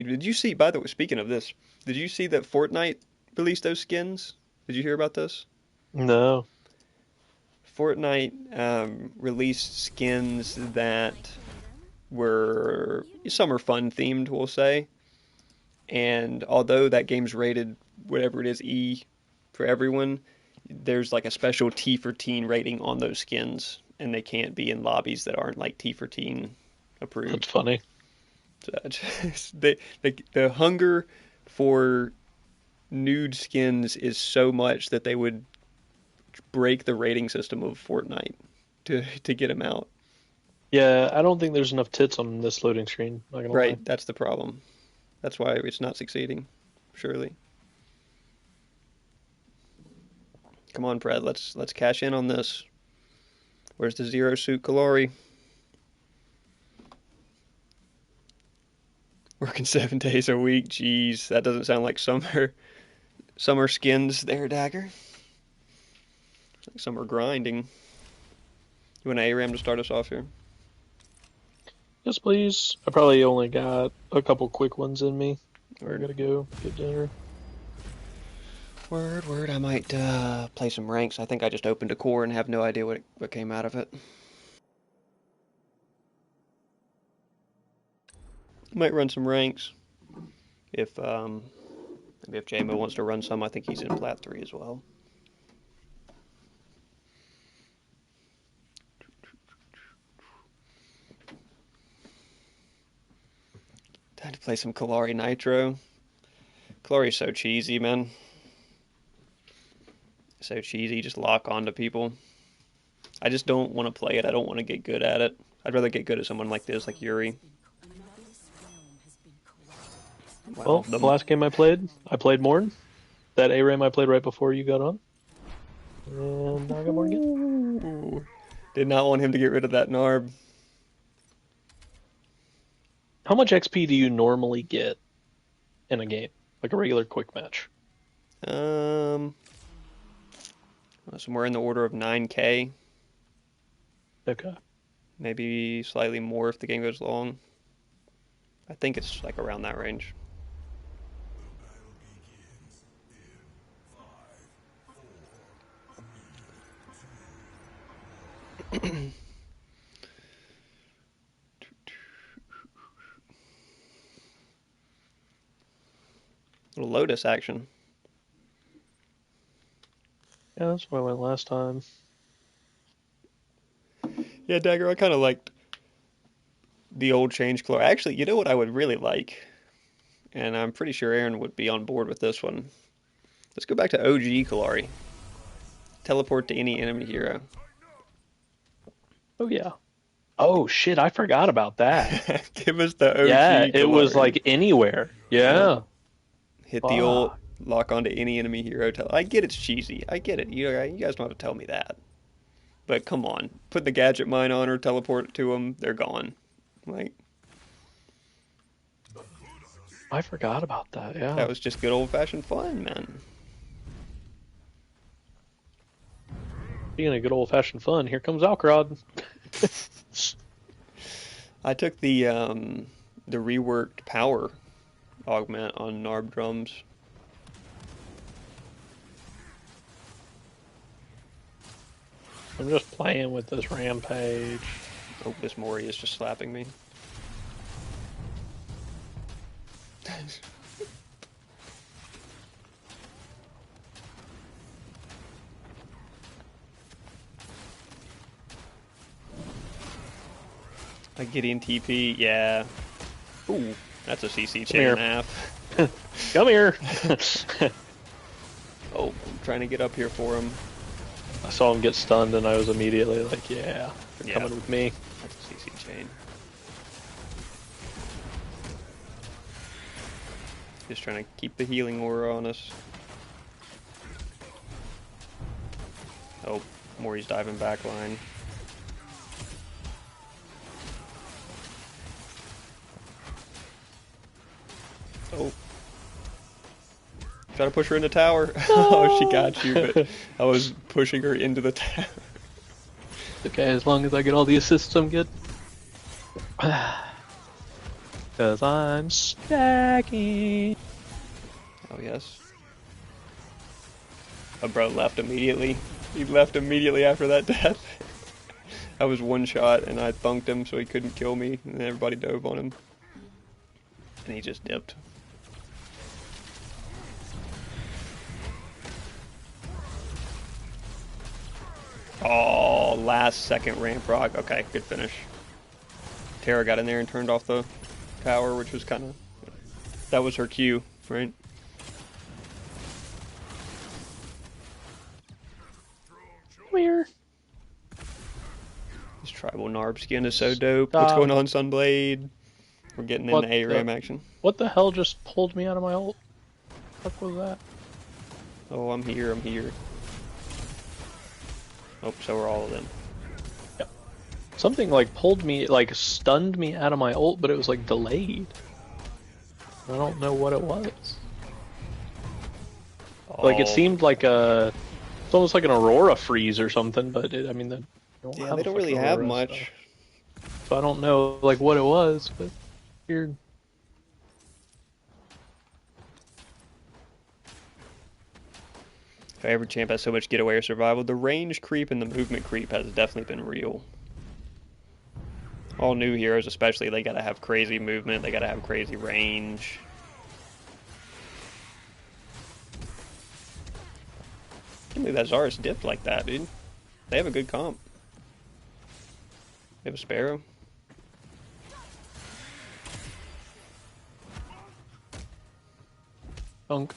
Did you see, by the way, speaking of this, did you see that Fortnite released those skins? Did you hear about this? No. Fortnite released skins that were summer fun themed, we'll say. And although that game's rated whatever it is, E for everyone, there's like a special T for teen rating on those skins, and they can't be in lobbies that aren't like T for teen That's approved. funny. So the hunger for nude skins is so much that they would break the rating system of Fortnite to get them out. Yeah, I don't think there's enough tits on this loading screen, not gonna lie. Right, that's the problem. That's why it's not succeeding. Surely. Come on, Brad. Let's cash in on this. Where's the zero suit Kalori? Working 7 days a week. Jeez, that doesn't sound like summer skins there, Dagger. Like summer grinding. You want an ARAM to start us off here? Yes, please. I probably only got a couple quick ones in me. I Word, gotta go get dinner. word. I might play some ranks. I think I just opened a core and have no idea what came out of it. Might run some ranks if maybe if JMO wants to run some. I think he's in Plat 3 as well. Time to play some Kalari Nitro. Kalari's so cheesy, man. So cheesy, just lock onto people. I just don't want to play it. I don't want to get good at it. I'd rather get good at someone like this, like Yuri. Well, Wow, the last game I played Morn. That ARAM I played right before you got on. And now I got Morn again. Ooh. Did not want him to get rid of that Narb. How much XP do you normally get in a game? Like a regular quick match? Um, Somewhere in the order of 9K, Okay. maybe slightly more if the game goes long. I think it's like around that range. Little Lotus action. Yeah, that's where I went last time. Yeah, Dagger, I kind of liked the old change color. Actually, you know what I would really like? And I'm pretty sure Aaron would be on board with this one. Let's go back to OG Kalari. Teleport to any enemy hero. Oh yeah. Oh shit, I forgot about that. Give us the Yeah, OG it was Kalari. like anywhere. Yep. Yeah. Hit the old Fuck. lock onto any enemy hero. I get it's cheesy. I get it. You guys don't have to tell me that. But come on. Put the gadget mine on or teleport to them. They're gone. Like, I forgot about that, that yeah. was just good old fashioned fun, man. Being a good old fashioned fun, here comes Alkrod. I took the reworked power augment on Narb drums. I'm just playing with this rampage. Oh, this Mori is just slapping me. A Gideon TP, yeah. Ooh, that's a CC chain here. and a half. Come here. Oh, I'm trying to get up here for him. I saw him get stunned and I was immediately like, yeah, they're Yeah, coming with me. that's a CC chain. Just trying to keep the healing aura on us. Oh, Mori's diving back line. Oh. Try to push her in the tower. No! Oh, she got you, but I was pushing her into the tower. Okay, as long as I get all the assists, I'm good. That 'Cause I'm stacking. Oh, yes. Oh, bro left immediately. He left immediately after that death. I was one shot, and I thunked him so he couldn't kill me, and then everybody dove on him. And he just dipped. Oh, last second ramp rock. Okay, good finish. Tara got in there and turned off the power, which was kind of... That was her cue, right? Where? This tribal Narb skin is so dope. Stop. What's going on, Sunblade? We're getting into ARAM action. What the hell just pulled me out of my ult? What was that? Oh, I'm here, I'm here. Oh, so are all of them. Yep. Something like pulled me, like stunned me out of my ult, but it was like delayed. I don't know what it was. Oh. Like it seemed like a, it's almost like an Aurora freeze or something, but I mean, they don't really have much. Stuff. So I don't know like what it was, but weird. Every champ has so much getaway or survival. The range creep and the movement creep has definitely been real. All new heroes especially, they gotta have crazy movement, they gotta have crazy range. I can't believe that Zarus dipped like that, dude. They have a good comp. They have a Sparrow. Dunk.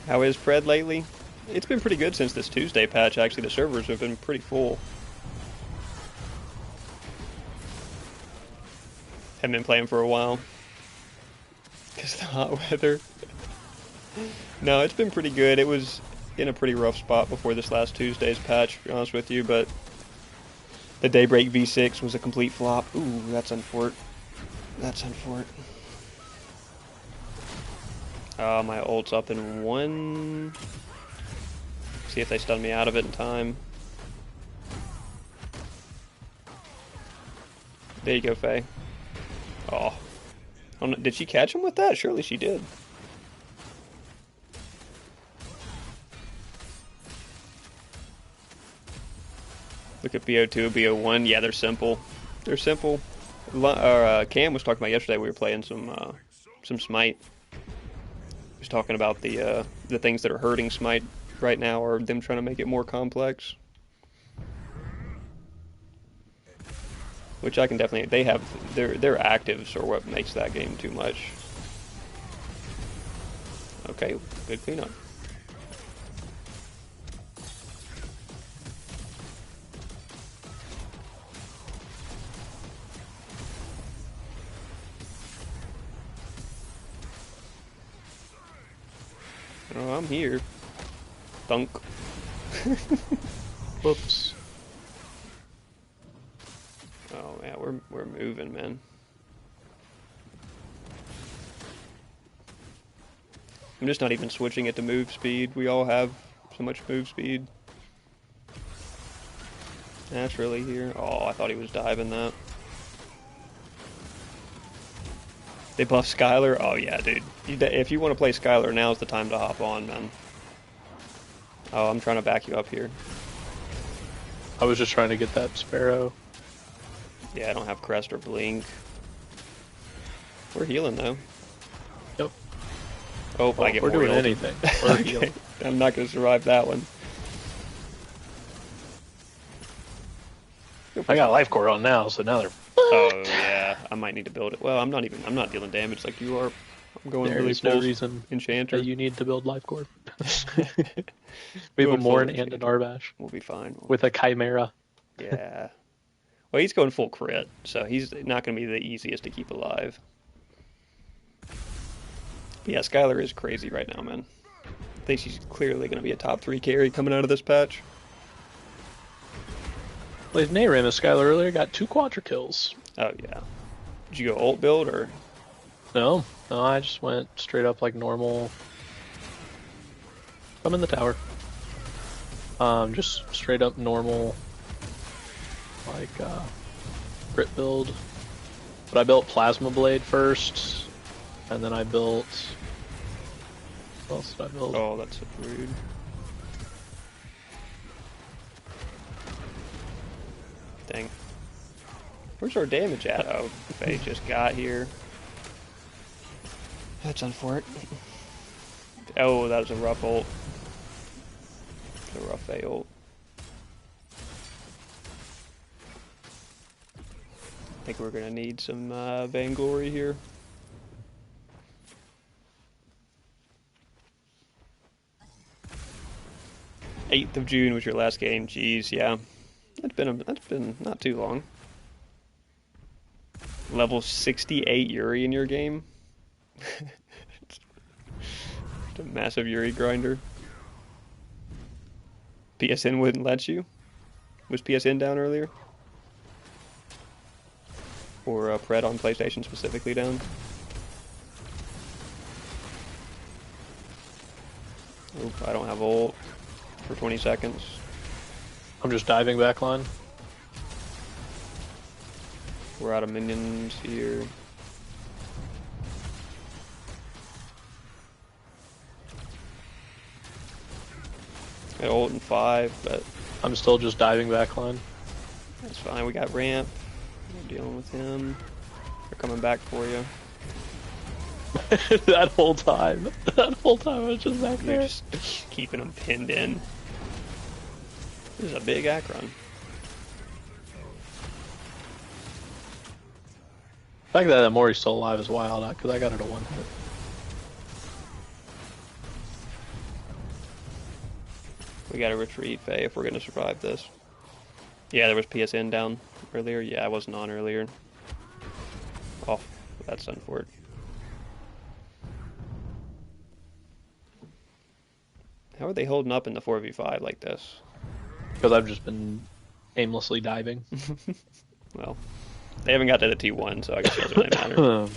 How is Fred lately? It's been pretty good since this Tuesday patch, actually. The servers have been pretty full. Haven't been playing for a while. Because of the hot weather. No, it's been pretty good. It was in a pretty rough spot before this last Tuesday's patch, to be honest with you, but the Daybreak V6 was a complete flop. Ooh, that's unfort. That's unfort. My ult's up in one. See if they stun me out of it in time. There you go, Faye. Oh. Did she catch him with that? Surely she did. Look at BO2, BO1. Yeah, they're simple. They're simple. Cam was talking about yesterday. We were playing some Smite. He was talking about the things that are hurting Smite right now, are them trying to make it more complex. Which I can definitely. They have their actives are what makes that game too much. Okay, good cleanup. Oh, I'm here. Thunk. Whoops. Oh yeah, we're moving, man. I'm just not even switching it to move speed. We all have so much move speed. Naturally here. Oh, I thought he was diving that. They buff Skylar? Oh yeah, dude. If you want to play Skylar, now's the time to hop on, man. Oh, I'm trying to back you up here. I was just trying to get that Sparrow. Yeah, I don't have Crest or Blink. We're healing, though. Yep. Oh, I get we're more doing healed. anything. We're Okay. healing. I'm not going to survive that one. I got life core on now, so now they're. Oh yeah, I might need to build it. Well, I'm not dealing damage like you are. I'm going really full no reason enchanter. that you need to build life core. We have a Going full Morn and an enchanter. Arbash We'll be fine. with a Chimera. Yeah. Well, he's going full crit, so he's not going to be the easiest to keep alive. But yeah, Skylar is crazy right now, man. I think she's clearly going to be a top 3 carry coming out of this patch. Played an ARAM as Skylar earlier, got 2 quadra kills. Oh yeah. Did you go ult build or? No, I just went straight up like normal. I'm in the tower. Just straight up normal, like, crit build. But I built Plasma Blade first, and then I built... What else did I build? Oh, that's so rude. Dang. Where's our damage at? Oh, Faye just got here. That's unfortunate. Oh, that was a rough ult. A rough Faye ult. I think we're gonna need some Vainglory here. 8th of June was your last game. Jeez, yeah. That's been not too long. Level 68 Yuri in your game. Just a massive Yuri grinder. PSN wouldn't let you. Was PSN down earlier? Or Pred on PlayStation specifically down? Oop, I don't have ult for 20 seconds. I'm just diving backline. We're out of minions here. Got ult in 5, but I'm still just diving backline. that's fine. We got ramp. We're dealing with him. They're coming back for you. That whole time I was just back You're there. just keeping them pinned in. This is a big Akron. The fact that Mori's still alive is wild, because I got it a one hit. We gotta retreat, Faye, if we're gonna survive this. Yeah, there was PSN down earlier. Yeah, I wasn't on earlier. Oh, that's unfortunate. How are they holding up in the 4v5 like this? Because I've just been aimlessly diving. Well, they haven't got to the T1, so I guess it doesn't really matter.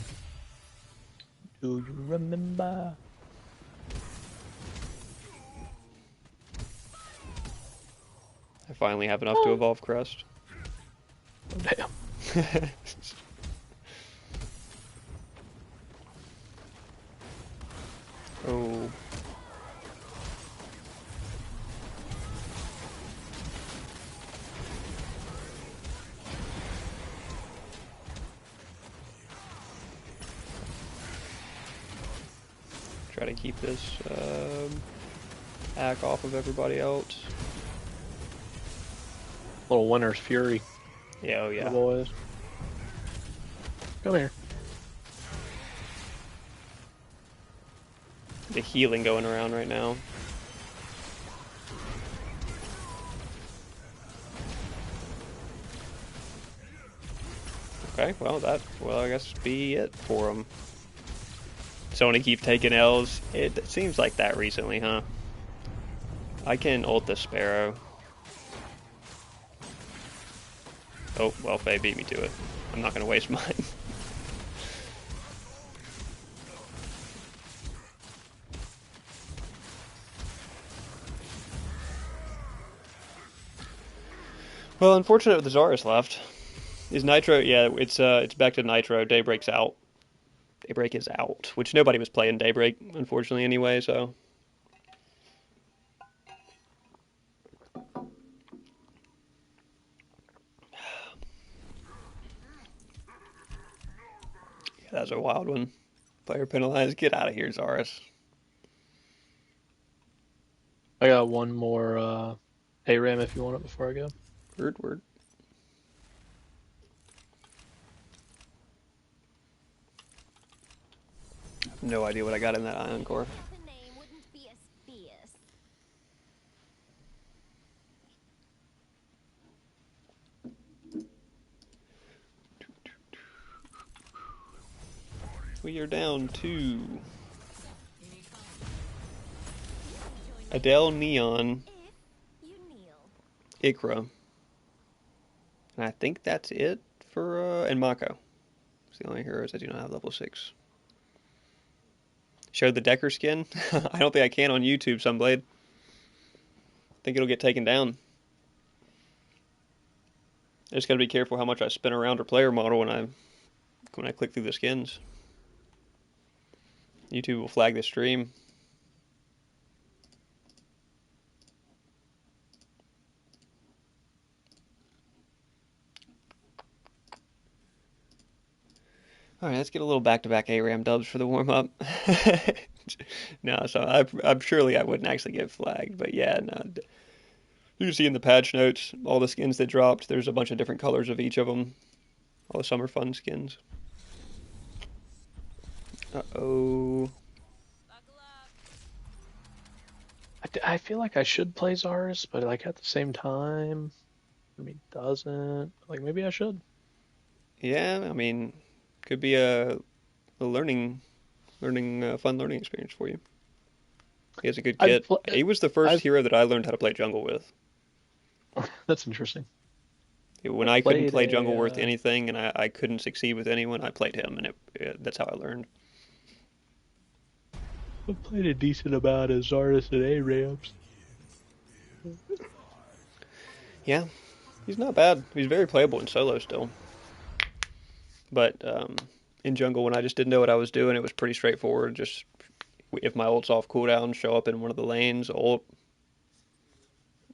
Do you remember? I finally have enough to evolve Crest. Oh, damn. Oh. Try to keep this hack off of everybody else. Little Winter's Fury. Yeah, oh yeah. Boys. Come here. The healing going around right now. Okay, well I guess be it for them. So when keep taking L's, it seems like that recently, huh? I can ult the Sparrow. Oh, well, Faye beat me to it. I'm not gonna waste mine. Well, unfortunate the Zarus left. Is Nitro? Yeah, it's back to Nitro. Daybreak's out. Daybreak is out, which nobody was playing Daybreak, unfortunately, anyway. So yeah, that's a wild one. Player penalized. Get out of here, Zarus. I got one more ARAM if you want it before I go. Word. No idea what I got in that ion core. We are down to Adele Neon, Ikra, and I think that's it for and Mako. It's the only heroes I do not have level 6. Show the Decker skin? I don't think I can on YouTube, Sunblade. think it'll get taken down. I just gotta be careful how much I spin around her player model when I click through the skins. YouTube will flag the stream. All right, let's get a little back-to-back ARAM dubs for the warm-up. No, so I'm surely I wouldn't actually get flagged, but yeah, no. You see in the patch notes all the skins that dropped. There's a bunch of different colors of each of them. All the summer fun skins. Uh-oh. I feel like I should play Zars, but like at the same time, I mean, doesn't. Like maybe I should. Yeah, I mean, could be a fun learning experience for you. He has a good I've kit. He was the first I've hero that I learned how to play jungle with. That's interesting. When I've I couldn't played play jungle a worth anything and I couldn't succeed with anyone, I played him, and that's how I learned. I've played a decent amount of Zardus and A-Rams. Yeah, he's not bad. He's very playable in solo still. But in jungle, when I just didn't know what I was doing, it was pretty straightforward. Just if my ult's off cooldown, show up in one of the lanes, ult.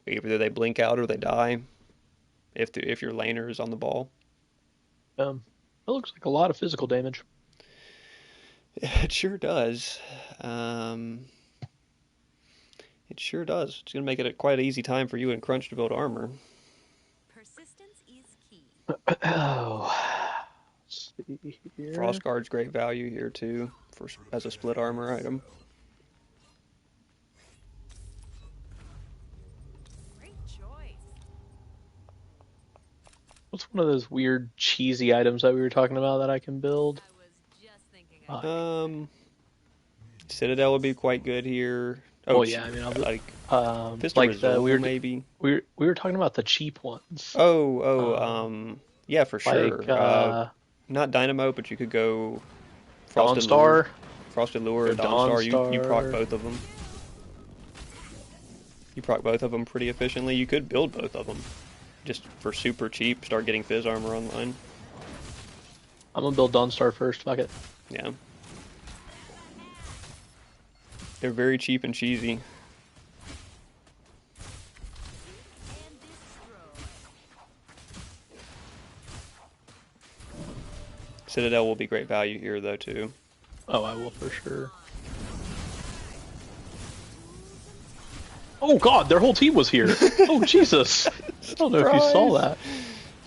Either they blink out or they die. If your laner is on the ball. It looks like a lot of physical damage. It sure does. It sure does. It's going to make it quite an easy time for you in Crunch to build armor. Persistence is key. Oh, let's see here. Frost Guard's great value here too, as a split armor item. Great choice. What's one of those weird cheesy items that we were talking about that I can build? I was just thinking. Citadel would be quite good here. Oh yeah, I mean, Pistol like Resolve, the maybe. we were talking about the cheap ones. Yeah, for sure. Like Not Dynamo, but you could go Dawn Star. Frosted Lure, or Or Dawn Star. Dawn You proc Star. both of them. You proc both of them pretty efficiently. You could build both of them just for super cheap. Start getting Fizz armor online. I'm gonna build Dawn Star first. Fuck it. Yeah. They're very cheap and cheesy. Citadel will be great value here, though, too. Oh, I will for sure. Oh god, their whole team was here. Oh Jesus! I don't know if you saw that.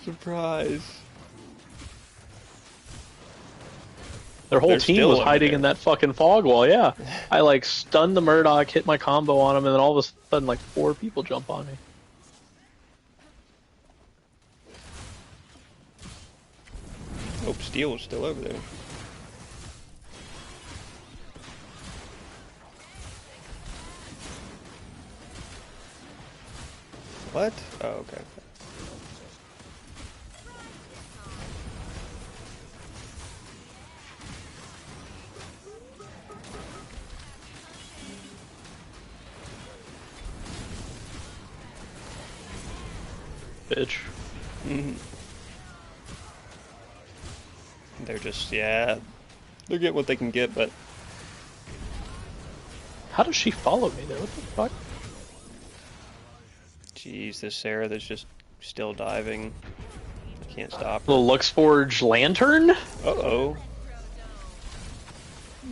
Surprise. Their whole They're team still was over hiding there. in that fucking fog wall. Yeah, I like stunned the Murdoch, hit my combo on him, and then all of a sudden, like 4 people jump on me. Hope Steel is still over there. What? Oh, okay. Bitch. They're just, yeah. They're getting what they can get, but How does she follow me there? What the fuck? geez, this Sarah that's just still diving. I can't stop The her. Luxforge Lantern? Uh-oh.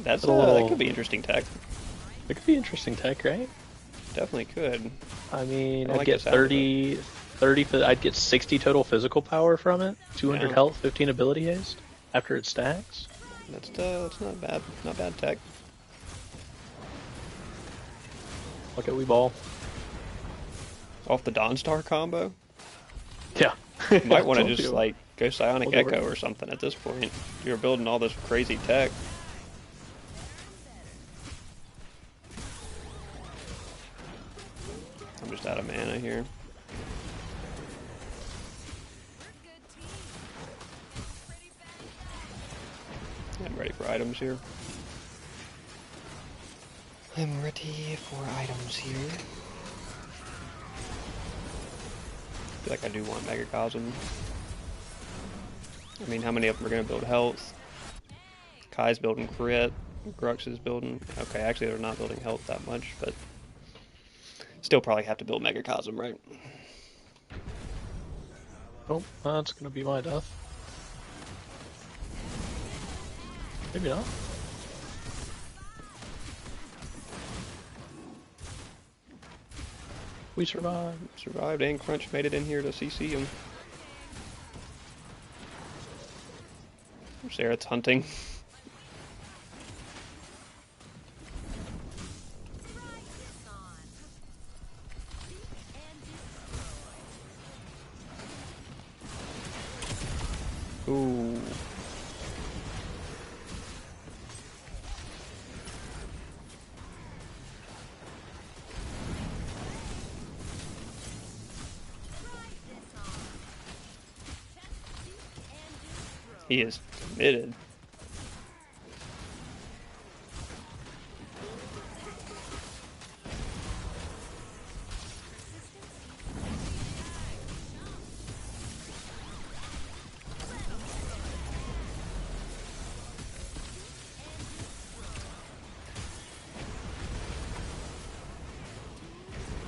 That's Got a little- that could be interesting tech. That could be interesting tech, right? Definitely could. I mean, I I'd like get the sound of 30, I'd get 60 total physical power from it, 200 Yeah. health, 15 ability haste after it stacks. That's not bad. Not bad tech. Look at we ball. Off the Dawnstar combo. Yeah. You might want to Told just you. like go Psionic Hold over. Echo or something at this point. You're building all this crazy tech. I'm just out of mana here. I'm ready for items here. I'm ready for items here. like I do want Megacosm. I mean, how many of them are going to build health? Kai's building crit. Grux is building... Okay, actually they're not building health that much, but... Still probably have to build Megacosm, right? Oh, that's gonna be my death. Maybe not. We survived. Survived, and Crunch made it in here to CC him. Sarah's hunting. Ooh. He is committed.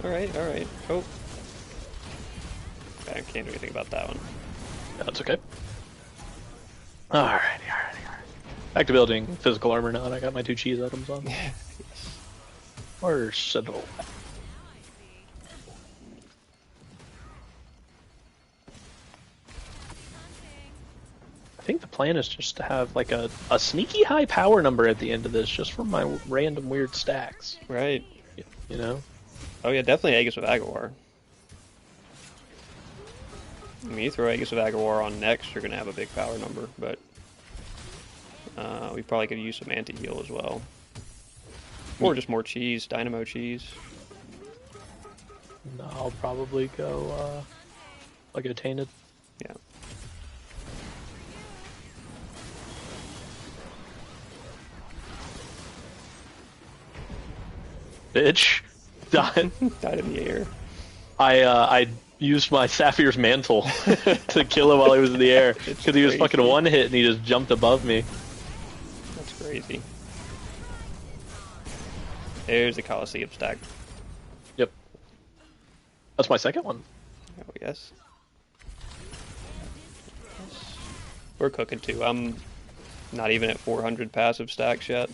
Alright, alright. Oh. I can't do anything about that one. That's okay. Alrighty. Back to building physical armor now that I got my 2 cheese items on. Yes. Versatile. I think the plan is just to have like a sneaky high power number at the end of this, just from my random weird stacks. Right. You know? Oh yeah, definitely Aegis of Aguilar. I mean, you throw Aegis of Aguilar on next, you're going to have a big power number, but we probably could use some anti-heal as well. Or just more cheese, dynamo cheese. No, I'll probably go, like a tainted. Yeah. Bitch. Done. Died in the air. I used my Sapphire's Mantle to kill him while he was in the air, because he was crazy. fucking one hit and he just jumped above me. That's crazy. There's the Coliseum stack. Yep. That's my second one. Oh, yes. We're cooking too. I'm not even at 400 passive stacks yet.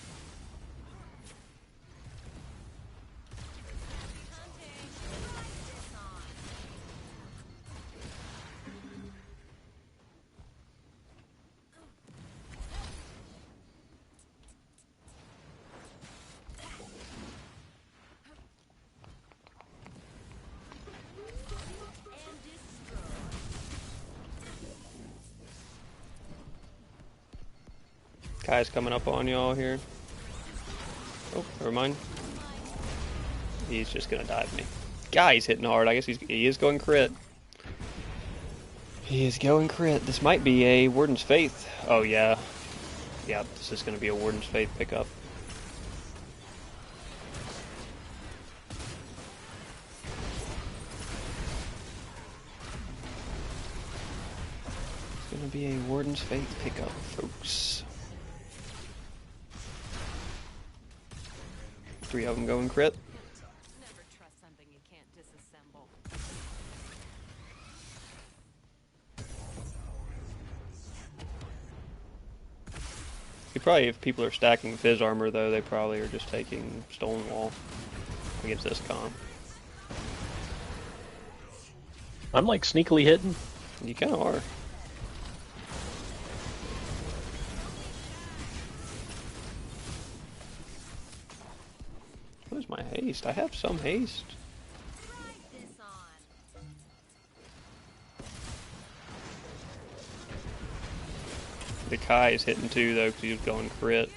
Kai's coming up on y'all here. Oh, never mind. He's just gonna dive me. Guy's hitting hard. I guess he is going crit. He is going crit. This might be a Warden's Faith. Oh yeah. Yeah, this is gonna be a Warden's Faith pickup. It's gonna be a Warden's Faith pickup, folks. 3 of them going crit. Never trust something you can't disassemble. You probably, if people are stacking Fizz armor though, they probably are just taking Stonewall against this comp. I'm like sneakily hitting. You kind of are. What is my haste? I have some haste. This on. The Kai is hitting too though because he was going crit.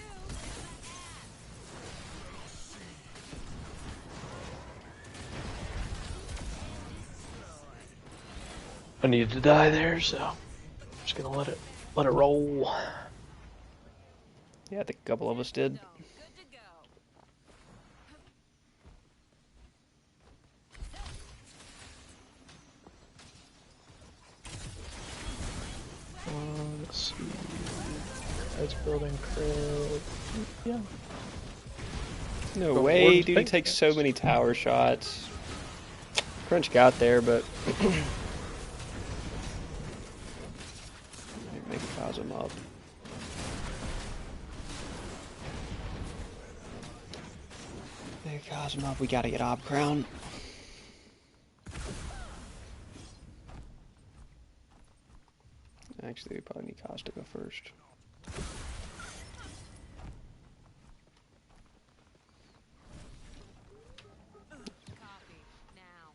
I needed to die there, so I'm just gonna let it roll. Yeah, I think a couple of us did. Good to go. Let's see. It's building crit. Yeah. No Go way, Warden's dude. He Pink takes next. so many tower shots. Crunch got there, but make a Cosm up. Make a Cosm up. We gotta get Ob Crown. Actually, we probably need Kaz to go first. Copy. Now.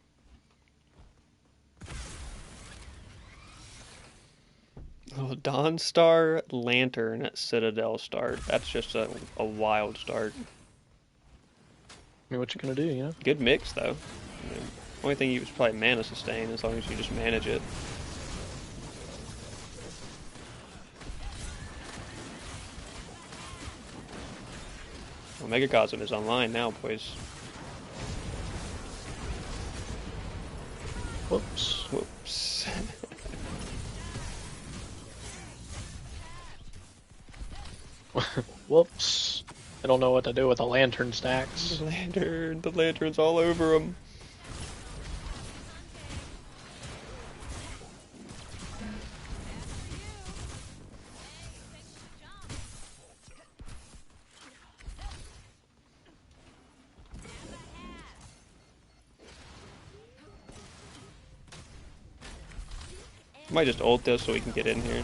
Oh, Dawn Star, Lantern, Citadel start. That's just a wild start. I mean, what you gonna do, you know? Good mix, though. I mean, only thing you was probably mana sustain, as long as you just manage it. Omega Cosm is online now, boys. Whoops. Whoops. Whoops. I don't know what to do with the lantern stacks. The lantern's all over him. Might just ult this so we can get in here.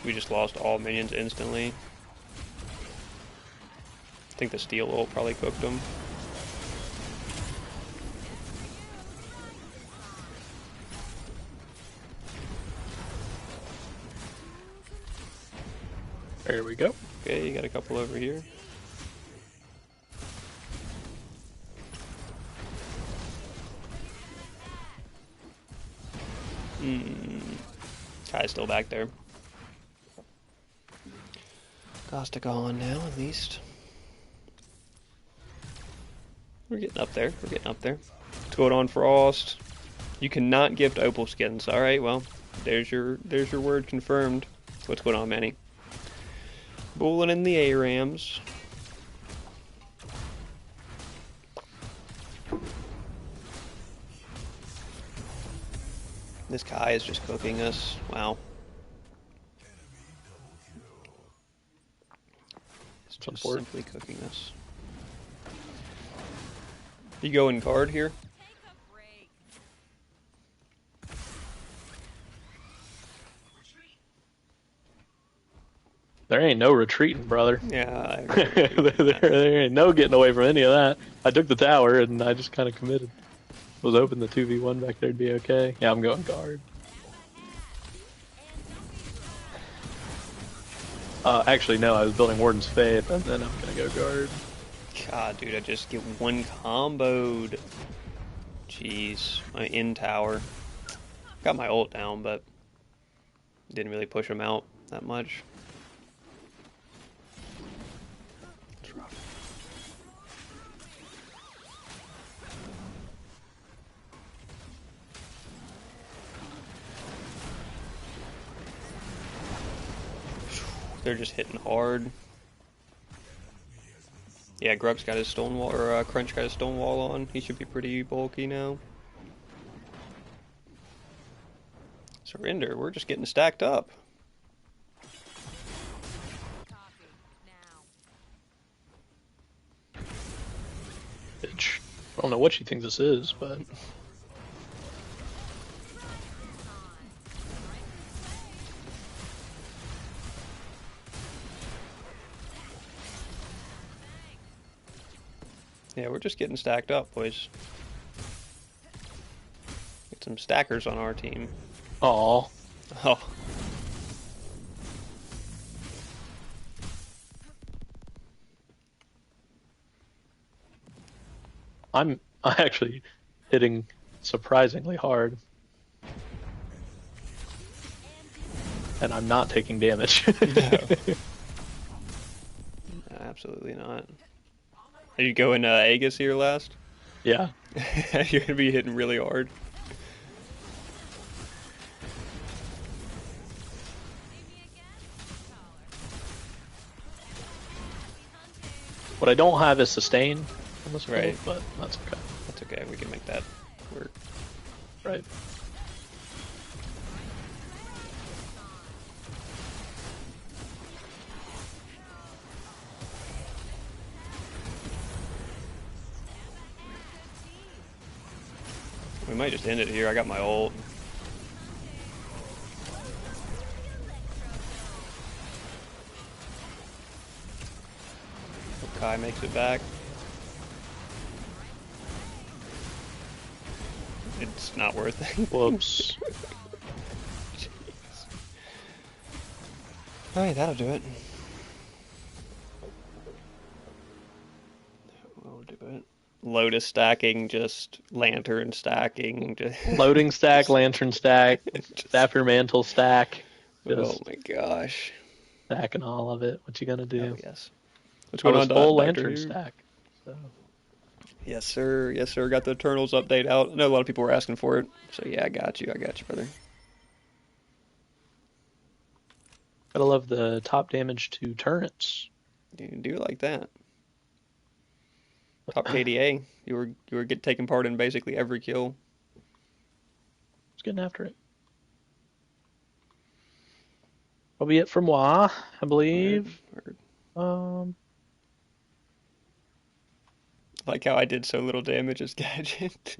We just lost all minions instantly. I think the steel ult probably cooked them. There we go. Okay, you got a couple over here. Kai's still back there. Caustic on now, at least. We're getting up there. We're getting up there. What's going on, Frost? You cannot gift opal skins. All right, well, there's your word confirmed. What's going on, Manny? Bulling in the ARAMs. This Kai is just cooking us. Wow. It's just Support. simply cooking us. You go in guard here? Take a break. There ain't no retreating, brother. Yeah. there ain't no getting away from any of that. I took the tower and I just kind of committed. Was hoping the 2v1 back there'd be okay. Yeah, I'm going guard. Actually, no, I was building Warden's Faith, and then I'm gonna go guard. God, dude, I just get one comboed. Jeez, my in tower. Got my ult down, but didn't really push him out that much. It's rough. They're just hitting hard. Yeah, Grub's got his stone wall, or Crunch got his stone wall on. He should be pretty bulky now. Surrender. We're just getting stacked up. Copy. Now. Bitch. I don't know what she thinks this is, but Yeah, we're just getting stacked up, boys. Get some stackers on our team. aw. Oh. I'm actually hitting surprisingly hard. And I'm not taking damage. No. Absolutely not. Are you going Aegis here last? Yeah. You're gonna be hitting really hard. See me again? Taller. What I don't have is sustain on this build, Right. but that's okay. That's okay. We can make that work. Right. We might just end it here. I got my ult. Kai makes it back. It's not worth it. Whoops. Alright, that'll do it. We'll do it. Lotus stacking, just lantern stacking. Just Loading stack, lantern stack, just- Sapphire Mantle stack. oh Just my gosh. stacking all of it. What you gonna do? Oh yes. What's I going was on, full Dr. lantern Noob? stack. So Yes, sir. Yes, sir. Got the Eternals update out. I know a lot of people were asking for it. So yeah, I got you. I got you, brother. gotta love the top damage to turrets. You do like that. Top KDA. You were taking part in basically every kill. Just getting after it. Probably it from moi, I believe. Word. Like how I did so little damage as Gadget.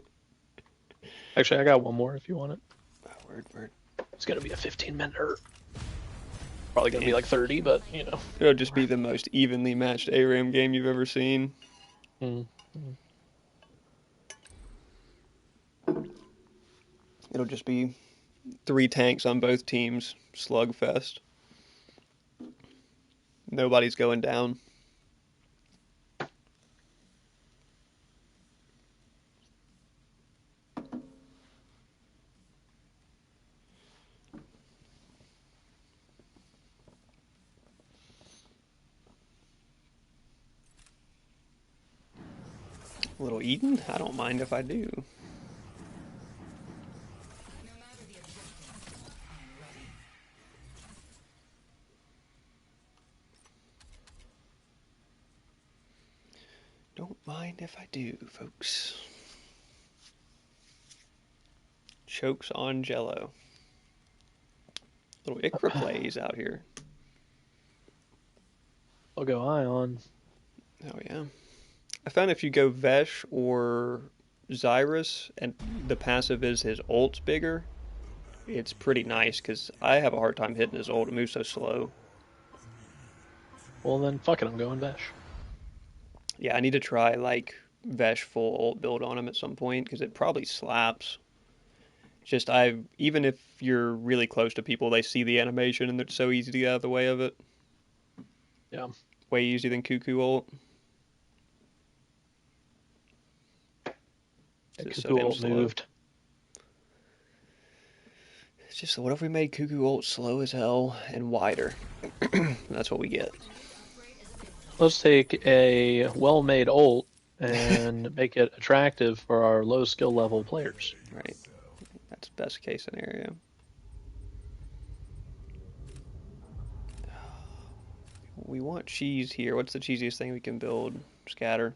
Actually, I got one more if you want it. Oh, word, word. It's gonna be a 15-minute hurt. Probably gonna be Damn. like 30, but you know. It'll just be the most evenly matched ARAM game you've ever seen. Mm. It'll just be 3 tanks on both teams. Slugfest. Nobody's going down. Little Eden? I don't mind if I do. Don't mind if I do, folks. Chokes on Jello. Little Ikra plays out here. I'll go Ion. Oh yeah. I found if you go Vesh or Xyrus and the passive is his ult's bigger, it's pretty nice because I have a hard time hitting his ult. It moves so slow. Well then, fuck it, I'm going Vesh. Yeah, I need to try like Vesh full ult build on him at some point because it probably slaps. Just even if you're really close to people, they see the animation and it's so easy to get out of the way of it. Yeah. Way easier than Cuckoo ult. It's just so Cuckoo damn ult slow. moved. It's just what if we made Cuckoo ult slow as hell and wider? That's what we get. Let's take a well-made ult and make it attractive for our low skill level players. Right. That's best case scenario. We want cheese here. What's the cheesiest thing we can build? Scatter.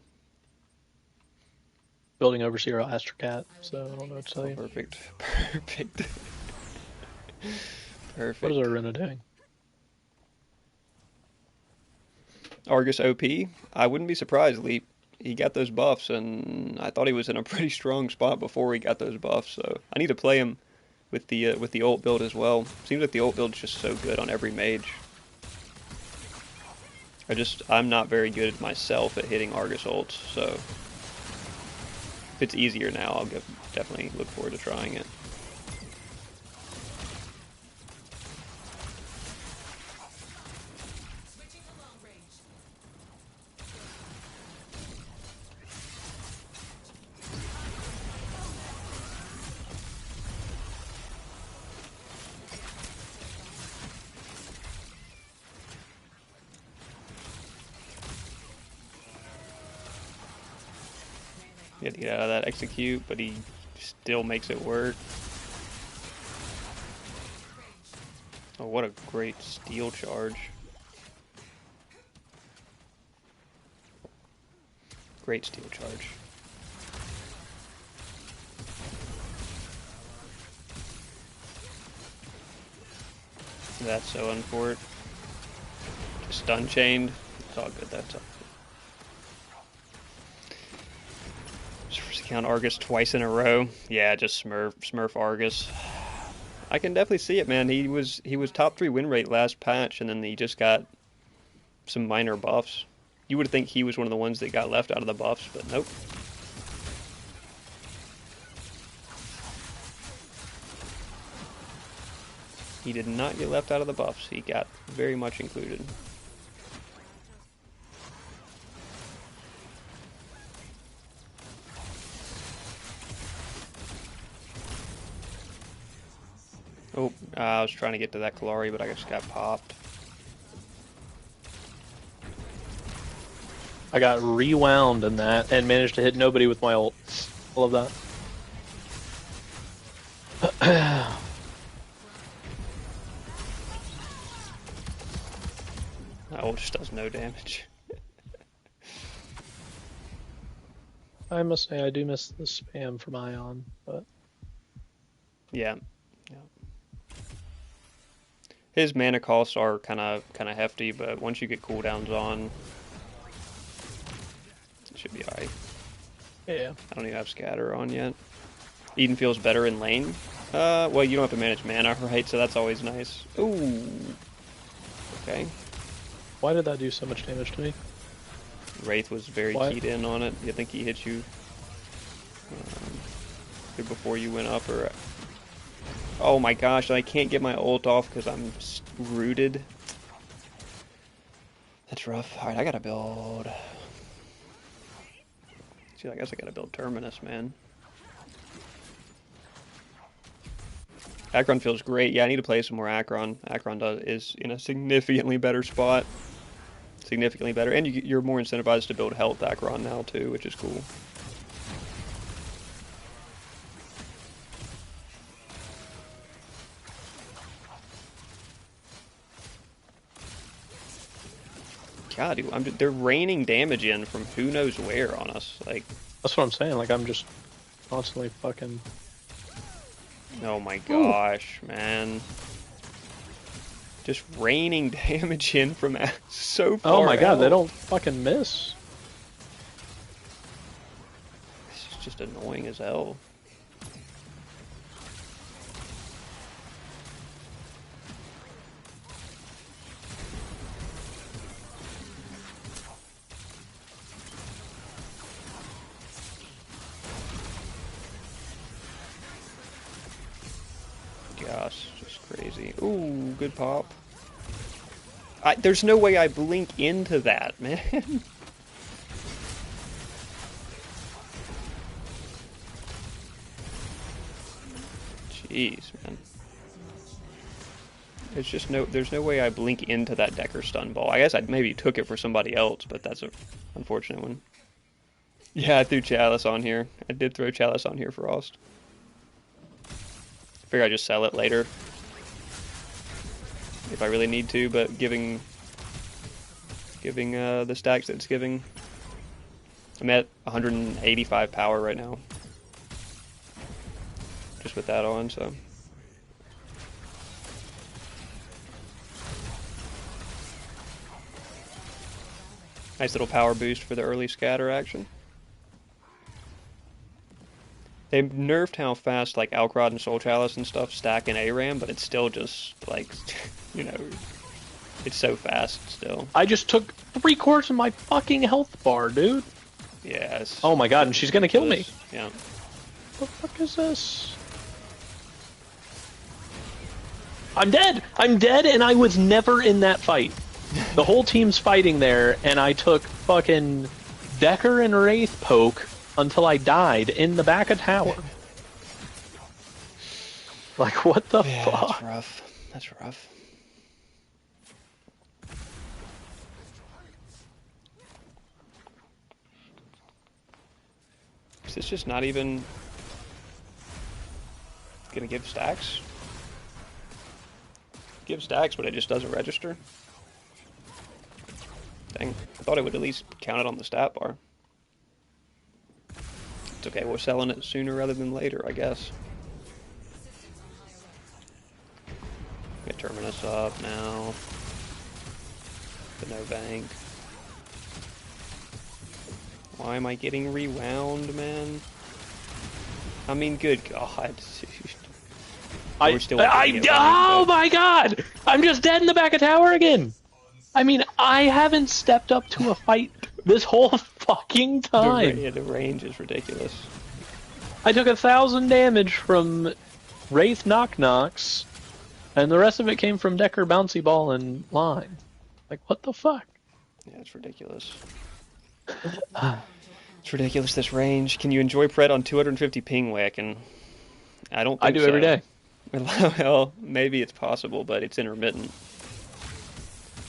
Building Overseer Astracat, so I don't know what to tell you. Perfect. Perfect. Perfect. What is Arena doing? Argus OP? I wouldn't be surprised, Leap. He got those buffs, and I thought he was in a pretty strong spot before he got those buffs, so I need to play him with the ult build as well. Seems like the ult build is just so good on every mage. I'm not very good myself at hitting Argus ults, so if it's easier now, I'll definitely look forward to trying it. He had to get out of that execute, but he still makes it work. Oh, what a great steel charge. Great steel charge. That's so unfort. Just stun chained. It's all good, that's all good. Just count Argus twice in a row. Yeah, just Smurf Argus. I can definitely see it, man. He was top 3 win rate last patch, and then he just got some minor buffs. You would think he was one of the ones that got left out of the buffs, but nope. He did not get left out of the buffs. He got very much included. Oh, I was trying to get to that Kalari, but I just got popped. I got rewound in that and managed to hit nobody with my ult. I love that. That ult just does no damage. I must say I do miss the spam from Ion, but Yeah. His mana costs are kind of hefty, but once you get cooldowns on, it should be alright. yeah. I don't even have scatter on yet. Eden feels better in lane. Well, you don't have to manage mana, right? So that's always nice. Ooh. Okay. Why did that do so much damage to me? Wraith was very What? keyed in on it. I think he hit you either before you went up or... Oh my gosh, I can't get my ult off because I'm rooted. That's rough. Alright, I gotta build... See, I guess I gotta build Terminus, man. Akron feels great. Yeah, I need to play some more Akron. Akron is in a significantly better spot. Significantly better. And you're more incentivized to build health Akron now, too, which is cool. God, dude, they're raining damage in from who knows where on us. Like, That's what I'm saying. Like, I'm just constantly fucking... oh my gosh, man. Just raining damage in from so far Oh my god, out. they don't fucking miss. This is just annoying as hell. Gosh, just crazy. Ooh, good pop. There's no way I blink into that, man. Jeez, man. There's no way I blink into that Decker stun ball. I guess I maybe took it for somebody else, but that's a unfortunate one. Yeah, I threw Chalice on here. I did throw Chalice on here, Frost. Figure I just sell it later if I really need to, but giving the stacks that it's giving, I'm at 185 power right now, just with that on. So nice little power boost for the early scatter action. They nerfed how fast like Alkrod and Soul Chalice and stuff stack in ARAM, but it's still just like, you know, it's so fast still. I just took 3/4 of my fucking health bar, dude. Yeah. Oh my god, and she's gonna kill me. Yeah. What the fuck is this? I'm dead! I'm dead, and I was never in that fight. The whole team's fighting there, and I took fucking Decker and Wraith poke until I died in the back of tower. Like, what the Yeah, fuck? that's rough. That's rough. Is this just not even gonna give stacks? Give stacks, but it just doesn't register. Dang, I thought it would at least count it on the stat bar. It's okay, we're selling it sooner rather than later, I guess. Get Terminus up now. But no bank. Why am I getting rewound, man? I mean, good God, dude. We're still oh my god! I'm just dead in the back of tower again! I mean, I haven't stepped up to a fight this whole fucking time. The range is ridiculous. I took 1,000 damage from Wraith Knock Knocks, and the rest of it came from Decker Bouncy Ball and Line. Like, what the fuck? Yeah, it's ridiculous. It's ridiculous, this range. Can you enjoy Pred on 250 ping whacking? I don't think I do so. every day. Well, maybe it's possible, but it's intermittent.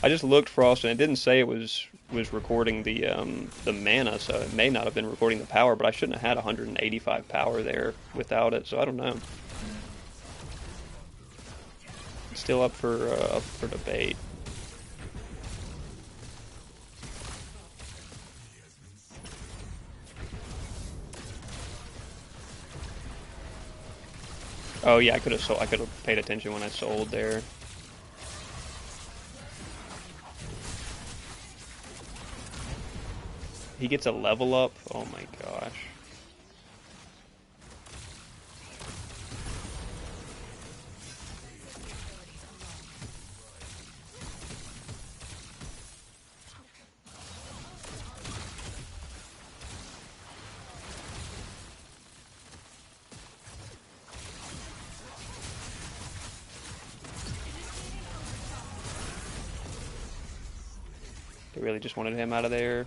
I just looked, Frost, and it didn't say it was recording the mana, so it may not have been recording the power, but I shouldn't have had 185 power there without it, so I don't know. It's still up for debate. Oh yeah, I could have paid attention when I sold there. He gets a level up. Oh my gosh. They really just wanted him out of there.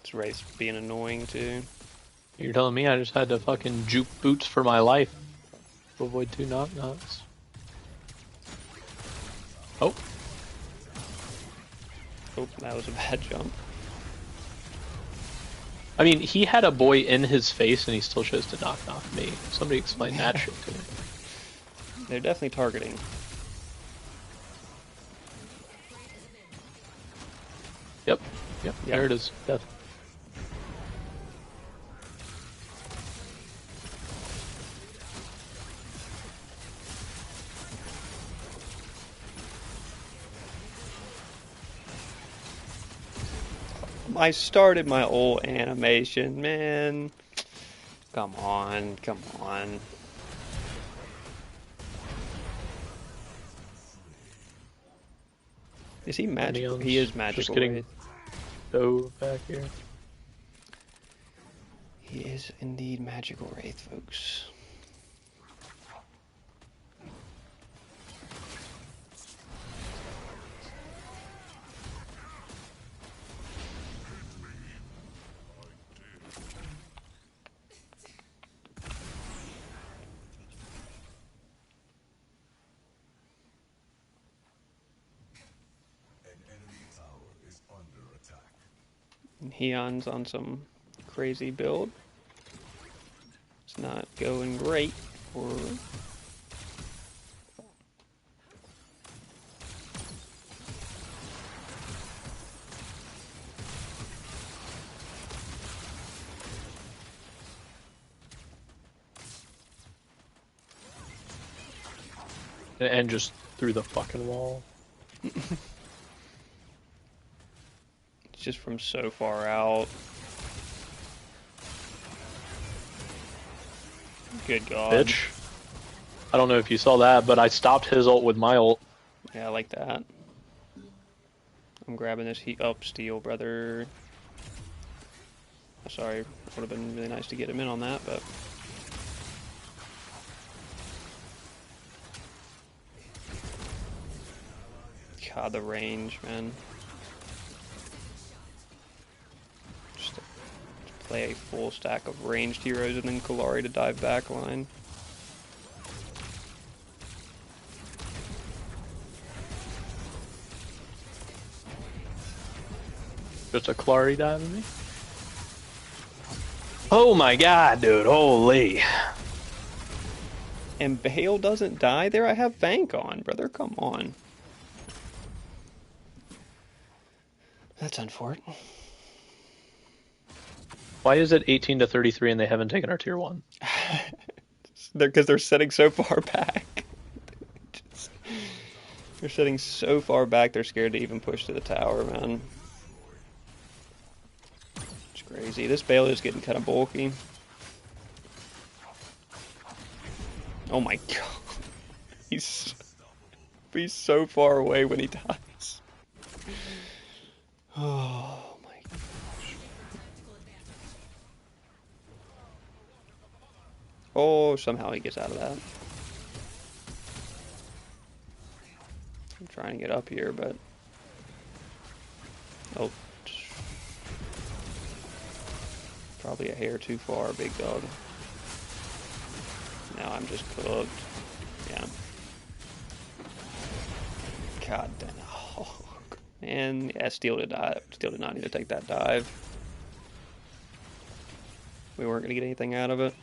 This Wraith's being annoying too. You're telling me I just had to fucking juke boots for my life to avoid 2 knock-knocks. Oh. Oh, that was a bad jump. I mean, he had a boy in his face and he still chose to knock-knock me. Somebody explain that shit to me. They're definitely targeting. Yep, there it is. Death. I started my old animation, man. Come on, come on. Is he magical? He is magical. Just getting dove back here. He is indeed magical Wraith, folks. Heon's on some crazy build. It's not going great for... And just through the fucking wall. Just from so far out. Good God. Bitch. I don't know if you saw that, but I stopped his ult with my ult. Yeah, I like that. I'm grabbing this heat up steel, brother. Sorry, it would have been really nice to get him in on that, but... God, the range, man. Just play a full stack of ranged heroes and then Kalari to dive back line. Just a Clary diving me? Oh my god, dude. Holy. And Bale doesn't die there? I have Vank on, brother. Come on. That's unfortunate. Why is it 18 to 33 and they haven't taken our tier 1? Because they're sitting so far back. They're sitting so far back, they're scared to even push to the tower, man. It's crazy. This Bale is getting kind of bulky. Oh my god. He's so far away when he dies. Oh my gosh. Oh, somehow he gets out of that. I'm trying to get up here, but... Oh. Probably a hair too far, big dog. Now I'm just cooked. Yeah. God damn. Oh, man, yeah, Steel did not need to take that dive. We weren't gonna get anything out of it.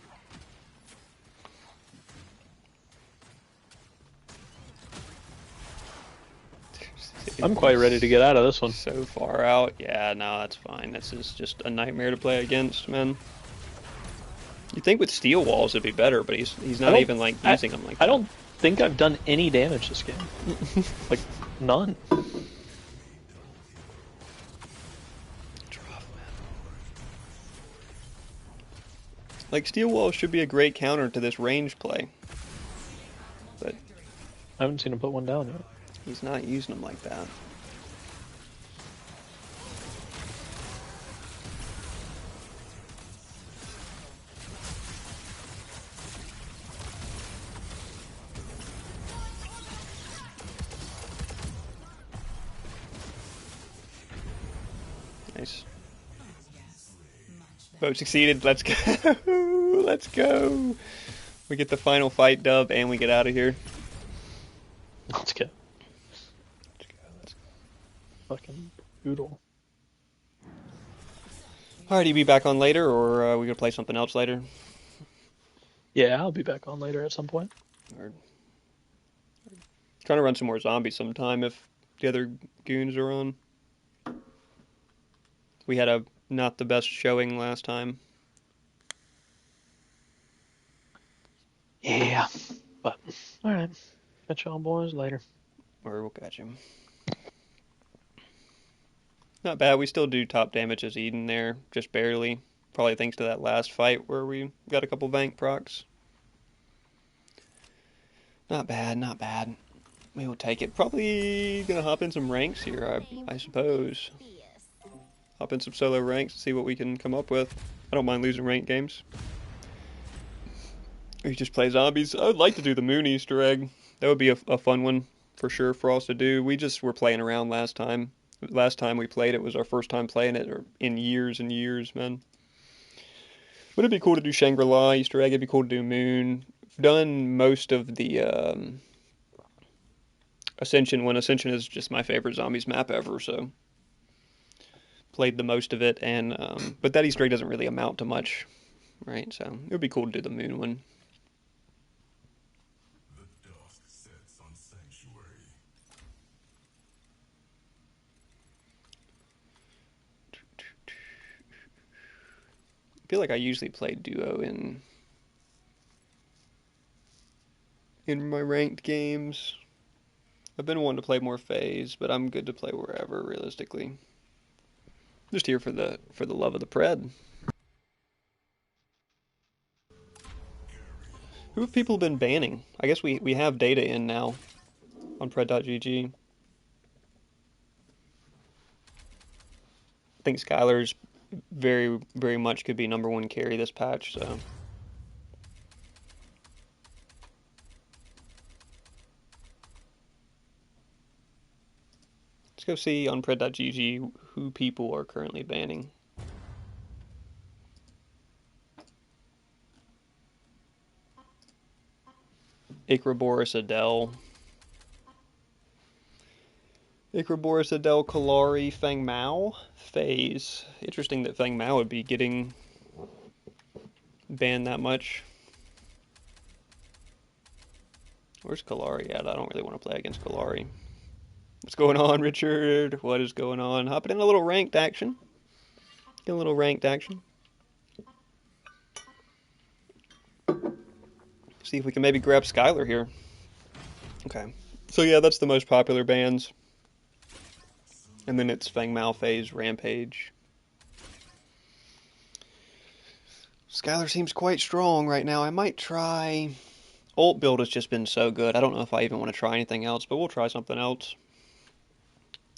I'm quite ready to get out of this one. So far out. Yeah, no, that's fine. This is just a nightmare to play against, man. You'd think with steel walls it'd be better, but he's not even like using them like that. I don't think I've done any damage this game. Like, none. Like, steel walls should be a great counter to this range play. But I haven't seen him put one down yet. he's not using them like that. Nice. Boat succeeded. Let's go. Let's go. We get the final fight dub and we get out of here. Let's go. Fucking brutal. Alright, you be back on later, or we gonna play something else later? Yeah, I'll be back on later at some point. Or trying to run some more zombies sometime if the other goons are on. We had a not the best showing last time. Yeah, but alright. Catch y'all boys later. Or we'll catch him. Not bad. We still do top damage as Eden there, just barely. Probably thanks to that last fight where we got a couple Vank procs. Not bad, not bad. We will take it. Probably gonna hop in some ranks here, I suppose. Hop in some solo ranks and see what we can come up with. I don't mind losing ranked games. We just play zombies. I would like to do the moon Easter egg. That would be a fun one for sure for us to do. We just were playing around last time. Last time we played it was our first time playing it in years and years, man. Would it be cool to do Shangri-La Easter egg? It'd be cool to do moon. I've done most of the Ascension when Ascension is just my favorite zombies map ever, so played the most of it, and but that Easter egg doesn't really amount to much, right? So it would be cool to do the moon one. The dusk sets on Sanctuary. I feel like I usually play duo in my ranked games. I've been wanting to play more phase, but I'm good to play wherever realistically. Just here for the love of the pred. Who have people been banning? I guess we have data in now on pred.gg. I think Skylar's very, very much could be number one carry this patch, so. Let's go see on pred.gg who people are currently banning. Icraboris Adele. Icraboris Adele Kalari Feng Mao. Phase. Interesting that Feng Mao would be getting ban that much. Where's Kalari at? I don't really want to play against Kalari. What's going on, Richard? What is going on? Hopping in a little ranked action. Get a little ranked action. See if we can maybe grab Skylar here. Okay. So yeah, that's the most popular bans. And then it's Fang Malphase, Rampage. Skylar seems quite strong right now. I might try... Ult build has just been so good. I don't know if I even want to try anything else, but we'll try something else.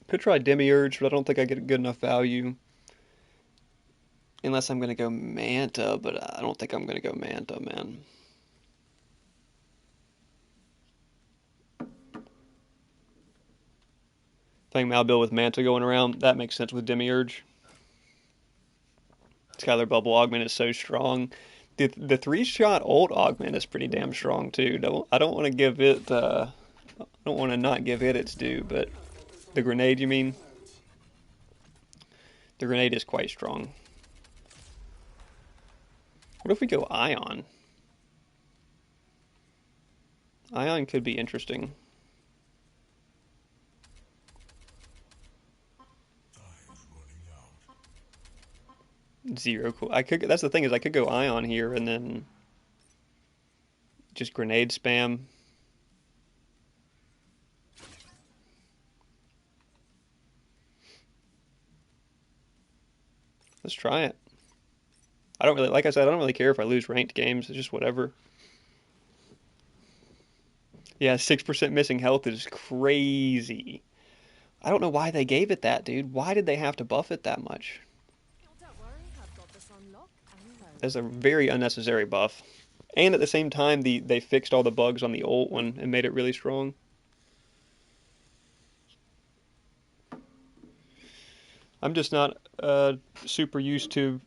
Could try Demiurge, but I don't think I get good enough value. Unless I'm going to go Manta, but I don't think I'm going to go Manta, man. Fang Mal build with Manta going around, that makes sense with Demiurge. Skylar Bubble Augment is so strong. The 3-shot ult augment is pretty damn strong too. I don't want to give it I don't want to not give it its due, but the grenade, you mean? The grenade is quite strong. What if we go Ion? Ion could be interesting. Zero cool. I could. That's the thing is I could go Ion here and then just grenade spam. Let's try it. I don't really, like I said, I don't really care if I lose ranked games. It's just whatever. Yeah, 6% missing health is crazy. I don't know why they gave it that, dude. Why did they have to buff it that much? Don't worry, I've got this on lock and load. That's a very unnecessary buff. And at the same time, they fixed all the bugs on the ult one and made it really strong. I'm just not super used to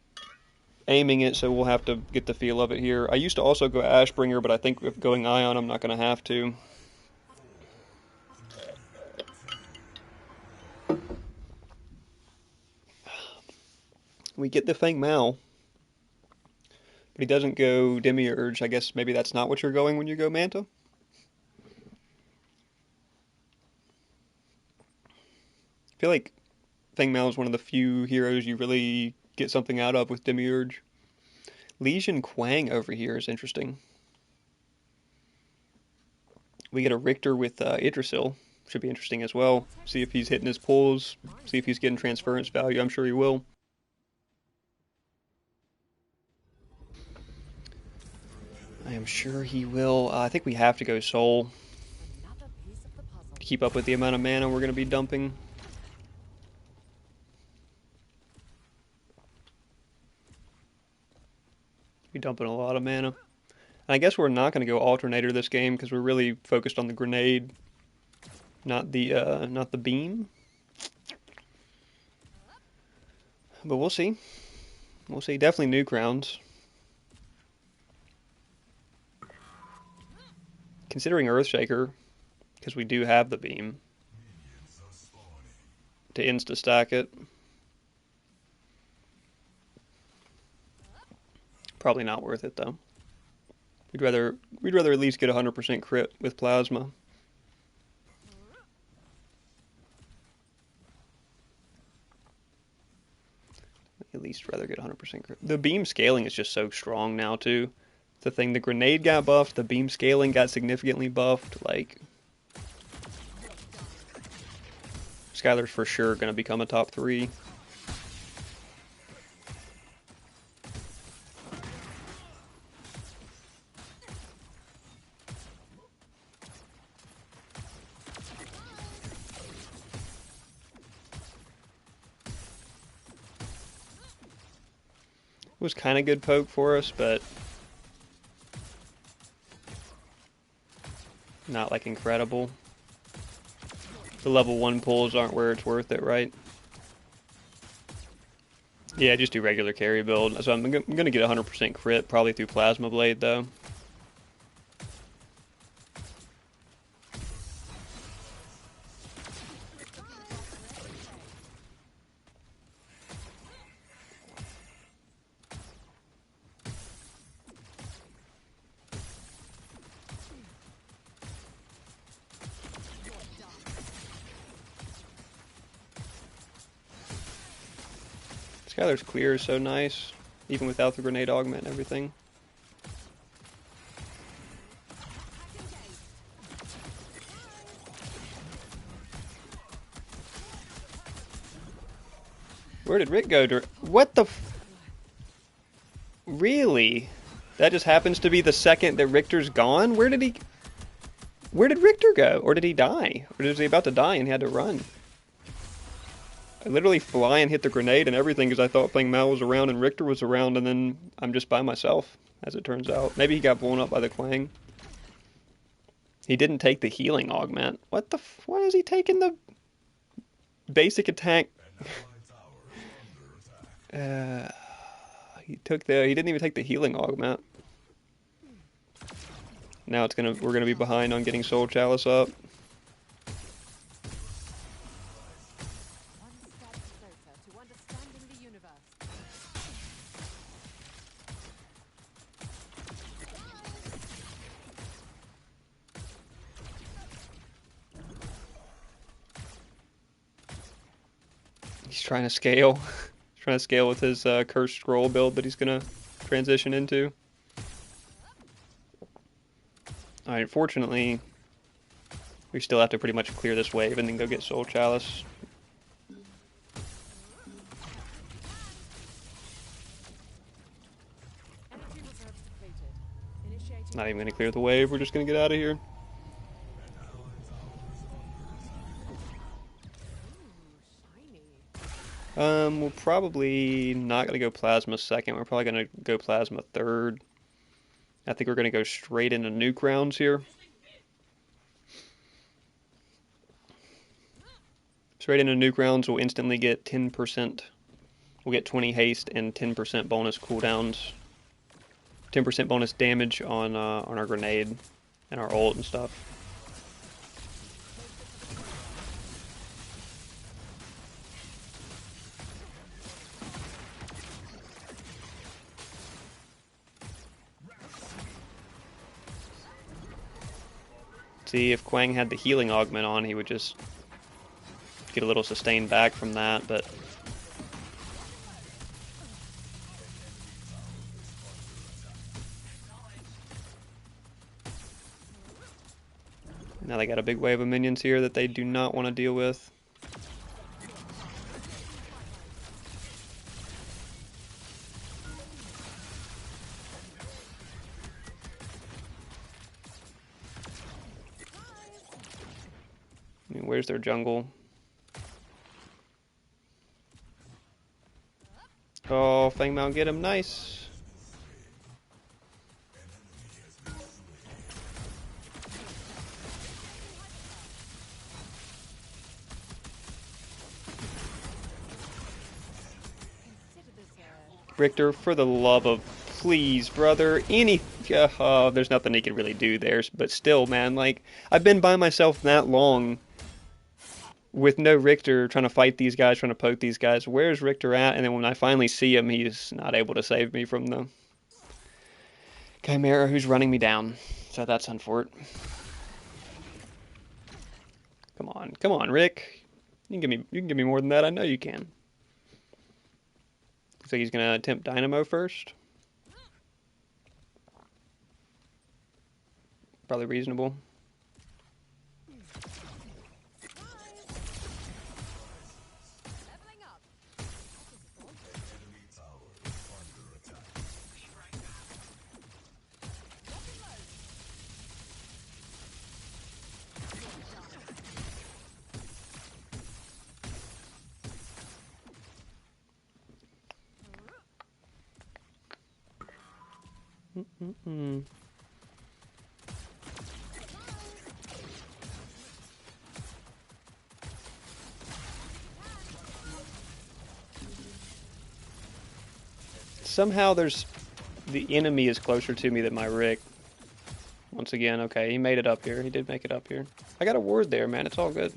aiming it, so we'll have to get the feel of it here. I used to also go Ashbringer, but I think with going Ion, I'm not going to have to. We get the Fang Mal, but he doesn't go Demiurge. I guess maybe that's not what you're going when you go Manta? I feel like Fang Mal is one of the few heroes you really get something out of with Demiurge. Legion Quang over here is interesting. We get a Richter with Yggdrasil. Should be interesting as well. See if he's hitting his pulls. See if he's getting transference value. I'm sure he will. I am sure he will. I think we have to go Soul Another piece of the puzzle. to keep up with the amount of mana we're going to be dumping. Be dumping a lot of mana. And I guess we're not going to go Alternator this game because we're really focused on the grenade, not the beam. But we'll see. We'll see. Definitely new crowns. Considering Earthshaker, because we do have the beam to insta stack it. Probably not worth it though. We'd rather at least get 100% crit with plasma. At least rather get 100% crit. The beam scaling is just so strong now too. The thing, the grenade got buffed, the beam scaling got significantly buffed. Like, Skylar's for sure going to become a top 3. Was kind of good poke for us, but not like incredible. The level 1 pulls aren't where it's worth it, right? Yeah, just do regular carry build. So I'm gonna get 100% crit, probably through Plasma Blade though. Skylar's clear is so nice, even without the grenade augment and everything. Where did Rick go? What the Really? That just happens to be the second that Richter's gone? Where did Richter go? Or did he die? Or was he about to die and he had to run? I literally fly and hit the grenade and everything because I thought Feng Mao was around and Richter was around, and then I'm just by myself, as it turns out. Maybe he got blown up by the Quang. He didn't take the healing augment. What the why is he taking the basic attack? He didn't even take the healing augment. Now we're gonna be behind on getting Soul Chalice up. One step closer to understanding the universe. He's trying to scale. He's trying to scale with his cursed scroll build that he's gonna transition into. Alright, unfortunately, we still have to pretty much clear this wave and then go get Soul Chalice. Energy reserves depleted. Initiating. Not even gonna clear the wave, we're just gonna get out of here. Ooh, shiny. We're probably not gonna go Plasma second, we're probably gonna go Plasma third. I think we're gonna go straight into Nuke rounds here. Straight into Nuke rounds, we'll instantly get 10%. We'll get 20 haste and 10% bonus cooldowns. 10% bonus damage on our grenade and our ult and stuff. See, if Quang had the healing augment on, he would just get a little sustained back from that, but now they got a big wave of minions here that they do not want to deal with. I mean, where's their jungle? Oh, Feng Mao, get him, nice. Consider this Richter, for the love of please, brother, there's nothing he can really do there, but still, man, like, I've been by myself that long with no Richter trying to fight these guys, trying to poke these guys. Where's Richter at? And then when I finally see him, he's not able to save me from the Chimera who's running me down. So that's unfortunate. Come on, Rick. You can give me more than that. I know you can. Looks like he's gonna attempt Dynamo first. Probably reasonable. leveling up. Somehow the enemy is closer to me than my Rick. Once again, okay, he made it up here. He did make it up here. I got a ward there, man. It's all good.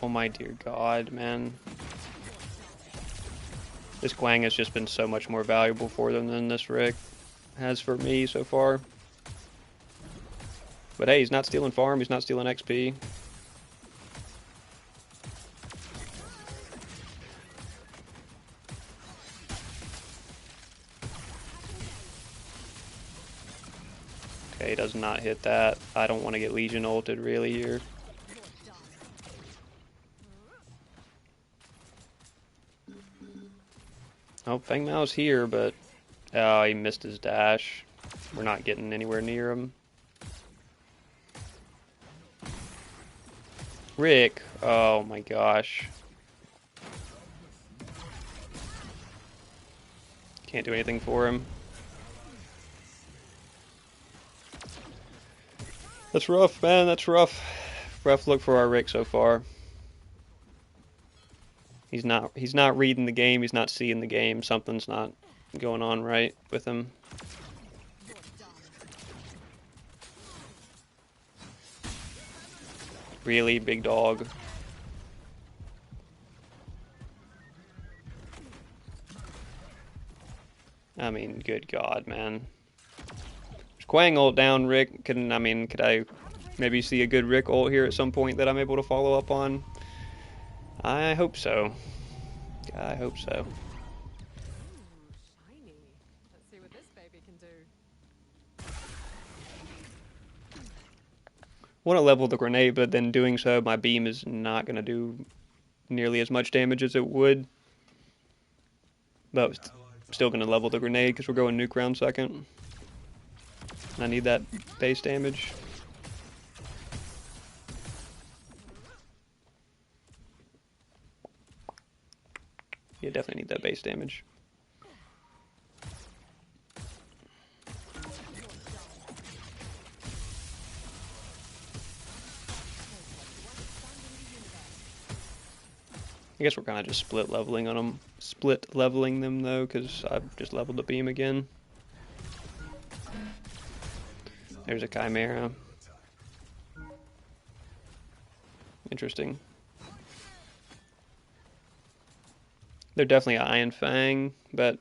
Oh my dear God, man. This Quang has just been so much more valuable for them than this Rick has for me so far. But hey, he's not stealing farm. He's not stealing XP. Okay, he does not hit that. I don't want to get Legion ulted really here. Oh, Feng Mao's here, but oh, he missed his dash. We're not getting anywhere near him. Rick, oh my gosh. Can't do anything for him. That's rough, man, that's rough. Rough look for our Rick so far. He's not reading the game, he's not seeing the game. Something's not going on right with him. Really, big dog. I mean, good God, man. There's Quang ult down, Rick. Could I maybe see a good Rick ult here at some point that I'm able to follow up on? I hope so. I hope so. Ooh, shiny. Let's see what this baby can do. Want to level the grenade, but then doing so, my beam is not going to do nearly as much damage as it would. But still going to level the grenade because we're going nuke round second. I need that base damage. Yeah, definitely need that base damage. I guess we're kind of just split leveling on them. Split leveling them though, because I've just leveled the beam again. There's a Chimera. Interesting. They're definitely an Iron Fang, but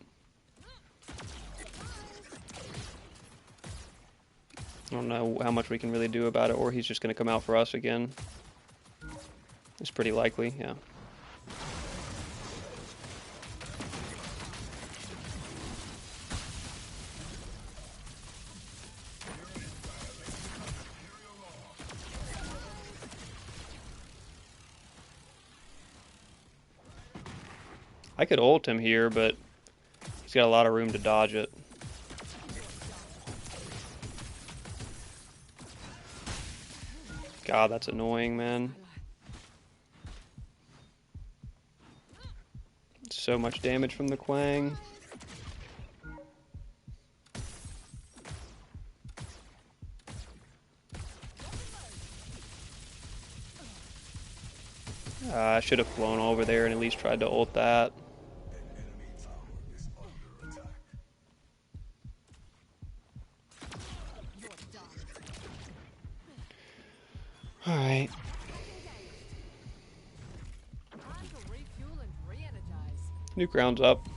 I don't know how much we can really do about it, or he's just going to come out for us again. It's pretty likely, yeah. I could ult him here, but he's got a lot of room to dodge it. God, that's annoying, man. So much damage from the Quang. I should have flown over there and at least tried to ult that. Alright. Nuke round's up.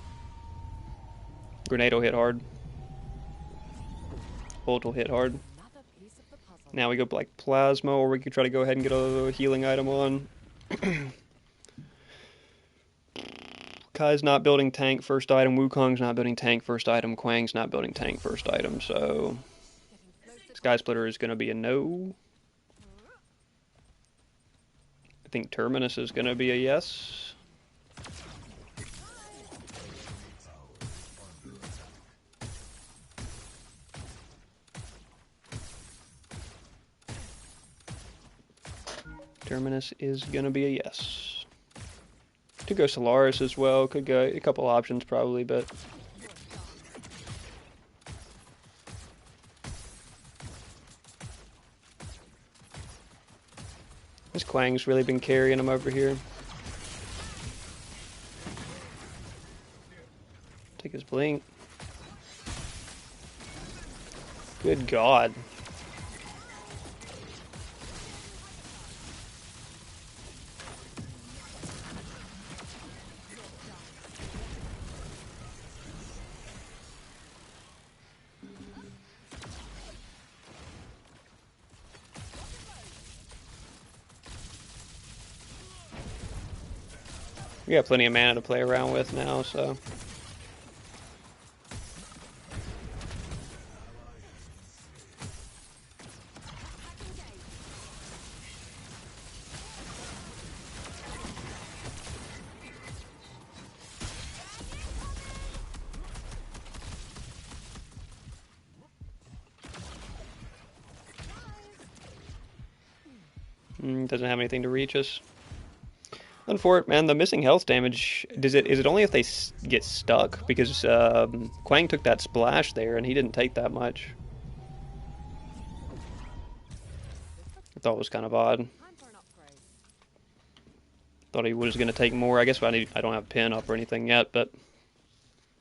Grenade will hit hard. Ult will hit hard. Now we go like Plasma, or we could try to go ahead and get a healing item on. Kai's not building tank first item, Wukong's not building tank first item, Quang's not building tank first item, so Sky Splitter is going to be a no. I think Terminus is going to be a yes. Terminus is going to be a yes. Could go Solaris as well, could go a couple options probably, but this Quang's really been carrying him over here. Take his blink. Good God. We got plenty of mana to play around with now, so. Doesn't have anything to reach us. Unfortunate, man. The missing health damage, is it only if they get stuck? Because Quang took that splash there, and he didn't take that much. I thought it was kind of odd. Time for an upgrade. Thought he was going to take more. I guess I don't have pin up or anything yet, but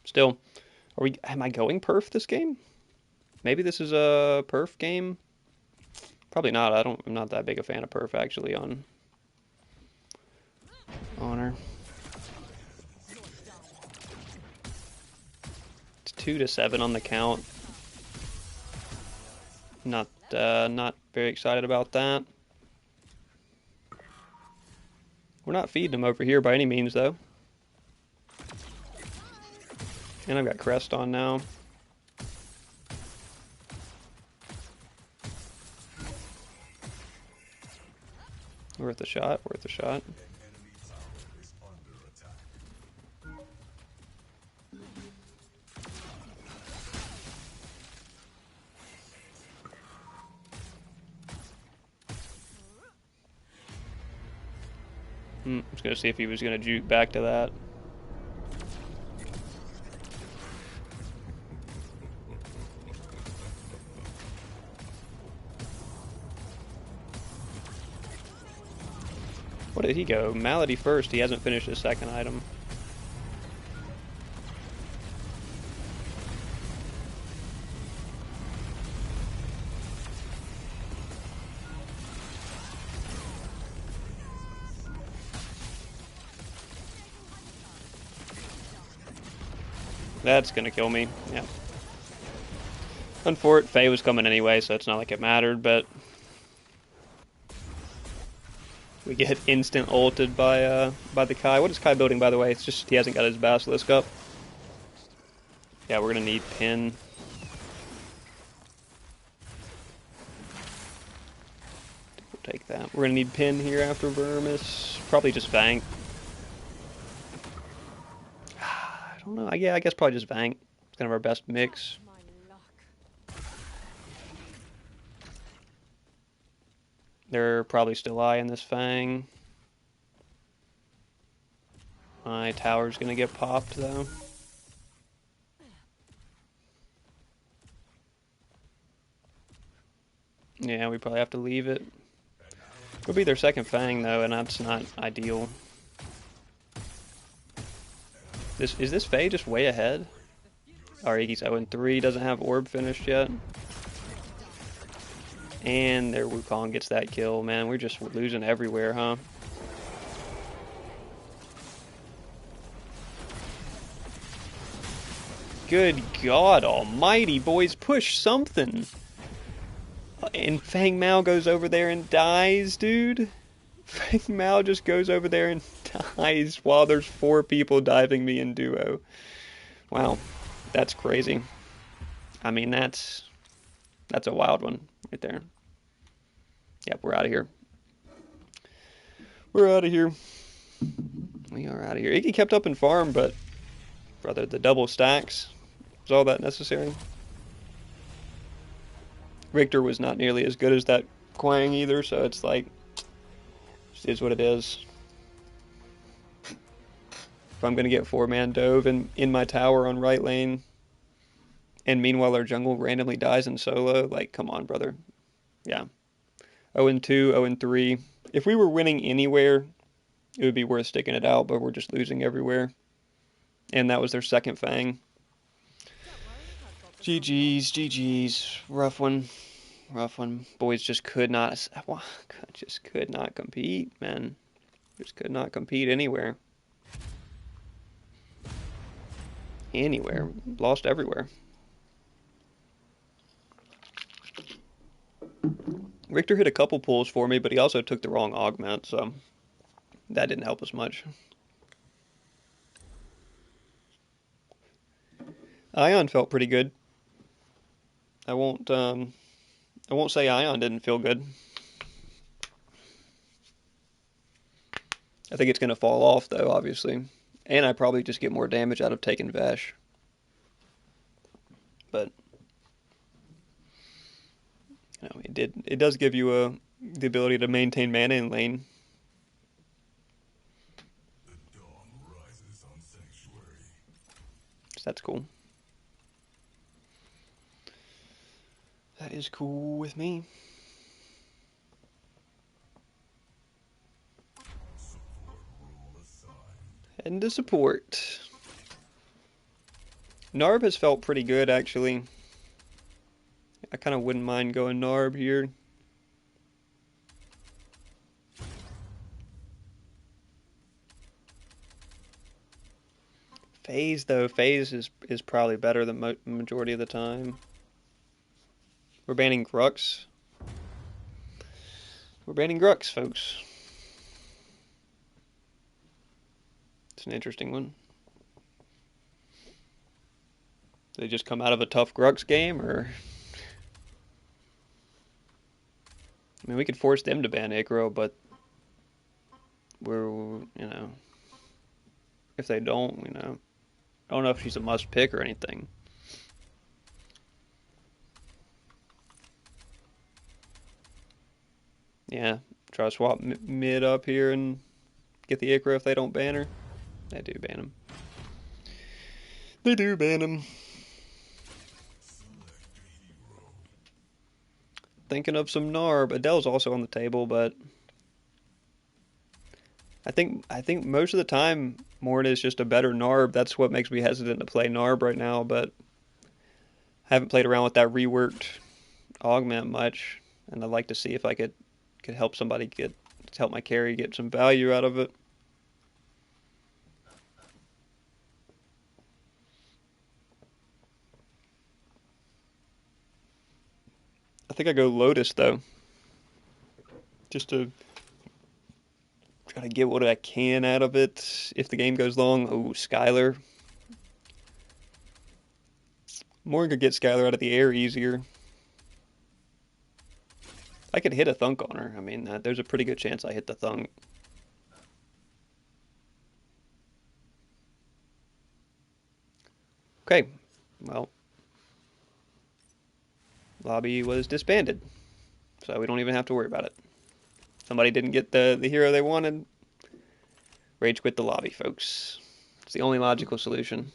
still. Am I going perf this game? Maybe this is a perf game? Probably not. I'm not that big a fan of perf, actually, on Honor. It's 2-7 on the count. Not very excited about that. We're not feeding them over here by any means, though. And I've got Crest on now. Worth a shot, worth a shot. I was going to see if he was going to juke back to that. What did he go? Malady first. He hasn't finished his second item. That's gonna kill me. Yeah. Unfortunate, Faye was coming anyway, so it's not like it mattered, but we get instant ulted by the Kai. What is Kai building, by the way? It's just he hasn't got his Basilisk up. Yeah, we're gonna need pin. We'll take that. We're gonna need pin here after Vermis. Probably just Vank. I don't know. Yeah, I guess probably just Vank. It's kind of our best mix. My luck. They're probably still eyeing this Fang. My tower's gonna get popped though. Yeah, we probably have to leave it. It'll be their second Fang though, and that's not ideal. Is this Faye just way ahead? Our Iggy's 0-3, doesn't have orb finished yet. And their Wukong gets that kill, man. We're just losing everywhere, huh? Good God almighty, boys, push something. And Fang Mao goes over there and dies, dude. Fang Mao just goes over there and dies while there's 4 people diving me in duo. Wow, that's crazy. I mean, that's a wild one right there. Yep, we're out of here. We're out of here. We are out of here. Iggy kept up in farm, but brother, the double stacks, was all that necessary? Richter was not nearly as good as that Quang either, so it's like, it is what it is. If I'm going to get 4-man dove in my tower on right lane, and meanwhile our jungle randomly dies in solo, like, come on, brother. Yeah. 0-2, 0-3. If we were winning anywhere, it would be worth sticking it out, but we're just losing everywhere. And that was their second Fang. GG's, GG's. Rough one. Rough one. Boys just could not compete, man. Just could not compete anywhere. Anywhere. Lost everywhere. Richter hit a couple pulls for me, but he also took the wrong augment, so that didn't help us much. Ion felt pretty good. I won't say Ion didn't feel good. I think it's going to fall off, though, obviously. And I probably just get more damage out of taking Vesh. But, you know, it does give you the ability to maintain mana in lane. The dawn rises on Sanctuary. So that's cool. That is cool with me. Support role assigned. Heading to support. Narb has felt pretty good, actually. I kind of wouldn't mind going Narb here. Phase, though. Phase is probably better the majority of the time. We're banning Grux. We're banning Grux, folks. It's an interesting one. They just come out of a tough Grux game, or... I mean, we could force them to ban Acro, but we're, you know... If they don't, you know... I don't know if she's a must pick or anything. Yeah, try to swap mid up here and get the Acro if they don't ban her. They do ban him. They do ban him. Thinking of some Narb. Adele's also on the table, but I think most of the time Morn is just a better Narb. That's what makes me hesitant to play Narb right now, but I haven't played around with that reworked augment much, and I'd like to see if I could help somebody help my carry get some value out of it. I think I go Lotus though, just to try to get what I can out of it. If the game goes long, oh, Skylar. Morgan could get Skylar out of the air easier. I could hit a thunk on her. I mean, there's a pretty good chance I hit the thunk. Okay, well, lobby was disbanded, so we don't even have to worry about it. Somebody didn't get the hero they wanted. Rage quit the lobby, folks. It's the only logical solution.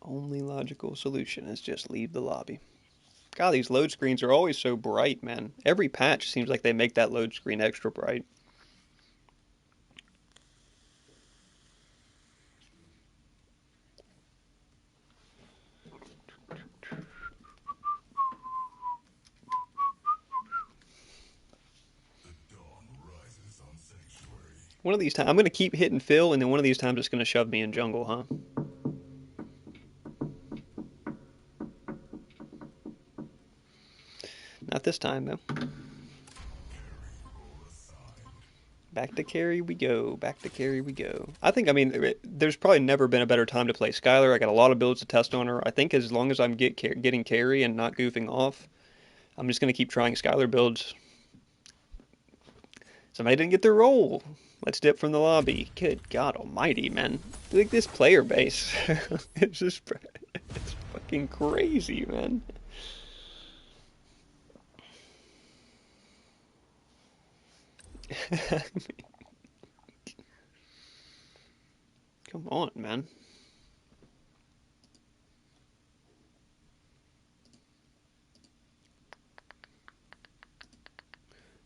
Only logical solution is just leave the lobby. God, these load screens are always so bright, man. Every patch seems like they make that load screen extra bright. The dawn rises on Sanctuary. One of these times, I'm going to keep hitting Phil, and then one of these times it's going to shove me in jungle, huh? Not this time, though. Back to carry we go. Back to carry we go. I think, I mean, there's probably never been a better time to play Skylar. I got a lot of builds to test on her. I think as long as I'm getting carry and not goofing off, I'm just going to keep trying Skylar builds. Somebody didn't get their roll. Let's dip from the lobby. Good God almighty, man. Look at this player base. It's just, it's fucking crazy, man. Come on, man.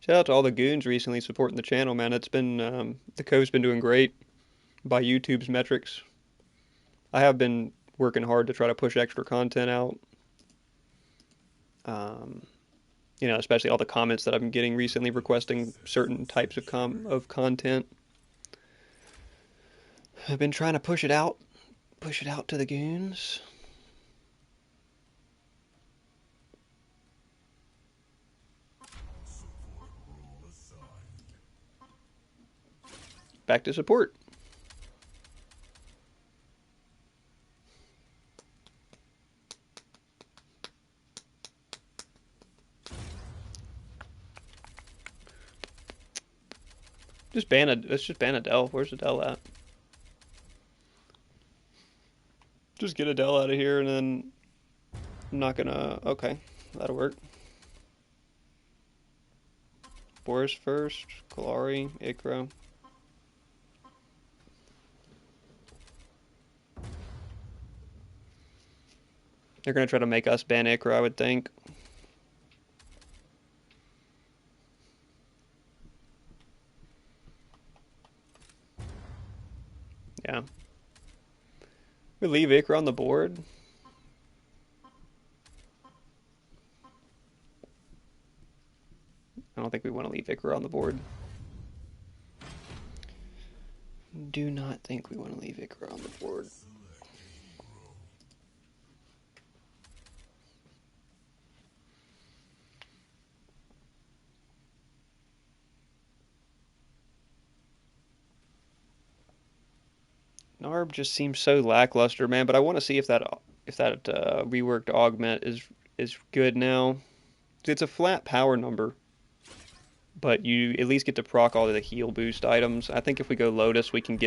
Shout out to all the goons recently supporting the channel, man. It's been, the code's been doing great by YouTube's metrics. I have been working hard to try to push extra content out. You know, especially all the comments that I've been getting recently requesting certain types of content. I've been trying to push it out to the goons. Back to support. Just ban a. Let's just ban Adele. Where's Adele at? Just get Adele out of here, and then I'm not gonna. Okay, that'll work. Boris first. Kalari, Ikra. They're gonna try to make us ban Ikra, I would think. Yeah. We leave Ikra on the board. I don't think we want to leave Ikra on the board. Do not think we want to leave Ikra on the board. Narb just seems so lackluster, man. But I want to see if that reworked augment is good now. It's a flat power number, but you at least get to proc all of the heal boost items. I think if we go Lotus, we can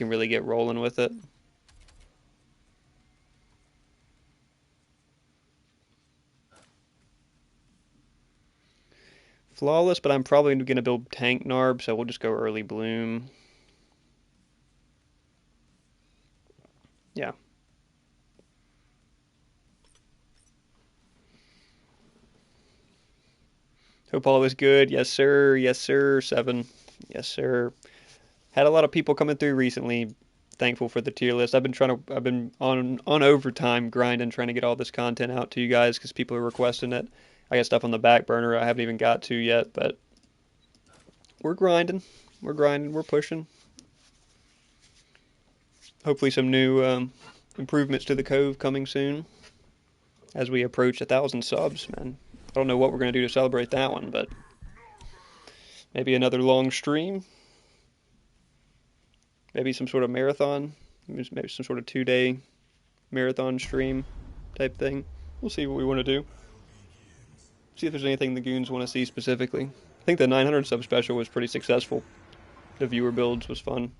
really get rolling with it. Flawless, but I'm probably going to build tank Narb, so we'll just go early bloom. Yeah. Hope all is good. Yes, sir. Yes, sir. 7. Yes, sir. Had a lot of people coming through recently. Thankful for the tier list. I've been on overtime grinding, trying to get all this content out to you guys because people are requesting it. I got stuff on the back burner I haven't even got to yet, but we're grinding. We're grinding. We're pushing. Hopefully some new improvements to the Cove coming soon as we approach 1,000 subs, man. I don't know what we're going to do to celebrate that one, but maybe another long stream. Maybe some sort of marathon. Maybe some sort of 2-day marathon stream type thing. We'll see what we want to do. See if there's anything the goons want to see specifically. I think the 900 sub special was pretty successful. The viewer builds was fun.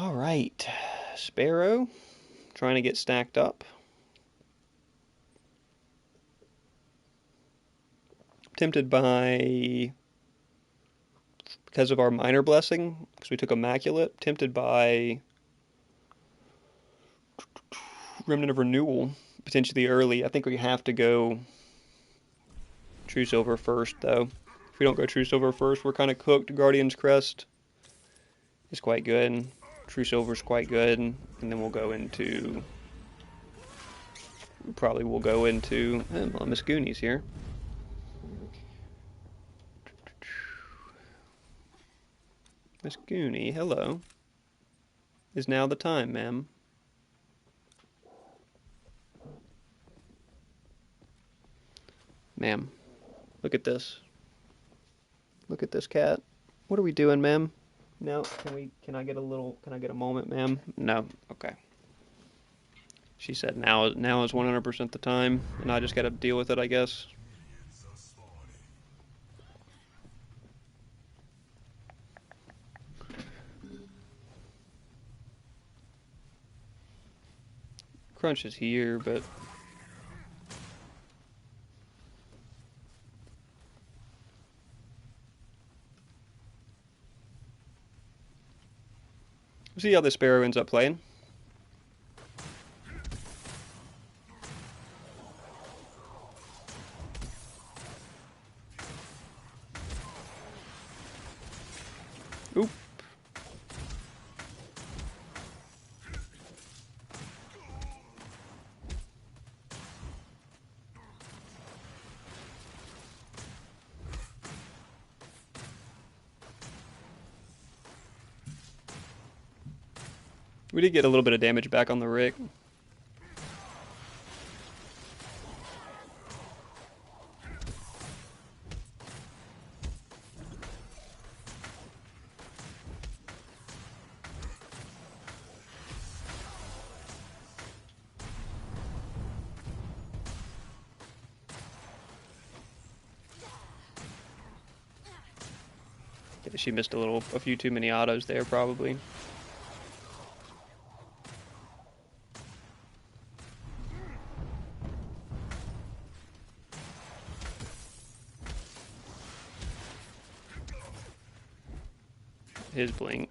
All right, Sparrow, trying to get stacked up. Tempted by, because of our minor blessing, because we took Immaculate, tempted by Remnant of Renewal, potentially early. I think we have to go True Silver first, though. If we don't go True Silver first, we're kind of cooked. Guardian's Crest is quite good. True Silver's quite good. And then we'll go into... Probably we'll go into... Miss Goonies here. Miss Goonie, hello. Is now the time, ma'am. Ma'am, look at this. Look at this cat. What are we doing, ma'am? No, can I get a moment, ma'am? No, okay. She said now is 100% the time, and I just gotta deal with it, I guess. Crunch is here, but we'll see how this Sparrow ends up playing. Oop. We did get a little bit of damage back on the Rick. She missed a few too many autos there, probably. His blink.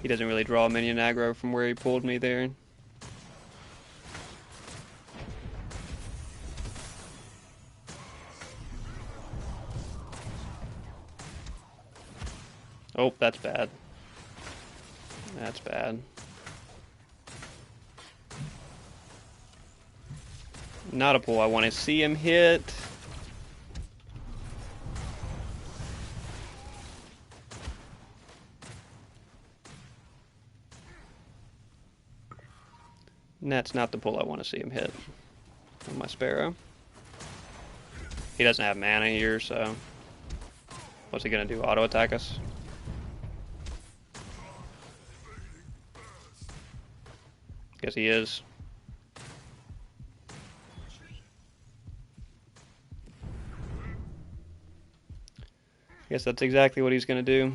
He doesn't really draw a minion aggro from where he pulled me there. Oh, that's bad. That's bad. Not a pull I want to see him hit. And that's not the pull I want to see him hit on my Sparrow. He doesn't have mana here, so what's he gonna do? Auto attack us? Guess he is. Guess that's exactly what he's gonna do.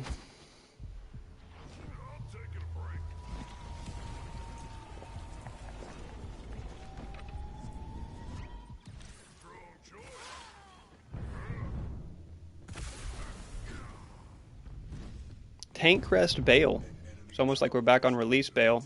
Tank Crest Bale. It's almost like we're back on release Bale.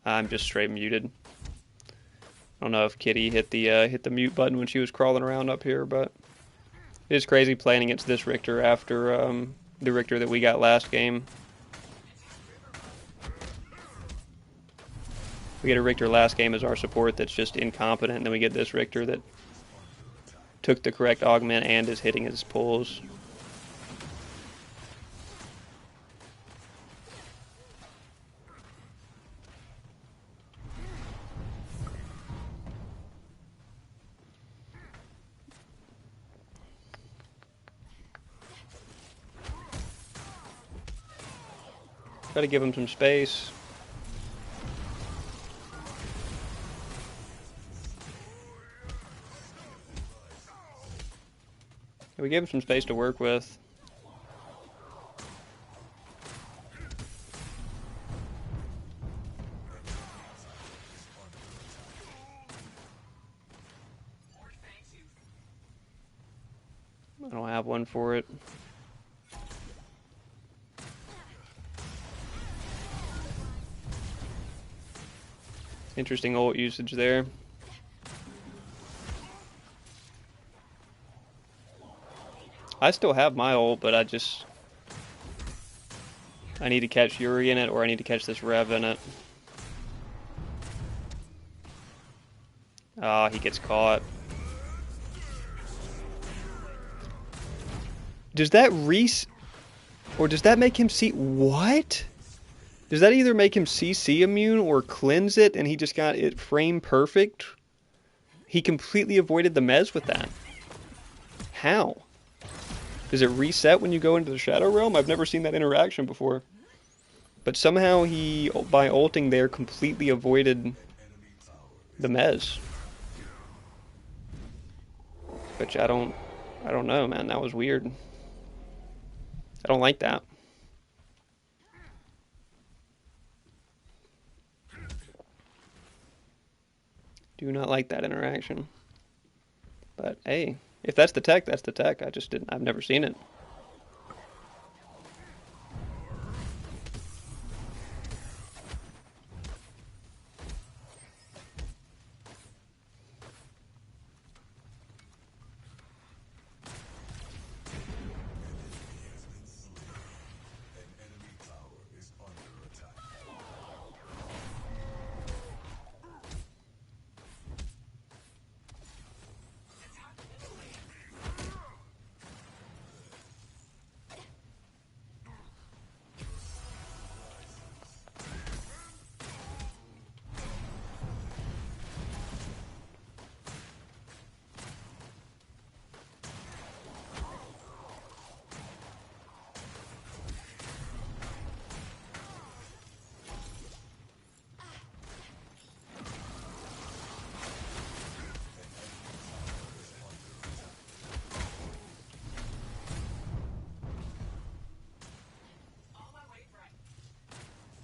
I'm just straight muted. I don't know if Kitty hit the mute button when she was crawling around up here, but it is crazy playing against this Richter after the Richter that we got last game. We get a Richter last game as our support that's just incompetent, and then we get this Richter that took the correct augment and is hitting his pulls. Try to give him some space. We gave him some space to work with. I don't have one for it. Interesting ult usage there. I still have my ult, but I need to catch Yuri in it, or I need to catch this Rev in it. Ah, he gets caught. Does that or does that make him see what? Does that either make him CC immune or cleanse it, and he just got it frame perfect? He completely avoided the mez with that. How? Does it reset when you go into the Shadow Realm? I've never seen that interaction before. But somehow he, by ulting there, completely avoided the mez. Which I don't know, man. That was weird. I don't like that. Do not like that interaction. But hey, if that's the tech, that's the tech. I've never seen it.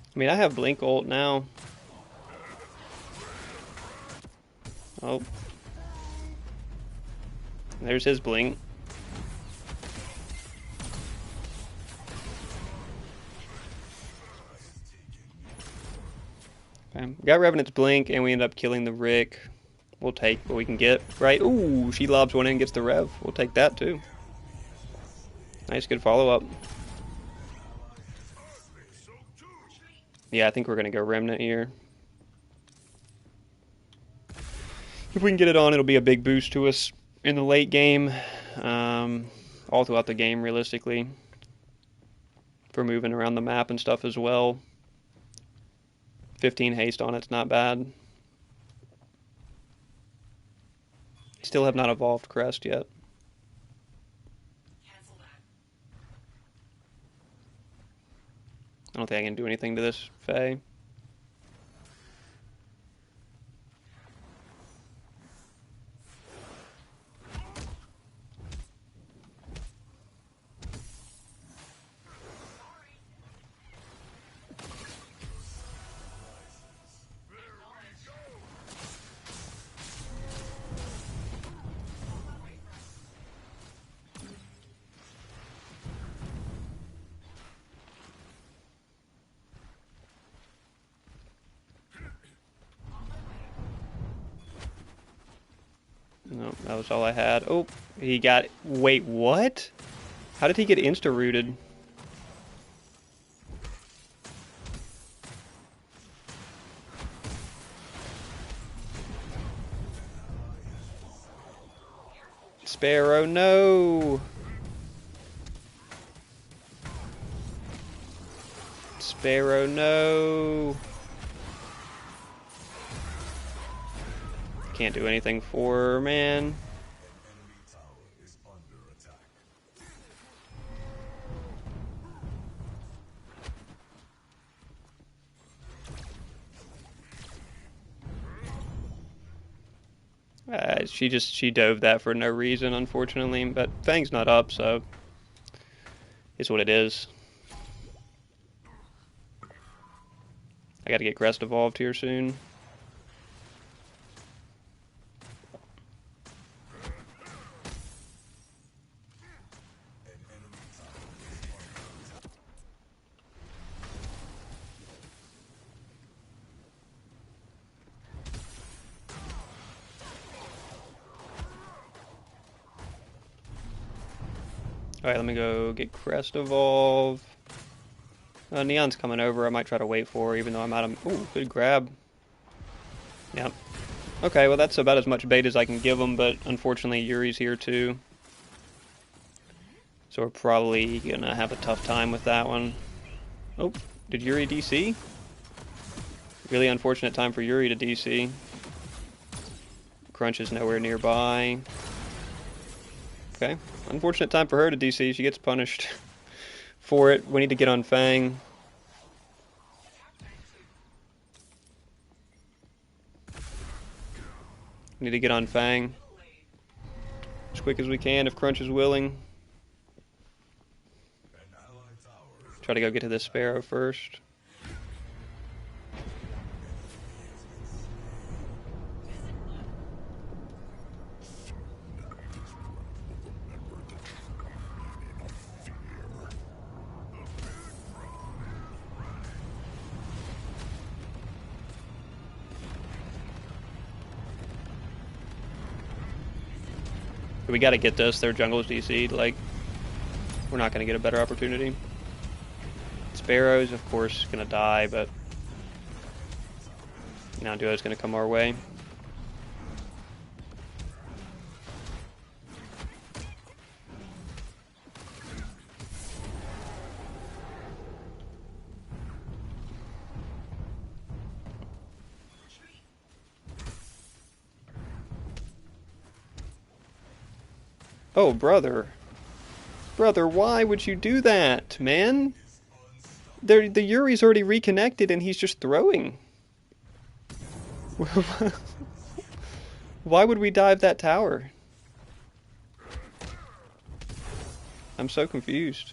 I mean, I have Blink ult now. Oh. There's his Blink. Okay. We got Revenant's Blink, and we end up killing the Rick. We'll take what we can get, right? Ooh, she lobs one in and gets the Rev. We'll take that, too. Nice, good follow-up. Yeah, I think we're going to go Remnant here. If we can get it on, it'll be a big boost to us in the late game. All throughout the game, realistically. For moving around the map and stuff as well. 15 haste on it's not bad. Still have not evolved Crest yet. I don't think I can do anything to this Faye. No, that was all I had. Oh, he got... Wait, what? How did he get insta-rooted? Sparrow, no! Sparrow, no! Can't do anything for her, man. Enemy tower is under attack. She dove that for no reason, unfortunately. But Fang's not up, so it's what it is. I gotta get Crest evolved here soon. Alright, let me go get Crest evolve. Neon's coming over. I might try to wait for her, even though I'm out of... Ooh, good grab. Yep. Okay, well that's about as much bait as I can give him, but unfortunately Yuri's here too. So we're probably gonna have a tough time with that one. Oh, did Yuri DC? Really unfortunate time for Yuri to DC. Crunch is nowhere nearby. Okay, unfortunate time for her to DC. She gets punished for it. We need to get on Fang. We need to get on Fang as quick as we can if Crunch is willing. Try to go get to this Sparrow first. We gotta get this. Their jungle's DC'd. Like, we're not gonna get a better opportunity. Sparrow's, of course, gonna die, but now Duo's gonna come our way. Oh, brother. Brother, why would you do that, man? The Yuri's already reconnected and he's just throwing. Why would we dive that tower? I'm so confused.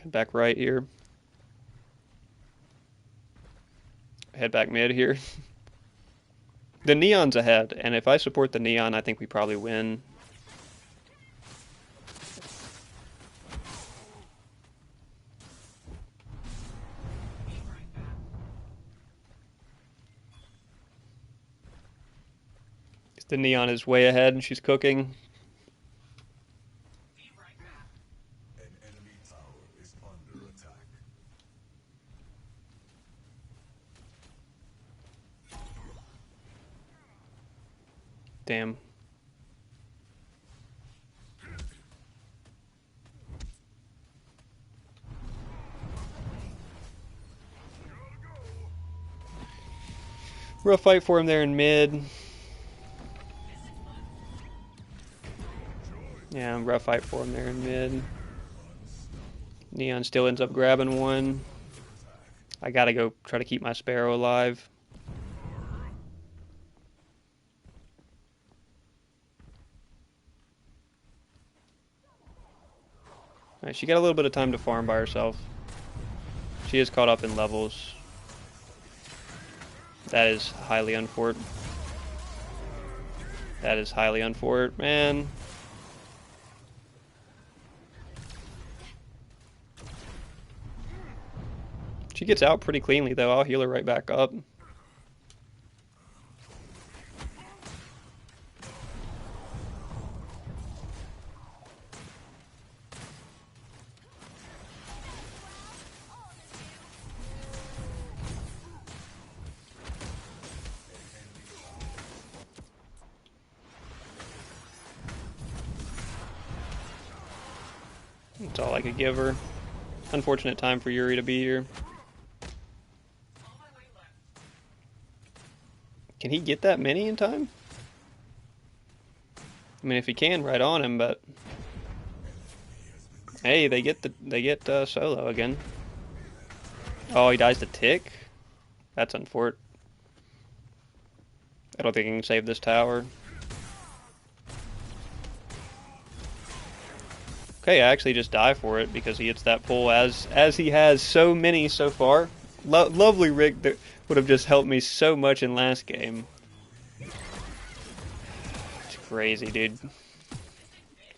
Back right here. Head back mid here. The Neon's ahead, and if I support the Neon, I think we probably win. The Neon is way ahead, and she's cooking. An enemy tower is under attack. Damn. Rough fight for him there in mid. Yeah, rough fight for him there in mid. Neon still ends up grabbing one. I gotta go try to keep my Sparrow alive. Alright, she got a little bit of time to farm by herself. She is caught up in levels. That is highly unfort. That is highly unfort, man. She gets out pretty cleanly, though. I'll heal her right back up. That's all I could give her. Unfortunate time for Yuri to be here. Can he get that many in time? I mean, if he can, right on him. But hey, they get solo again. Oh, he dies to tick. That's unfortunate. I don't think he can save this tower. Okay, I actually just die for it because he hits that pull as he has so many so far. Lovely Rick that would have just helped me so much in last game. It's crazy, dude.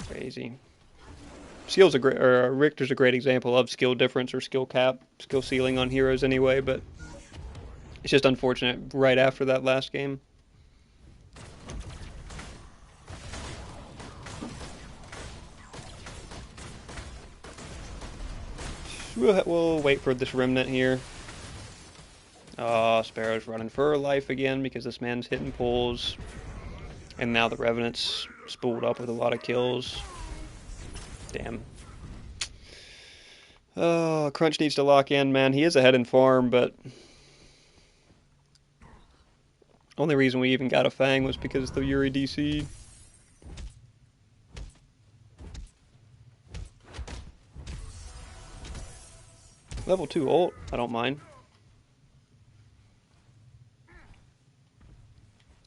Crazy. Skill's a great, or Richter's a great example of skill difference or skill cap, skill ceiling on heroes anyway, but it's just unfortunate right after that last game. We'll wait for this remnant here. Oh, Sparrow's running for her life again because this man's hitting pulls. And now the Revenant's spooled up with a lot of kills. Damn. Oh, Crunch needs to lock in, man. He is ahead in farm, but only reason we even got a Fang was because the Yuri DC. Level 2 ult, I don't mind.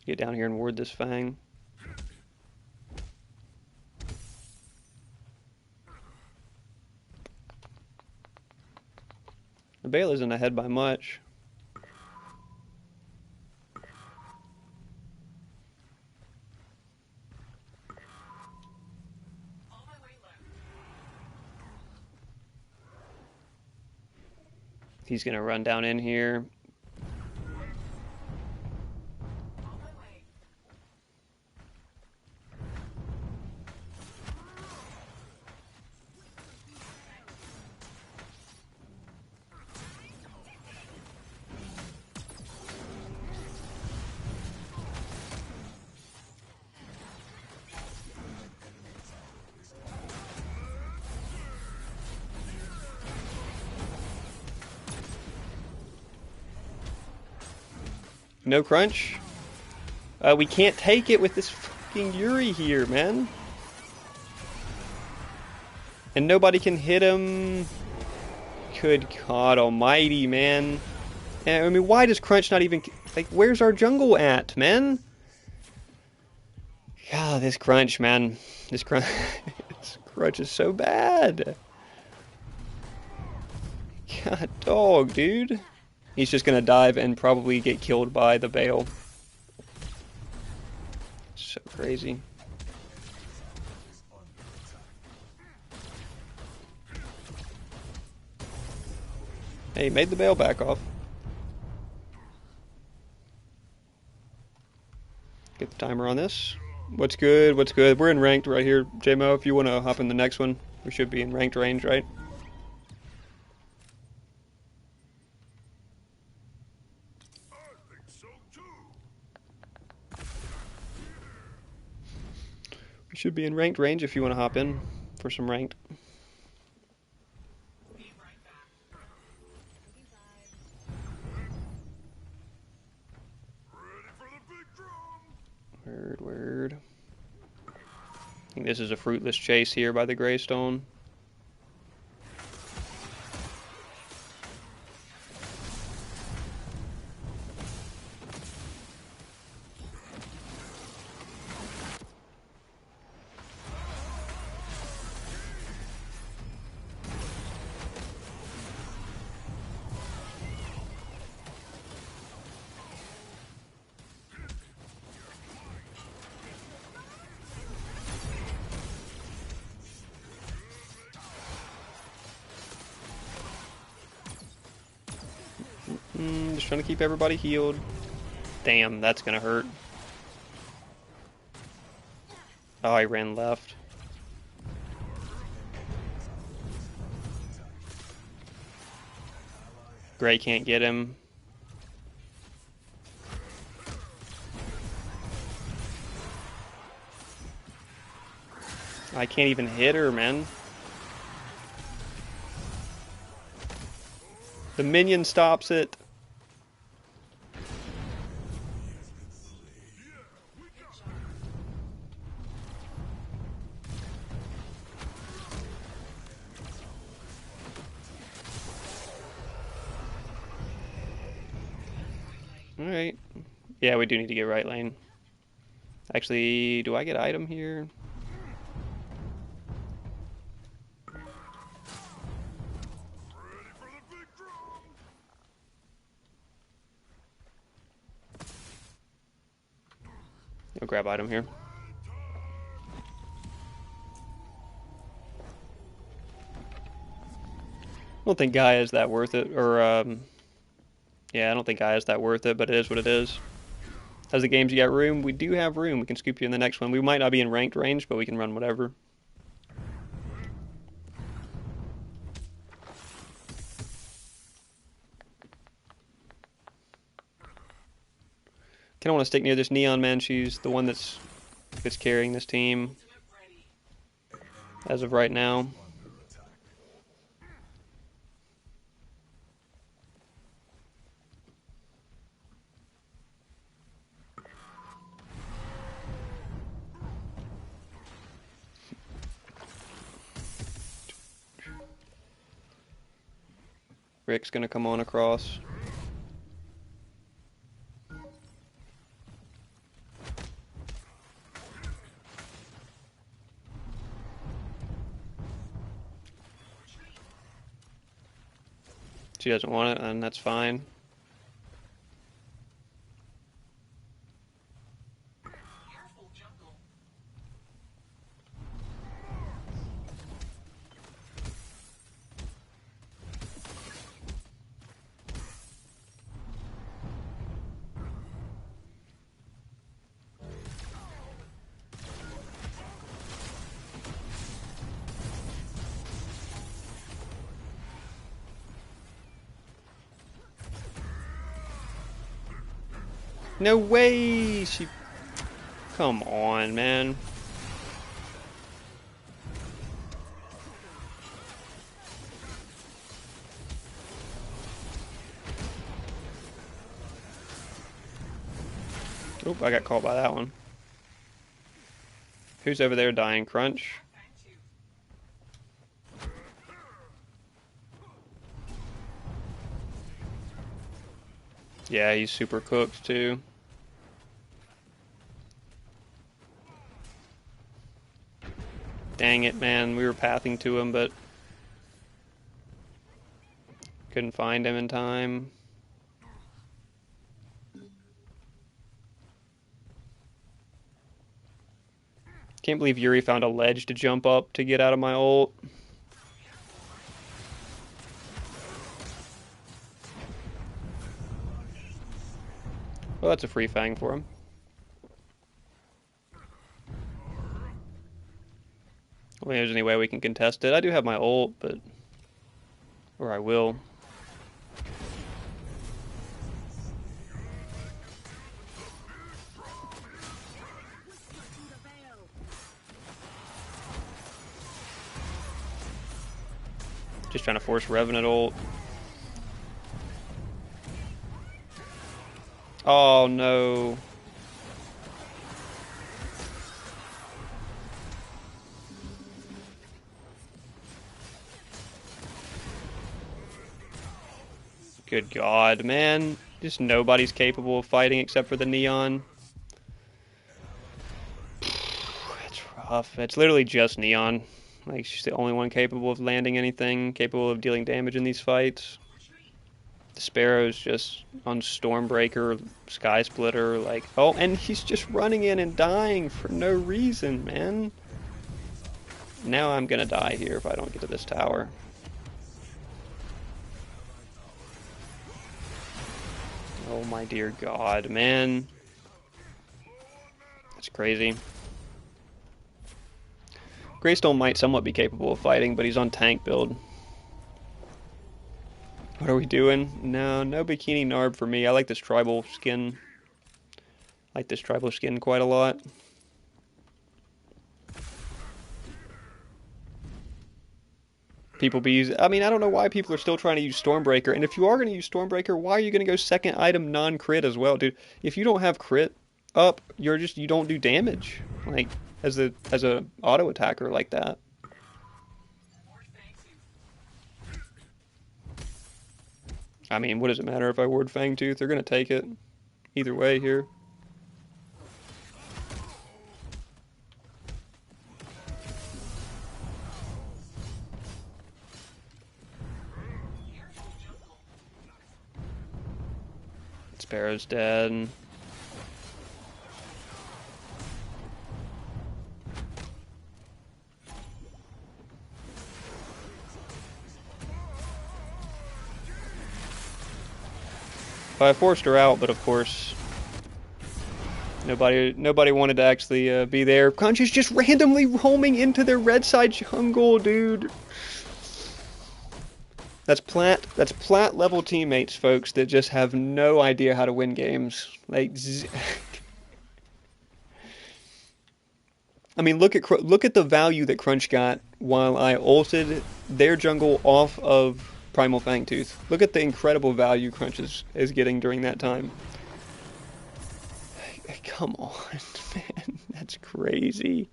Get down here and ward this Fang. The Bale isn't ahead by much. He's gonna run down in here. No crunch. We can't take it with this fucking Yuri here, man. And nobody can hit him. Good God almighty, man. And, I mean, why does Crunch not even... Like, where's our jungle at, man? God, this Crunch, man. This Crunch... this Crunch is so bad. God, dog, dude. He's just gonna dive and probably get killed by the Bale. So crazy. Hey, he made the Bale back off. Get the timer on this. What's good? What's good? We're in ranked right here, JMO. If you want to hop in the next one, we should be in ranked range, right? We should be in ranked range if you want to hop in for some ranked. Word. I think this is a fruitless chase here by the Greystone. Just trying to keep everybody healed. Damn, that's gonna hurt. Oh, I ran left. Gray can't get him. I can't even hit her, man. The minion stops it. Alright. Yeah, we do need to get right lane. Actually, do I get item here? I'll grab item here. I don't think Gaia is that worth it, or, yeah, I don't think Gaia is that worth it, but it is what it is. As the games you got room, we do have room. We can scoop you in the next one. We might not be in ranked range, but we can run whatever. Kind of want to stick near this Neon man. She's the one that's carrying this team as of right now. Rick's gonna come on across. She doesn't want it, and that's fine. No way! She... Come on, man. Oop, I got caught by that one. Who's over there dying? Crunch? Yeah, he's super cooked too. Dang it, man. We were pathing to him, but couldn't find him in time. Can't believe Yuri found a ledge to jump up to get out of my ult. Well, that's a free fang for him. Well, there's any way we can contest it. I do have my ult, but... Or I will. Just trying to force Revenant ult. Oh, no. Good God, man. Just nobody's capable of fighting except for the Neon. It's rough. It's literally just Neon. Like, she's the only one capable of landing anything, capable of dealing damage in these fights. The Sparrow's just on Stormbreaker, Sky Splitter, like... Oh, and he's just running in and dying for no reason, man. Now I'm gonna die here if I don't get to this tower. Oh my dear God, man. That's crazy. Greystone might somewhat be capable of fighting, but he's on tank build. What are we doing? No Bikini Narb for me. I like this tribal skin. I like this tribal skin quite a lot. People be using, I mean, I don't know why people are still trying to use Stormbreaker. And if you are going to use Stormbreaker, why are you going to go second item non-crit as well, dude? If you don't have crit up, you don't do damage. Like as a auto attacker like that. I mean, what does it matter if I ward Fangtooth? They're going to take it either way here. Sparrow's dead. I forced her out, but of course, nobody wanted to actually be there. Conchu's just randomly roaming into their red side jungle, dude. That's plat level teammates, folks, that just have no idea how to win games. Like, I mean, look at the value that Crunch got while I ulted their jungle off of Primal Fangtooth. Look at the incredible value Crunch is getting during that time. Come on, man, that's crazy.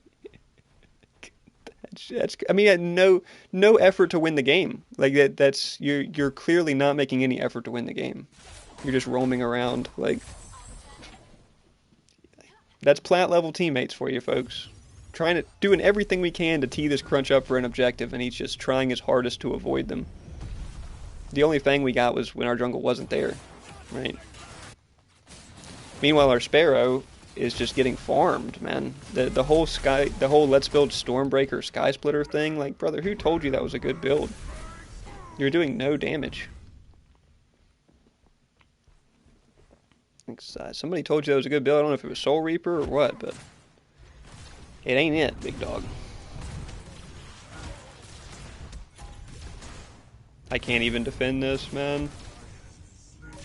That's I mean, no effort to win the game. Like that's you're clearly not making any effort to win the game. You're just roaming around. Like that's plat level teammates for you, folks. Doing everything we can to tee this Crunch up for an objective, and he's just trying his hardest to avoid them. The only thing we got was when our jungle wasn't there, right? Meanwhile, our Sparrow is just getting farmed, man. The whole let's build Stormbreaker Sky Splitter thing, like, brother, who told you that was a good build? You're doing no damage. Somebody told you that was a good build. I don't know if it was Soul Reaper or what, but it ain't it, big dog. I can't even defend this, man.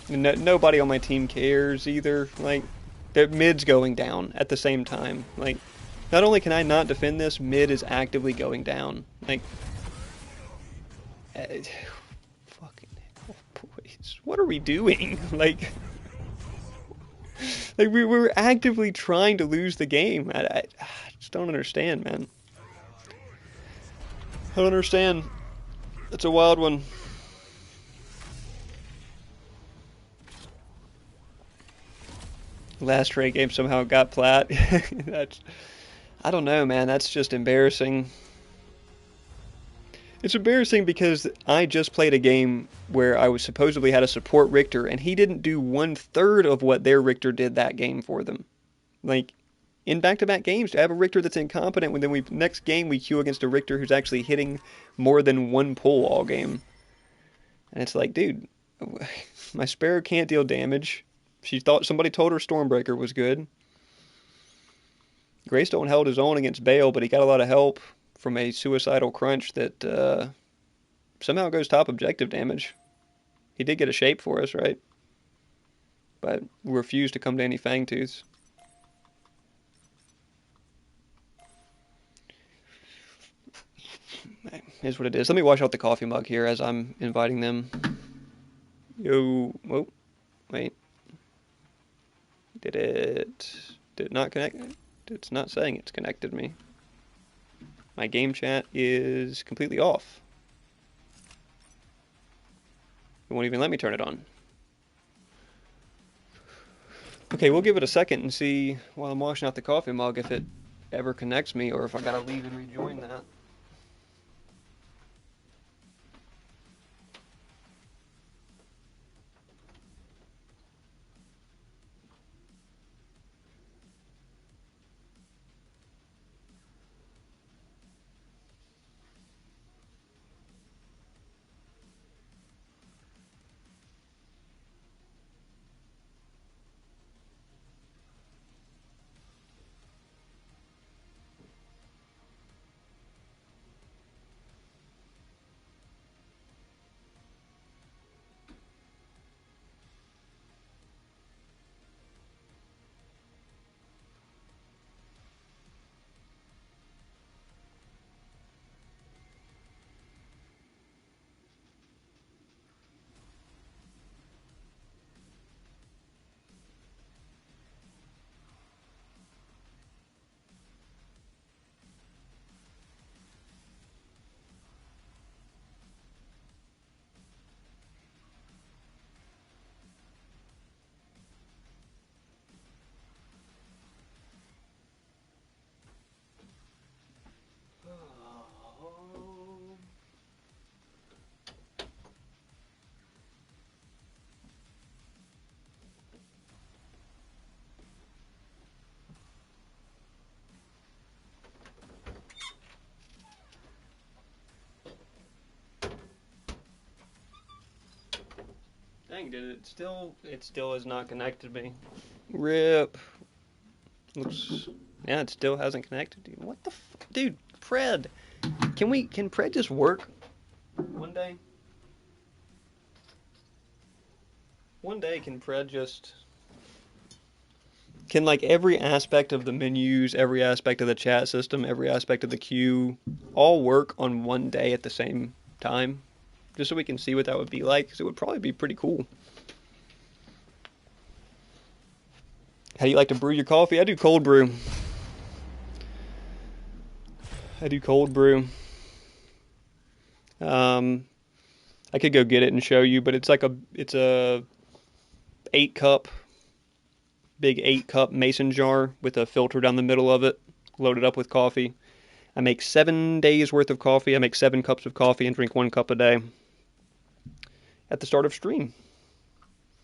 Nobody on my team cares either. Like, their mid's going down at the same time. Like, not only can I not defend this, mid is actively going down. Like, fucking hell, boys, what are we doing? Like we were actively trying to lose the game. I just don't understand, man. I don't understand. It's a wild one. Last trade game somehow got plat. I don't know, man. That's just embarrassing. It's embarrassing because I just played a game where I was supposedly had a support Richter, and he didn't do 1/3 of what their Richter did that game for them. Like, in back-to-back games, to have a Richter that's incompetent, when then next game we queue against a Richter who's actually hitting more than one pull all game. And it's like, dude, my Sparrow can't deal damage. Somebody told her Stormbreaker was good. Greystone held his own against Bale, but he got a lot of help from a suicidal Crunch that somehow goes top objective damage. He did get a shape for us, right? But refused to come to any Fangtooths. Is what it is. Let me wash out the coffee mug here as I'm inviting them. Yo, whoa, wait. Did it not connect? It's not saying it's connected me. My game chat is completely off. It won't even let me turn it on. Okay, we'll give it a second and see while I'm washing out the coffee mug if it ever connects me or if I gotta leave and rejoin that. Dang, did it still has not connected me. Rip. Looks, yeah, it still hasn't connected. Dude. What the dude, Pred. Can Pred just work one day? One day can Pred just, can like every aspect of the menus, every aspect of the chat system, every aspect of the queue all work on one day at the same time? Just so we can see what that would be like, because it would probably be pretty cool. How do you like to brew your coffee? I do cold brew. I do cold brew. I could go get it and show you, but it's a 8 cup, big 8 cup mason jar with a filter down the middle of it, loaded up with coffee. I make 7 days worth of coffee. I make 7 cups of coffee and drink 1 cup a day at the start of stream.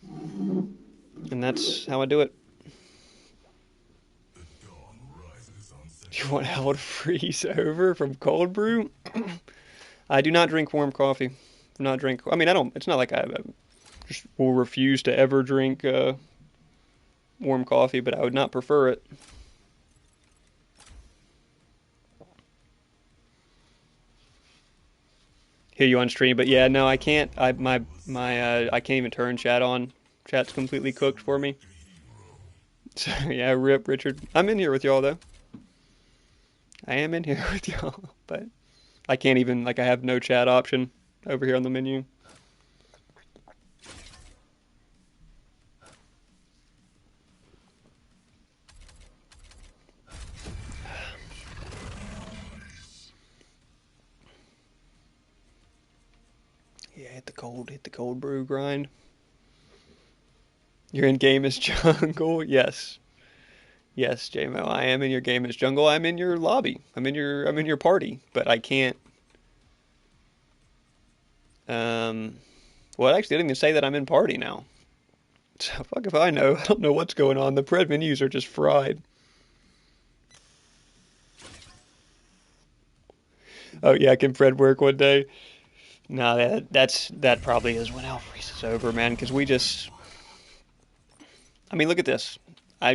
And that's how I do it. You want hell to freeze over from cold brew? I do not drink warm coffee. Not drink. I mean, I don't. It's not like I just will refuse to ever drink warm coffee, but I would not prefer it. Hear you on stream, but yeah, no, I can't. I can't even turn chat on. Chat's completely cooked for me. So yeah, rip Richard. I'm in here with y'all though. I am in here with y'all, but I can't even, like, I have no chat option over here on the menu. Yeah, hit the cold brew grind. You're in game as jungle? Yes. Yes, JMO, I am in your game as jungle. I'm in your lobby. I'm in your party, but I can't. Well, actually, I didn't even say that I'm in party now. So fuck if I know. I don't know what's going on. The Pred menus are just fried. Oh yeah, can Pred work one day? No, that probably is when hell freezes over, man. Because we just, I mean, look at this. I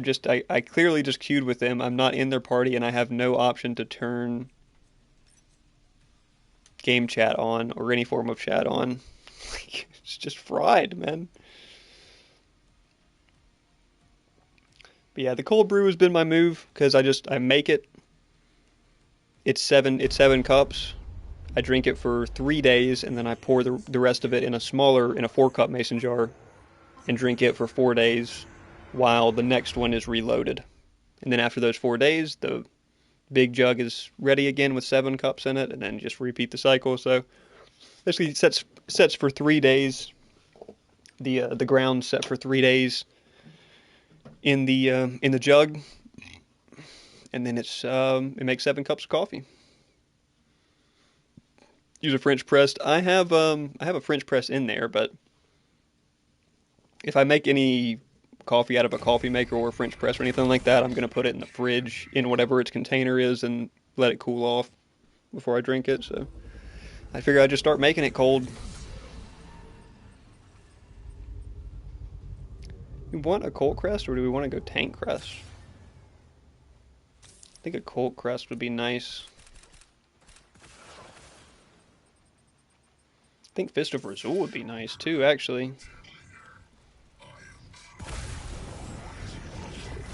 clearly just queued with them. I'm not in their party, and I have no option to turn game chat on or any form of chat on. It's just fried, man. But yeah, the cold brew has been my move because I make it. It's seven cups. I drink it for 3 days, and then I pour the rest of it in a 4 cup mason jar, and drink it for 4 days, while the next one is reloaded. And then after those 4 days, the big jug is ready again with 7 cups in it, and then just repeat the cycle. So basically, it sets for 3 days. The ground set for 3 days in the jug, and then it makes 7 cups of coffee. Use a French press. I have a French press in there, but if I make any coffee out of a coffee maker or a French press or anything like that, I'm gonna put it in the fridge in whatever its container is and let it cool off before I drink it. So I figure I'd just start making it cold. We want a cold crest, or do we want to go tank crest? I think a cold crest would be nice. I think Fist of Razul would be nice too, actually.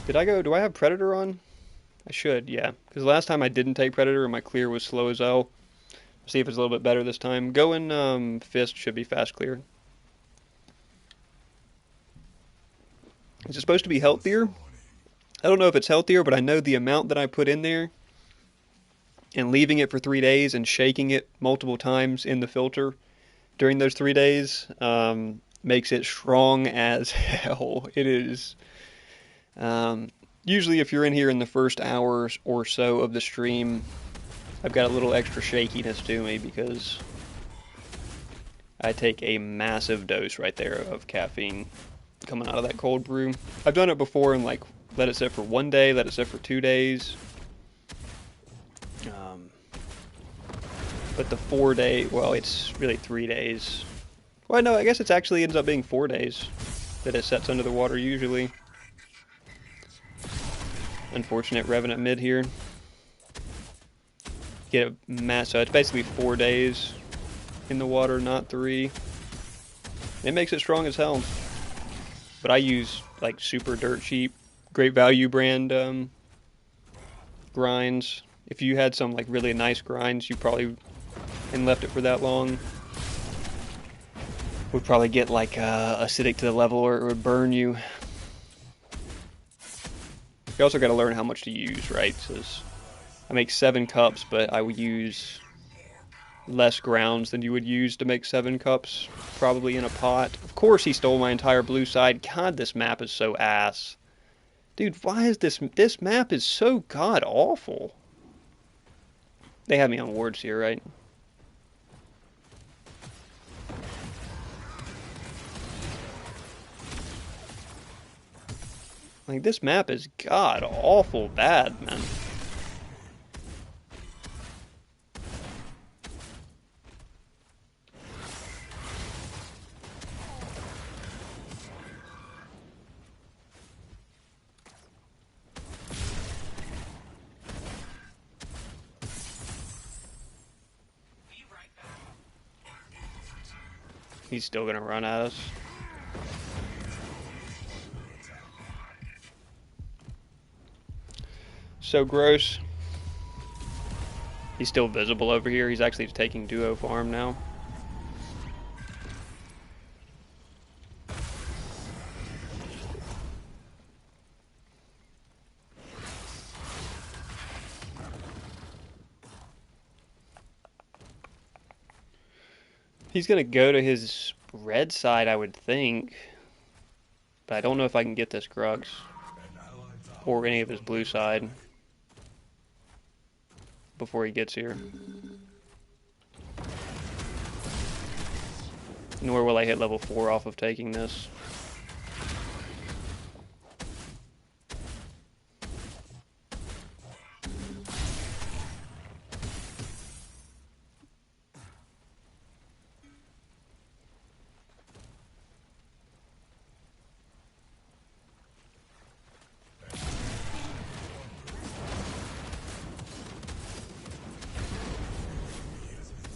Do I have Predator on? I should, yeah. Because last time I didn't take Predator and my clear was slow as hell. See if it's a little bit better this time. Going Fist should be fast clear. Is it supposed to be healthier? I don't know if it's healthier, but I know the amount that I put in there and leaving it for 3 days and shaking it multiple times in the filter during those 3 days makes it strong as hell. It is. Usually if you're in here in the first hour or so of the stream, I've got a little extra shakiness to me because I take a massive dose right there of caffeine coming out of that cold brew. I've done it before and like let it sit for 1 day, let it sit for 2 days. But the 4 day, well, it's really 3 days. Well, no, I guess it actually ends up being 4 days that it sets under the water usually. Unfortunate Revenant mid here. Get a mass, so it's basically 4 days in the water, not 3. It makes it strong as hell. But I use like super dirt cheap, great value brand grinds. If you had some like really nice grinds, you probably, and left it for that long, would probably get like acidic to the level where it would burn you. You also got to learn how much to use, right? Because I make 7 cups, but I would use less grounds than you would use to make 7 cups, probably in a pot. Of course he stole my entire blue side. God, this map is so ass. Dude, why is this map is so god awful? They have me on wards here, right? Like, this map is god awful bad, man. He's still gonna run at us. So gross. He's still visible over here. He's actually taking duo farm now. He's gonna go to his red side, I would think. But I don't know if I can get this Grux. Or any of his blue side. Before he gets here. Nor will I hit level 4 off of taking this.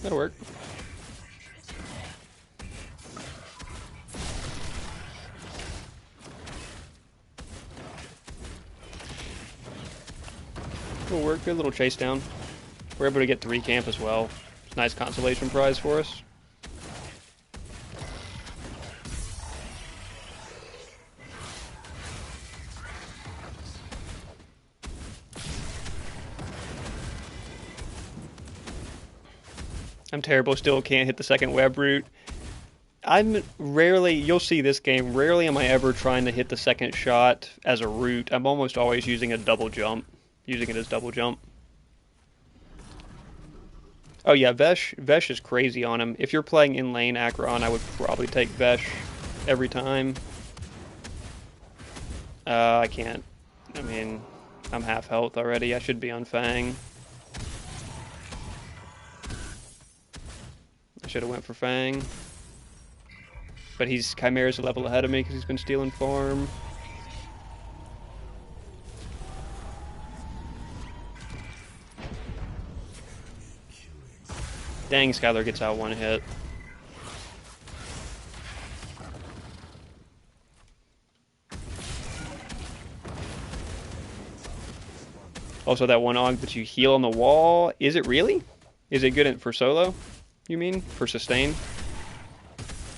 That'll work. It'll work. Good little chase down. We're able to get 3 camp as well. It's a nice consolation prize for us. I'm terrible, still can't hit the second web root. I'm rarely, you'll see this game, rarely am I ever trying to hit the second shot as a root. I'm almost always using a double jump. Using it as double jump. Oh yeah, Vesh is crazy on him. If you're playing in lane Acheron, I would probably take Vesh every time. I can't. I mean, I'm half health already. I should be on Fang. I should have went for Fang. But Chimera's a level ahead of me because he's been stealing farm. Dang, Skylar gets out one hit. Also, that one Og that you heal on the wall, is it really? Is it good for solo, you mean? For sustain?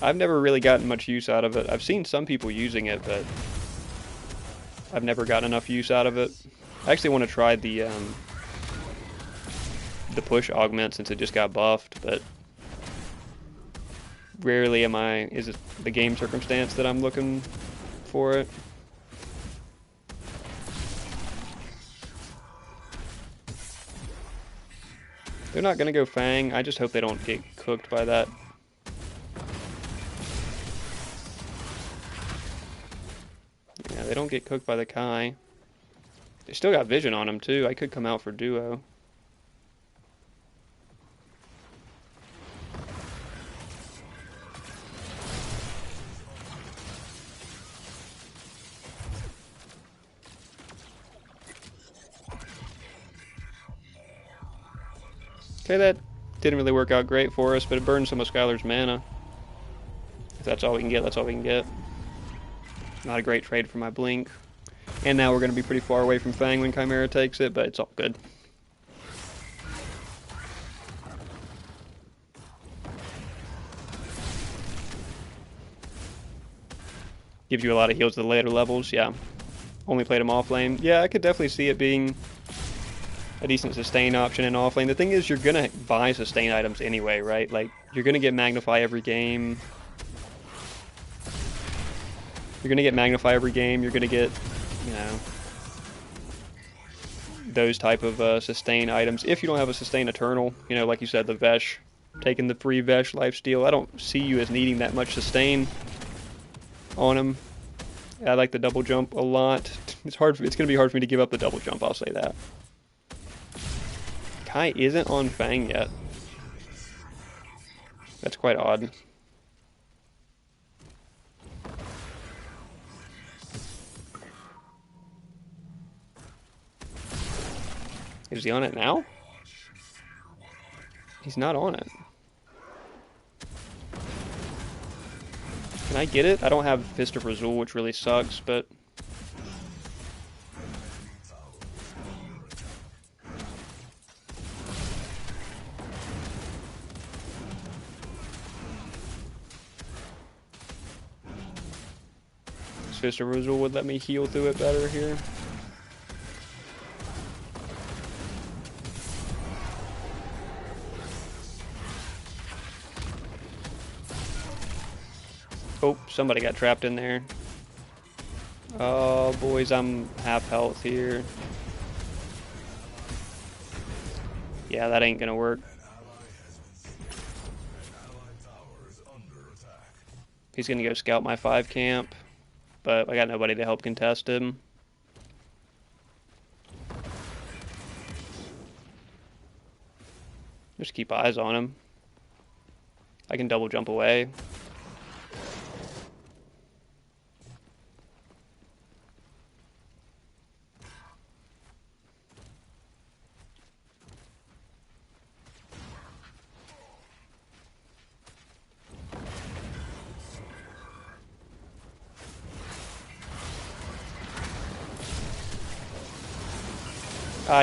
I've never really gotten much use out of it. I've seen some people using it, but I've never gotten enough use out of it. I actually want to try the push augment since it just got buffed, but rarely is it the game circumstance that I'm looking for it. They're not going to go Fang. I just hope they don't get cooked by that. Yeah, they don't get cooked by the Kai. They still got vision on them too. I could come out for duo. Okay, that didn't really work out great for us, but it burned some of Skylar's mana. If that's all we can get, that's all we can get. Not a great trade for my Blink. And now we're going to be pretty far away from Fang when Chimera takes it, but it's all good. Gives you a lot of heals at the later levels, yeah. Only played him off lane. Yeah, I could definitely see it being a decent sustain option in off lane. The thing is, you're going to buy sustain items anyway, right? Like, you're going to get Magnify every game. You're going to get Magnify every game. You're going to get, you know, those type of sustain items. If you don't have a sustain Eternal, you know, like you said, the Vesh, taking the free Vesh lifesteal, I don't see you as needing that much sustain on him. I like the double jump a lot. It's going to be hard for me to give up the double jump, I'll say that. Kai isn't on Fang yet. That's quite odd. Is he on it now? He's not on it. Can I get it? I don't have Fist of Razul, which really sucks, but... Fist of Razul would let me heal through it better here. Oh, somebody got trapped in there. Oh, boys, I'm half health here. Yeah, that ain't gonna work. He's gonna go scout my 5 camp, but I got nobody to help contest him. Just keep eyes on him. I can double jump away.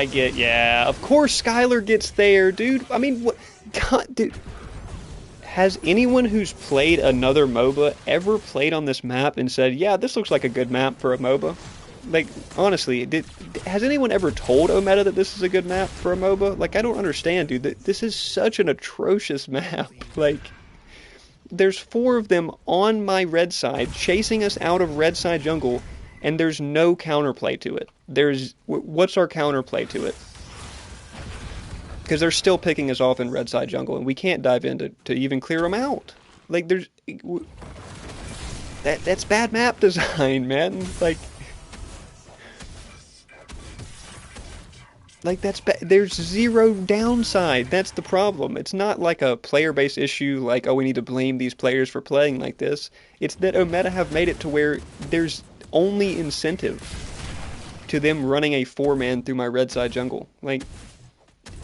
Yeah, of course Skylar gets there, dude. I mean, what, God, dude. Has anyone who's played another MOBA ever played on this map and said, yeah, this looks like a good map for a MOBA? Like, honestly, has anyone ever told Ometa that this is a good map for a MOBA? Like, I don't understand, dude. This is such an atrocious map. Like, there's 4 of them on my red side, chasing us out of red side jungle, and there's no counterplay to it. What's our counterplay to it? Because they're still picking us off in red side jungle, and we can't dive in to even clear them out. Like, that's bad map design, man. Like that's there's zero downside. That's the problem. It's not like a player-based issue, like, oh, we need to blame these players for playing like this. It's that Ometa have made it to where there's only incentive to them running a 4-man through my red side jungle. Like,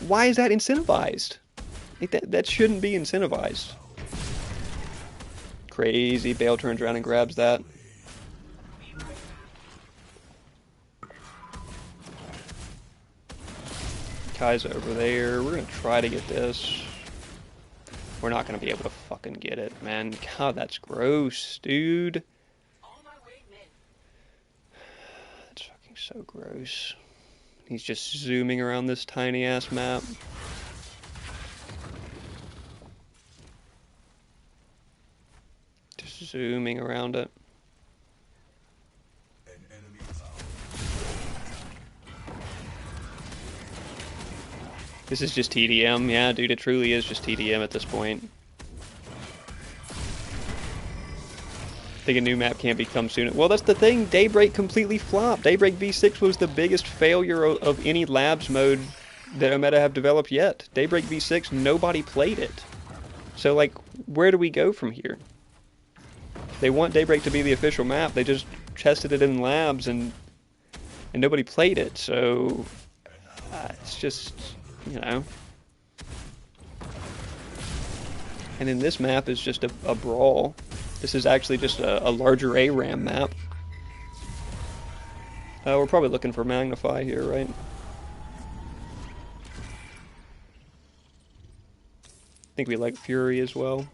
why is that incentivized? Like, that shouldn't be incentivized. Crazy. Bale turns around and grabs that. Kai's over there. We're going to try to get this. We're not going to be able to fucking get it, man. God, that's gross, dude. That's fucking so gross. He's just zooming around this tiny-ass map. Just zooming around it. This is just TDM. Yeah, dude, it truly is just TDM at this point. I think a new map can't become soon. Well, that's the thing. Daybreak completely flopped. Daybreak V6 was the biggest failure of any labs mode that Ometa have developed yet. Daybreak V6, nobody played it. So, like, where do we go from here? They want Daybreak to be the official map. They just tested it in labs and nobody played it. So, it's just, you know, And then this map is just a brawl. This is actually just a larger ARAM map. We're probably looking for Magnify here, right? I think we like Fury as well.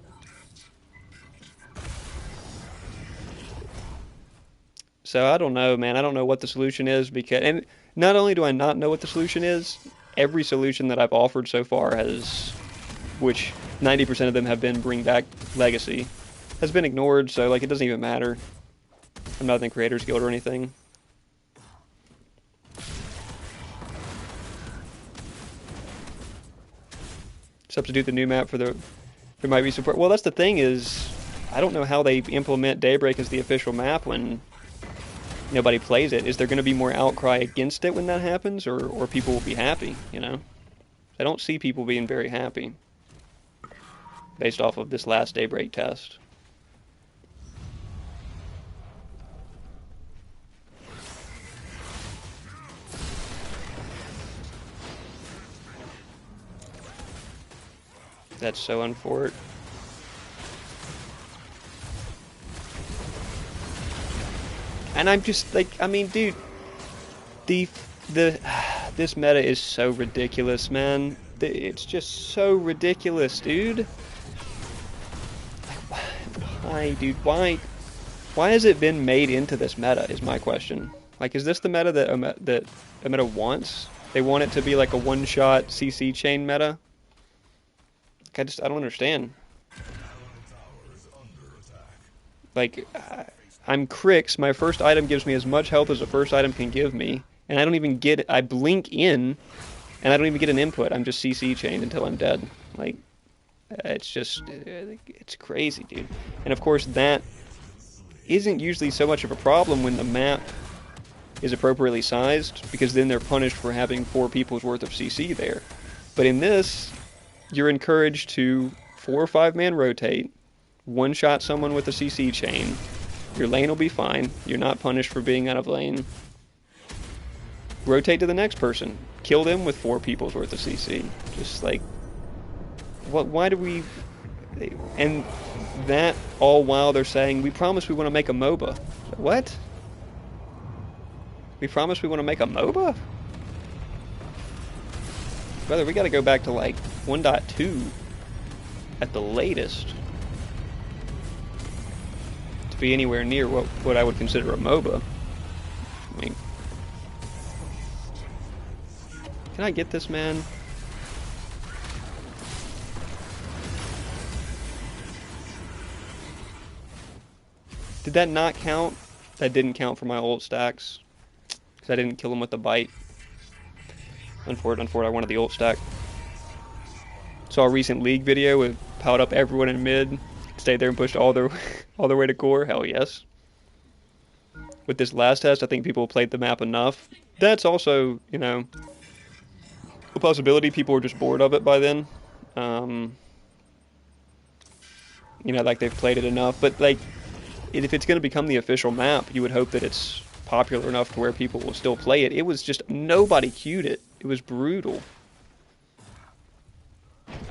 So I don't know, man. I don't know what the solution is because, and not only do I not know what the solution is, every solution that I've offered so far has, which 90% of them have been bring back Legacy, has been ignored. So like it doesn't even matter. I'm not in the Creators Guild or anything. Substitute the new map for the. There might be support. Well, that's the thing is, I don't know how they implement Daybreak as the official map when nobody plays it. Is there going to be more outcry against it when that happens, or people will be happy? You know, I don't see people being very happy based off of this last Daybreak test. That's so unfortunate. And I'm just like, I mean, dude, this meta is so ridiculous, man. It's just so ridiculous, dude. Like, why, dude? Why has it been made into this meta? Is my question. Like, is this the meta that a meta wants? They want it to be like a one-shot CC chain meta. I don't understand. Like, I'm Crix, my first item gives me as much health as the first item can give me, and I don't even get, I blink in, and I don't even get an input, I'm just CC chained until I'm dead. Like, it's just, it's crazy, dude. And of course, that isn't usually so much of a problem when the map is appropriately sized, because then they're punished for having 4 people's worth of CC there. But in this, you're encouraged to 4 or 5 man rotate, one-shot someone with a CC chain. Your lane will be fine. You're not punished for being out of lane. Rotate to the next person. Kill them with 4 people's worth of CC. Just like, what? Why do we? And that all while they're saying, we promise we want to make a MOBA. What? We promise we want to make a MOBA? Brother, we got to go back to like 1.2 at the latest to be anywhere near what I would consider a MOBA. I mean, can I get this, man? Did that not count? That didn't count for my ult stacks because I didn't kill him with the bite. Unfortunate, I wanted the ult stack. Saw a recent League video with piled up everyone in mid, stayed there and pushed all their way to core. Hell yes. With this last test, I think people played the map enough. That's also, you know, a possibility. People were just bored of it by then. You know, like they've played it enough. But like, if it's going to become the official map, you would hope that it's popular enough to where people will still play it. It was just, nobody queued it. It was brutal.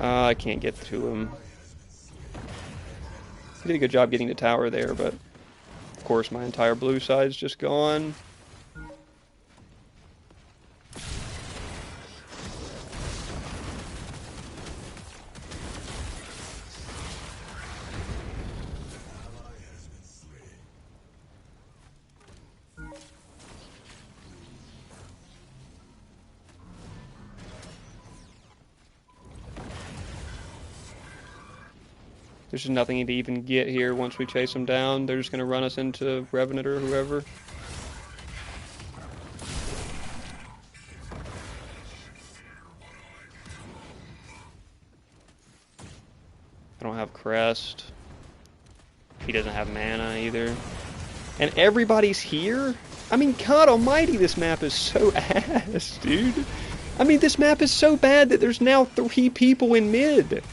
I can't get to him. He did a good job getting the tower there, but of course my entire blue side's just gone. There's just nothing to even get here once we chase them down. They're just going to run us into Revenant or whoever. I don't have Crest. He doesn't have mana either. And everybody's here? I mean, God almighty, this map is so ass, dude. I mean, this map is so bad that there's now 3 people in mid.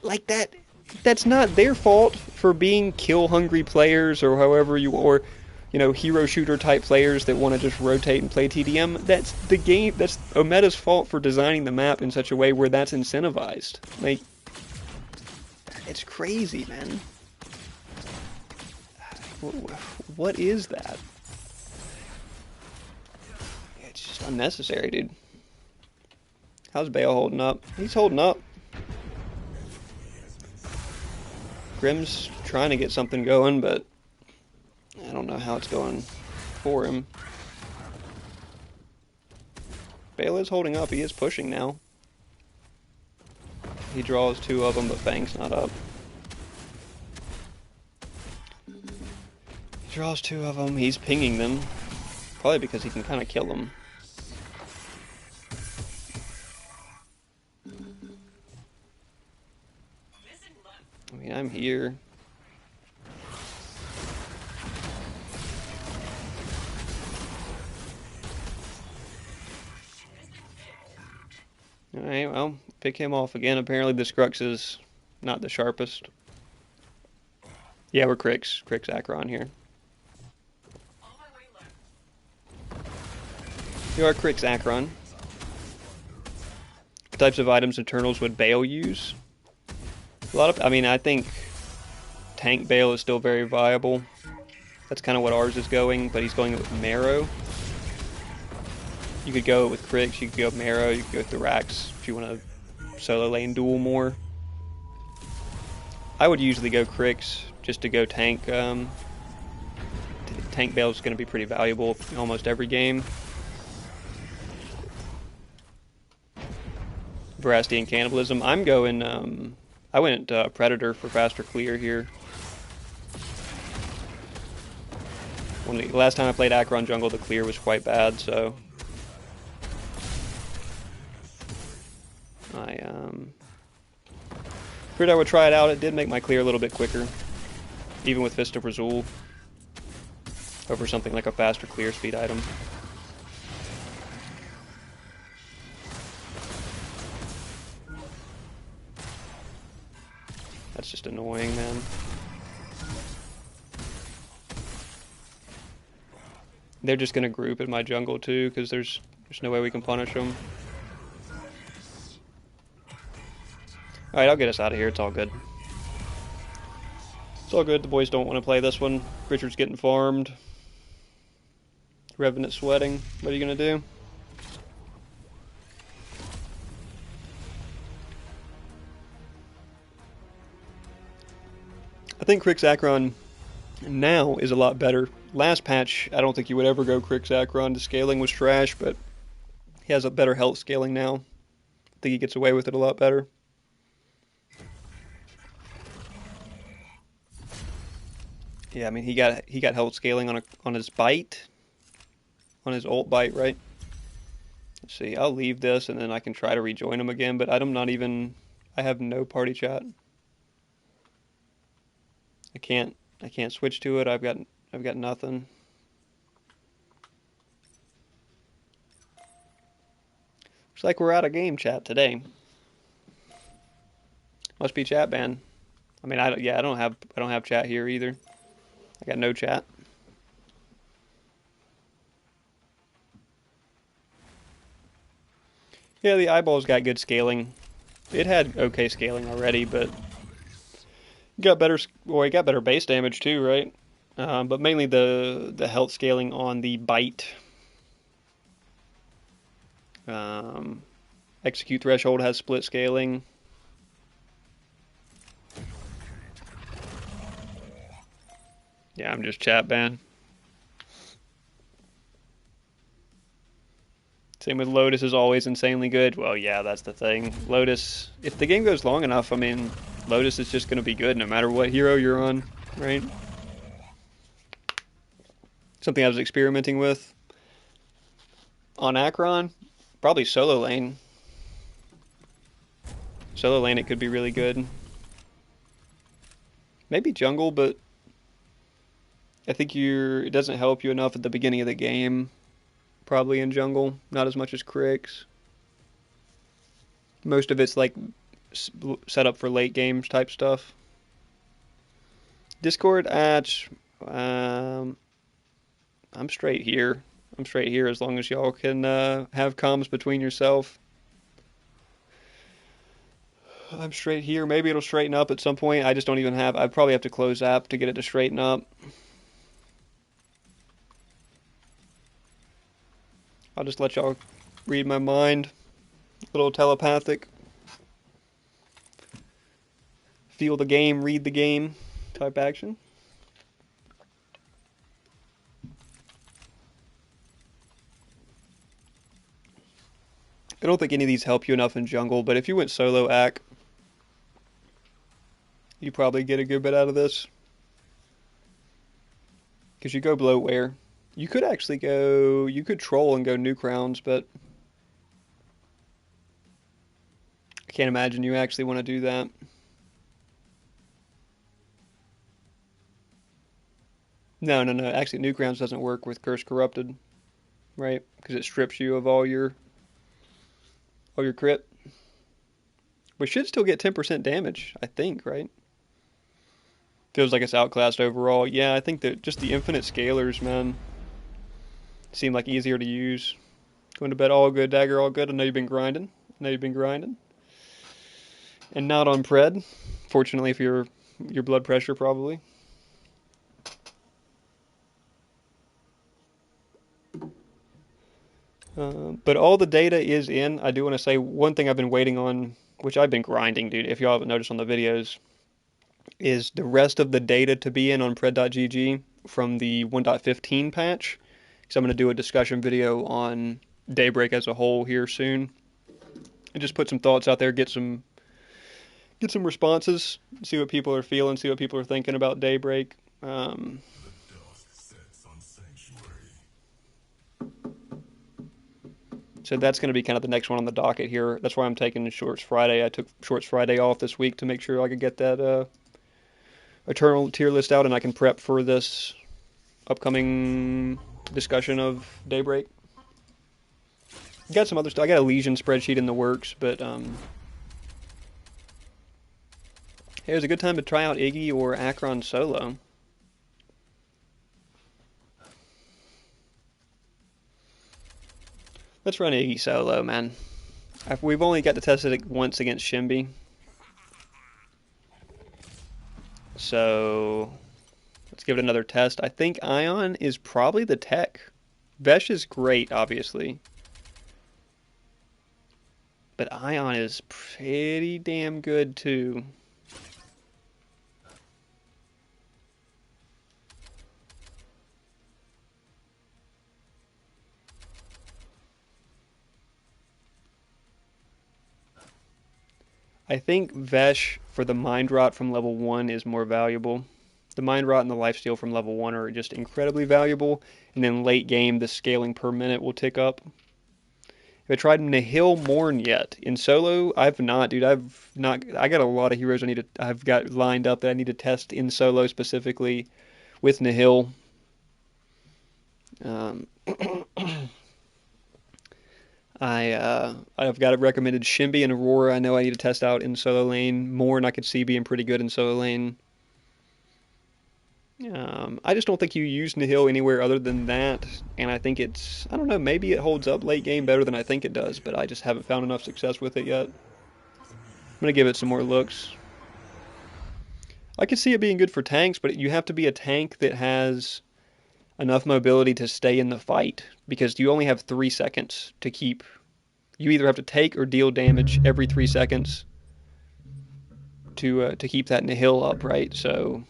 Like that... That's not their fault for being kill-hungry players or however you, or, you know, hero shooter type players that want to just rotate and play TDM. That's the game. That's Ometa's fault for designing the map in such a way where that's incentivized. Like, It's crazy, man. What is that? It's just unnecessary, dude. How's Bale holding up? He's holding up. Grimm's trying to get something going, but I don't know how it's going for him. Bale is holding up. He is pushing now. He draws 2 of them, but Fang's not up. He draws 2 of them. He's pinging them. Probably because he can kind of kill them. I mean, I'm here. Alright, well, pick him off again. Apparently the Scrux is not the sharpest. Yeah, we're Crix. Crix Akron here. You are Crix Akron. What types of items and turtles would Bale use? I mean, I think Tank Bale is still very viable. That's kind of what ours is going, but he's going with Marrow. You could go with Crix, you could go Marrow, you could go Thorax if you want to solo lane duel more. I would usually go Crix just to go tank. Tank Bale is going to be pretty valuable in almost every game. Veracity and Cannibalism. I'm going, I went Predator for faster clear here. Last time I played Akron Jungle, the clear was quite bad, so I figured I would try it out. It did make my clear a little bit quicker, even with Fist of Razul, over something like a faster clear speed item. That's just annoying, man. They're just gonna group in my jungle too, because there's no way we can punish them. Alright, I'll get us out of here. It's all good. It's all good. The boys don't want to play this one. Richard's getting farmed. Revenant sweating. What are you gonna do? I think Crix Akron now is a lot better. Last patch, I don't think you would ever go Crix Akron. The scaling was trash, but he has a better health scaling now. I think he gets away with it a lot better. Yeah, I mean he got health scaling on his bite, on his ult bite, right? Let's see. I'll leave this and then I can try to rejoin him again, but I'm not even. I have no party chat. I can't switch to it. I've got nothing. Looks like we're out of game chat today. Must be chat ban. I mean, I don't have chat here either. I got no chat. Yeah, the Eyeball's got good scaling. It had okay scaling already, but it got better. Well, it got better base damage too, right? But mainly the health scaling on the bite. Execute threshold has split scaling. Yeah, I'm just chat ban. Same with Lotus is always insanely good. Well, yeah, that's the thing. Lotus, if the game goes long enough, I mean, Lotus is just going to be good no matter what hero you're on, right? Something I was experimenting with on Akron, probably solo lane. Solo lane, it could be really good. Maybe jungle, but I think it doesn't help you enough at the beginning of the game. Probably in jungle, not as much as Crix. Most of it's like set up for late games type stuff. Discord I'm straight here. I'm straight here as long as y'all can have comms between yourself. I'm straight here. Maybe it'll straighten up at some point. I just don't even have. I probably have to close app to get it to straighten up. I'll just let y'all read my mind. A little telepathic. Feel the game, read the game type action. I don't think any of these help you enough in jungle, but if you went solo ACK, you probably get a good bit out of this. Because you go below where? You could actually go, you could troll and go nuke rounds, but I can't imagine you actually want to do that. No, no, no. Actually, nuke rounds doesn't work with Curse Corrupted, right? Because it strips you of all your crit. We should still get 10% damage, I think, right? Feels like it's outclassed overall. Yeah, I think that just the infinite scalers, man, seem like easier to use. Going to bed all good, Dagger all good. I know you've been grinding. And not on pred. Fortunately for your blood pressure, probably. But all the data is in. I do want to say one thing I've been waiting on, which I've been grinding, dude, if y'all haven't noticed on the videos, is the rest of the data to be in on pred.gg from the 1.15 patch. Because I'm going to do a discussion video on Daybreak as a whole here soon. And just put some thoughts out there, get some responses, see what people are feeling, see what people are thinking about Daybreak. The dusk sets on Sanctuary. So that's going to be kind of the next one on the docket here. That's why I'm taking Shorts Friday. I took Shorts Friday off this week to make sure I could get that Eternal tier list out and I can prep for this upcoming discussion of Daybreak. Got some other stuff. I got a Legion spreadsheet in the works, but hey, it was a good time to try out Iggy or Akron solo. Let's run Iggy solo, man. We've only got to test it once against Shimby. So let's give it another test. I think Ion is probably the tech. Vesh is great, obviously. But Ion is pretty damn good, too. I think Vesh for the Mind Rot from level 1 is more valuable. The Mind Rot and the Lifesteal from level 1 are just incredibly valuable, and then late game the scaling per minute will tick up. Have I tried Nihil Morn yet? In solo, I've not, dude. I got a lot of heroes I've got lined up that I need to test in solo specifically with Nihil. I've got it recommended Shimby and Aurora. I know I need to test out in solo lane. Morn I could see being pretty good in solo lane. I just don't think you use Nihil anywhere other than that, and I think I don't know, maybe it holds up late game better than I think it does, but I just haven't found enough success with it yet. I'm going to give it some more looks. I could see it being good for tanks, but you have to be a tank that has enough mobility to stay in the fight, because you only have 3 seconds to keep. You either have to take or deal damage every 3 seconds to keep that Nihil up, right? So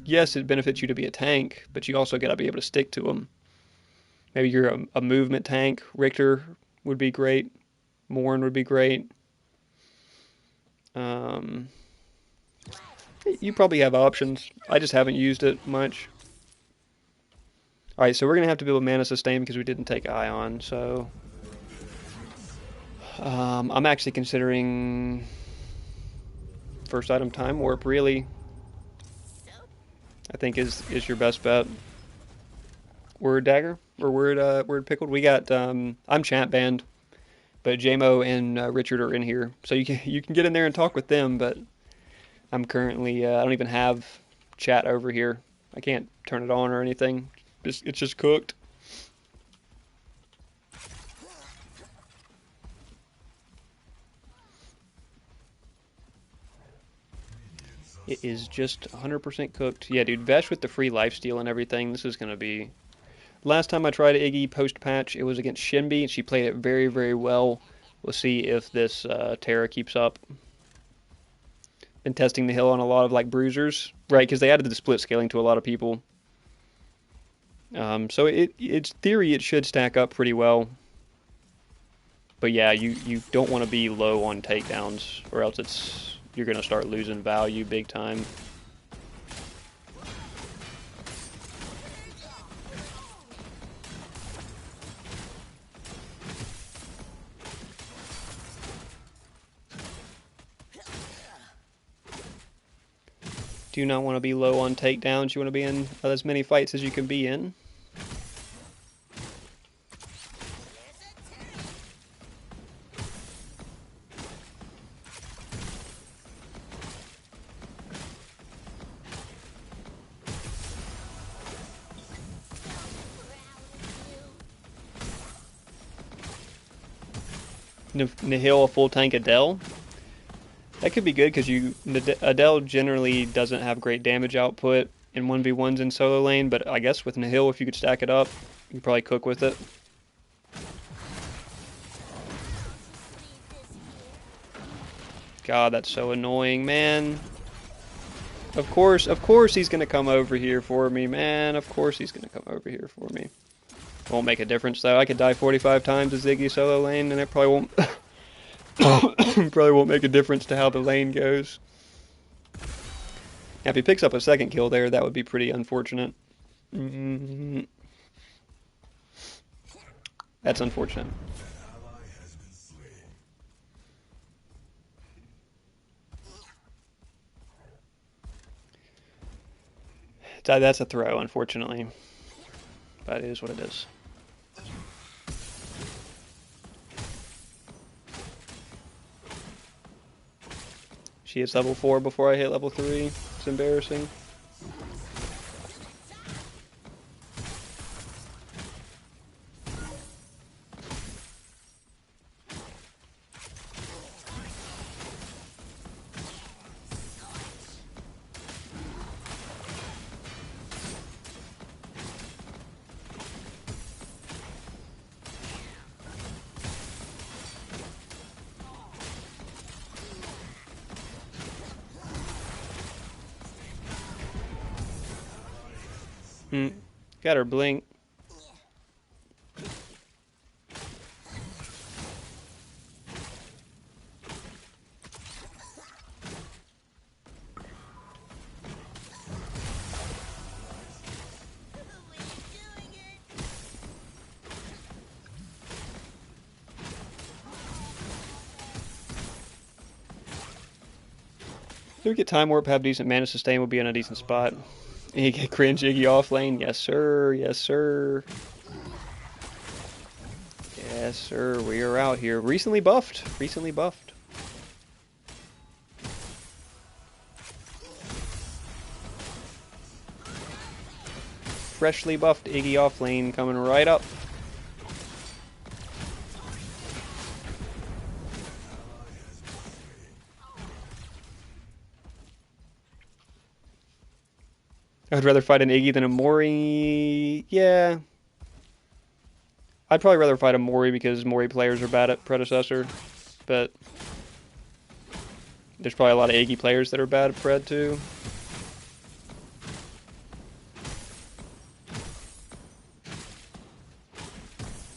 yes, it benefits you to be a tank, but you also got to be able to stick to them. Maybe you're a movement tank. Richter would be great. Morn would be great. You probably have options. I just haven't used it much. Alright, so we're going to have to be able to mana sustain because we didn't take Ion, so I'm actually considering first item Time Warp, really. I think is your best bet. Word Dagger or word Pickled. We got I'm chat banned, but JMO and Richard are in here, so you can get in there and talk with them. But I'm currently I don't even have chat over here. I can't turn it on or anything. It's just cooked. It is just 100% cooked. Yeah, dude, Vesh with the free lifesteal and everything, this is going to be... Last time I tried Iggy post-patch, it was against Shinbi, and she played it very, very well. We'll see if this Terra keeps up. Been testing the hill on a lot of, like, bruisers, right, because they added the split scaling to a lot of people. So it's theory it should stack up pretty well. But yeah, you don't want to be low on takedowns, or else you're going to start losing value big time. Do not want to be low on takedowns. You want to be in as many fights as you can be in. Nihil a full tank Adele. That could be good because Adele generally doesn't have great damage output in 1v1s in solo lane, but I guess with Nihil, if you could stack it up, you could probably cook with it. God, that's so annoying, man. Of course he's gonna come over here for me, man. Of course he's gonna come over here for me. Won't make a difference though. I could die 45 times as Ziggy solo lane, and it probably won't. Probably won't make a difference to how the lane goes. Now, if he picks up a second kill there, that would be pretty unfortunate. That's unfortunate. That's a throw, unfortunately. But it is what it is. She hits level 4 before I hit level 3. It's embarrassing. Got her blink. If we get Time Warp, have decent mana sustain, we'll be in a decent spot. And you get cringe Iggy off lane. Yes, sir. Yes, sir. Yes, sir. We are out here. Recently buffed. Recently buffed. Freshly buffed Iggy off lane coming right up. I'd rather fight an Iggy than a Mori. Yeah. I'd probably rather fight a Mori because Mori players are bad at Predecessor. But there's probably a lot of Iggy players that are bad at Pred too.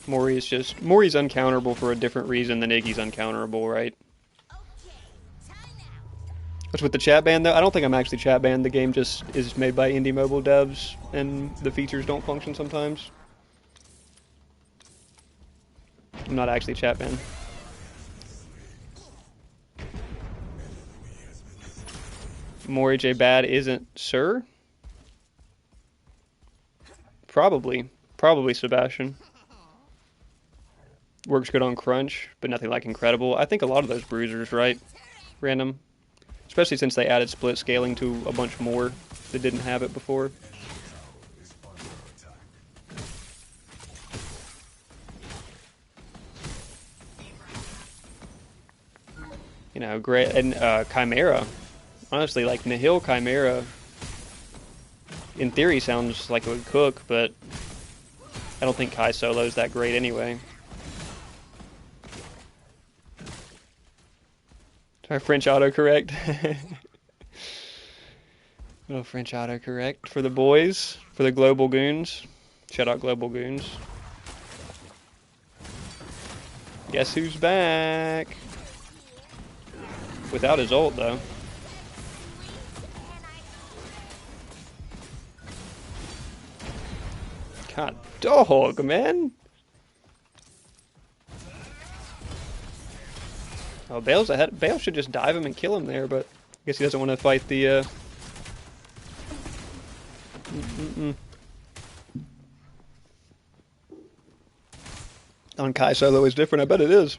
Mori's uncounterable for a different reason than Iggy's uncounterable, right? What's with the chat ban though? I don't think I'm actually chat banned. The game just is made by indie mobile devs and the features don't function sometimes. I'm not actually chat banned. Mori J bad isn't Sir? Probably. Probably Sebastian. Works good on Crunch, but nothing like Incredible. I think a lot of those bruisers, right? Random. Especially since they added split scaling to a bunch more that didn't have it before. You know, great. And Chimera. Honestly, like Nihil Chimera, in theory, sounds like it would cook, but I don't think Kai Solo's that great anyway. Try French autocorrect. No French autocorrect for the boys, for the global goons. Shout out global goons. Guess who's back? Without his ult, though. God dog, man. Oh, Bale's ahead. Bale should just dive him and kill him there, but I guess he doesn't want to fight the, On Kai Solo is different. I bet it is.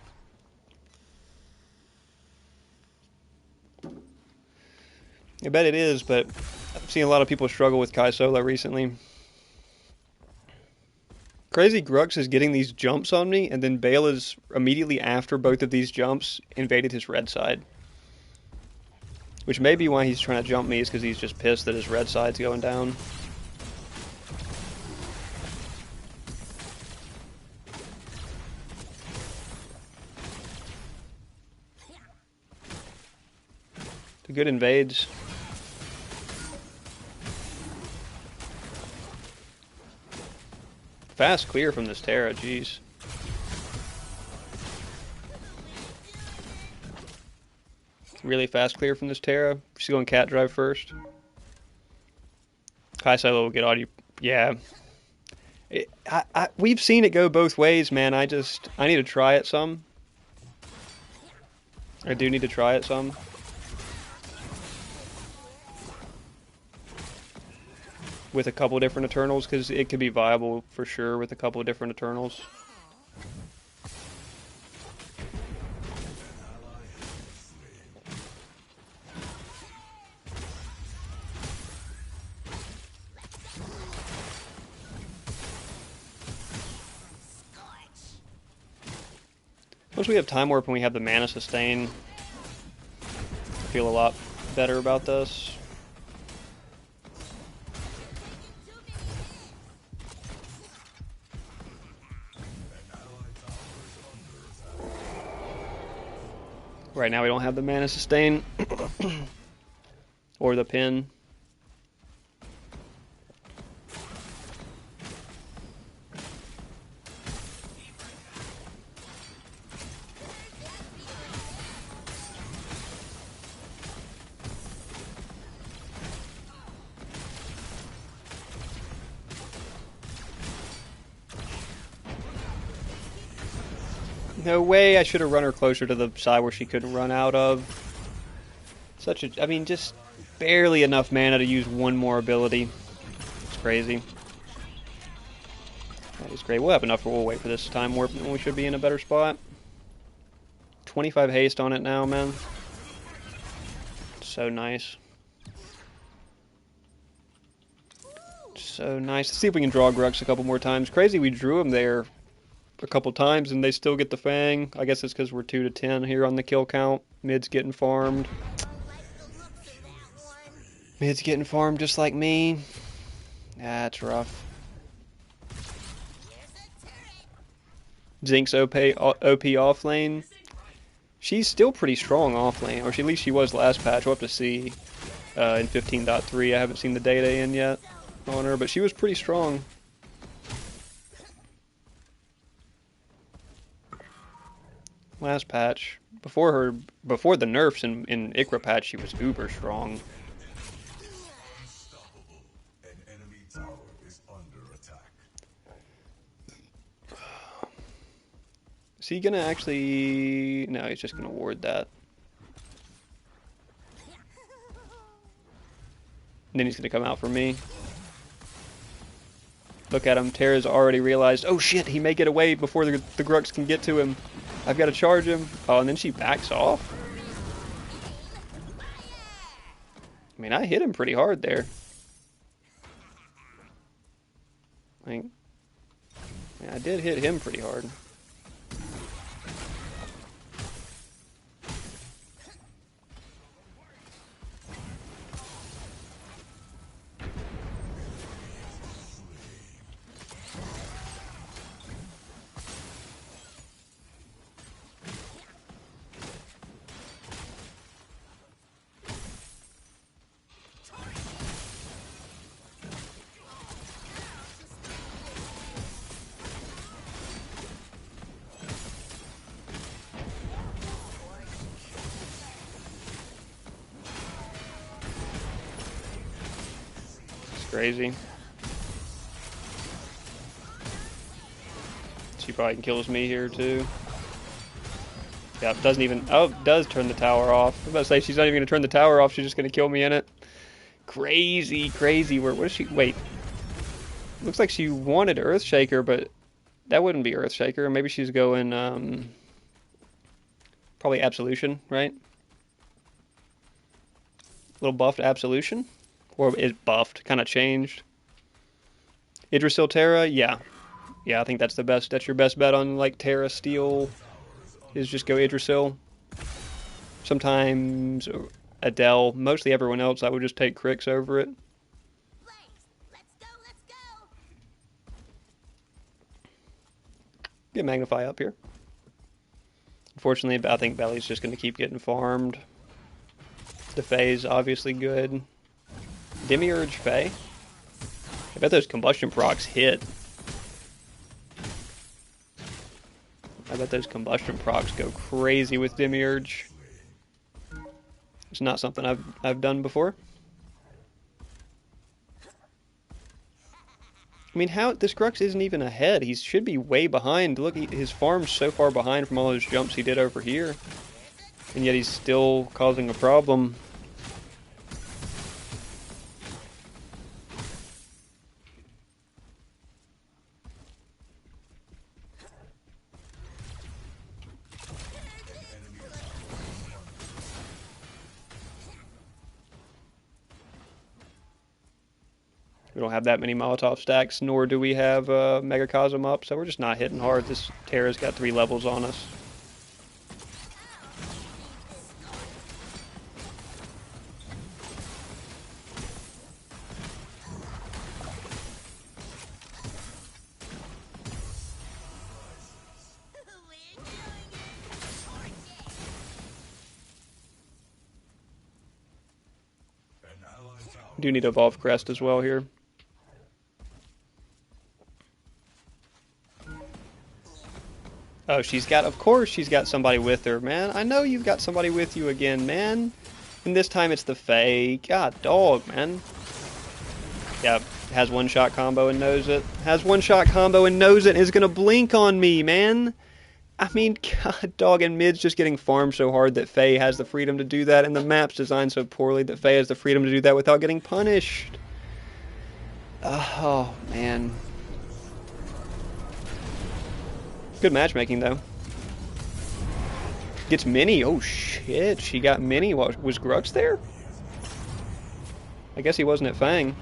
I bet it is, but I've seen a lot of people struggle with Kai Solo recently. Crazy Grux is getting these jumps on me, and then Bale is immediately after both of these jumps invaded his red side. Which may be why he's trying to jump me, is because he's just pissed that his red side's going down. The good invades. Fast clear from this Terra, jeez. Really fast clear from this Terra. She's going cat drive first. Kai Solo will get audio. Yeah. We've seen it go both ways, man. I need to try it some. I do need to try it some. With a couple different Eternals, because it could be viable for sure with a couple different Eternals. Once we have Time Warp and we have the Mana Sustain, I feel a lot better about this. Right now we don't have the Mana Sustain or the pin. No way, I should have run her closer to the side where she couldn't run out of. I mean, just barely enough mana to use one more ability. It's crazy. That is great. We'll have enough, we'll wait for this Time Warp and we should be in a better spot. 25 haste on it now, man. So nice. So nice. Let's see if we can draw Grux a couple more times. Crazy, we drew him there a couple times and they still get the Fang. I guess it's because we're 2 to 10 here on the kill count. Mid's getting farmed. Mid's getting farmed just like me. That's rough. Zinx OP off lane. She's still pretty strong off lane, or at least she was last patch. We'll have to see in 15.3. I haven't seen the data in yet on her, but she was pretty strong. Last patch. Before the nerfs in Ikra patch, she was uber strong. An enemy tower is under attack. Is he gonna actually... No, he's just gonna ward that. And then he's gonna come out for me. Look at him. Terra's already realized, oh shit, he may get away before the Grux can get to him. I've got to charge him. Oh, and then she backs off. I mean, I hit him pretty hard there. Like, yeah, I did hit him pretty hard. crazy. She probably kills me here too. Yeah, doesn't even. Oh, does turn the tower off. I was about to say she's not even gonna turn the tower off. She's just gonna kill me in it. Crazy, crazy. What is she? Wait. Looks like she wanted Earthshaker, but that wouldn't be Earthshaker. Maybe she's going probably Absolution, right? Little buffed Absolution, or is buffed, kind of changed. Idrisil Terra, yeah, I think that's the best. That's your best bet on like Terra Steel. Is just go Idrisil. Sometimes Adele. Mostly everyone else, I would just take Crix over it. Get Magnify up here. Unfortunately, I think Belly's just going to keep getting farmed. The Fae's obviously good. Demiurge Fae. I bet those combustion procs hit. I bet those combustion procs go crazy with Demiurge. It's not something I've done before. I mean, how this Grux isn't even ahead. He should be way behind. Look, his farm's so far behind from all those jumps he did over here, and yet he's still causing a problem. We don't have that many Molotov stacks, nor do we have Megacosm up, so we're just not hitting hard. This Terra's got 3 levels on us. Do need to evolve Crest as well here. Oh, of course she's got somebody with her, man. I know you've got somebody with you again, man. And this time it's the Fae. God, dog, man. Yeah, has one-shot combo and knows it. Has one-shot combo and knows it and is gonna blink on me, man. I mean, God, dog, and mid's just getting farmed so hard that Fae has the freedom to do that, and the map's designed so poorly that Fae has the freedom to do that without getting punished. Oh, man. Good matchmaking, though. Gets Mini. Oh, shit. She got Mini. Was Grux there? I guess he wasn't at Fang.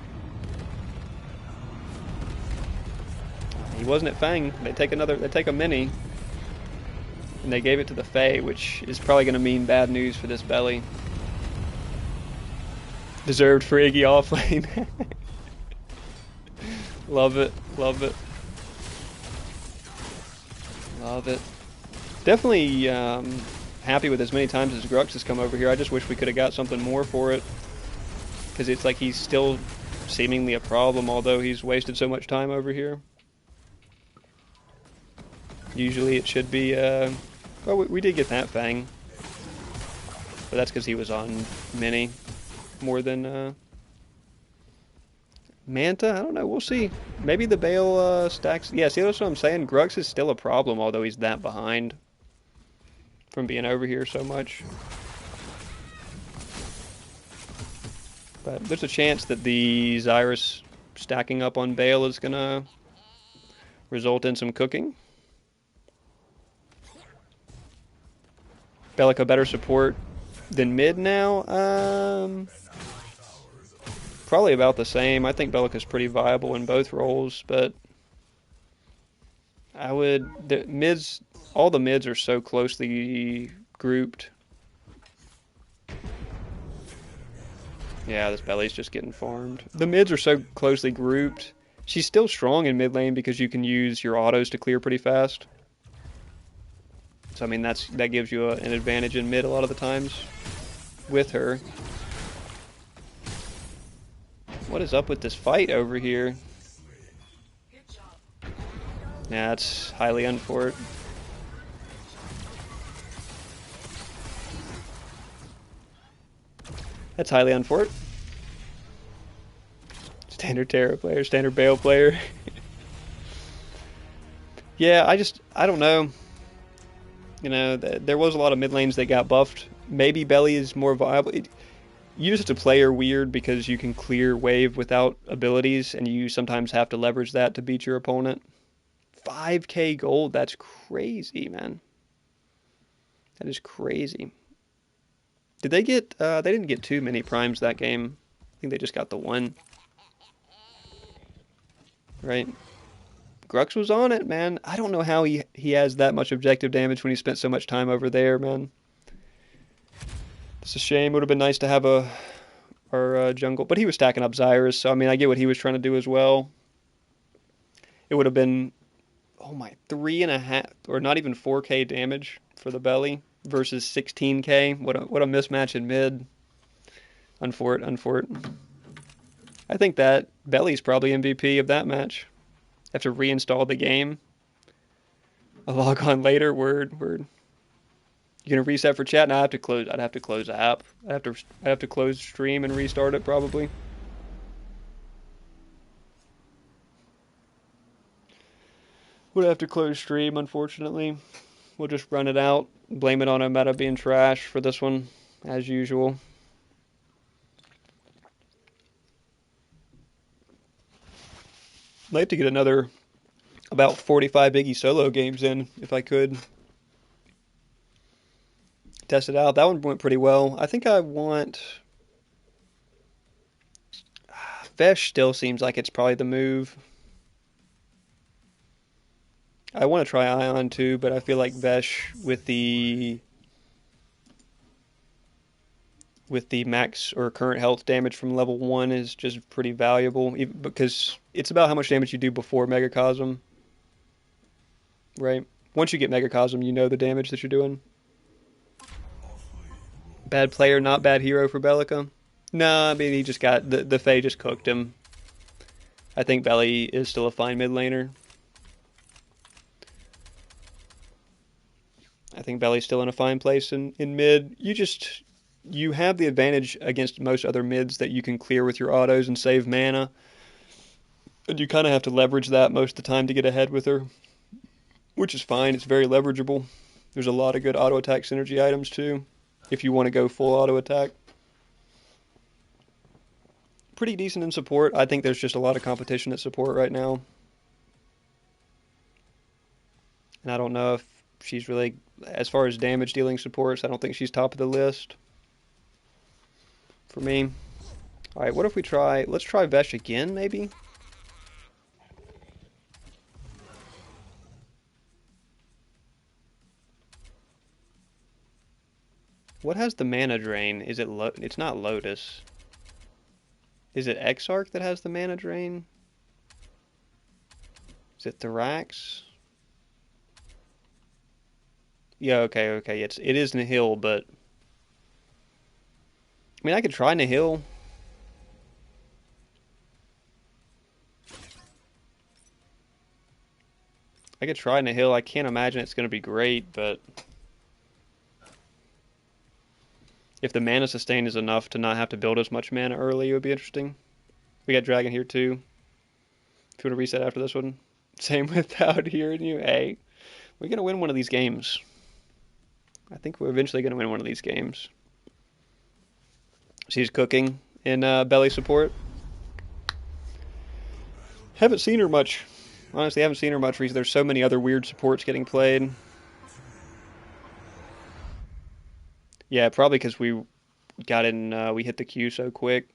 He wasn't at Fang. They take a Mini. And they gave it to the Fae, which is probably going to mean bad news for this Belly. Deserved for Iggy offlane. Love it. Love it. Love it. Definitely happy with as many times as Grux has come over here. I just wish we could have got something more for it. Because it's like he's still seemingly a problem, although he's wasted so much time over here. Usually it should be... well, we did get that Fang. But that's because he was on Mini more than... Manta? I don't know. We'll see. Maybe the Bale stacks... Yeah, see, that's what I'm saying. Grux is still a problem, although he's that behind from being over here so much. But there's a chance that the Xyrus stacking up on Bale is going to result in some cooking. Bellica better support than mid now? Probably about the same. I think Bellica's pretty viable in both roles, but I would... all the mids are so closely grouped. Yeah, this Belly's just getting farmed. The mids are so closely grouped. She's still strong in mid lane because you can use your autos to clear pretty fast. So, I mean, that gives you an advantage in mid a lot of the times with her. What is up with this fight over here? Yeah, it's highly unfort. That's highly unfort. Standard Terra player, standard Bale player. Yeah, I don't know. You know, there was a lot of mid lanes that got buffed. Maybe Belly is more viable. You just have to play her weird because you can clear wave without abilities, and you sometimes have to leverage that to beat your opponent. 5k gold, that's crazy, man. That is crazy. Did they get, they didn't get too many primes that game. I think they just got the one. Right? Grux was on it, man. I don't know how he has that much objective damage when he spent so much time over there, man. It's a shame. It would have been nice to have our jungle, but he was stacking up Zyrus, so I mean, I get what he was trying to do as well. It would have been, oh my, 3.5 or not even 4k damage for the Belly versus 16k. What a mismatch in mid. Unfort. I think that Belly's probably MVP of that match. Have to reinstall the game. I'll log on later. Word. You gonna reset for chat? No, I'd have to close the app. I'd have to close stream and restart it probably. Would have to close stream, unfortunately. We'll just run it out. Blame it on a meta being trash for this one, as usual. I'd like to get another about 45 Iggy solo games in, if I could. Test it out. That one went pretty well. I think I want... Vesh still seems like it's probably the move. I want to try Ion too, but I feel like Vesh with the max or current health damage from level 1 is just pretty valuable, because it's about how much damage you do before Megacosm, right? Once you get Megacosm, you know the damage that you're doing. Bad player, not bad hero for Bellica. No, I mean, he just got, the Fae just cooked him. I think Belly is still a fine mid laner. I think Belly's still in a fine place in mid. You have the advantage against most other mids that you can clear with your autos and save mana. And you kind of have to leverage that most of the time to get ahead with her, which is fine. It's very leverageable. There's a lot of good auto attack synergy items too, if you want to go full auto attack. Pretty decent in support. I think there's just a lot of competition at support right now. And I don't know if she's really, as far as damage dealing supports, I don't think she's top of the list for me. Alright, what if we let's try Vesh again, maybe? What has the mana drain? Is it it's not Lotus. Is it Exarch that has the mana drain? Is it Thorax? Yeah, okay. It is Nihil, but I mean, I could try Nihil. I could try Nihil. I can't imagine it's going to be great, but if the mana sustain is enough to not have to build as much mana early, it would be interesting. We got Dragon here too. If you want to reset after this one. Same without hearing you. Hey, we're going to win one of these games. I think we're eventually going to win one of these games. She's cooking in Belly support. Haven't seen her much. Honestly, haven't seen her much recently. There's so many other weird supports getting played. Yeah, probably because we got in, we hit the queue so quick.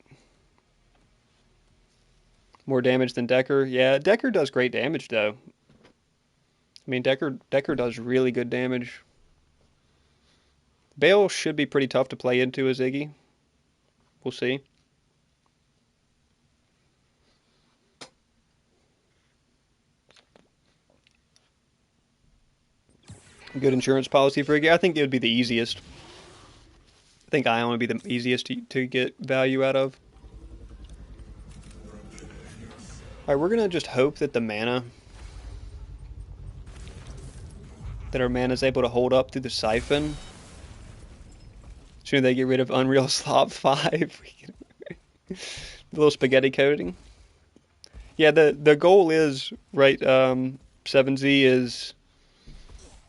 More damage than Decker. Yeah, Decker does great damage, though. I mean, Decker does really good damage. Bale should be pretty tough to play into as Iggy. We'll see. Good insurance policy for Iggy. I think it would be the easiest. I think Ion would be the easiest to get value out of. Alright, we're going to just hope that our mana is able to hold up through the Siphon. As soon as they get rid of Unreal Slop 5. The little spaghetti coating. Yeah, the goal is right. 7Z is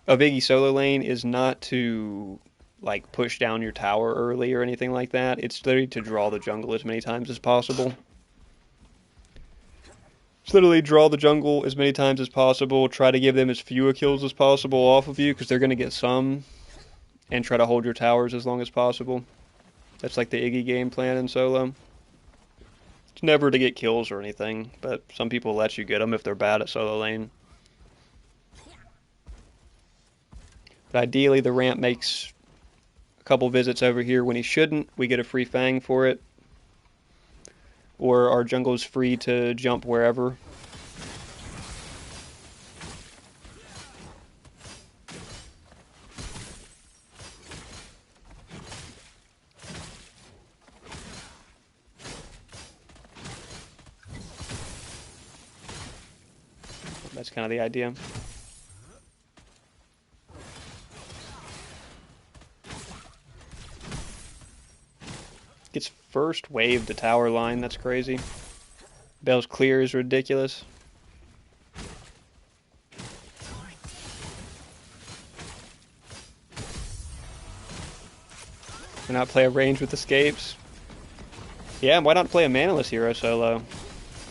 of Iggy solo lane is not to like push down your tower early or anything like that. It's literally to draw the jungle as many times as possible. It's literally draw the jungle as many times as possible. Try to give them as few kills as possible off of you because they're going to get some, and try to hold your towers as long as possible. That's like the Iggy game plan in solo. It's never to get kills or anything, but some people let you get them if they're bad at solo lane. But ideally, the ramp makes a couple visits over here when he shouldn't. We get a free Fang for it. Or our jungle's free to jump wherever. That's kind of the idea. Gets first wave to tower line, that's crazy. Bell's clear is ridiculous. Why not play a range with escapes? Yeah, why not play a manaless hero solo?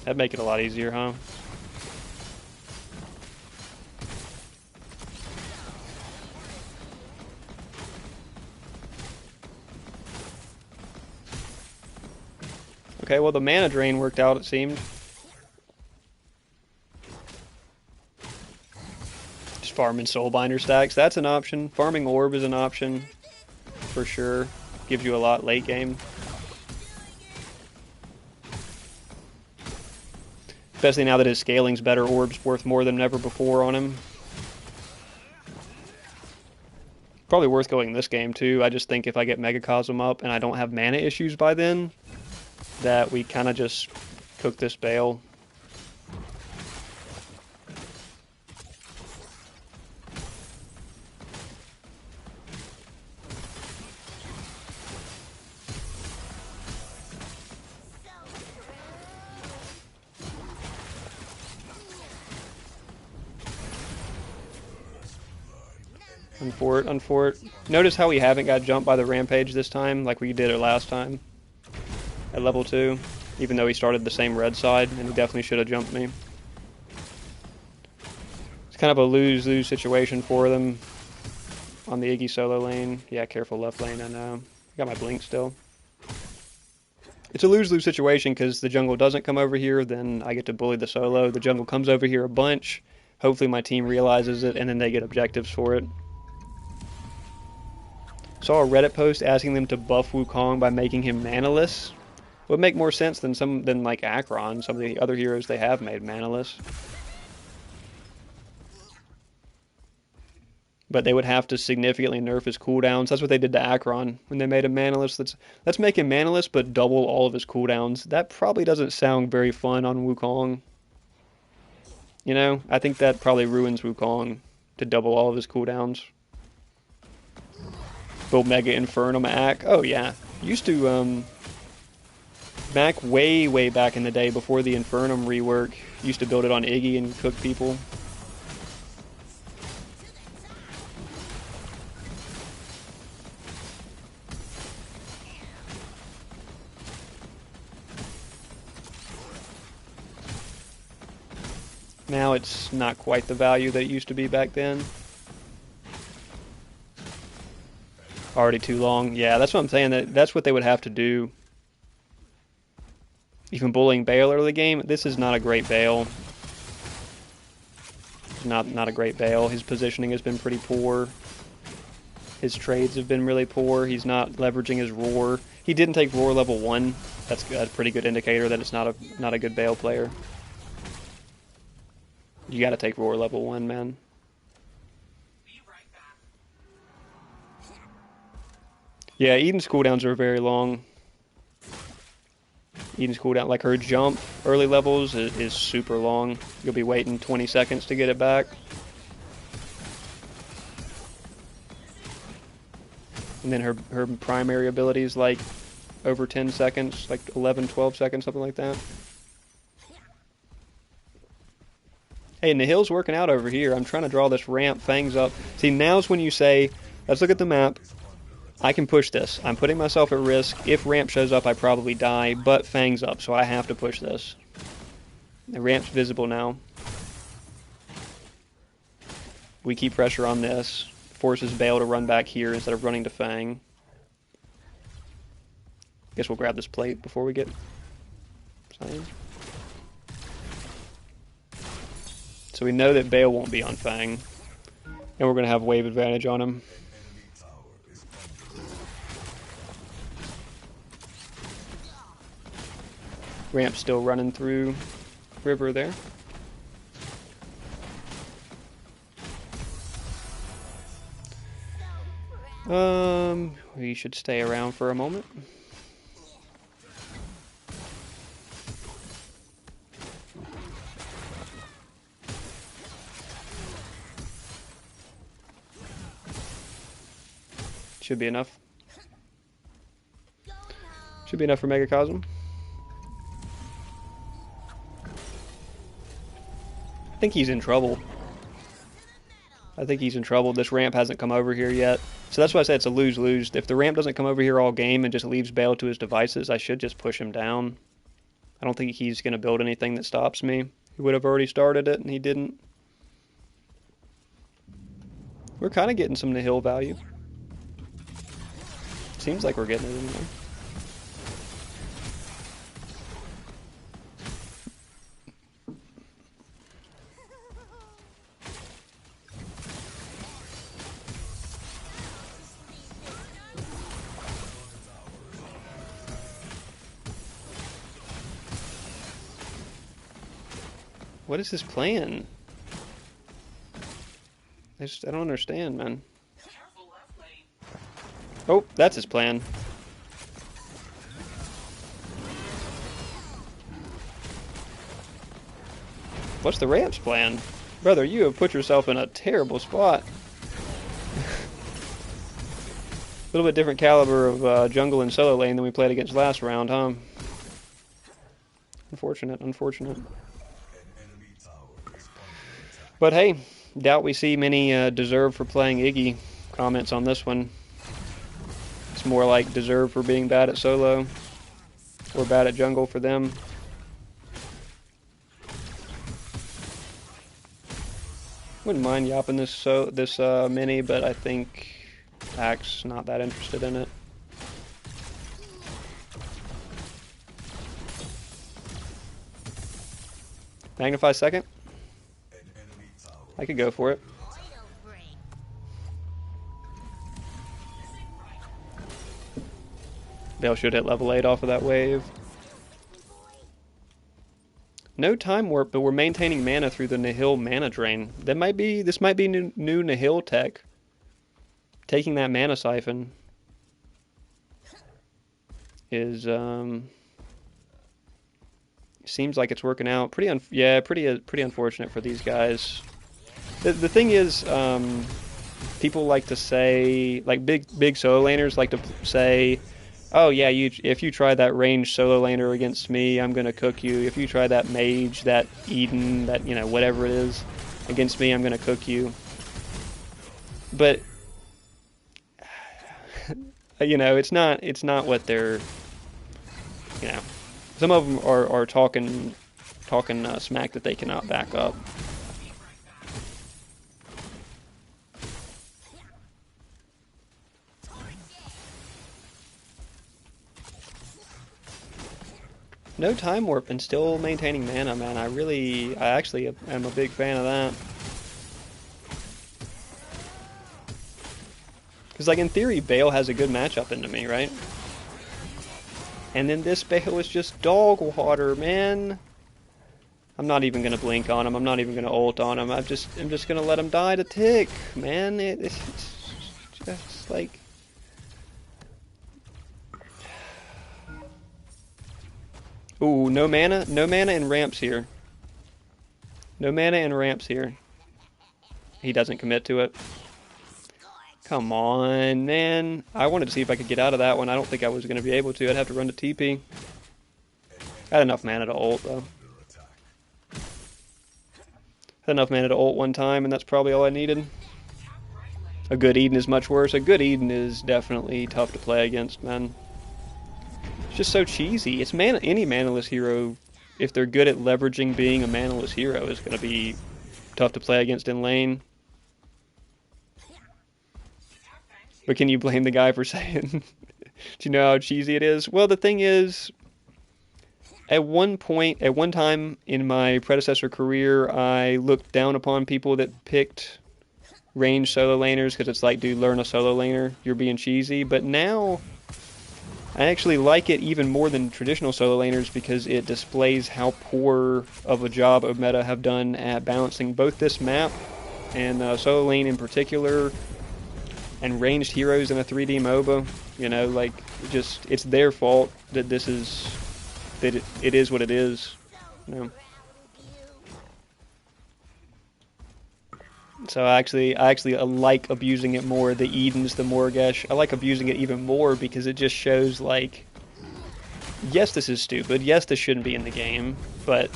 That'd make it a lot easier, huh? Okay, well the mana drain worked out, it seemed. Just farming soulbinder stacks, that's an option. Farming orb is an option, for sure. Gives you a lot late game. Especially now that his scaling's better, orb's worth more than ever before on him. Probably worth going this game too. I just think if I get Megacosm up and I don't have mana issues by then, that we kind of just cook this Bale. Unfort. Notice how we haven't got jumped by the Rampage this time, like we did it last time at level 2, even though he started the same red side, and he definitely should have jumped me. It's kind of a lose-lose situation for them on the Iggy solo lane. Yeah, careful left lane, I know. I got my blink still. It's a lose-lose situation because the jungle doesn't come over here, then I get to bully the solo. The jungle comes over here a bunch. Hopefully my team realizes it, and then they get objectives for it. Saw a Reddit post asking them to buff Wukong by making him manaless. Would make more sense than like Akron, some of the other heroes they have made manaless. But they would have to significantly nerf his cooldowns. That's what they did to Akron when they made him manaless. Let's make him manaless, but double all of his cooldowns. That probably doesn't sound very fun on Wukong. You know, I think that probably ruins Wukong to double all of his cooldowns. Build Mega Infernum Ak. Oh yeah, used to back way back in the day before the Infernum rework. Used to build it on Iggy and cook people. Now it's not quite the value that it used to be back then. Already too long. Yeah, that's what I'm saying. That's what they would have to do. Even bullying Bale early game. This is not a great Bale. Not a great Bale. His positioning has been pretty poor. His trades have been really poor. He's not leveraging his roar. He didn't take roar level 1. That's a pretty good indicator that it's not a good Bale player. You got to take roar level 1, man. Yeah, Eden's cooldowns are very long. Eden's cooldown, like her jump early levels, is super long. You'll be waiting 20 seconds to get it back. And then her primary ability is like over 10 seconds, like 11, 12 seconds, something like that. Hey, Nihil's working out over here. I'm trying to draw this ramp, Fangs up. See, now's when you say, let's look at the map. I can push this. I'm putting myself at risk. If ramp shows up, I probably die, but Fangs up, so I have to push this. The ramp's visible now. We keep pressure on this. Forces Bale to run back here instead of running to Fang. Guess we'll grab this plate before we get signed. So we know that Bale won't be on Fang. And we're going to have wave advantage on him. Ramp's still running through river there. We should stay around for a moment. Should be enough. Should be enough for Megacosm. I think he's in trouble. I think he's in trouble. This ramp hasn't come over here yet. So that's why I said it's a lose-lose. If the ramp doesn't come over here all game and just leaves Bale to his devices, I should just push him down. I don't think he's going to build anything that stops me. He would have already started it, and he didn't. We're kind of getting some Nihil value. Seems like we're getting it anyway. What is his plan? I don't understand, man. Oh, that's his plan. What's the ramp's plan? Brother, you have put yourself in a terrible spot. A little bit different caliber of jungle and solo lane than we played against last round, huh? Unfortunate, unfortunate. But hey, doubt we see many deserve for playing Iggy comments on this one. It's more like deserve for being bad at solo or bad at jungle for them. Wouldn't mind yapping this mini, but I think Axe not that interested in it. Magnify second. I could go for it. Bale should hit level 8 off of that wave. No time warp, but we're maintaining mana through the Nihil mana drain. This might be new Nihil tech. Taking that mana siphon is seems like it's working out. Pretty unfortunate for these guys. The thing is, people like to say, like big solo laners like to say, oh yeah, if you try that range solo laner against me, I'm gonna cook you. If you try that mage, that Eden, that whatever it is against me, I'm gonna cook you. But it's not what they're. Some of them are talking smack that they cannot back up. No time warp and still maintaining mana, man. I actually am a big fan of that. Because, like, in theory, Bale has a good matchup into me, right? And then this Bale is just dog water, man. I'm not even going to blink on him. I'm not even going to ult on him. I'm just going to let him die to tick, man. It's just like... Ooh, no mana and ramps here. No mana and ramps here. He doesn't commit to it. Come on, man. I wanted to see if I could get out of that one. I don't think I was going to be able to. I'd have to run to TP. I had enough mana to ult, though. I enough mana to ult one time, and that's probably all I needed. A good Eden is much worse. A good Eden is definitely tough to play against, man. It's just so cheesy. It's any manaless hero, if they're good at leveraging being a manaless hero, is going to be tough to play against in lane. But can you blame the guy for saying, do you know how cheesy it is? Well, the thing is, at one time in my predecessor career, I looked down upon people that picked range solo laners because it's like, dude, learn a solo laner. You're being cheesy. But now, I actually like it even more than traditional solo laners because it displays how poor of a job of meta have done at balancing both this map and solo lane in particular, and ranged heroes in a 3D MOBA. You know, like, it's their fault that it is what it is. You know? So I actually like abusing it more. The Edens, the Morgesh, I like abusing it even more because it just shows, like, yes, this is stupid. Yes, this shouldn't be in the game, but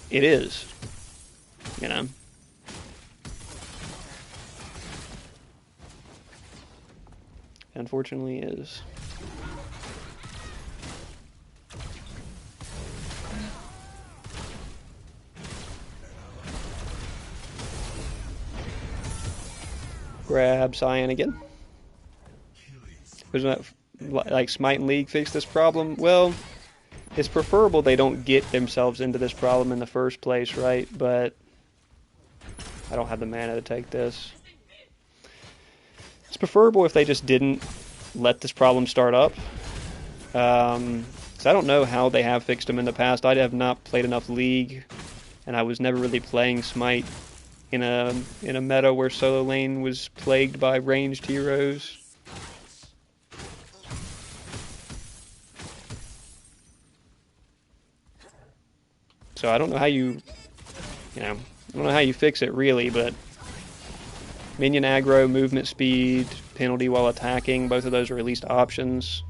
it is. You know? Unfortunately is. Grab Cyan again. There's not, like, Smite and League fix this problem? Well, it's preferable they don't get themselves into this problem in the first place, right? But I don't have the mana to take this. It's preferable if they just didn't let this problem start up. Because I don't know how they have fixed them in the past. I have not played enough League, and I was never really playing Smite in a meta where solo lane was plagued by ranged heroes. So I don't know how I don't know how you fix it really, but minion aggro, movement speed, penalty while attacking, both of those are at least options.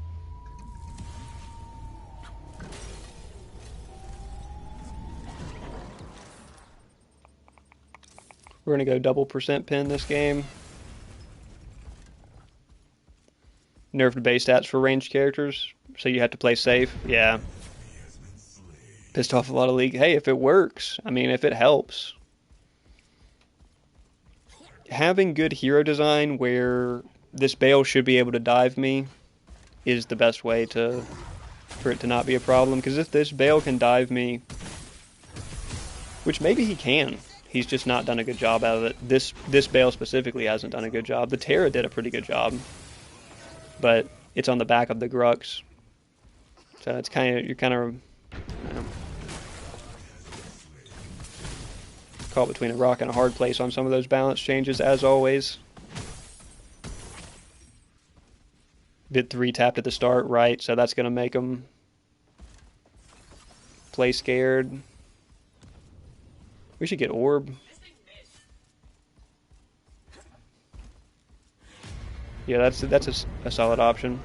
We're going to go double percent pin this game. Nerfed base stats for ranged characters, so you have to play safe. Yeah. Pissed off a lot of League. Hey, if it works, I mean, if it helps. Having good hero design where this Bale should be able to dive me is the best way for it to not be a problem. Because if this Bale can dive me, which maybe he can, he's just not done a good job out of it. This Bale specifically hasn't done a good job. The Terra did a pretty good job, but it's on the back of the Grux. So it's you're kind of caught between a rock and a hard place on some of those balance changes, as always. Did 3 tapped at the start, right? So that's going to make them play scared. We should get Orb. Yeah, that's a solid option.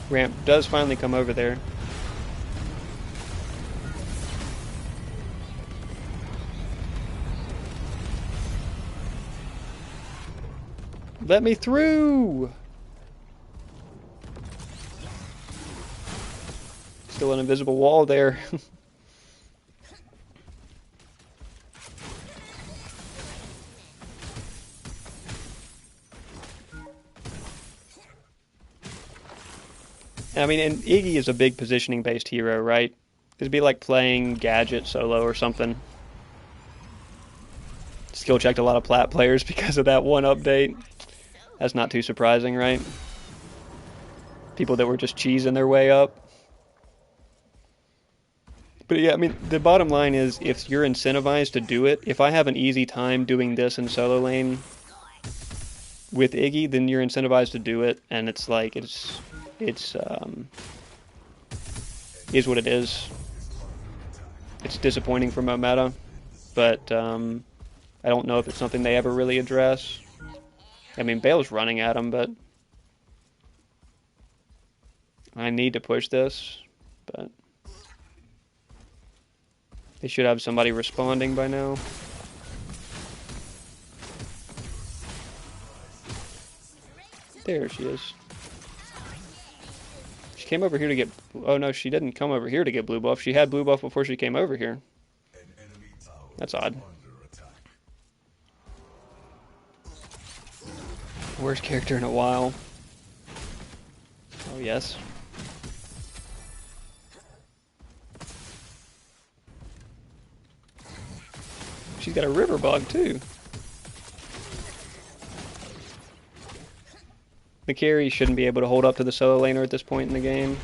Ramp does finally come over there. Let me through! Still an invisible wall there. I mean, and Iggy is a big positioning-based hero, right? It'd be like playing Gadget solo or something. Skill checked a lot of plat players because of that one update. That's not too surprising, right? People that were just cheesing their way up. But yeah, I mean, the bottom line is, if you're incentivized to do it, if I have an easy time doing this in solo lane with Iggy, then you're incentivized to do it, and it's like, is what it is. It's disappointing for meta, but I don't know if it's something they ever really address. I mean, Bale's running at him, but I need to push this, but they should have somebody responding by now. There she is. She came over here to get... Oh no, she didn't come over here to get blue buff. She had blue buff before she came over here. That's odd. Worst character in a while. Oh yes. She's got a river bug too. The carry shouldn't be able to hold up to the solo laner at this point in the game.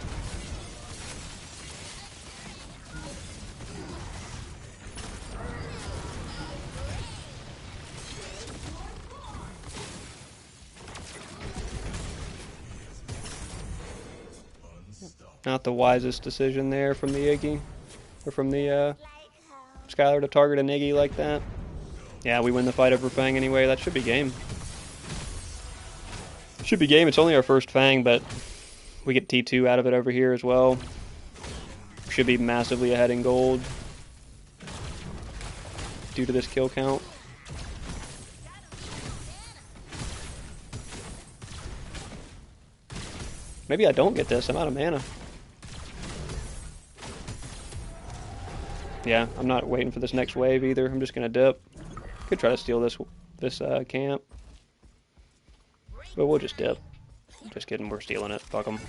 Not the wisest decision there from the Iggy. Or from the Skylar to target an Iggy like that. Yeah, we win the fight over Fang anyway. That should be game. Should be game. It's only our first Fang, but we get T2 out of it over here as well. Should be massively ahead in gold due to this kill count. Maybe I don't get this. I'm out of mana. Yeah, I'm not waiting for this next wave either. I'm just gonna dip. Could try to steal this camp, but we'll just dip. Just kidding, we're stealing it. Fuck them.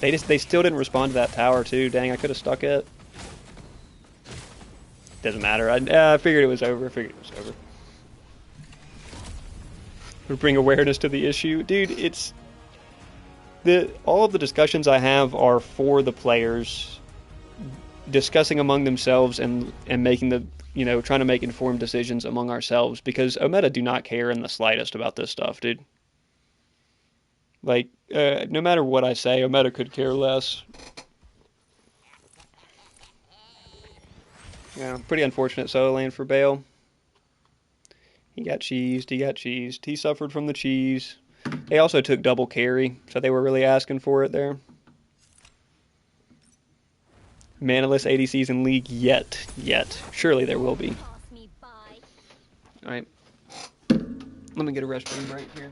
They still didn't respond to that tower too. Dang, I could have stuck it. Doesn't matter. I figured it was over. Would bring awareness to the issue, dude. It's all of the discussions I have are for the players discussing among themselves and making the, trying to make informed decisions among ourselves, because Omega do not care in the slightest about this stuff, dude. Like, no matter what I say, Omega could care less. Yeah, pretty unfortunate solo lane for Bale. He got cheesed. He suffered from the cheese. They also took double carry, so they were really asking for it there. Manaless ADCs in League yet. Surely there will be. Alright. Let me get a restroom right here.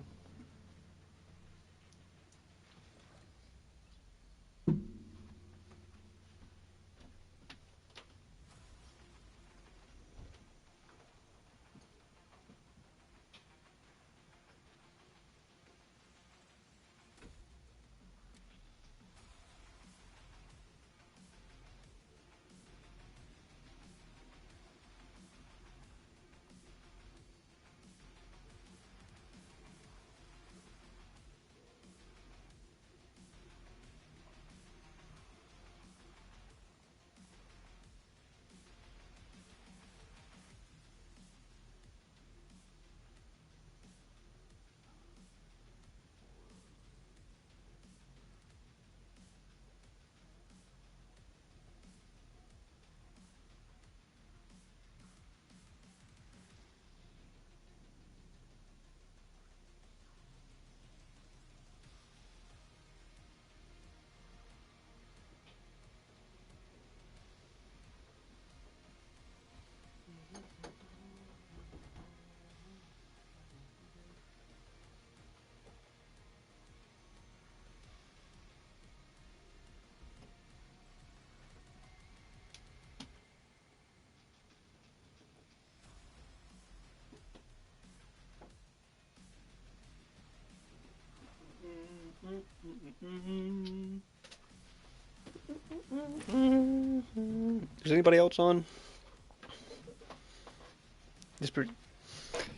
Is anybody else on?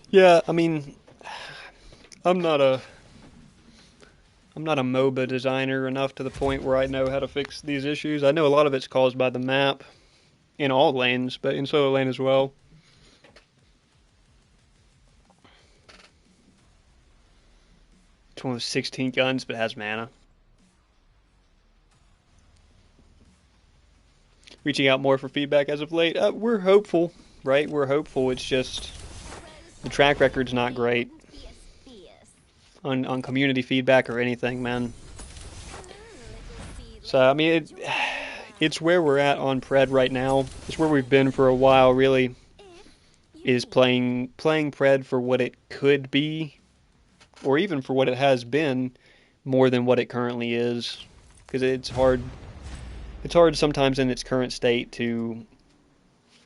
Yeah, I mean, I'm not a MOBA designer enough to the point where I know how to fix these issues. I know a lot of it's caused by the map in all lanes, but in solo lane as well. It's one with 16 guns, but has mana. reaching out more for feedback as of late. We're hopeful, right? We're hopeful. It's just the track record's not great on community feedback or anything, man. So I mean, it's where we're at on Pred right now. It's where we've been for a while. Really, is playing Pred for what it could be, or even for what it has been, more than what it currently is. Because it's hard. It's hard sometimes in its current state to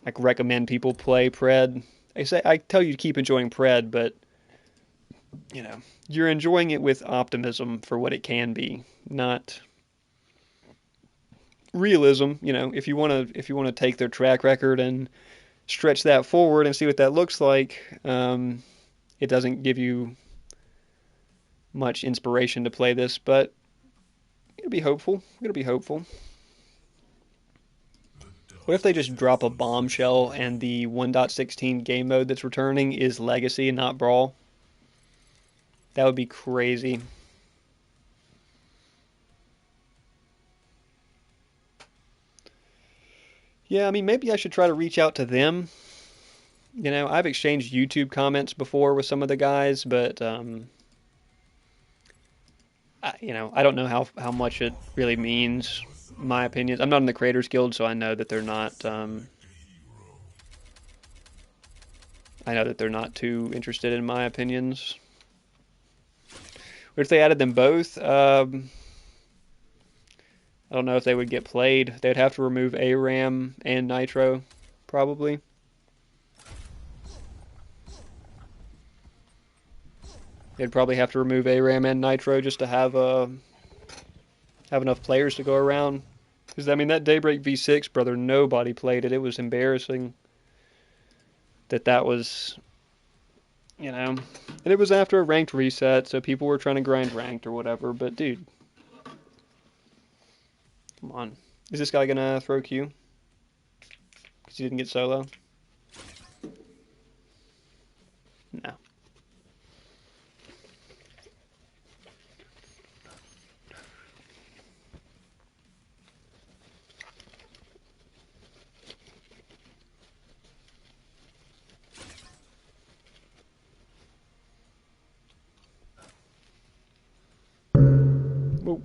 like recommend people play Pred. I tell you to keep enjoying Pred, but you know you're enjoying it with optimism for what it can be, not realism. You know, if you want to take their track record and stretch that forward and see what that looks like, it doesn't give you much inspiration to play this, but it'll be hopeful. It'll be hopeful. What if they just drop a bombshell and the 1.16 game mode that's returning is Legacy and not Brawl? That would be crazy. Yeah, I mean, maybe I should try to reach out to them. You know, I've exchanged YouTube comments before with some of the guys, but I don't know how much it really means. My opinion. I'm not in the Creators Guild, so I know that they're not. I know that they're not too interested in my opinions. But if they added them both, I don't know if they would get played. They'd have to remove ARAM and Nitro, probably. They'd probably have to remove ARAM and Nitro just to have enough players to go around. Because I mean, that Daybreak V6, brother, nobody played it. It was embarrassing that was, and it was after a ranked reset, so people were trying to grind ranked or whatever. But dude, come on, is this guy gonna throw Q? Because he didn't get solo. No. Whoa.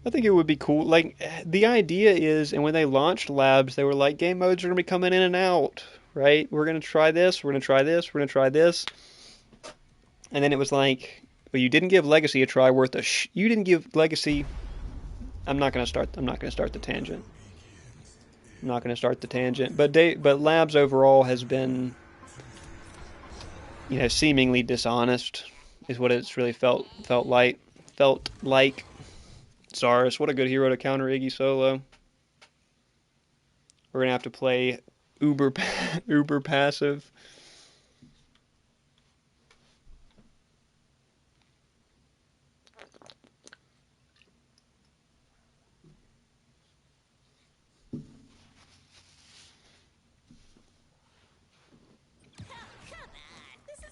I think it would be cool. Like, the idea is, and when they launched labs, they were like, game modes are going to be coming in and out, right? We're going to try this, we're going to try this, we're going to try this. And then it was like, well, you didn't give Legacy a try worth a you didn't give Legacy. I'm not going to start the tangent. I'm not going to start the tangent. But labs overall has been, seemingly dishonest, is what it's really felt like. Zaris, what a good hero to counter Iggy solo. We're gonna have to play uber passive.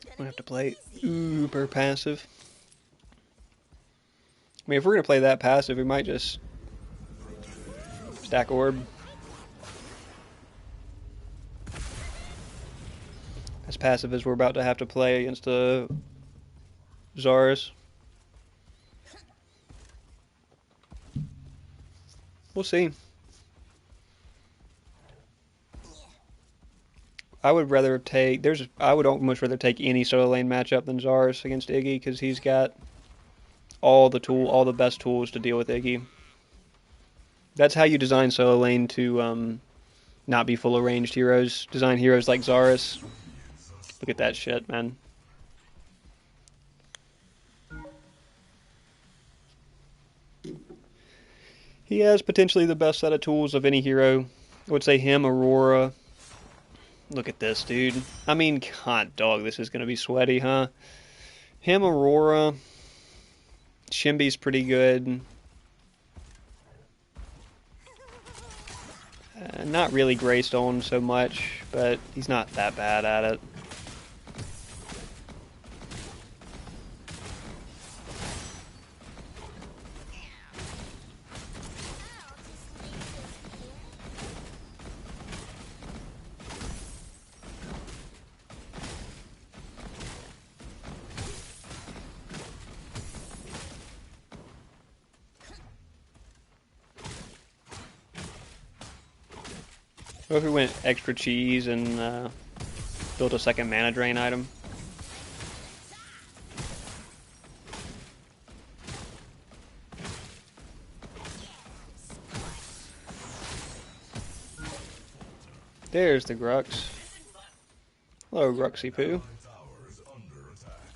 We're gonna have to play uber passive. I mean, if we're gonna play that passive, we might just stack orb. As passive as we're about to have to play against the Zaris. We'll see. I would much rather take any solo lane matchup than Zaris against Iggy, because he's got all the best tools to deal with Iggy. That's how you design solo lane to not be full of ranged heroes. Design heroes like Zaris. Look at that shit, man. He has potentially the best set of tools of any hero. I would say him, Aurora. Look at this, dude. I mean, hot dog, this is going to be sweaty, huh? Him, Aurora. Shimby's pretty good. Not really Greystone so much, but he's not that bad at it. What if we went extra cheese and built a second mana drain item? There's the Grux. Hello, Gruxy Poo. Tower is under attack.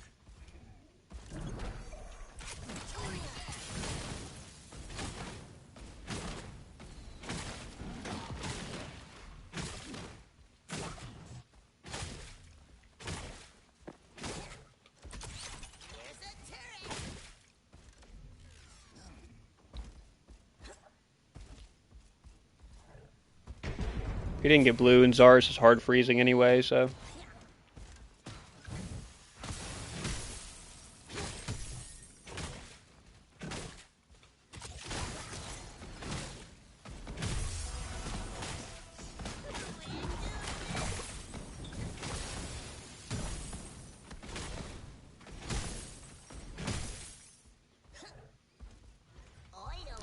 He didn't get blue, and Zarus is hard freezing anyway, so.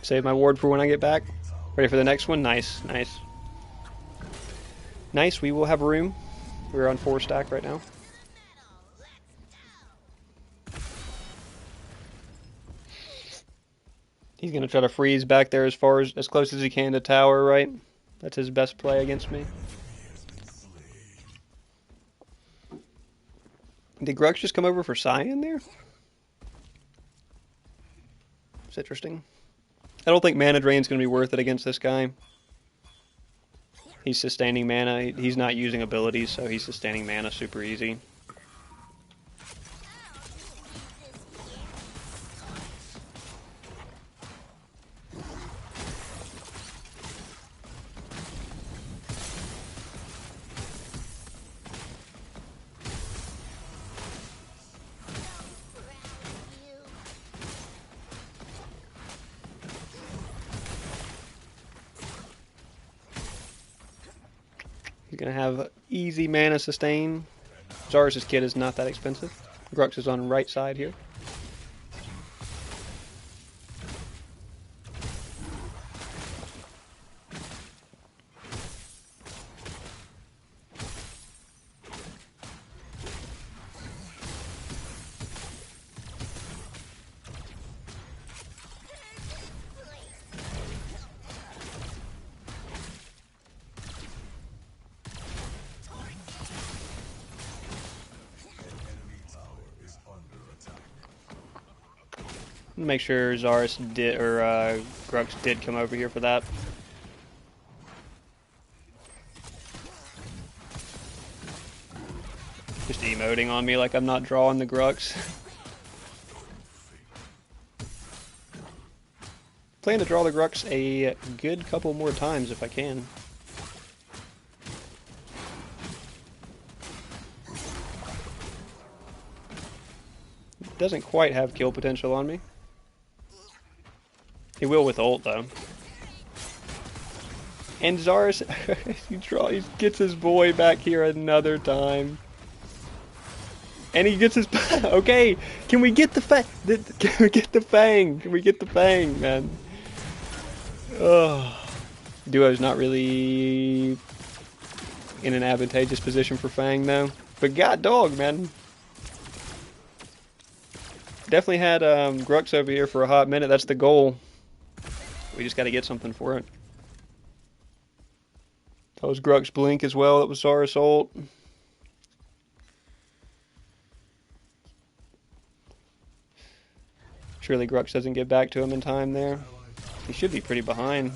Save my ward for when I get back. Ready for the next one? Nice, nice. Nice, we will have room. We're on 4 stack right now. He's gonna try to freeze back there as close as he can to tower, right? That's his best play against me. Did Grux just come over for Cyan there? It's interesting. I don't think mana drain's gonna be worth it against this guy. He's sustaining mana. He's not using abilities, so he's sustaining mana super easy. He's gonna have easy mana sustain. Zarus' kit is not that expensive. Grux is on right side here. Make sure Zarus did, or Grux did come over here for that. Just emoting on me like I'm not drawing the Grux. Plan to draw the Grux a good couple more times if I can. Doesn't quite have kill potential on me. He will with ult though. And Zarus, he gets his boy back here another time. And he gets his, okay, can we get the fang? Can we get the fang? Can we get the fang, man? Oh. Duo's not really in an advantageous position for fang though. But god dog, man. Definitely had Grux over here for a hot minute. That's the goal. We just got to get something for it. That was Grux blink as well. That was Zarus ult. Surely Grux doesn't get back to him in time there. He should be pretty behind.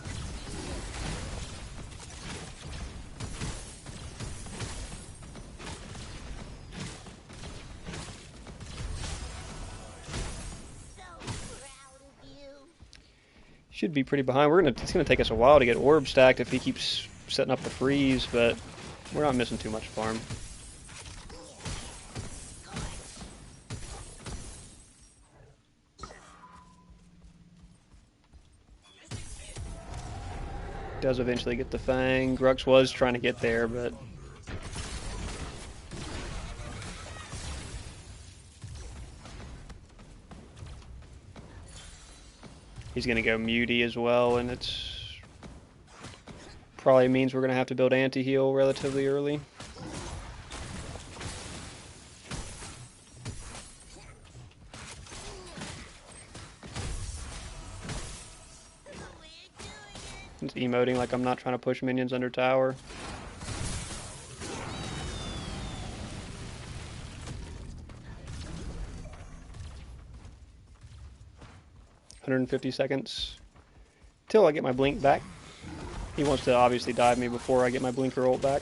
Should be pretty behind. It's gonna take us a while to get orb stacked if he keeps setting up the freeze, but we're not missing too much farm. Does eventually get the fang. Grux was trying to get there, but he's gonna go muty as well, and it's Probably means we're going to have to build anti-heal relatively early. It's emoting like I'm not trying to push minions under tower. $150 till I get my blink back. He wants to obviously dive me before I get my blinker ult back.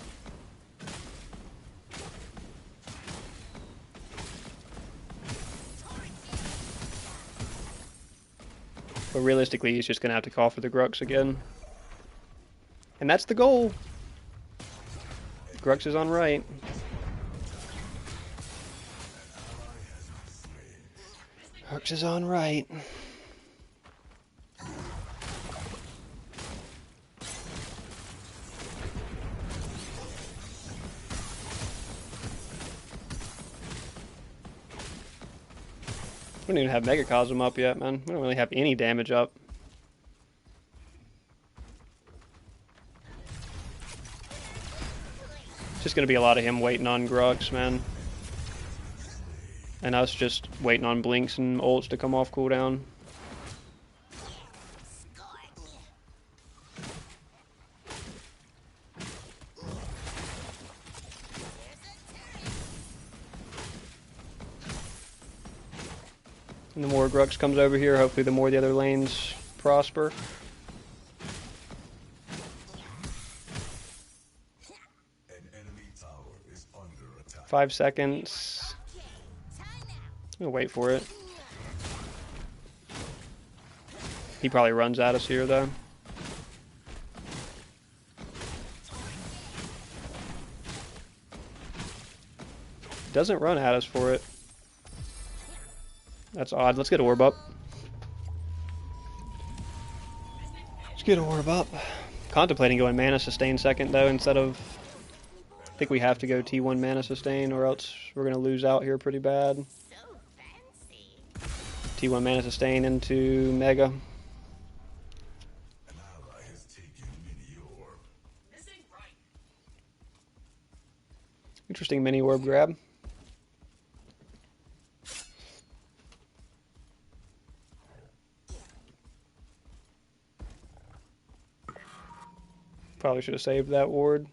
But realistically, he's just going to have to call for the Grux again. And that's the goal. Grux is on right. Grux is on right. We don't even have Megacosm up yet, man. We don't really have any damage up. It's just going to be a lot of him waiting on Grux, man. And us just waiting on blinks and ults to come off cooldown. And the more Grux comes over here, hopefully the more the other lanes prosper. An enemy tower is under attack. 5 seconds. I'm gonna wait for it. He probably runs at us here, though. Doesn't run at us for it. That's odd. Let's get Orb up. Let's get Orb up. Contemplating going Mana Sustain second, though, instead of... I think we have to go T1 Mana Sustain, or else we're going to lose out here pretty bad. T1 Mana Sustain into Mega. An ally has taken mini orb. Interesting mini Orb grab. Probably should have saved that ward.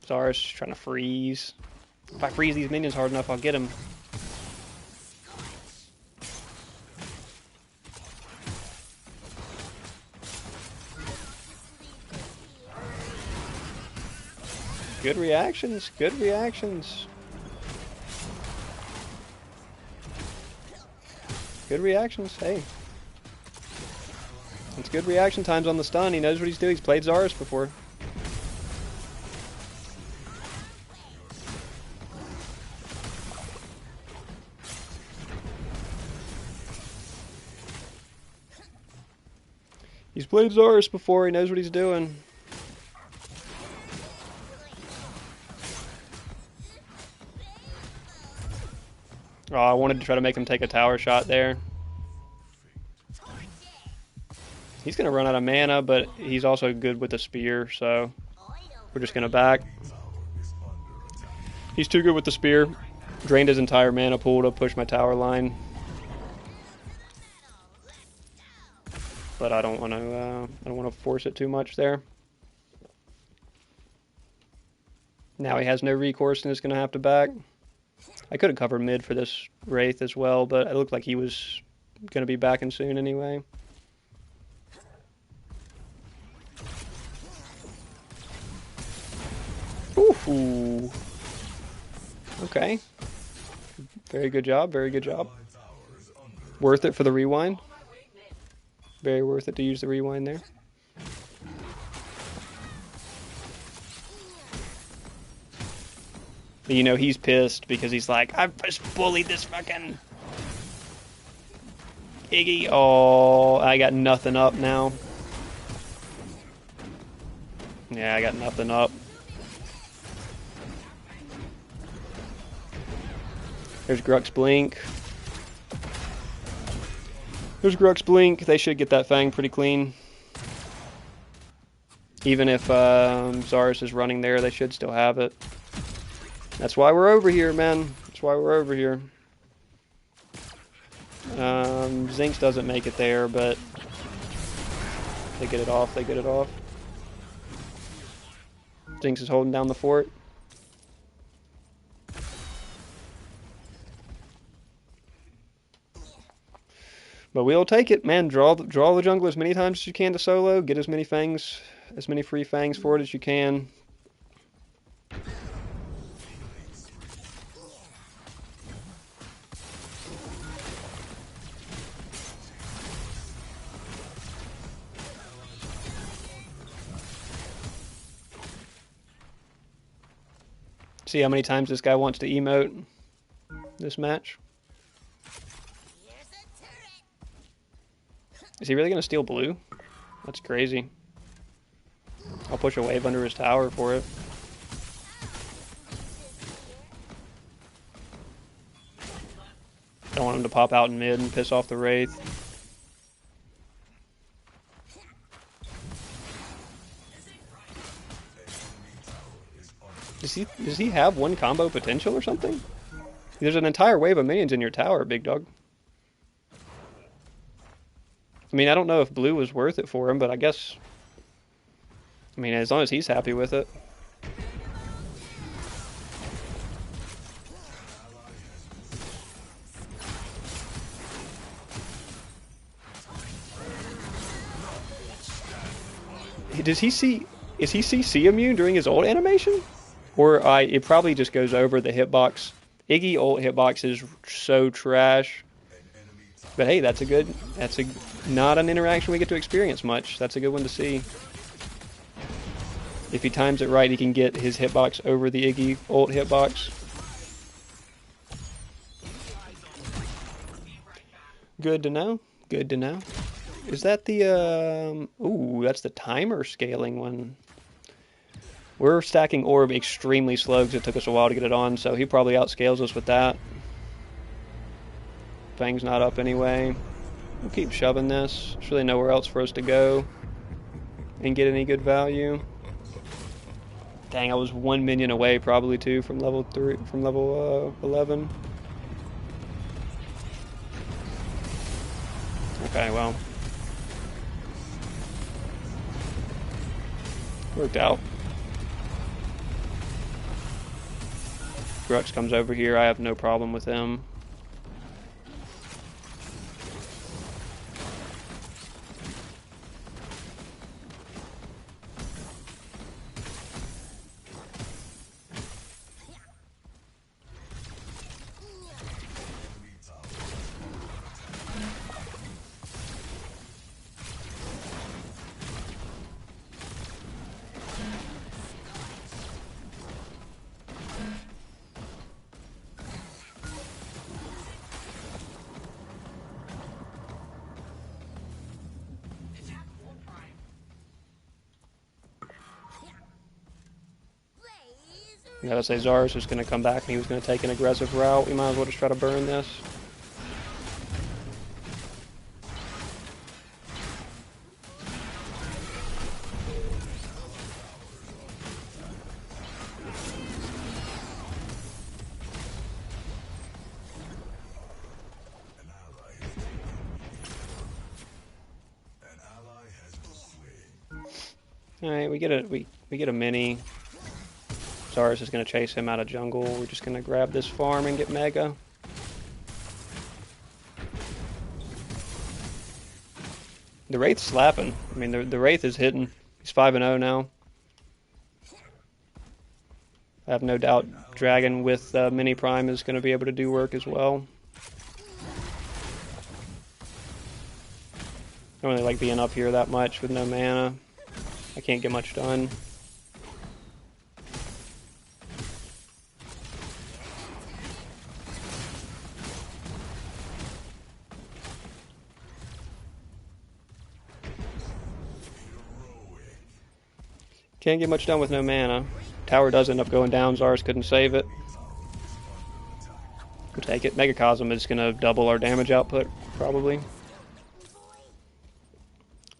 Zara's trying to freeze. If I freeze these minions hard enough, I'll get him. Good reactions, good reactions. Good reactions, hey. It's good reaction times on the stun. He knows what he's doing. He's played Zarus before. He's played Zarus before. He knows what he's doing. Oh, I wanted to try to make him take a tower shot there. He's going to run out of mana, but he's also good with the spear, so we're just going to back. He's too good with the spear. Drained his entire mana pool to push my tower line. But I don't want to force it too much there. Now he has no recourse and is going to have to back. I could have covered mid for this Wraith as well, but it looked like he was going to be backing soon anyway. Ooh. Okay. Very good job, very good job. Worth it for the rewind. Very worth it to use the rewind there. But you know, he's pissed because he's like, I've just bullied this fucking Iggy. Oh, I got nothing up now. Yeah, I got nothing up. There's Grux Blink. There's Grux Blink. They should get that Fang pretty clean. Even if Zarus is running there, they should still have it. That's why we're over here, man. That's why we're over here. Zinx doesn't make it there, but they get it off. They get it off. Zinx is holding down the fort. But we'll take it, man. Draw the jungle as many times as you can to solo. Get as many fangs, as many free fangs for it as you can. See how many times this guy wants to emote this match? Is he really going to steal blue? That's crazy. I'll push a wave under his tower for it. Don't want him to pop out in mid and piss off the Wraith. Does he have one combo potential or something? There's an entire wave of minions in your tower, big dog. I mean, I don't know if blue was worth it for him, but I guess... I mean, as long as he's happy with it. Does he see... Is he CC immune during his ult animation? Or it probably just goes over the hitbox. Iggy ult hitbox is so trash. But hey, that's not an interaction we get to experience much. That's a good one to see. If he times it right, he can get his hitbox over the Iggy ult hitbox. Good to know. Good to know. Is that the, ooh, that's the timer scaling one. We're stacking orb extremely slow because it took us a while to get it on, so he probably outscales us with that. Fang's not up anyway. We'll keep shoving this. There's really nowhere else for us to go and get any good value. Dang, I was 1 minion away probably too from level 11. Okay, well. Worked out. Grux comes over here, I have no problem with him. I gotta say, Zarus was gonna come back and he was gonna take an aggressive route. We might as well just try to burn this. Alright, we get a mini. Zarus is going to chase him out of jungle. We're just going to grab this farm and get Mega. The Wraith's slapping. I mean, the Wraith is hitting. He's 5-0 now. I have no doubt Dragon with Mini Prime is going to be able to do work as well. I don't really like being up here that much with no mana. I can't get much done. Can't get much done with no mana. Tower does end up going down. Zarus couldn't save it. We'll take it. Megacosm is going to double our damage output, probably.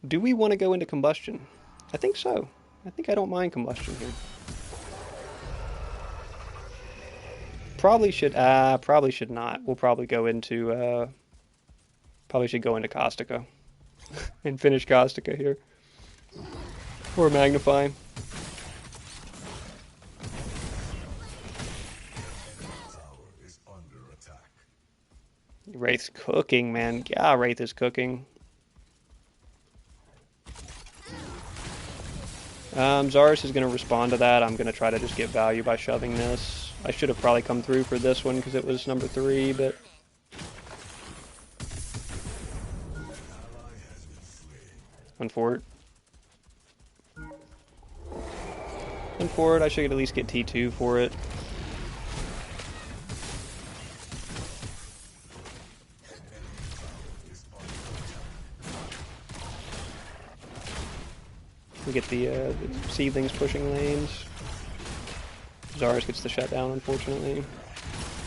Do we want to go into combustion? I think so. I think I don't mind combustion here. Probably should not. We'll probably go into probably should go into Caustica and finish Caustica here. Or Magnify. Tower is under attack. Wraith's cooking, man. Yeah, Wraith is cooking. Zarus is going to respond to that. I'm going to try to just get value by shoving this. I should have probably come through for this one because it was number 3, but... Run for it. Run for it. I should at least get T2 for it. We get the seedlings pushing lanes. Zarus gets the shutdown, unfortunately.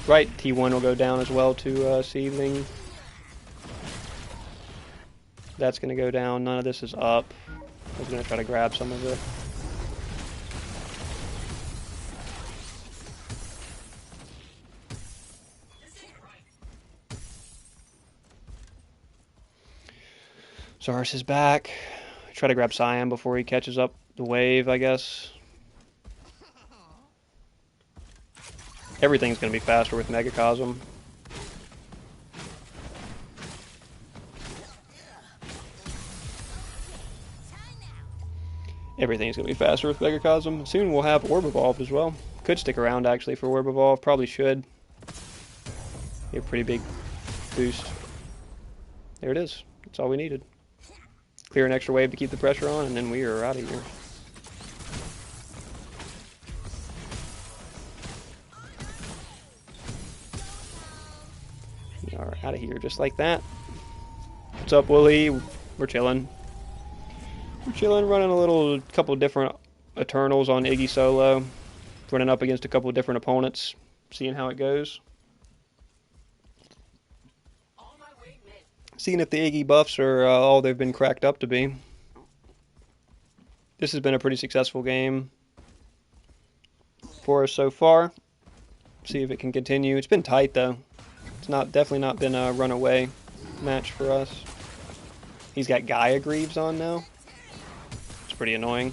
Right, T1 will go down as well to seedling. That's going to go down. None of this is up. I was going to try to grab some of it. Zarus is back. Try to grab Cyan before he catches up the wave, I guess. Everything's going to be faster with Megacosm. Everything's going to be faster with Megacosm. Soon we'll have Orb Evolved as well. Could stick around, actually, for Orb Evolved. Probably should. Be a pretty big boost. There it is. That's all we needed. Clear an extra wave to keep the pressure on, and then we are out of here. We are out of here just like that. What's up, Wooly? We're chilling. We're chilling, running a couple different Eternals on Iggy solo. Running up against a couple different opponents. Seeing how it goes. Seeing if the Iggy buffs are all they've been cracked up to be. This has been a pretty successful game for us so far. See if it can continue. It's been tight though. It's definitely not been a runaway match for us. He's got Gaia Greaves on now. It's pretty annoying.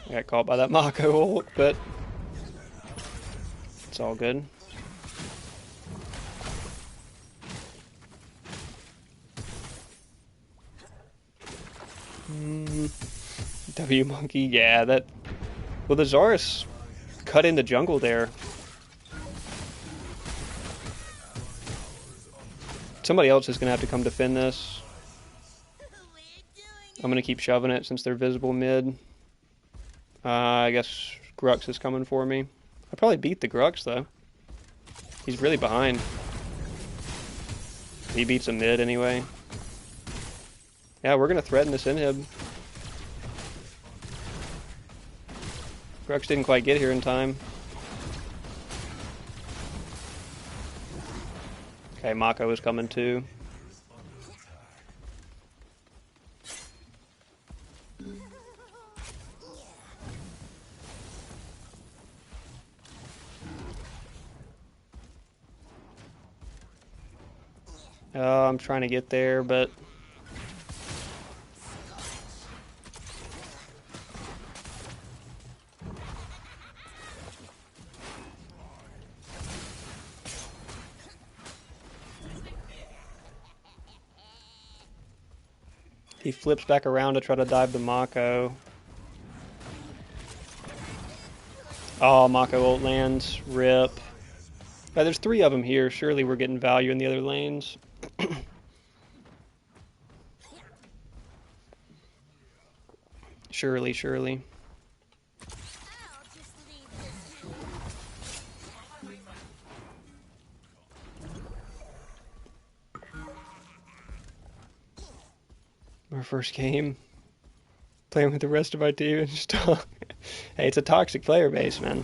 I got caught by that Mako ult, but it's all good. W Monkey, yeah, that... Well, the Zarus cut in the jungle there. Somebody else is going to have to come defend this. I'm going to keep shoving it since they're visible mid. I guess Grux is coming for me. I probably beat the Grux, though. He's really behind. He beats a mid anyway. Yeah, we're going to threaten this inhib. Grux didn't quite get here in time. Okay, Mako is coming too. I'm trying to get there, but... He flips back around to try to dive the Mako. Oh, Mako ult lands. Rip. There's 3 of them here. Surely we're getting value in the other lanes. Surely. first game. Playing with the rest of my team and just talk. Hey, it's a toxic player base, man.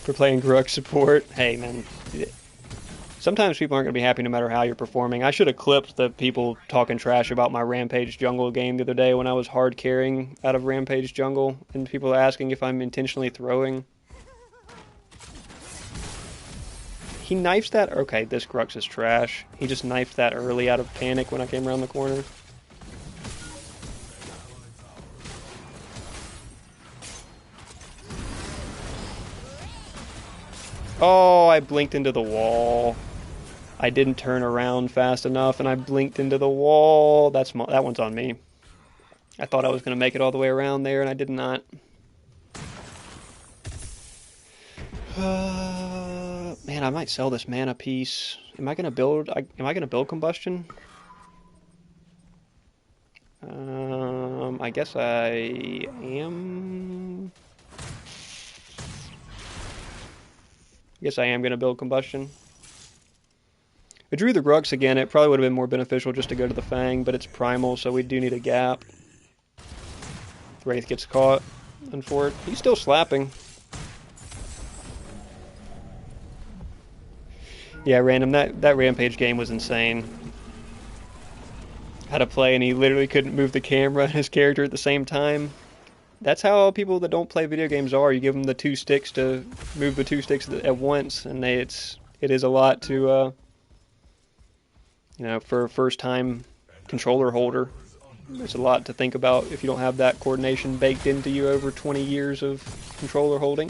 For playing Grux support, hey, man. Sometimes people aren't going to be happy no matter how you're performing. I should have clipped the people talking trash about my Rampage Jungle game the other day when I was hard carrying out of Rampage Jungle, and people asking if I'm intentionally throwing. He knifes that? Okay, this Grux is trash. He just knifed that early out of panic when I came around the corner. Oh, I blinked into the wall. I didn't turn around fast enough, and I blinked into the wall. That one's on me. I thought I was going to make it all the way around there, and I did not. Man, I might sell this mana piece. Am I going to build? Am I going to build combustion? I guess I am. I guess I am going to build combustion. I drew the Grux again. It probably would have been more beneficial just to go to the Fang, but it's primal, so we do need a gap. Wraith gets caught. Unfortunately, he's still slapping. Yeah, random. That Rampage game was insane. How to play, and he literally couldn't move the camera and his character at the same time. That's how people that don't play video games are. You give them the two sticks to move the two sticks at once, and it is a lot to, for a first-time controller holder. There's a lot to think about if you don't have that coordination baked into you over 20 years of controller holding.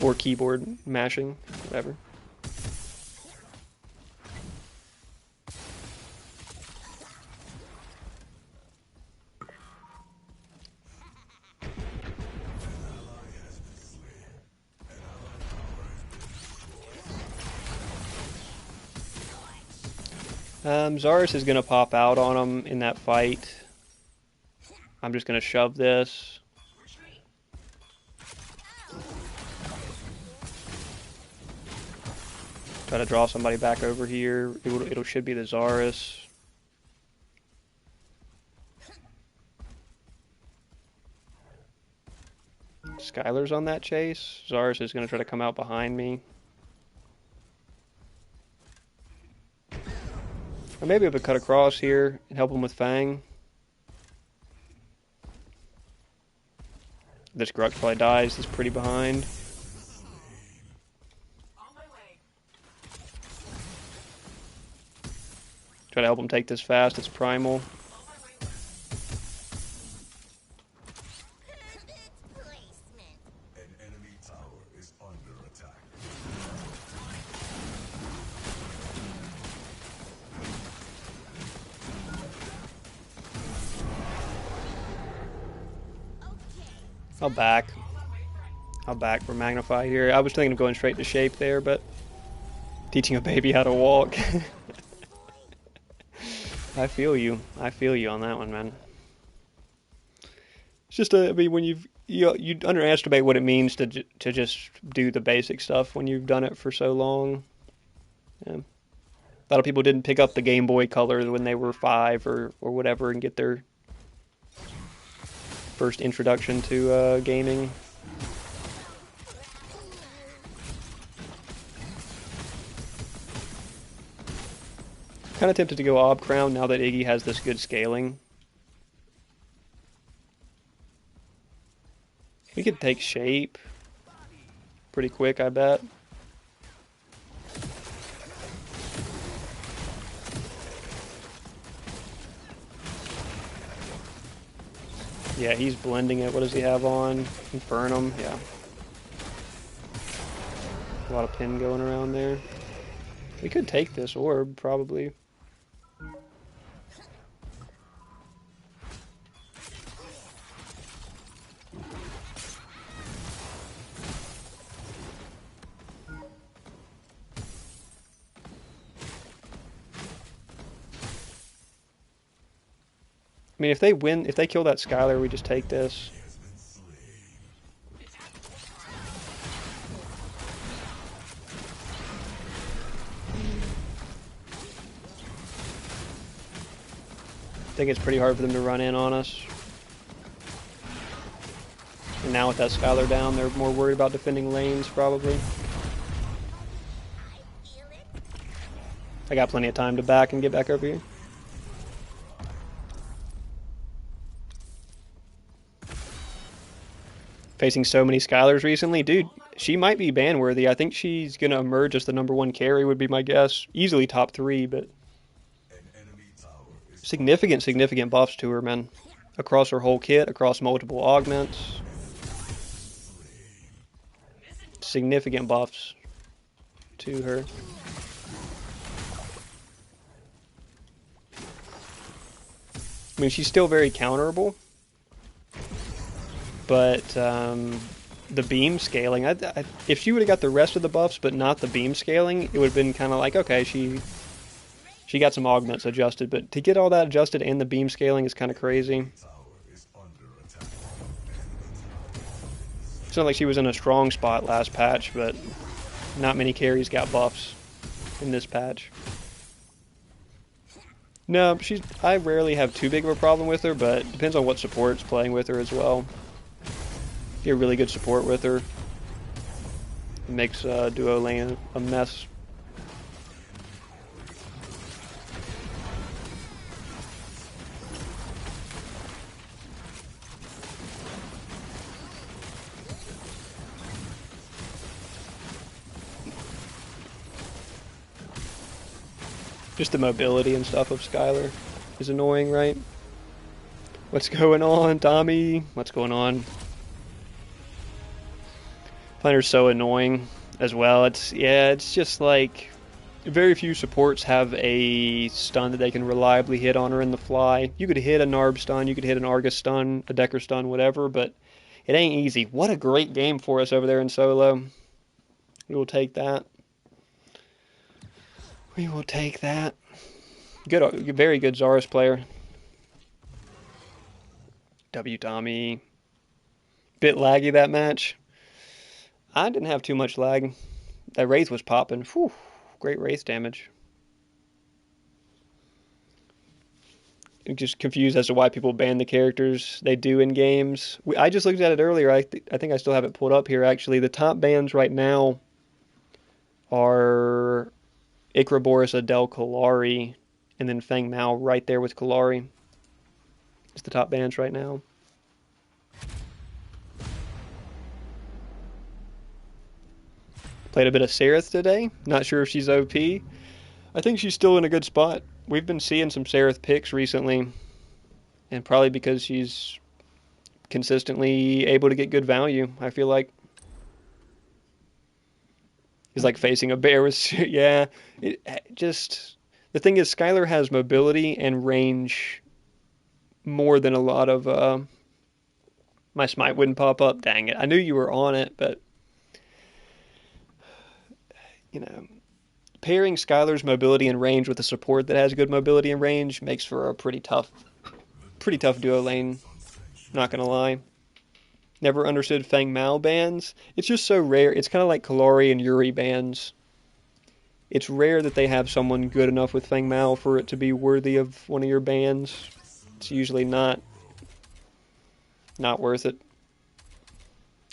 Or keyboard mashing, whatever. Zarus is going to pop out on him in that fight. I'm just going to shove this. Try to draw somebody back over here. It should be the Zarus. Skylar's on that chase. Zarus is going to try to come out behind me. Or maybe I could cut across here and help him with Fang. This Grux probably dies. He's pretty behind. Try to help him take this fast. It's primal. An enemy tower is under attack. I'll back. I'll back for Magnify here. I was thinking of going straight to Shape there, but teaching a baby how to walk. I feel you. I feel you on that one, man. It's just, I mean, when you underestimate what it means to just do the basic stuff when you've done it for so long. Yeah. A lot of people didn't pick up the Game Boy Color when they were 5 or whatever and get their first introduction to gaming. Kind of tempted to go Ob Crown now that Iggy has this good scaling. We could take Shape pretty quick, I bet. Yeah, he's blending it. What does he have on? Infernum, yeah. A lot of pin going around there. We could take this orb, probably. I mean, if they kill that Skylar, we just take this. think it's pretty hard for them to run in on us. And now with that Skylar down, they're more worried about defending lanes, probably. I got plenty of time to back and get back over here. Facing so many Skylars recently. Dude, she might be ban-worthy. I think she's going to emerge as the #1 carry, would be my guess. Easily top 3, but... significant buffs to her, man. Across her whole kit, across multiple augments. Significant buffs to her. I mean, she's still very counterable, but the beam scaling, if she would have got the rest of the buffs but not the beam scaling, it would have been kind of like, okay, she got some augments adjusted, but to get all that adjusted and the beam scaling is kind of crazy. It's not like she was in a strong spot last patch, but not many carries got buffs in this patch. No, I rarely have too big of a problem with her, but it depends on what support's playing with her as well. If you have really good support with her, it makes duo lane a mess. Just the mobility and stuff of Skylar is annoying, right? What's going on, Tommy? What's going on? Planner's so annoying as well. It's just like very few supports have a stun that they can reliably hit on her in the fly. You could hit a Narb stun, you could hit an Argus stun, a Decker stun, whatever, but it ain't easy. What a great game for us over there in solo. We will take that. We will take that. Good, very good Zarus player. W Tommy. Bit laggy that match. I didn't have too much lag. That Wraith was popping. Whew, great Wraith damage. I'm just confused as to why people ban the characters they do in games. I just looked at it earlier. I think I still have it pulled up here, actually. The top bans right now are Ikraboris, Adele, Kalari, and then Feng Mao right there with Kalari. It's the top bans right now. Played a bit of Sereth today. Not sure if she's OP. I think she's still in a good spot. We've been seeing some Sereth picks recently, and probably because she's consistently able to get good value, I feel like. It's like facing a bear with... yeah, the thing is, Skylar has mobility and range more than a lot of... my smite wouldn't pop up. Dang it. I knew you were on it, but... you know, pairing Skylar's mobility and range with a support that has good mobility and range makes for a pretty tough duo lane. Not gonna lie. Never understood Feng Mao bans. It's just so rare. It's kind of like Kalari and Yuri bans. It's rare that they have someone good enough with Feng Mao for it to be worthy of one of your bans. It's usually not worth it.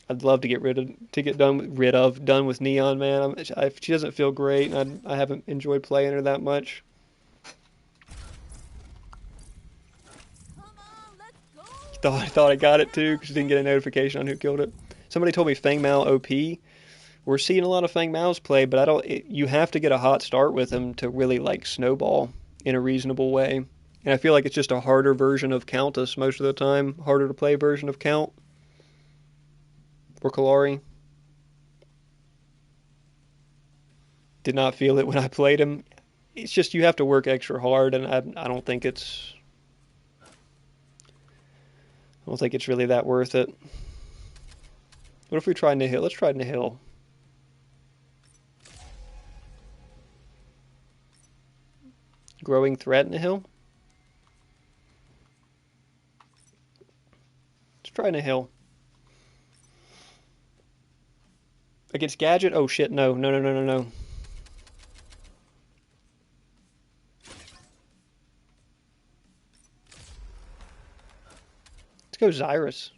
I'd love to get done with Neon, man. She doesn't feel great, and I haven't enjoyed playing her that much. Thought I got it too, because didn't get a notification on who killed it. Somebody told me Feng Mao OP. We're seeing a lot of Feng Maos play, but you have to get a hot start with him to really like snowball in a reasonable way. And I feel like it's just a harder version of Countess most of the time, harder to play version of Count. Or Kalari. Did not feel it when I played him. It's just you have to work extra hard, and I don't think it's really that worth it. What if we try Nihil? Let's try Nihil. Growing threat Nihil? Let's try Nihil. Against Gadget? Oh shit, no. go Xyrus.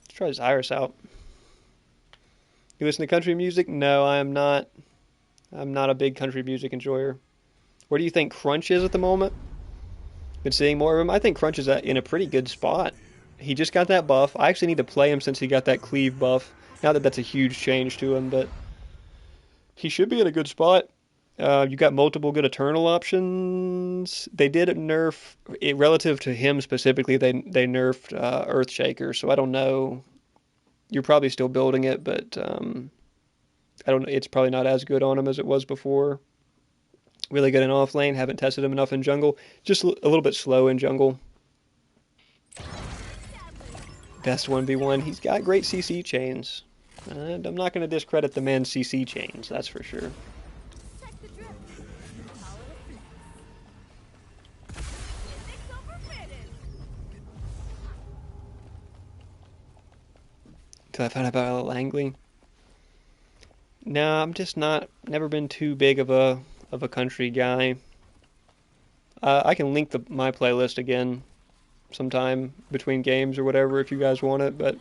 Let's try Xyrus out. You listen to country music? No, I am not. I'm not a big country music enjoyer. Where do you think Crunch is at the moment? Been seeing more of him. I think Crunch is in a pretty good spot. He just got that buff. I actually need to play him since he got that cleave buff. Not that that's a huge change to him, but he should be in a good spot. You got multiple good Eternal options. They did nerf it relative to him specifically. They nerfed Earthshaker, so I don't know. You're probably still building it, but I don't. It's probably not as good on him as it was before. Really good in off lane. Haven't tested him enough in jungle. Just a little bit slow in jungle. Best 1v1. He's got great CC chains. And I'm not going to discredit the man's CC chains, that's for sure. Till I found out about Langley. No, I'm just never been too big of a country guy. I can link my playlist again sometime between games or whatever if you guys want it, but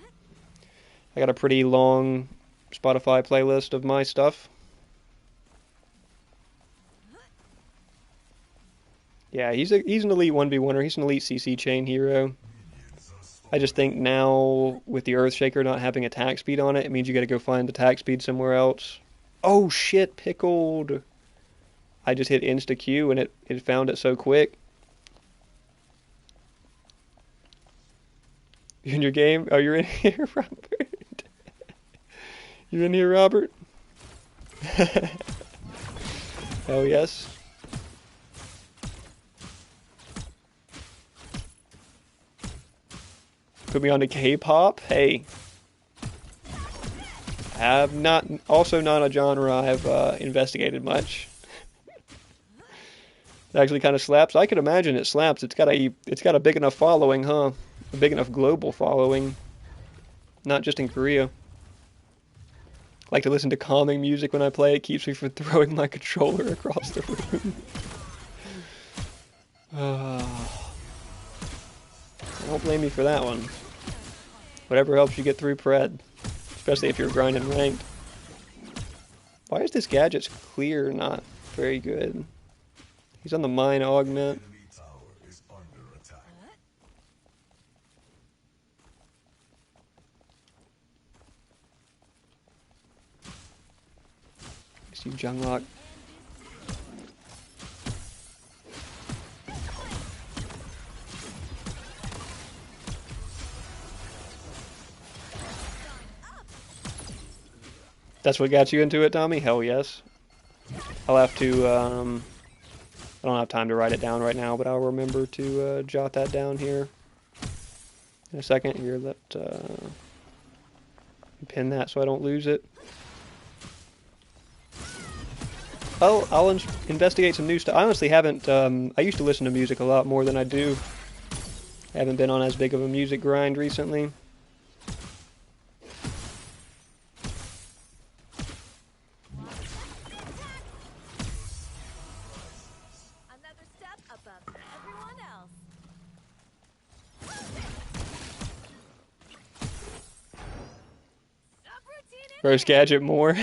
I got a pretty long Spotify playlist of my stuff. Yeah, he's an elite 1v1er. He's an elite CC chain hero. I just think now with the Earthshaker not having attack speed on it, it means you gotta go find attack speed somewhere else. Oh shit, pickled. I just hit insta Q and it found it so quick. You in your game? Oh, you're in here, Robert. You're in here, Robert? Oh, yes. Put me on to K-pop? Hey. Also not a genre I've investigated much. It actually kind of slaps. I could imagine it slaps. It's got a big enough following, huh? A big enough global following. Not just in Korea. Like to listen to calming music when I play. It keeps me from throwing my controller across the room. I don't blame you for that one. Whatever helps you get through Pred. Especially if you're grinding ranked. Why is this Gadget's clear not very good? He's on the mine augment. See Junglock. That's what got you into it, Tommy? Hell yes. I'll have to, I don't have time to write it down right now, but I'll remember to jot that down here in a second. Here, pin that so I don't lose it. I'll investigate some new stuff. I honestly haven't, I used to listen to music a lot more than I do. I haven't been on as big of a music grind recently. Roast Gadget more.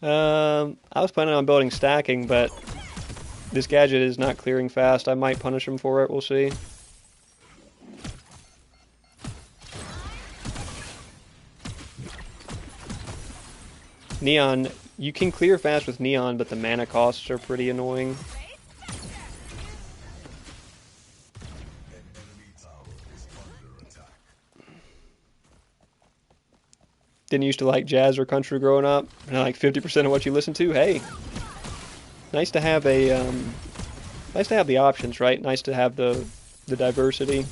I was planning on building stacking, but this Gadget is not clearing fast. I might punish him for it. We'll see. Neon, you can clear fast with Neon, but the mana costs are pretty annoying. Didn't used to like jazz or country growing up. And like 50% of what you listen to. Hey, nice to have the options, right? Nice to have the diversity.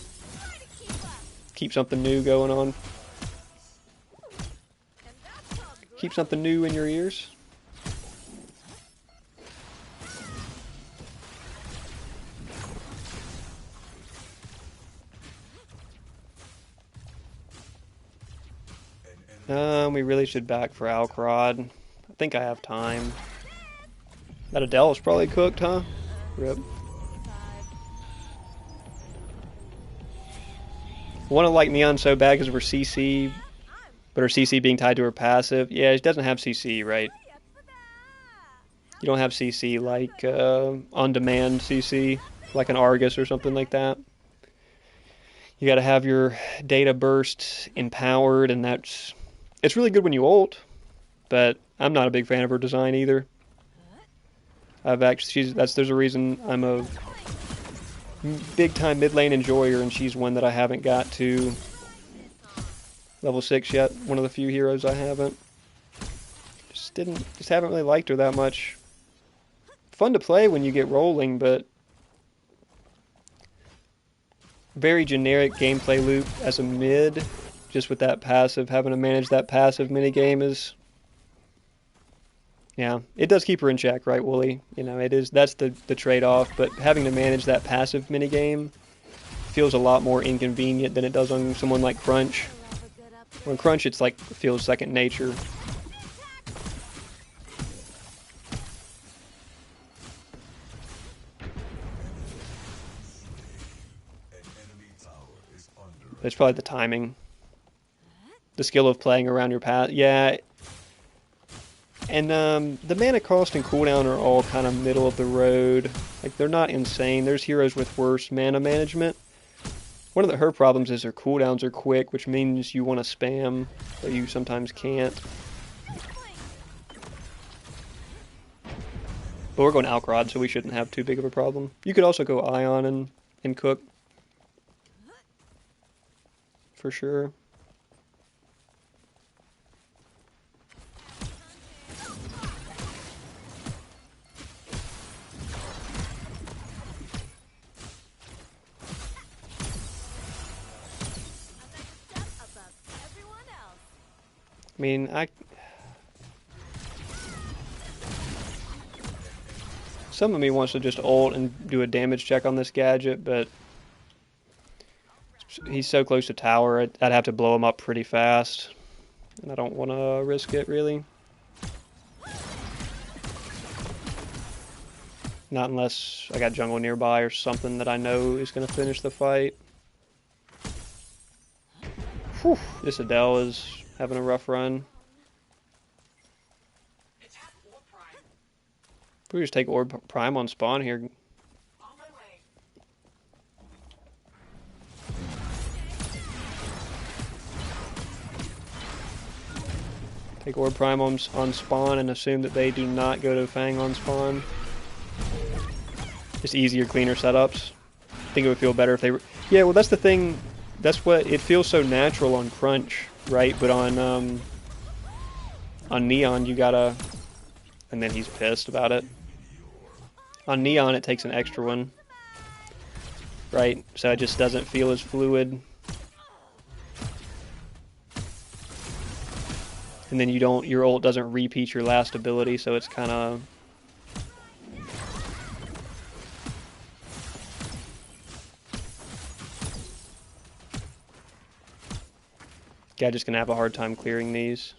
Keep something new going on. Keep something new in your ears. We really should back for Alcrod. I think I have time. That Adele is probably cooked, huh? Rip. I want to like Neon so bad because of her CC, but her CC being tied to her passive. Yeah, she doesn't have CC, right? You don't have CC like on-demand CC, like an Argus or something like that. You got to have your data burst empowered, and it's really good when you ult, but I'm not a big fan of her design either. There's a reason I'm a big time mid lane enjoyer, and she's one that I haven't got to level 6 yet. One of the few heroes I haven't. Just haven't really liked her that much. Fun to play when you get rolling, but very generic gameplay loop as a mid, just with that passive, having to manage that passive minigame is, yeah, it does keep her in check, right, Wooly? You know, that's the trade-off, but having to manage that passive minigame feels a lot more inconvenient than it does on someone like Crunch. On Crunch, it's like, feels second nature. It's probably the timing. The skill of playing around your path. Yeah. And the mana cost and cooldown are all kind of middle of the road. Like, they're not insane. There's heroes with worse mana management. One of her problems is her cooldowns are quick, which means you want to spam, but you sometimes can't. But we're going Alkrod, so we shouldn't have too big of a problem. You could also go Ion and cook. For sure. I mean, some of me wants to just ult and do a damage check on this gadget, but he's so close to tower, I'd have to blow him up pretty fast, and I don't want to risk it, really. Not unless I got jungle nearby or something that I know is going to finish the fight. Whew, this Adele is having a rough run. If we just take Orb Prime on spawn here. Take Orb Prime on spawn and assume that they do not go to Fang on spawn. Just easier, cleaner setups. I think it would feel better if they were... Yeah, well, that's the thing. That's what... It feels so natural on Crunch, right? But on Neon, you gotta... And then he's pissed about it. On Neon, it takes an extra one. Right? So it just doesn't feel as fluid. And then your ult doesn't repeat your last ability, so it's kind of... Yeah, just gonna have a hard time clearing these.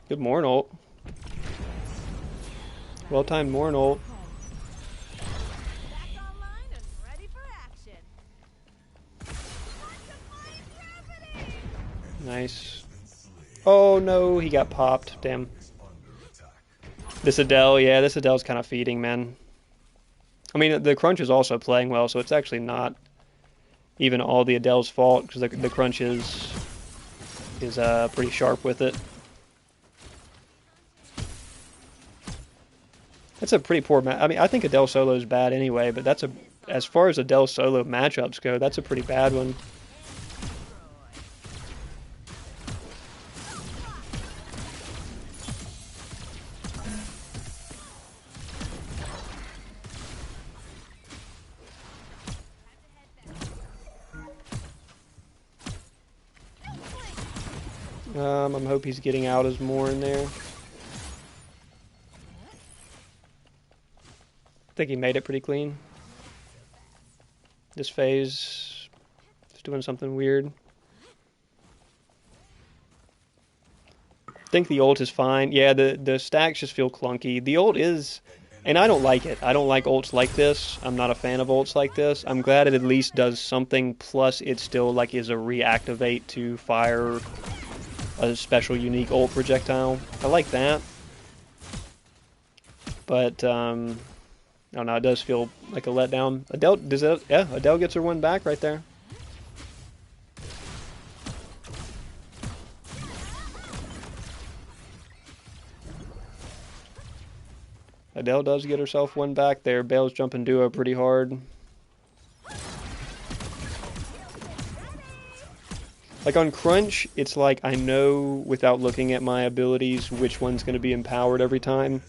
Good morning, ult. Well-timed morning, ult. Nice. Oh no, he got popped. Damn. This Adele, yeah, this Adele's kind of feeding, man. I mean, the Crunch is also playing well, so it's actually not even all the Adele's fault, because the Crunch is pretty sharp with it. That's a pretty poor match. I mean, I think Adele solo is bad anyway, but as far as Adele solo matchups go, that's a pretty bad one. I'm hope he's getting out as more in there. I think he made it pretty clean. This phase is doing something weird. I think the ult is fine. Yeah, the stacks just feel clunky. The ult is, and I don't like it. I don't like ults like this. I'm not a fan of ults like this. I'm glad it at least does something, plus it still like is a reactivate to fire a special unique ult projectile. I like that. But I don't know, it does feel like a letdown. Adele does it, yeah, Adele gets her one back right there. Adele does get herself one back there. Bale's jumping duo pretty hard. Like on Crunch, it's like I know without looking at my abilities which one's going to be empowered every time.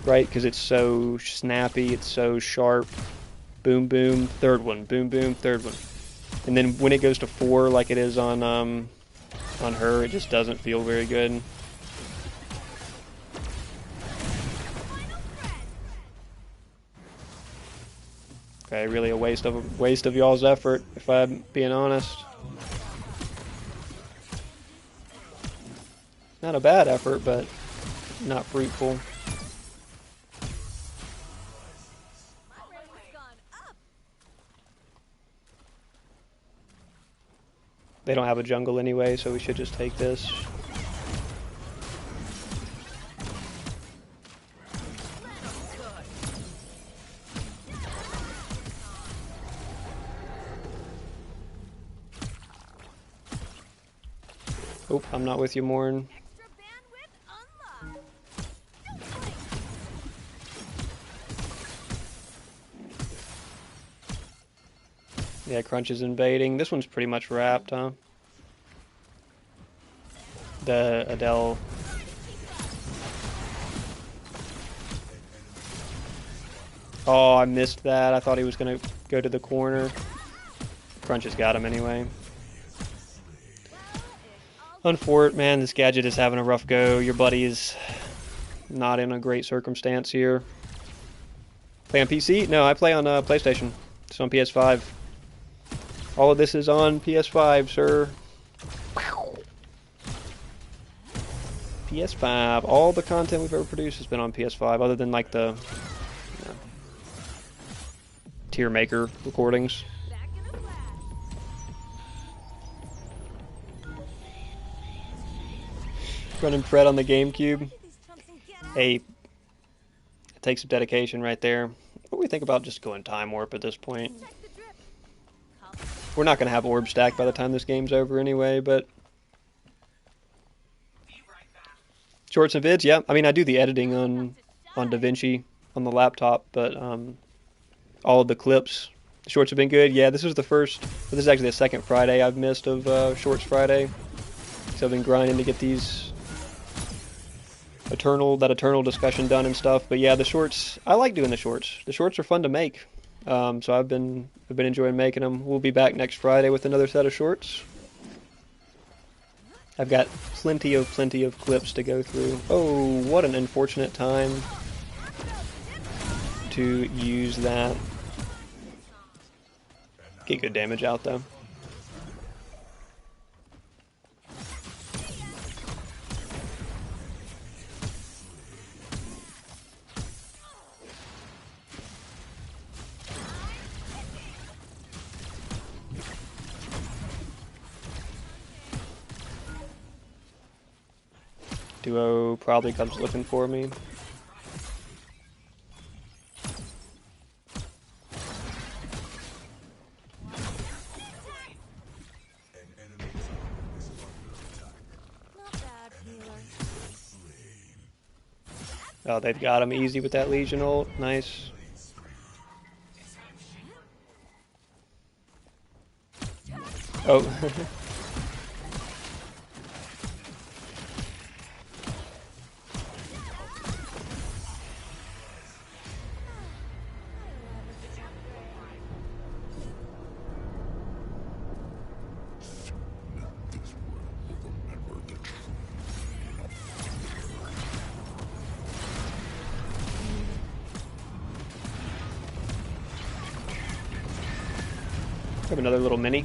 Right? Because it's so snappy, it's so sharp. Boom, boom, third one. Boom, boom, third one. And then when it goes to 4 like it is on her, it just doesn't feel very good. Okay, really a waste of y'all's effort, if I'm being honest. Not a bad effort, but not fruitful. They don't have a jungle anyway, so we should just take this. Oh, I'm not with you, Morn. Yeah, Crunch is invading. This one's pretty much wrapped, huh? The Adele. Oh, I missed that. I thought he was going to go to the corner. Crunch has got him anyway. Unfort, man, this gadget is having a rough go. Your buddy is not in a great circumstance here. Play on PC? No, I play on PlayStation. It's on PS5. All of this is on PS5, sir. PS5. All the content we've ever produced has been on PS5, other than like the tier maker recordings. Running Fred on the GameCube. Hey, it takes some dedication right there. What do we think about just going time warp at this point? We're not going to have orb stack by the time this game's over anyway, but... Shorts and vids, yeah. I mean, I do the editing on DaVinci on the laptop, but all of the clips, the shorts have been good. Yeah, this is the first, this is actually the second Friday I've missed of Shorts Friday. So I've been grinding to get these eternal discussion done and stuff. But yeah, the shorts, I like doing the shorts. The shorts are fun to make. So I've been enjoying making them. We'll be back next Friday with another set of shorts. I've got plenty of clips to go through. Oh, what an unfortunate time to use that. Get good damage out though. Duo probably comes looking for me. Oh, they've got him easy with that Legion ult. Nice. Oh. Grab another little mini.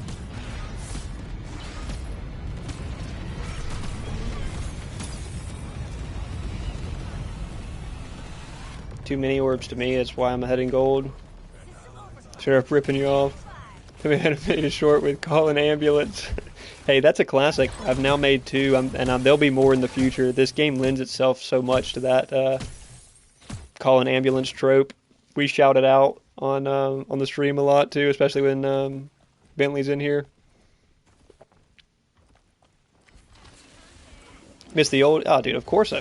Too many orbs to me, that's why I'm ahead in gold. Sheriff ripping you off. We had made a short with call an ambulance. Hey, that's a classic. I've now made 2, and there'll be more in the future. This game lends itself so much to that call an ambulance trope. We shout it out on the stream a lot too, especially when Bentley's in here. Miss the old... Oh, dude, of course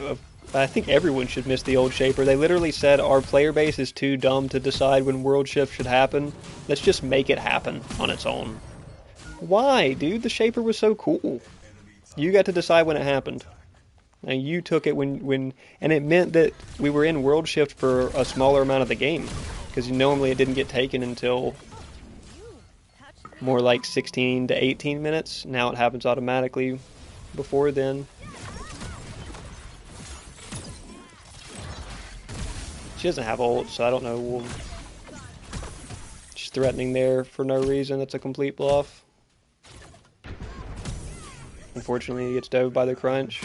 I think everyone should miss the old Shaper. They literally said our player base is too dumb to decide when World Shift should happen. Let's just make it happen on its own. Why, dude? The Shaper was so cool. You got to decide when it happened. And you took it when... And it meant that we were in World Shift for a smaller amount of the game. Because normally it didn't get taken until more like 16 to 18 minutes. Now it happens automatically before then. She doesn't have ult, so I don't know. She's threatening there for no reason. That's a complete bluff. Unfortunately, he gets dove by the crunch.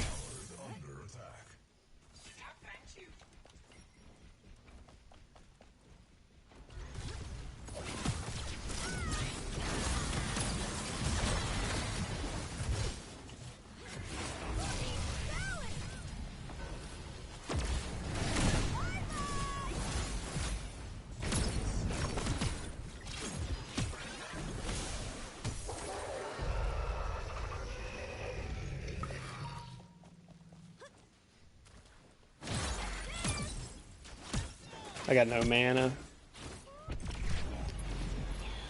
I got no mana.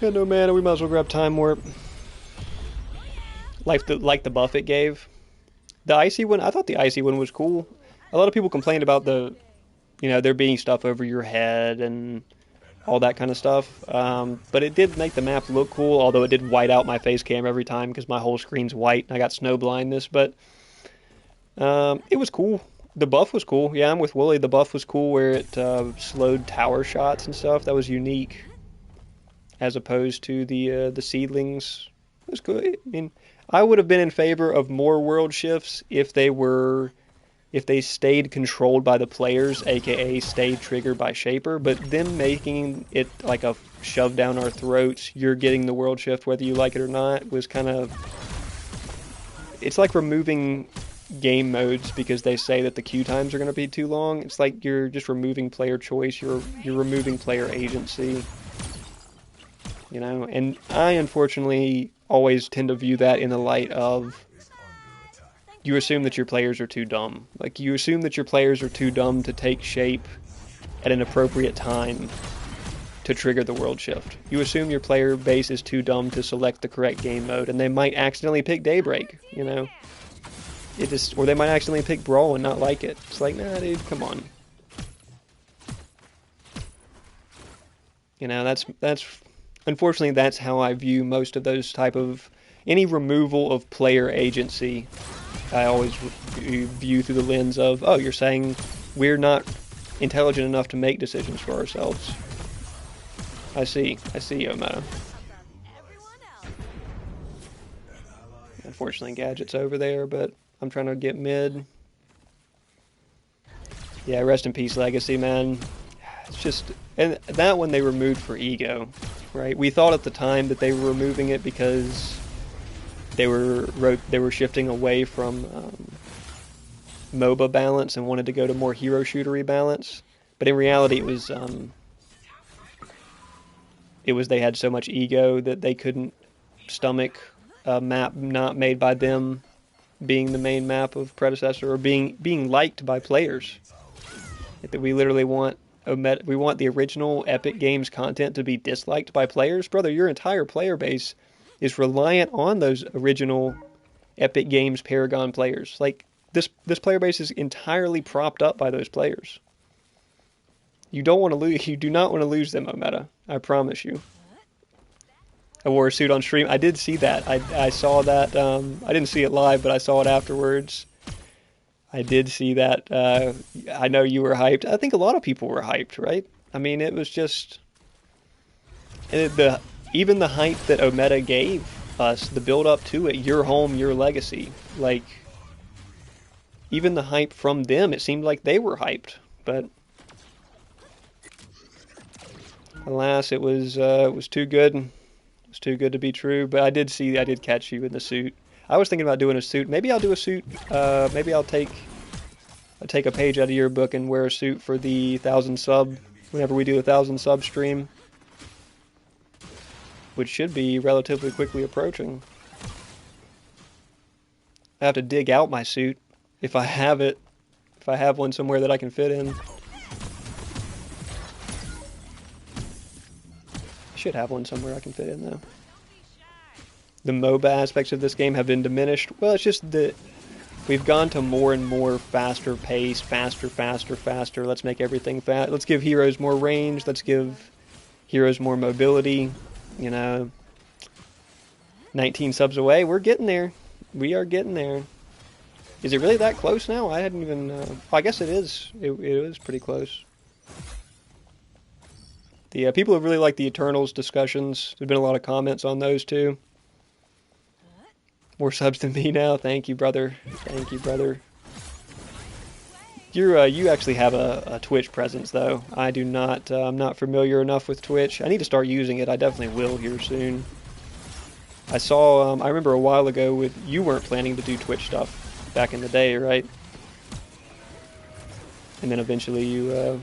Got no mana, we might as well grab Time Warp. Like the buff it gave. The icy one, I thought the icy one was cool. A lot of people complained about there being stuff over your head and all that kind of stuff. But it did make the map look cool, although it did white out my face cam every time because my whole screen's white and I got snow blindness. But it was cool. The buff was cool. Yeah, I'm with Wooly. The buff was cool where it slowed tower shots and stuff. That was unique, as opposed to the seedlings. It was good. I mean, I would have been in favor of more world shifts if they stayed controlled by the players, aka stayed triggered by Shaper. But them making it like a shove down our throats, you're getting the world shift whether you like it or not, was kind of. It's like removing game modes because they say that the queue times are going to be too long. It's like you're just removing player choice, you're removing player agency, and I unfortunately always tend to view that in the light of you assume that your players are too dumb. Like, you assume that your players are too dumb to take shape at an appropriate time to trigger the world shift. You assume your player base is too dumb to select the correct game mode, and they might accidentally pick Daybreak, or they might accidentally pick Brawl and not like it. It's like, nah, dude, come on. That's unfortunately that's how I view most of those type of any removal of player agency. I always view through the lens of, oh, you're saying we're not intelligent enough to make decisions for ourselves. I see, Ometa. Unfortunately, Gadget's over there, but I'm trying to get mid. Yeah, rest in peace, Legacy, man. It's just, and that one they removed for ego, right? We thought at the time that they were removing it because they were shifting away from MOBA balance and wanted to go to more hero shootery balance. But in reality, it was they had so much ego that they couldn't stomach a map not made by them being the main map of Predecessor, or being liked by players. That we literally want the original Epic Games content to be disliked by players. Brother, your entire player base is reliant on those original Epic Games Paragon players. Like, this player base is entirely propped up by those players. You do not want to lose them, Ometa. I promise you. I wore a suit on stream. I did see that. I saw that. I didn't see it live, but I saw it afterwards. I did see that. I know you were hyped. I think a lot of people were hyped, right? I mean, it was just... even the hype that Omega gave us, the build up to it, your home, your legacy, like even the hype from them, it seemed like they were hyped, but alas, it was too good. It was too good to be true. But I did catch you in the suit. I was thinking about doing a suit. Maybe I'll do a suit. Maybe I'll take a page out of your book and wear a suit for the 1,000 sub. Whenever we do a 1,000 sub stream, which should be relatively quickly approaching. I have to dig out my suit if I have it. If I have one somewhere that I can fit in. I should have one somewhere I can fit in though. The MOBA aspects of this game have been diminished. Well, it's just that we've gone to more and more faster pace, faster. Let's make everything fast. Let's give heroes more range. Let's give heroes more mobility. You know, 19 subs away. We're getting there. We are getting there. Is it really that close now? I hadn't even... I guess it is. It is pretty close. The people have really liked the Eternals discussions. There's been a lot of comments on those too. More subs than me now. Thank you, brother. Thank you, brother. You actually have a Twitch presence, though. I do not. I'm not familiar enough with Twitch. I need to start using it. I definitely will here soon. I saw. I remember a while ago with you weren't planning to do Twitch stuff back in the day, right? And then eventually you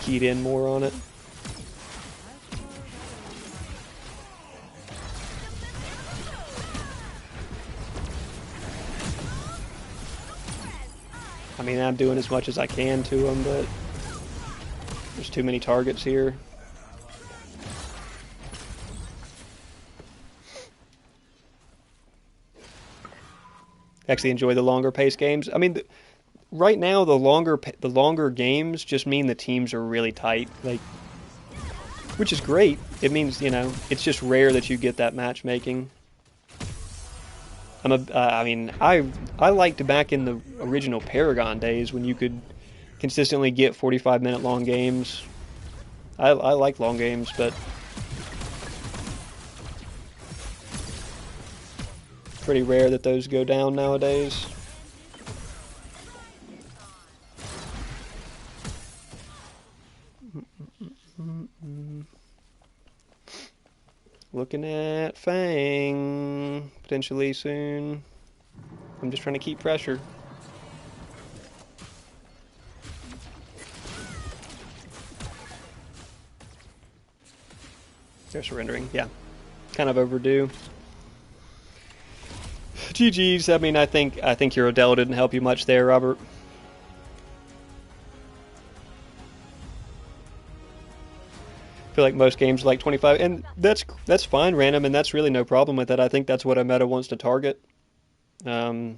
keyed in more on it. I mean, I'm doing as much as I can to them, but there's too many targets here. Actually enjoy the longer pace games. I mean, right now the longer games just mean the teams are really tight, like, which is great. It means, you know, it's just rare that you get that matchmaking. I mean, I liked back in the original Paragon days when you could consistently get 45-minute long games. I like long games, but pretty rare that those go down nowadays. Looking at Fang potentially soon. I'm just trying to keep pressure. They're surrendering, yeah. Kind of overdue. GG's. I mean, I think your Odell didn't help you much there, Robert. I feel like most games are like 25, and that's fine, random, and that's really no problem with it. I think that's what a meta wants to target. I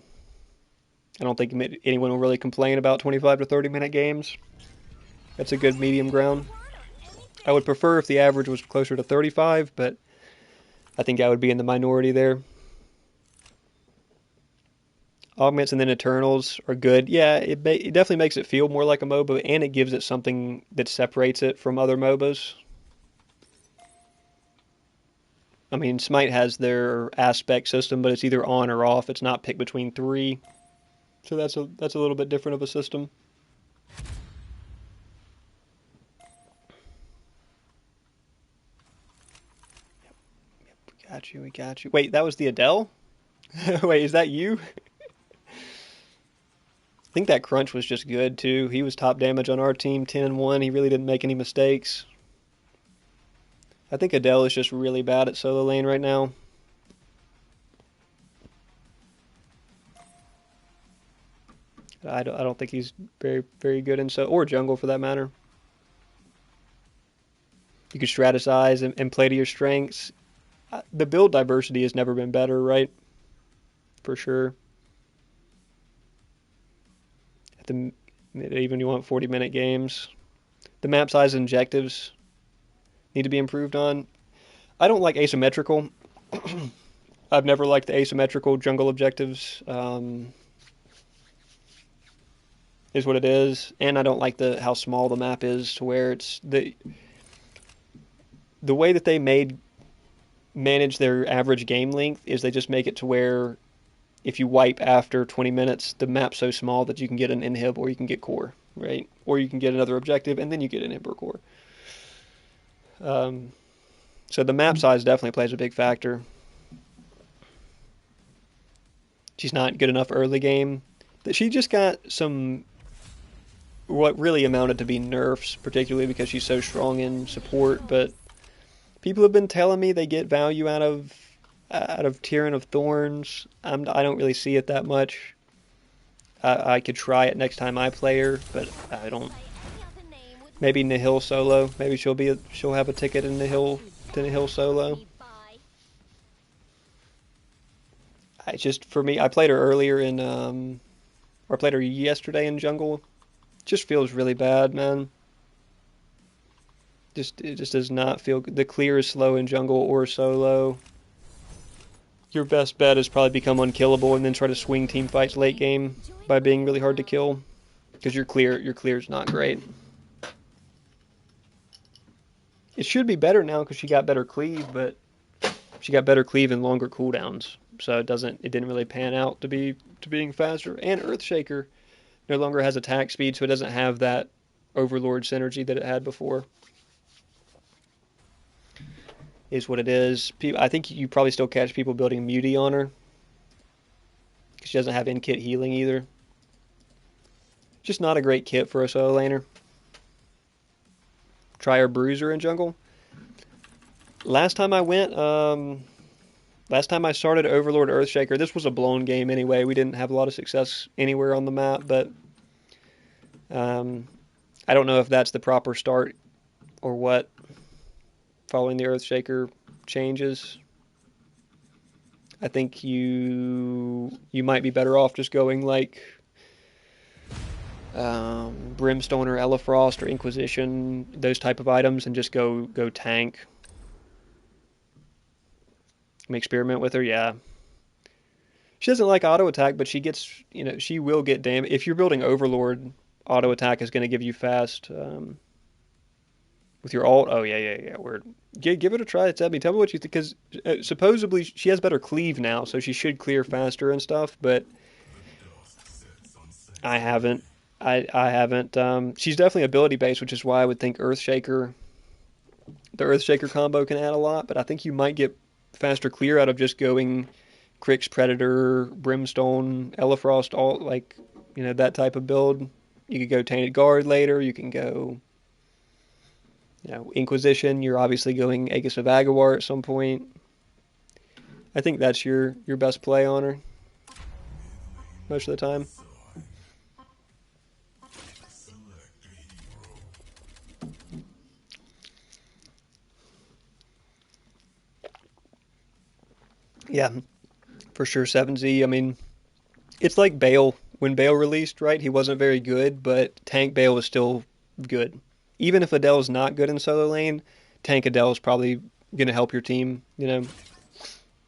don't think anyone will really complain about 25 to 30-minute games. That's a good medium ground. I would prefer if the average was closer to 35, but I think I would be in the minority there. Augments and then Eternals are good. Yeah, it definitely makes it feel more like a MOBA, and it gives it something that separates it from other MOBAs. I mean, Smite has their aspect system, but it's either on or off. It's not pick between three. So that's a little bit different of a system. Yep, we got you. Wait, that was the Adele? Wait, is that you? I think that crunch was just good, too. He was top damage on our team, 10-1. He really didn't make any mistakes. I think Adele is just really bad at solo lane right now. I don't think he's very, very good in solo, or jungle for that matter. You can strategize and play to your strengths. The build diversity has never been better, right? For sure. Even you want 40-minute games. The map size and objectives need to be improved on. I don't like asymmetrical. I've never liked the asymmetrical jungle objectives. Is what it is, and I don't like how small the map is to where it's the the way that they manage their average game length is they just make it to where if you wipe after 20 minutes, the map's so small that you can get an inhib or you can get core, right? Or you can get another objective and then you get an inhib or core. So the map size definitely plays a big factor. She's not good enough early game. She just got some what really amounted to be nerfs, particularly because she's so strong in support. But people have been telling me they get value out of Tyrann of Thorns. I don't really see it that much. I could try it next time I play her, but I don't. Maybe Nihil solo. Maybe she'll have a ticket in Nihil to Nihil solo. For me, I played her earlier or I played her yesterday in jungle. Just feels really bad, man. It just does not feel good. The clear is slow in jungle or solo. Your best bet is probably become unkillable and then try to swing team fights late game by being really hard to kill, because your clear is not great. It should be better now because she got better cleave, but she got better cleave and longer cooldowns, so it didn't really pan out to being faster. And Earthshaker no longer has attack speed, so it doesn't have that Overlord synergy that it had before. Is what it is. I think you probably still catch people building Muti on her, because she doesn't have in-kit healing either. Just not a great kit for a solo laner. Try her Bruiser in jungle. Last time I started Overlord Earthshaker, this was a blown game anyway. We didn't have a lot of success anywhere on the map, but I don't know if that's the proper start or what, following the Earthshaker changes. I think you might be better off just going like Brimstone or Elefrost or Inquisition, those type of items, and just go tank. Experiment with her, yeah. She doesn't like auto attack, but she will get damage. If you're building Overlord, auto attack is going to give you fast. With your ult, oh yeah. Give it a try, Sebby. Tell me what you think, because supposedly she has better cleave now, so she should clear faster and stuff. But I haven't. I haven't. She's definitely ability based, which is why I would think Earthshaker. The Earthshaker combo can add a lot, but I think you might get faster clear out of just going Crix Predator, Brimstone, Elefrost, all that type of build. You could go Tainted Guard later. You can go, Inquisition. You're obviously going Aegis of Agarwar at some point. I think that's your best play on her most of the time. Yeah, for sure. 7Z. I mean, it's like Bale. When Bale released, right? He wasn't very good, but tank Bale was still good. Even if Adele's not good in solo lane, tank Adele is probably going to help your team.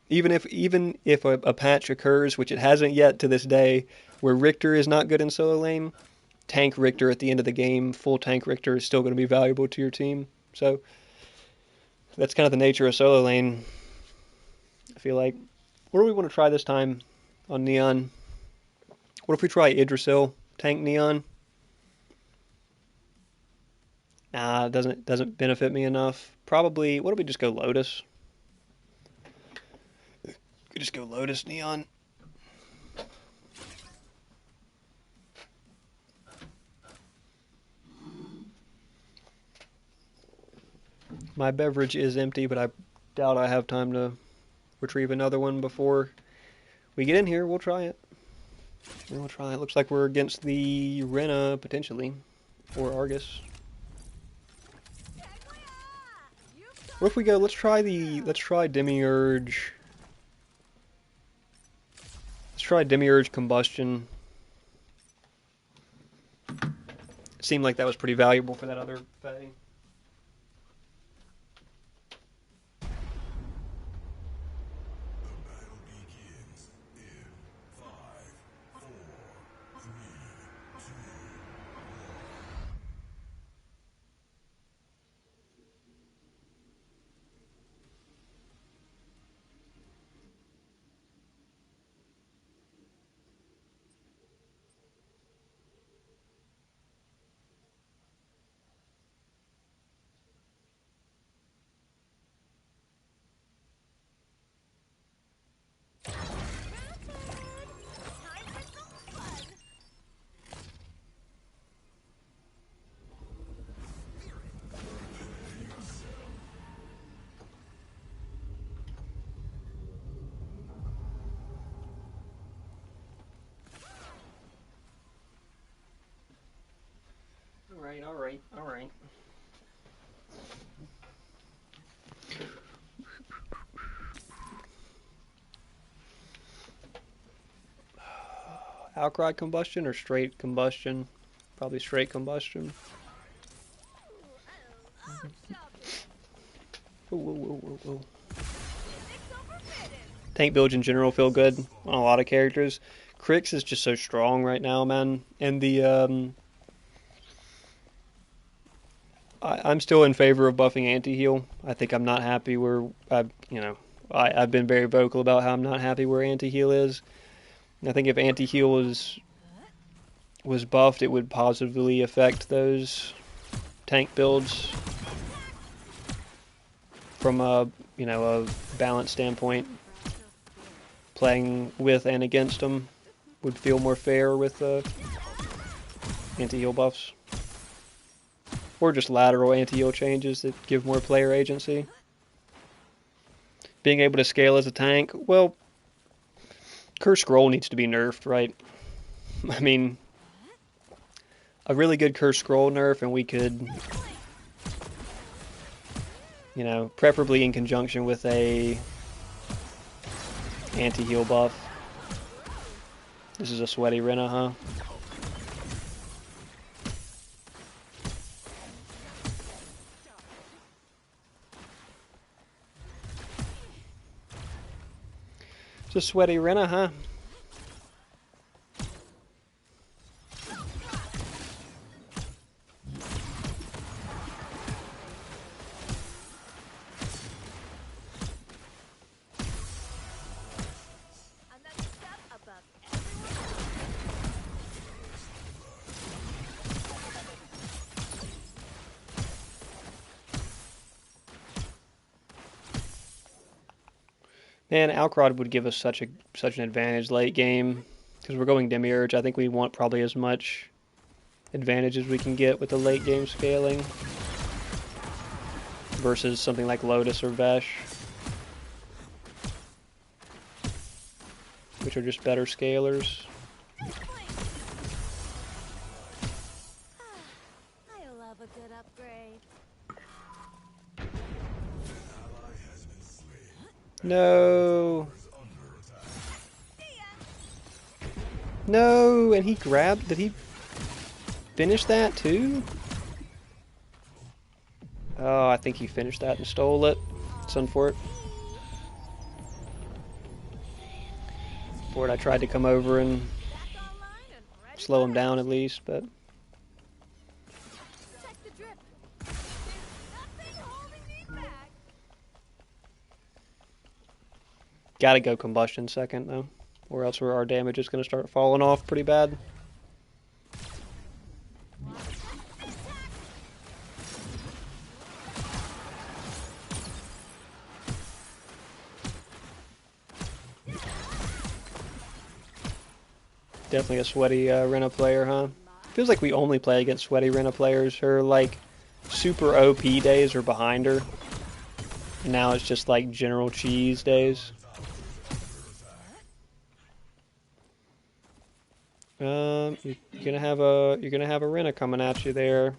Even if a patch occurs, which it hasn't yet to this day, where Richter is not good in solo lane, tank Richter at the end of the game, full tank Richter is still going to be valuable to your team. So that's kind of the nature of solo lane, I feel like. What do we want to try this time on Neon? What if we try Yggdrasil, tank Neon? Nah, it doesn't benefit me enough. Probably, what if we just go Lotus? We just go Lotus Neon. My beverage is empty, but I doubt I have time to retrieve another one before we get in here. We'll try it. We'll try it. Looks like we're against the Rena, potentially. Or Argus. What if we go, let's try Demiurge. Let's try Demiurge Combustion. It seemed like that was pretty valuable for that other Fae. alright. Outright combustion or straight combustion? Probably straight combustion. Whoa, whoa, whoa, whoa, whoa. Tank builds in general feel good on a lot of characters. Crix is just so strong right now, man. And I'm still in favor of buffing anti-heal. I think I'm not happy where I've been very vocal about how I'm not happy where anti-heal is. I think if anti-heal was buffed, it would positively affect those tank builds from a balance standpoint. Playing with and against them would feel more fair with anti-heal buffs. Or just lateral anti-heal changes that give more player agency. Being able to scale as a tank, well, Curse Scroll needs to be nerfed, right? I mean, a really good Curse Scroll nerf, and we could, preferably in conjunction with a anti-heal buff. This is a sweaty Rena, huh? It's a sweaty Rena, huh? Man, Alcrod would give us such an advantage late game because we're going Demiurge. I think we want probably as much advantage as we can get with the late game scaling versus something like Lotus or Vesh, which are just better scalers. I love a good upgrade. No. No, and he grabbed. Did he finish that too? Oh, I think he finished that and stole it. It's unfortunate. I tried to come over and slow him down at least, but Check the drip. There's nothing holding me back. gotta go combustion second though, or else our damage is gonna start falling off pretty bad. Definitely a sweaty Rena player, huh? Feels like we only play against sweaty Rena players. Her like super OP days are behind her. And now it's just like general cheese days. You're gonna have a Rena coming at you there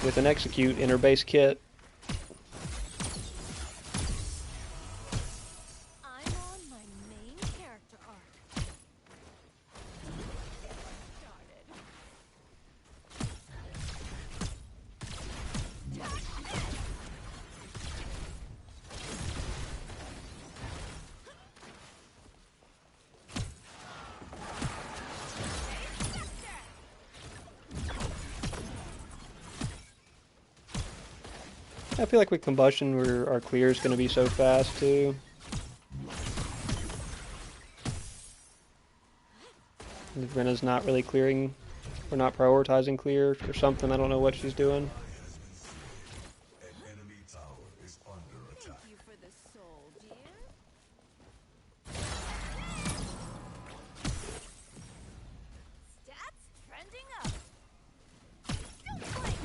with an execute in her base kit. I'm on my main character arc. I feel like with combustion, our clear is going to be so fast too. If Rena's not really clearing, or not prioritizing clear or something. I don't know what she's doing. An enemy tower is under attack. Thank you for the soul, dear. Stats trending up. Still playing.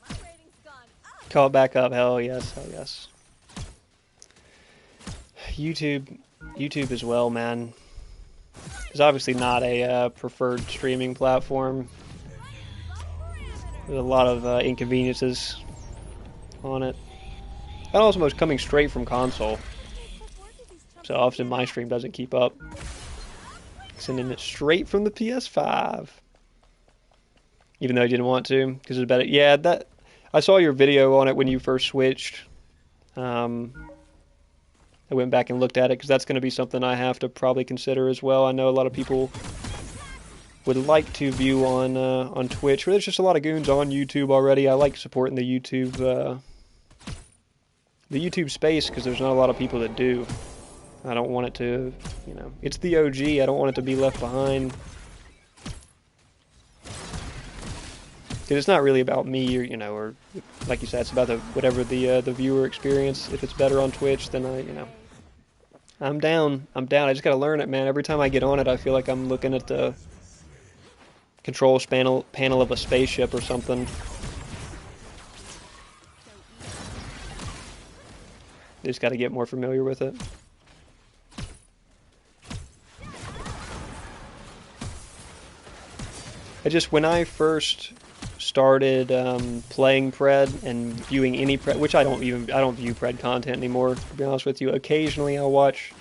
My rating's gone up. Call it back up. Hell yes. Hell yes. YouTube. YouTube as well, man. It's obviously not a preferred streaming platform. There's a lot of inconveniences on it. And also it's coming straight from console. So often my stream doesn't keep up. Sending it straight from the PS5. Even though I didn't want to, because it's better. Yeah, that I saw your video on it when you first switched. I went back and looked at it because that's going to be something I have to probably consider as well. I know a lot of people would like to view on Twitch, but there's just a lot of goons on YouTube already. I like supporting the YouTube space because there's not a lot of people that do. I don't want it to, you know, it's the OG. I don't want it to be left behind. Because it's not really about me, or, you know, or like you said, it's about whatever the viewer experience. If it's better on Twitch, then I'm down. I just gotta learn it, man. Every time I get on it, I feel like I'm looking at the controls panel of a spaceship or something. Just gotta get more familiar with it. When I first started playing Pred and viewing any Pred, which I don't view Pred content anymore, to be honest with you. Occasionally I'll watch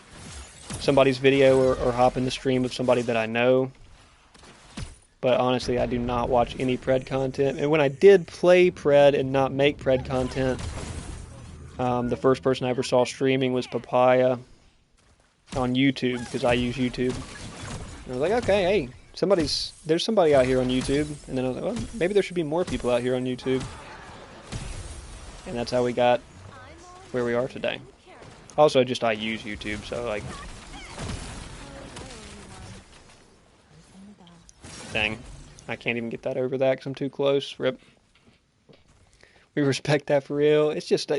somebody's video or hop in the stream of somebody that I know. But honestly, I do not watch any Pred content. And when I did play Pred and not make Pred content, the first person I ever saw streaming was Papaya on YouTube, because I use YouTube. And I was like, okay, hey, there's somebody out here on YouTube. And then I was like, well, maybe there should be more people out here on YouTube. And that's how we got where we are today. Also, I use YouTube, so like, dang, I can't even get that over that because I'm too close. Rip. We respect that for real. It's just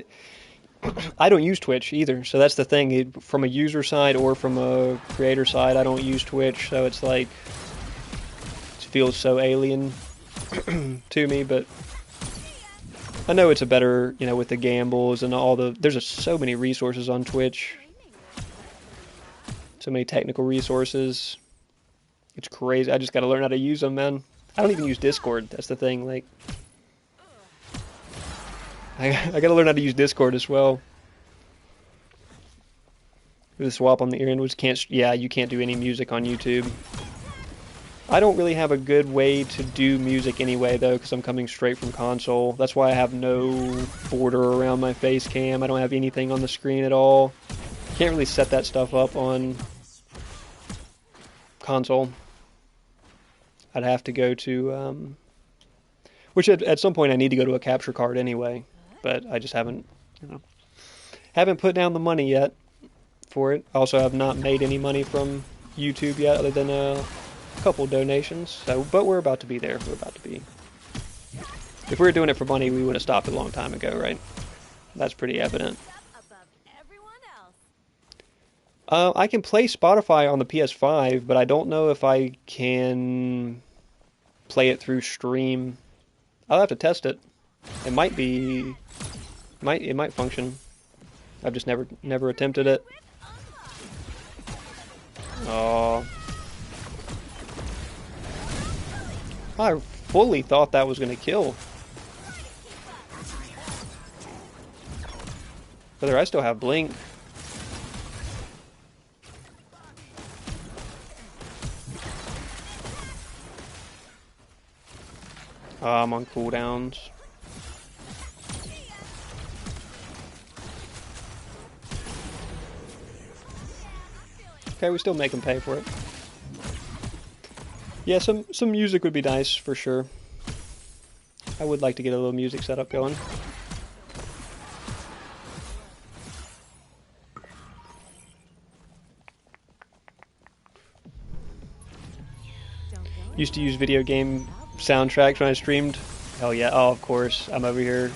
I don't use Twitch either, so that's the thing. From a user side or from a creator side, I don't use Twitch, so it's like, it feels so alien to me. But I know it's a better, you know, with the gambles and there's so many resources on Twitch, so many technical resources. It's crazy. I just got to learn how to use them, man. I don't even use Discord. That's the thing. Like, I got to learn how to use Discord as well. The swap on the ear end was you can't do any music on YouTube. I don't really have a good way to do music anyway, though, because I'm coming straight from console. That's why I have no border around my face cam. I don't have anything on the screen at all. Can't really set that stuff up on console. I'd have to go to, which at some point I need to go to a capture card anyway, but I just haven't put down the money yet for it. Also, have not made any money from YouTube yet, other than a couple donations. So, but we're about to be there. We're about to be. If we were doing it for money, we would have stopped a long time ago, right? That's pretty evident. I can play Spotify on the PS5, but I don't know if I can play it through stream. I'll have to test it. It might function. I've just never attempted it. Oh, I fully thought that was gonna kill. Whether I still have blink. I'm on cooldowns. Okay, we still make them pay for it. Yeah, some music would be nice for sure. I would like to get a little music setup going. Used to use video game soundtracks when I streamed. Hell yeah. Oh, of course. I'm over here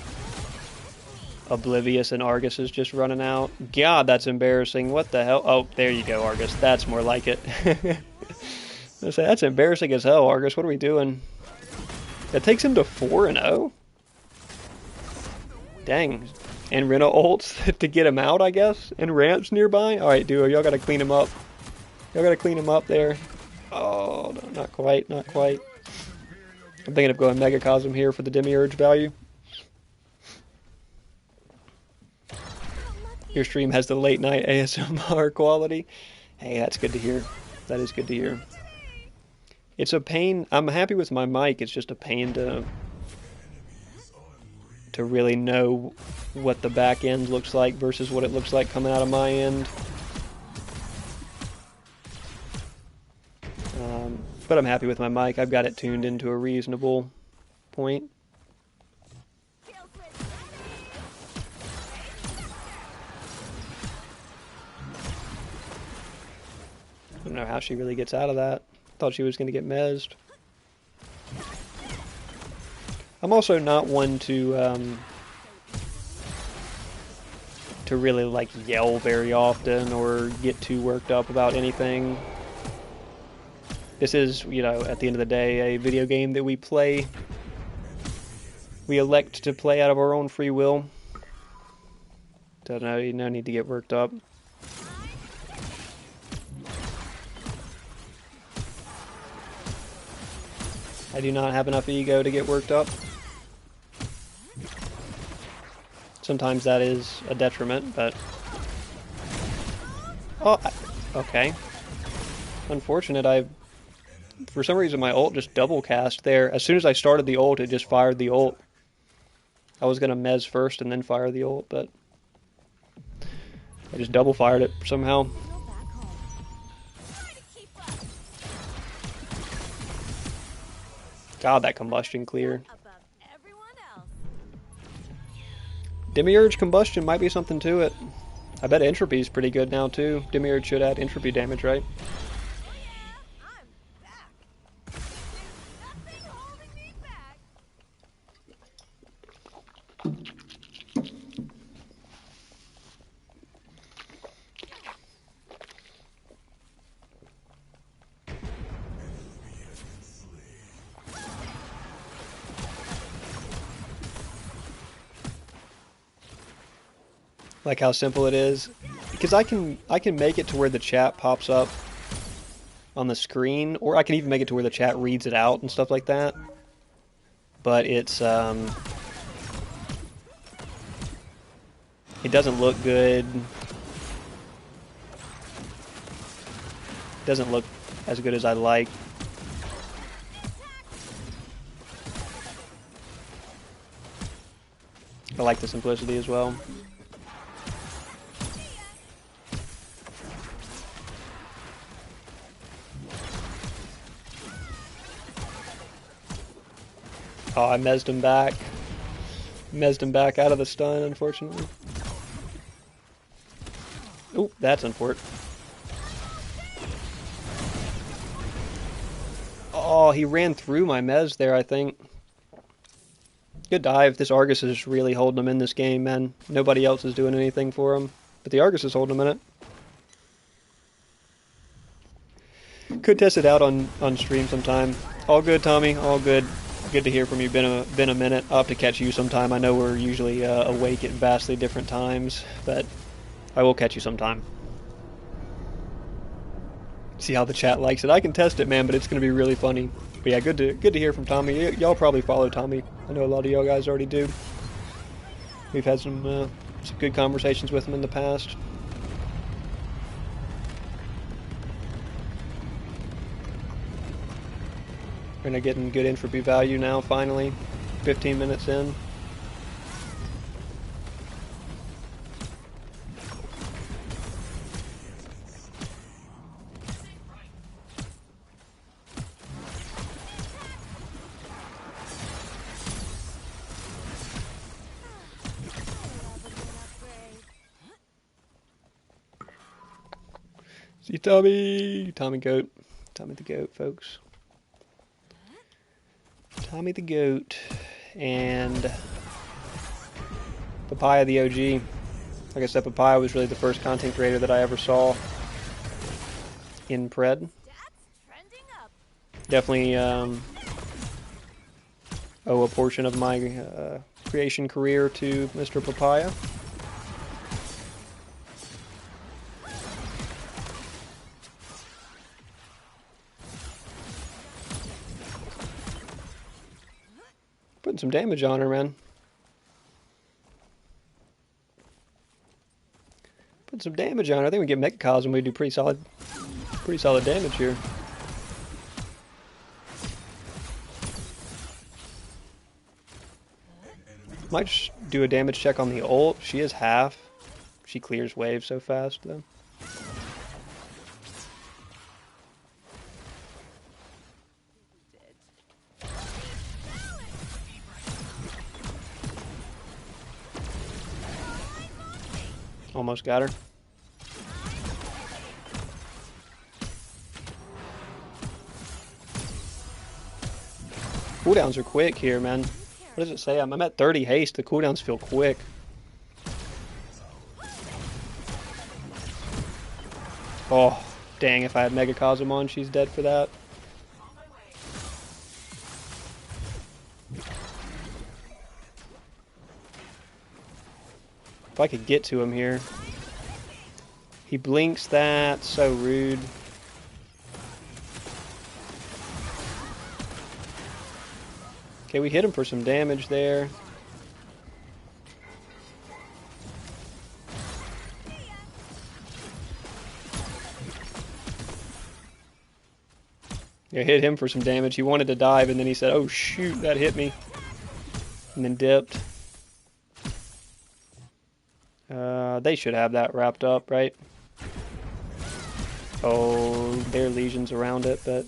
oblivious and Argus is just running out. God, that's embarrassing. What the hell? Oh, there you go, Argus. That's more like it. I say, that's embarrassing as hell, Argus. What are we doing? That takes him to 4-0? Dang. And Rena ults to get him out, I guess. And ramps nearby. All right, duo, y'all gotta clean him up. Y'all gotta clean him up there. Oh, no, not quite, not quite. I'm thinking of going Megacosm here for the Demiurge value. Your stream has the late night ASMR quality. Hey, that's good to hear. That is good to hear. It's a pain. I'm happy with my mic. It's just a pain to really know what the back end looks like versus what it looks like coming out of my end. But I'm happy with my mic. I've got it tuned into a reasonable point. I don't know how she really gets out of that. Thought she was going to get mezzed. I'm also not one to really like yell very often or get too worked up about anything. This is, you know, at the end of the day, a video game that we play. We elect to play out of our own free will. So no need to get worked up. I do not have enough ego to get worked up. Sometimes that is a detriment, but... Oh, okay. Unfortunate, for some reason my ult just double cast there. As soon as I started the ult, it just fired the ult. I was gonna mez first and then fire the ult, but... I just double fired it somehow. God, that combustion clear. Demiurge combustion might be something to it. I bet entropy is pretty good now too. Demiurge should add entropy damage, right? Like how simple it is, because I can make it to where the chat pops up on the screen, or I can even make it to where the chat reads it out and stuff like that. But it's it doesn't look good. It doesn't look as good as I'd like. I like the simplicity as well. Oh, I mezzed him back. Mezzed him back out of the stun, unfortunately. Oop, that's unfortunate. Oh, he ran through my mez there, I think. Good dive. This Argus is really holding him in this game, man. Nobody else is doing anything for him. But the Argus is holding him in it. Could test it out on stream sometime. All good, Tommy. All good. Good to hear from you. Been a minute. I'll have to catch you sometime. I know we're usually awake at vastly different times, but I will catch you sometime. See how the chat likes it. I can test it, man, but it's going to be really funny. But yeah, good to hear from Tommy. Y'all probably follow Tommy. I know a lot of y'all guys already do. We've had some good conversations with him in the past. We're getting good entropy value now, finally. 15 minutes in. See Tommy! Tommy Goat. Tommy the Goat, folks. Tommy the Goat. And Papaya the OG. Like I said, Papaya was really the first content creator that I ever saw in Pred. Definitely owe a portion of my creation career to Mr. Papaya. Putting some damage on her, man. Putting some damage on her. I think we get Mechacosm, we do pretty solid damage here. Might just do a damage check on the ult. She is half. She clears waves so fast, though. Almost got her. Cooldowns are quick here, man. What does it say? I'm at 30 haste. The cooldowns feel quick. Oh, dang. If I had Megacosm on, she's dead for that. If I could get to him here. He blinks that. So rude. Okay, we hit him for some damage there. Yeah, hit him for some damage. He wanted to dive, and then he said, oh shoot, that hit me. And then dipped. They should have that wrapped up, right? Oh, there are legions around it, but...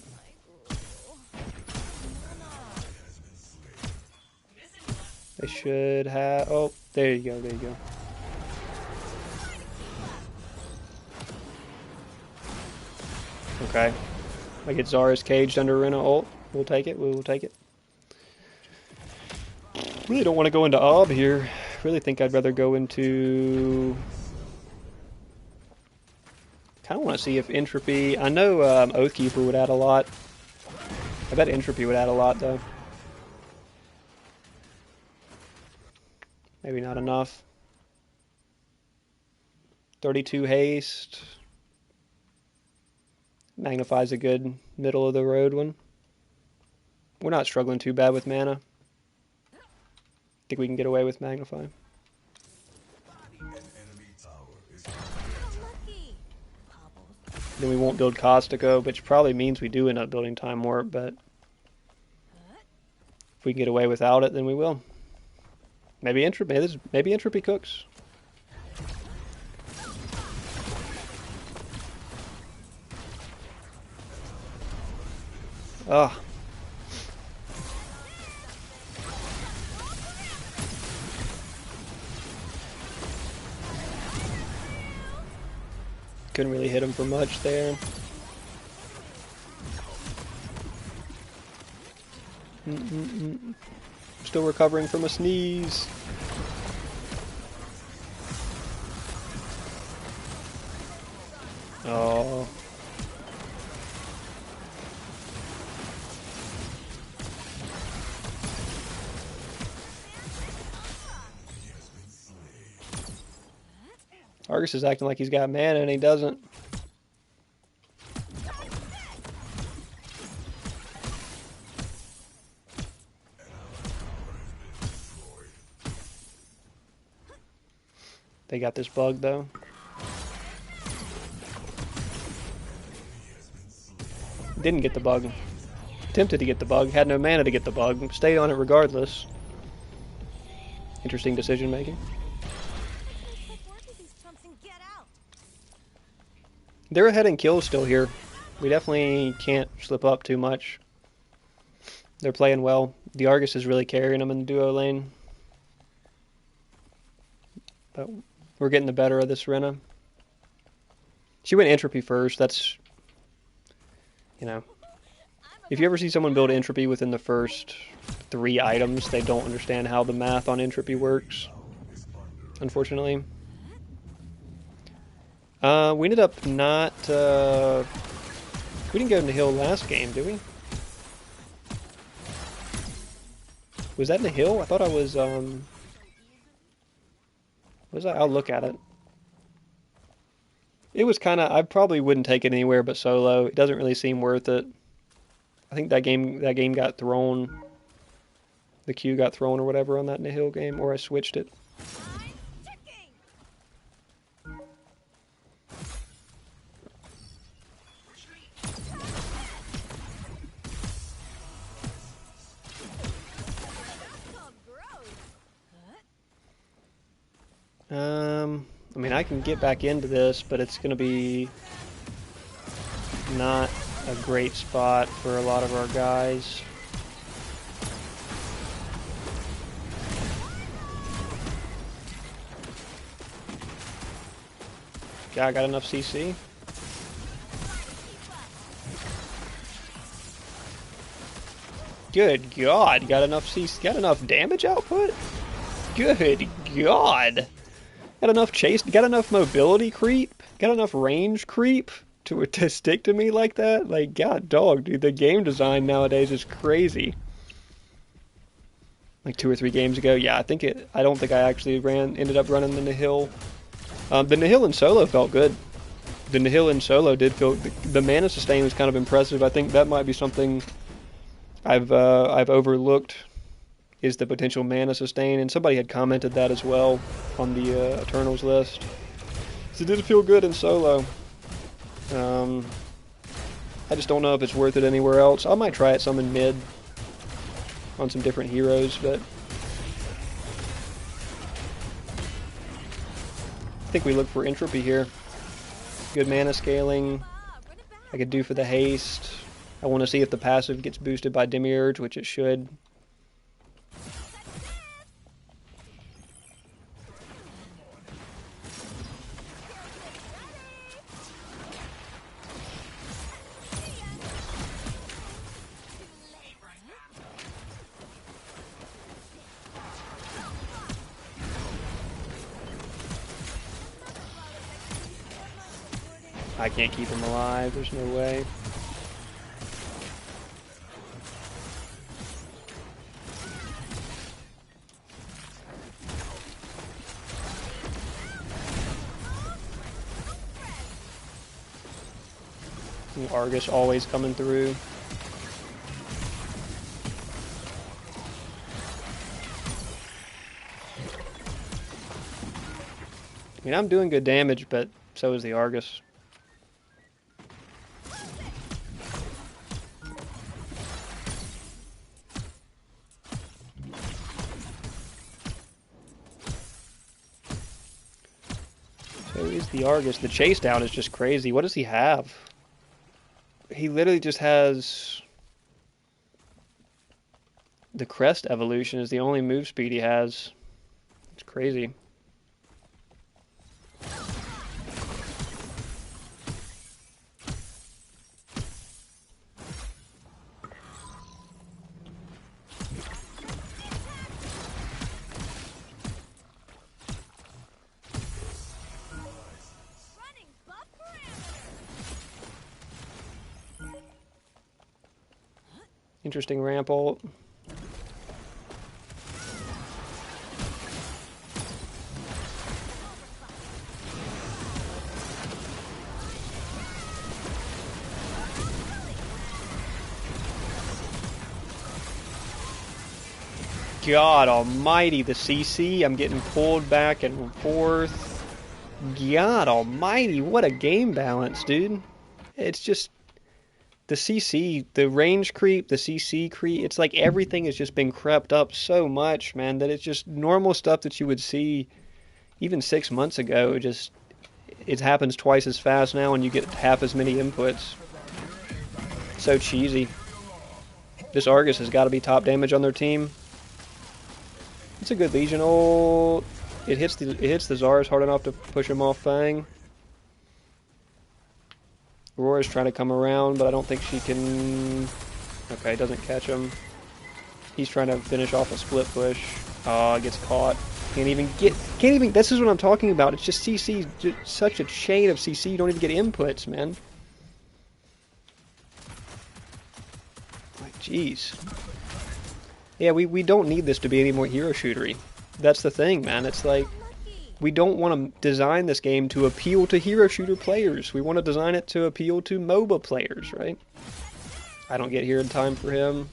They should have... Oh, there you go, there you go. Okay. I get Zara's caged under Rena ult. We'll take it, we'll take it. Really don't want to go into Ob here. Really think I'd rather go into... Kind of want to see if Entropy... I know Oathkeeper would add a lot. I bet Entropy would add a lot, though. Maybe not enough. 32 haste. Magnify's a good middle of the road one. We're not struggling too bad with mana. Think we can get away with Magnify. Then we won't build Costico, which probably means we do end up building Time Warp, but if we can get away without it, then we will. Maybe Entropy, maybe Entropy cooks. Ah. Couldn't really hit him for much there. Still recovering from a sneeze. Oh. Argus is acting like he's got mana and he doesn't. They got this bug though. Didn't get the bug. Attempted to get the bug, had no mana to get the bug, stayed on it regardless. Interesting decision making. They're ahead in kills still here. We definitely can't slip up too much. They're playing well. The Argus is really carrying them in the duo lane. But we're getting the better of this Rena. She went Entropy first. That's, you know, if you ever see someone build Entropy within the first 3 items, they don't understand how the math on Entropy works, unfortunately. We ended up not... we didn't go into hill last game, did we? Was that in the hill? I thought I was... was I? I'll look at it. It was kind of... I probably wouldn't take it anywhere but solo. It doesn't really seem worth it. I think that game got thrown The Q got thrown or whatever on that Nihil game, or I switched it. I'm ticking. Oh, gross. I mean, I can get back into this, but it's going to be not a great spot for a lot of our guys. Yeah, I got enough CC. Good God, got enough CC, got enough damage output? Good God. Got enough chase, got enough mobility creep, got enough range creep to stick to me like that? Like, God dog, dude, the game design nowadays is crazy. Like 2 or 3 games ago, yeah, I don't think I actually ended up running the Nihil. The Nihil in solo felt good. The Nihil in solo did feel, the mana sustain was kind of impressive. I think that might be something I've overlooked, is the potential mana sustain, and somebody had commented that as well on the Eternals list. So it did feel good in solo. I just don't know if it's worth it anywhere else. I might try it some in mid on some different heroes, but I think we look for entropy here. Good mana scaling. I could do for the haste. I want to see if the passive gets boosted by Demiurge, which it should. I can't keep him alive, there's no way. Argus always coming through. I mean, I'm doing good damage, but so is the Argus. So is the Argus. The chase down is just crazy. What does he have? He literally just has... The crest evolution is the only move speed he has. It's crazy. Running buff parameter. Interesting ramp ult. God almighty, the CC. I'm getting pulled back and forth. God almighty, what a game balance, dude. It's just... The CC, the range creep, the CC creep, it's like everything has just been crept up so much, man, that it's just normal stuff that you would see even 6 months ago. Just, it happens twice as fast now and you get half as many inputs. So cheesy. This Argus has got to be top damage on their team. It's a good Legion ult. It hits the Zars hard enough to push him off Fang. Aurora's trying to come around, but I don't think she can... Okay, doesn't catch him. He's trying to finish off a split push. Oh, gets caught. Can't even... This is what I'm talking about. It's just CC, just such a chain of CC, you don't even get inputs, man. Like, jeez. Yeah, we don't need this to be any more hero shootery. That's the thing, man. It's like... We don't want to design this game to appeal to hero shooter players. We want to design it to appeal to MOBA players, right? I don't get here in time for him.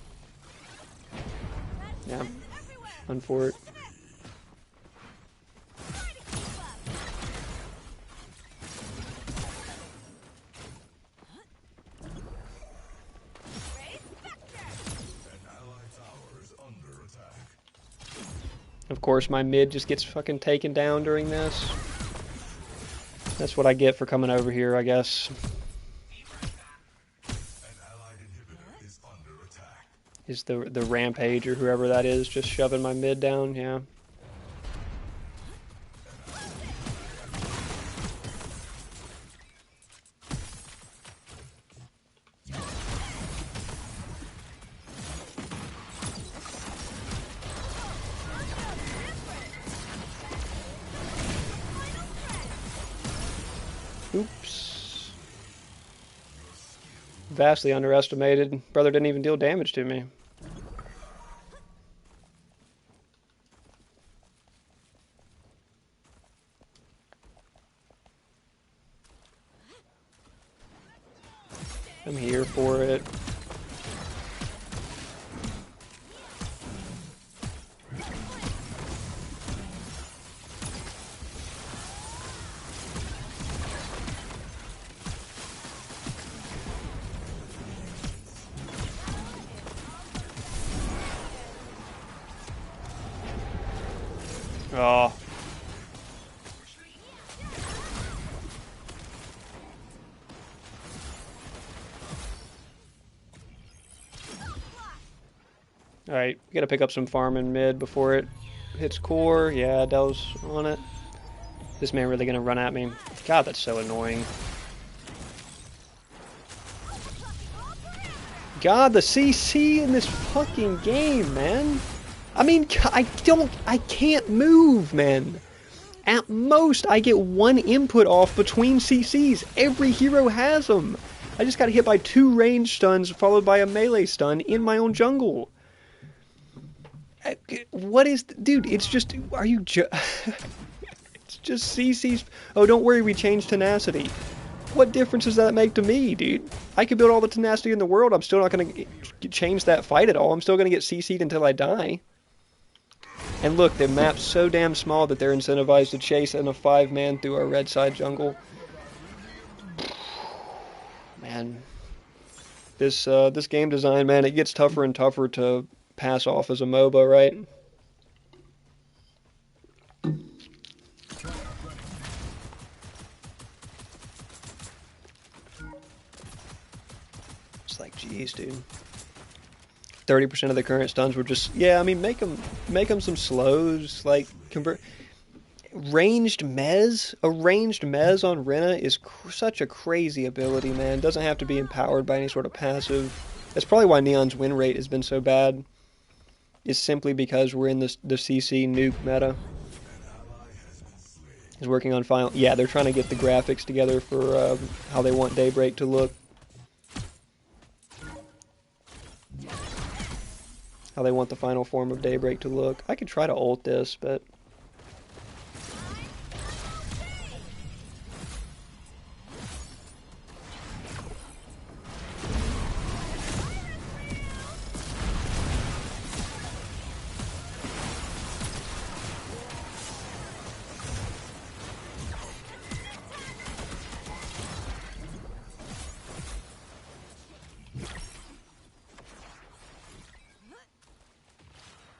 Yeah. Run for it. Of course, my mid just gets fucking taken down during this. That's what I get for coming over here, I guess. Is the Rampage or whoever that is just shoving my mid down? Yeah. Oops. Vastly underestimated. Brother didn't even deal damage to me. I'm here for it. Oh. Alright, we gotta pick up some farm in mid before it hits core. Yeah, Dell's on it. This man really gonna run at me. God, that's so annoying. God, the CC in this fucking game, man. I mean, I can't move, man. At most, I get one input off between CCs. Every hero has them. I just got hit by 2 range stuns followed by a melee stun in my own jungle. What is... Dude, it's just... Are you It's just CCs... Oh, don't worry, we changed tenacity. What difference does that make to me, dude? I could build all the tenacity in the world. I'm still not going to change that fight at all. I'm still going to get CC'd until I die. And look, the map's so damn small that they're incentivized to chase in a 5-man through our red side jungle. Man. This game design, man, it gets tougher and tougher to pass off as a MOBA, right? It's like, geez, dude. 30% of the current stuns were just, yeah, I mean, make them some slows, like, convert. Ranged Mez? A ranged Mez on Rena is such a crazy ability, man. Doesn't have to be empowered by any sort of passive. That's probably why Neon's win rate has been so bad. Is simply because we're in the CC nuke meta. He's working on final... Yeah, they're trying to get the graphics together for how they want Daybreak to look. How they want the final form of Daybreak to look. I could try to ult this, but...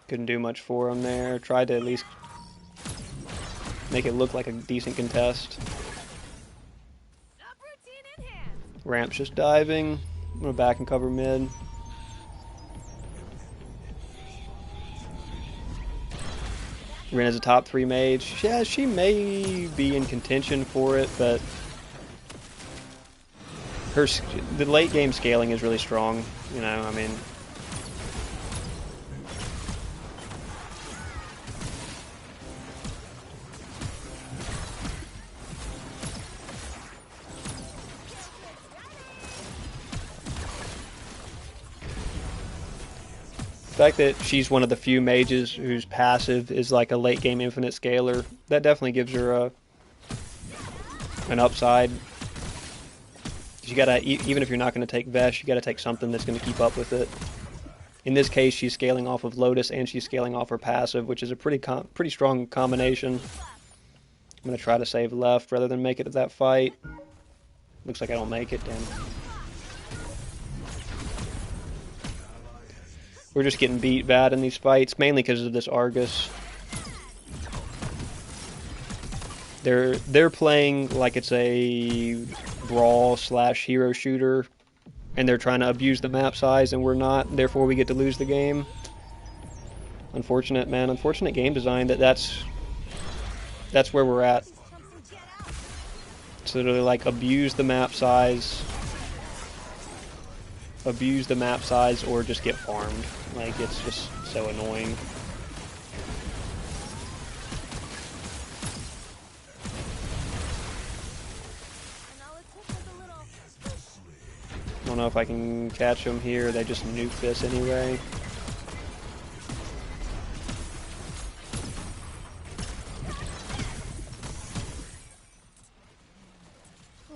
Couldn't do much for him there. Tried to at least make it look like a decent contest. Ramp's just diving. I'm gonna back and cover mid. Rena's a top 3 mage. Yeah, she may be in contention for it, but the late game scaling is really strong. You know, I mean. The fact that she's one of the few mages whose passive is like a late game infinite scaler, that definitely gives her an upside. You gotta, even if you're not going to take Vesh, you gotta take something that's going to keep up with it. In this case, she's scaling off of Lotus and she's scaling off her passive, which is a pretty strong combination. I'm going to try to save left rather than make it to that fight. Looks like I don't make it, damn. We're just getting beat bad in these fights, mainly because of this Argus. They're playing like it's a brawl / hero shooter, and they're trying to abuse the map size, and we're not. Therefore, we get to lose the game. Unfortunate, man. Unfortunate game design. That's where we're at. So they're like abuse the map size, or just get farmed. Like, it's just so annoying. I don't know if I can catch them here. They just nuke this anyway.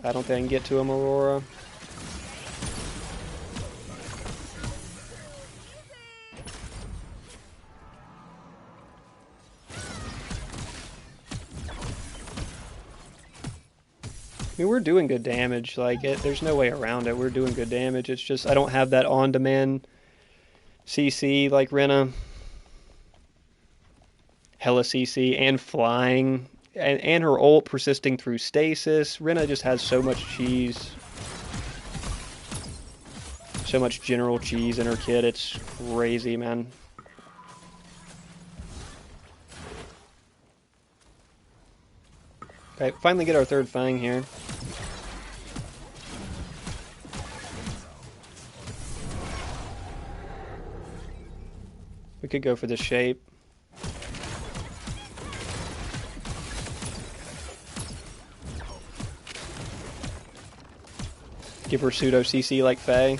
I don't think I can get to him, Aurora. I mean, we're doing good damage. Like, there's no way around it. We're doing good damage. It's just I don't have that on-demand CC like Rena. Hella CC and flying. And her ult persisting through stasis. Rena just has so much cheese. So much general cheese in her kit. It's crazy, man. Okay, finally get our third Fang here. We could go for the shape. Give her pseudo CC like Faye.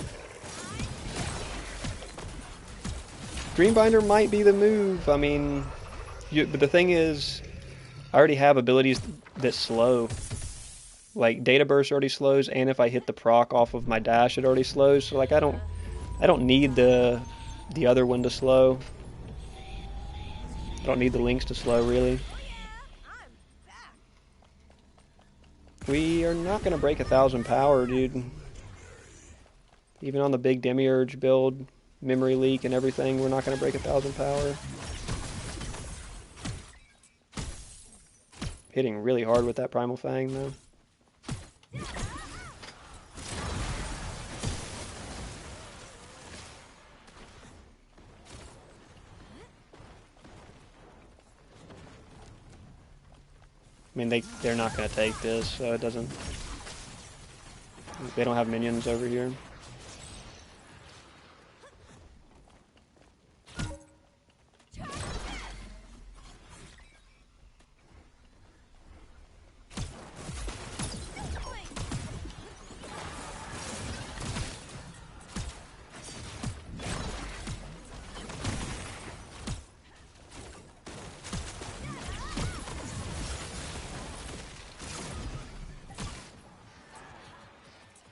Dreambinder might be the move. I mean, but the thing is, I already have abilities that slow. Like Data Burst already slows, and if I hit the proc off of my dash, it already slows. So like I don't need the other one to slow. I don't need the links to slow really. We are not gonna break 1,000 power, dude. Even on the big Demiurge build, memory leak and everything, we're not gonna break 1,000 power. Hitting really hard with that Primal Fang, though. I mean, they're not going to take this, so it doesn't... They don't have minions over here.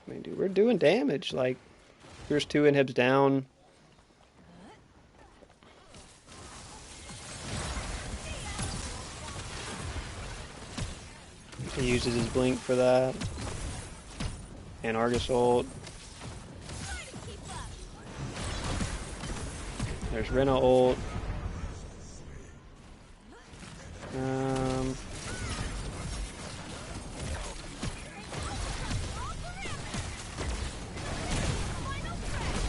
I mean, dude, we're doing damage. Like, here's 2 inhibs down. He uses his blink for that. And Argus ult. There's Rena ult.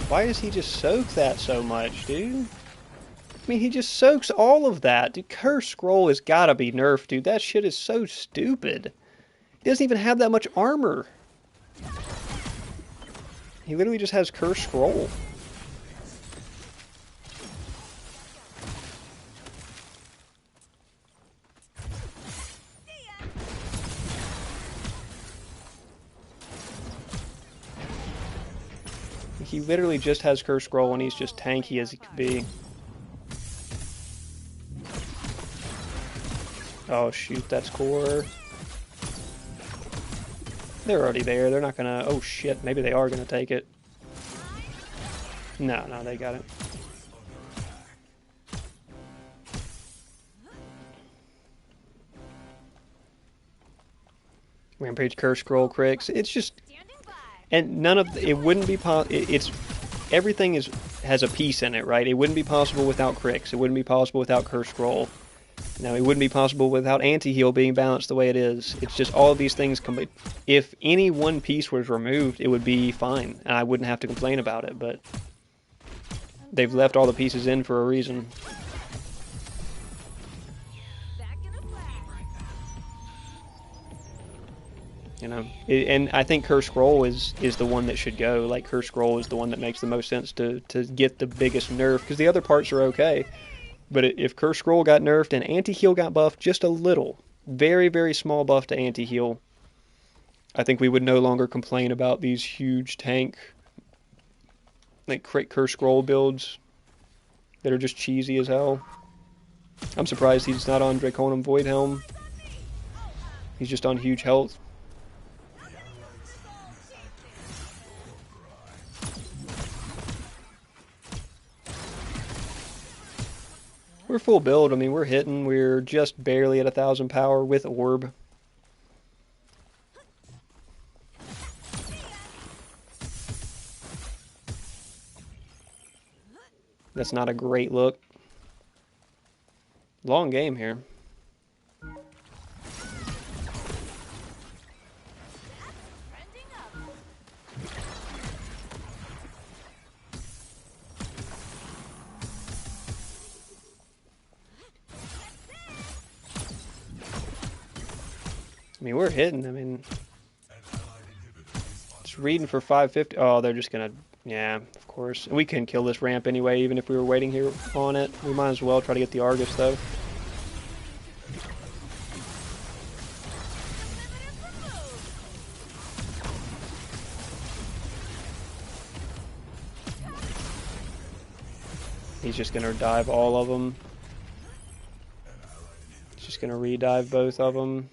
Why does he just soak that so much, dude? I mean, he just soaks all of that. Dude, Curse Scroll has gotta be nerfed, dude. That shit is so stupid. He doesn't even have that much armor. He literally just has Curse Scroll. He literally just has Curse Scroll and he's just tanky as he could be. Oh shoot, that's core. They're already there, they're not gonna... Oh shit, maybe they are gonna take it. No, they got it. Rampage, Curse Scroll, Crix. It's just, Standing by. and none of it wouldn't be it's everything has a piece in it, right? It wouldn't be possible without Crix. It wouldn't be possible without Curse Scroll. Now, it wouldn't be possible without anti-heal being balanced the way it is. It's just all of these things. If any one piece was removed, it would be fine, and I wouldn't have to complain about it. But they've left all the pieces in for a reason. Back in a flash. You know, and I think Curse Scroll is the one that should go. Like, Curse Scroll is the one that makes the most sense to get the biggest nerf, because the other parts are okay. But if Curse Scroll got nerfed and anti-heal got buffed just a little, very, very small buff to anti-heal, I think we would no longer complain about these huge tank, like, Curse Scroll builds that are just cheesy as hell. I'm surprised he's not on Draconum Void Helm. He's just on huge health. We're full build. I mean, we're hitting. We're just barely at 1,000 power with Orb. That's not a great look. Long game here. Trending up. I mean, we're hitting. I mean, it's reading for 550. Oh, they're just gonna. Yeah, of course. And we couldn't kill this ramp anyway, even if we were waiting here on it. We might as well try to get the Argus, though. He's just gonna dive all of them. He's just gonna re-dive both of them.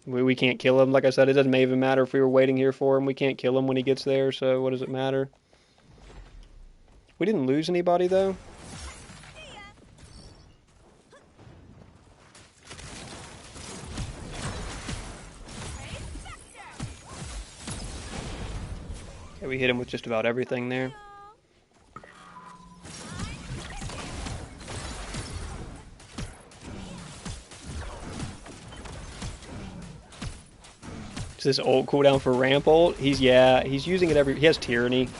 We can't kill him. Like I said, it doesn't even matter if we were waiting here for him. We can't kill him when he gets there, so what does it matter? We didn't lose anybody, though. Okay, we hit him with just about everything there. Is this ult cooldown for ramp ult? He's using it he has Tyranny.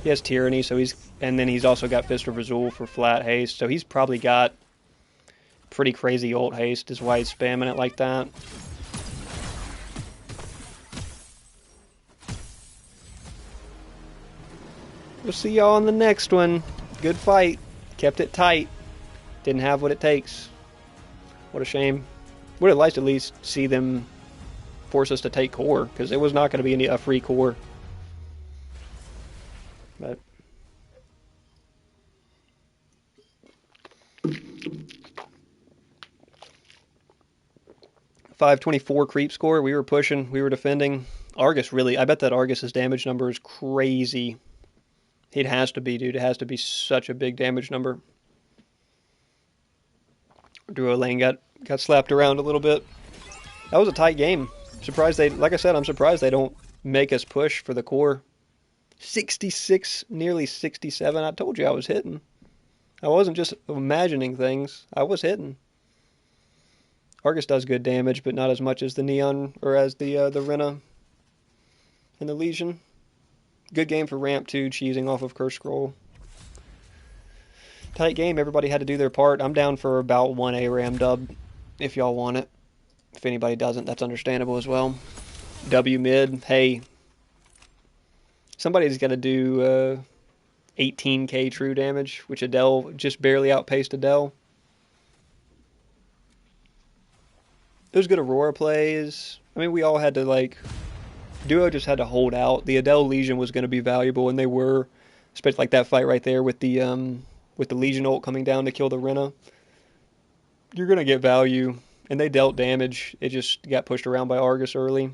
He has Tyranny, so and then he's also got Fist of Azul for flat haste, so he's probably got pretty crazy ult haste, is why he's spamming it like that. We'll see y'all on the next one. Good fight. Kept it tight. Didn't have what it takes. What a shame. Would have liked to at least see them force us to take core, because it was not going to be a free core. But $524 creep score. We were pushing. We were defending. Argus really. I bet that Argus's damage number is crazy. It has to be, dude. It has to be such a big damage number. Duo lane got slapped around a little bit. That was a tight game. Surprised like I said, I'm surprised they don't make us push for the core. 66, nearly 67. I told you I was hitting. I wasn't just imagining things. I was hitting. Argus does good damage, but not as much as the Neon or as the Rena and the Legion. Good game for ramp 2, cheesing off of Curse Scroll. Tight game. Everybody had to do their part. I'm down for about 1 ARAM dub if y'all want it. If anybody doesn't, that's understandable as well. W mid. Hey, somebody's got to do 18k true damage, which Adele just barely outpaced Adele. Those good Aurora plays. I mean, we all had to, like, Duo just had to hold out. The Adele Legion was going to be valuable, and they were, especially like that fight right there with the Legion ult coming down to kill the Rena. You're going to get value, and they dealt damage. It just got pushed around by Argus early.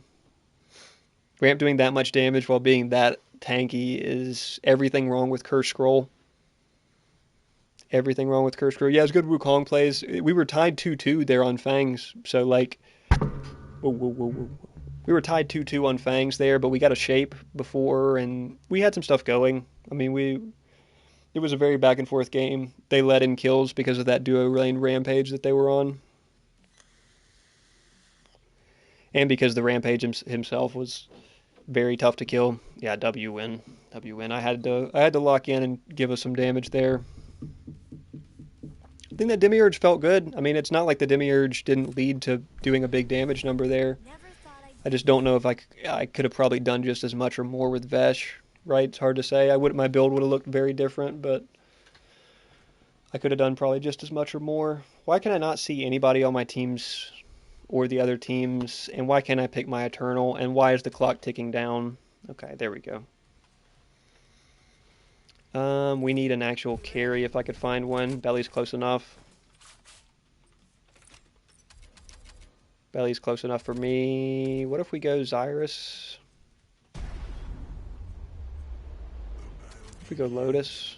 Ramp doing that much damage while being that tanky is everything wrong with Curse Scroll. Everything wrong with Curse Crew. Yeah, it was good Wukong plays. We were tied 2-2 there on Fangs. So, like, whoa, whoa, whoa, whoa. We were tied 2-2 on Fangs there, but we got a shape before, and we had some stuff going. I mean, it was a very back and forth game. They let in kills because of that duo lane rampage that they were on. And because the rampage himself was very tough to kill. Yeah, W win. W win. I had to lock in and give us some damage there. I think that Demiurge felt good. I mean, it's not like the Demiurge didn't lead to doing a big damage number there. I just don't know if I could have probably done just as much or more with Vesh. Right? It's hard to say. My build would have looked very different, but I could have done probably just as much or more. Why can I not see anybody on my teams or the other teams? And why can't I pick my Eternal? And why is the clock ticking down? Okay, there we go. We need an actual carry if I could find one. Belly's close enough. Belly's close enough for me. What if we go Xyrus? If we go Lotus?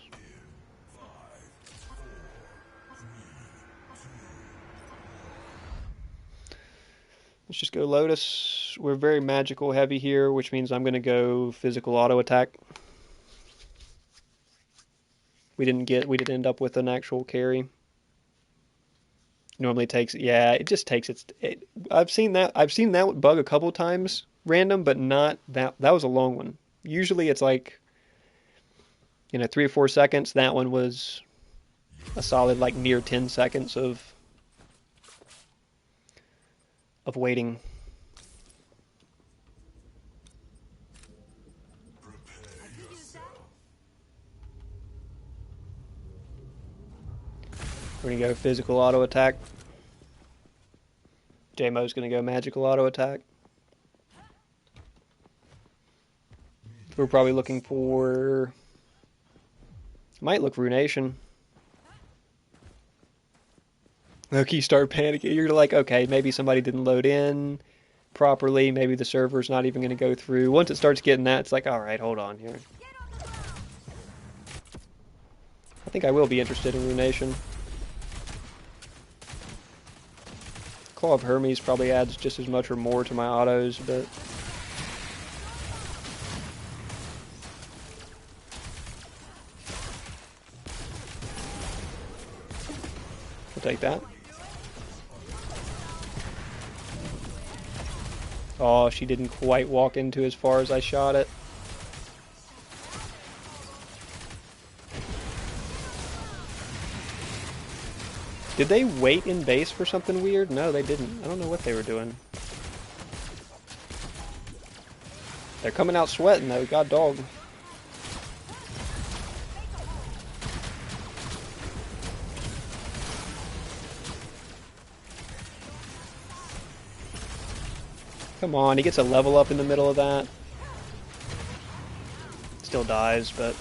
Let's just go Lotus. We're very magical heavy here, which means I'm going to go physical auto attack. We didn't end up with an actual carry. Normally takes, yeah, it just takes I've seen that bug a couple times random, but not that was a long one. Usually it's like 3 or 4 seconds. That one was a solid like near 10 seconds of waiting. We're going to go physical auto attack. JMO's going to go magical auto attack. We're probably looking for... Might look Runation. Loki start panicking. You're like, okay, maybe somebody didn't load in properly. Maybe the server's not even going to go through. Once it starts getting that, it's like, all right, hold on here. I think I will be interested in Runation. Claw of Hermes probably adds just as much or more to my autos, but... I'll take that. Oh, she didn't quite walk into as far as I shot it. Did they wait in base for something weird? No, they didn't. I don't know what they were doing. They're coming out sweating though, god dog. Come on, he gets a level up in the middle of that. Still dies, but...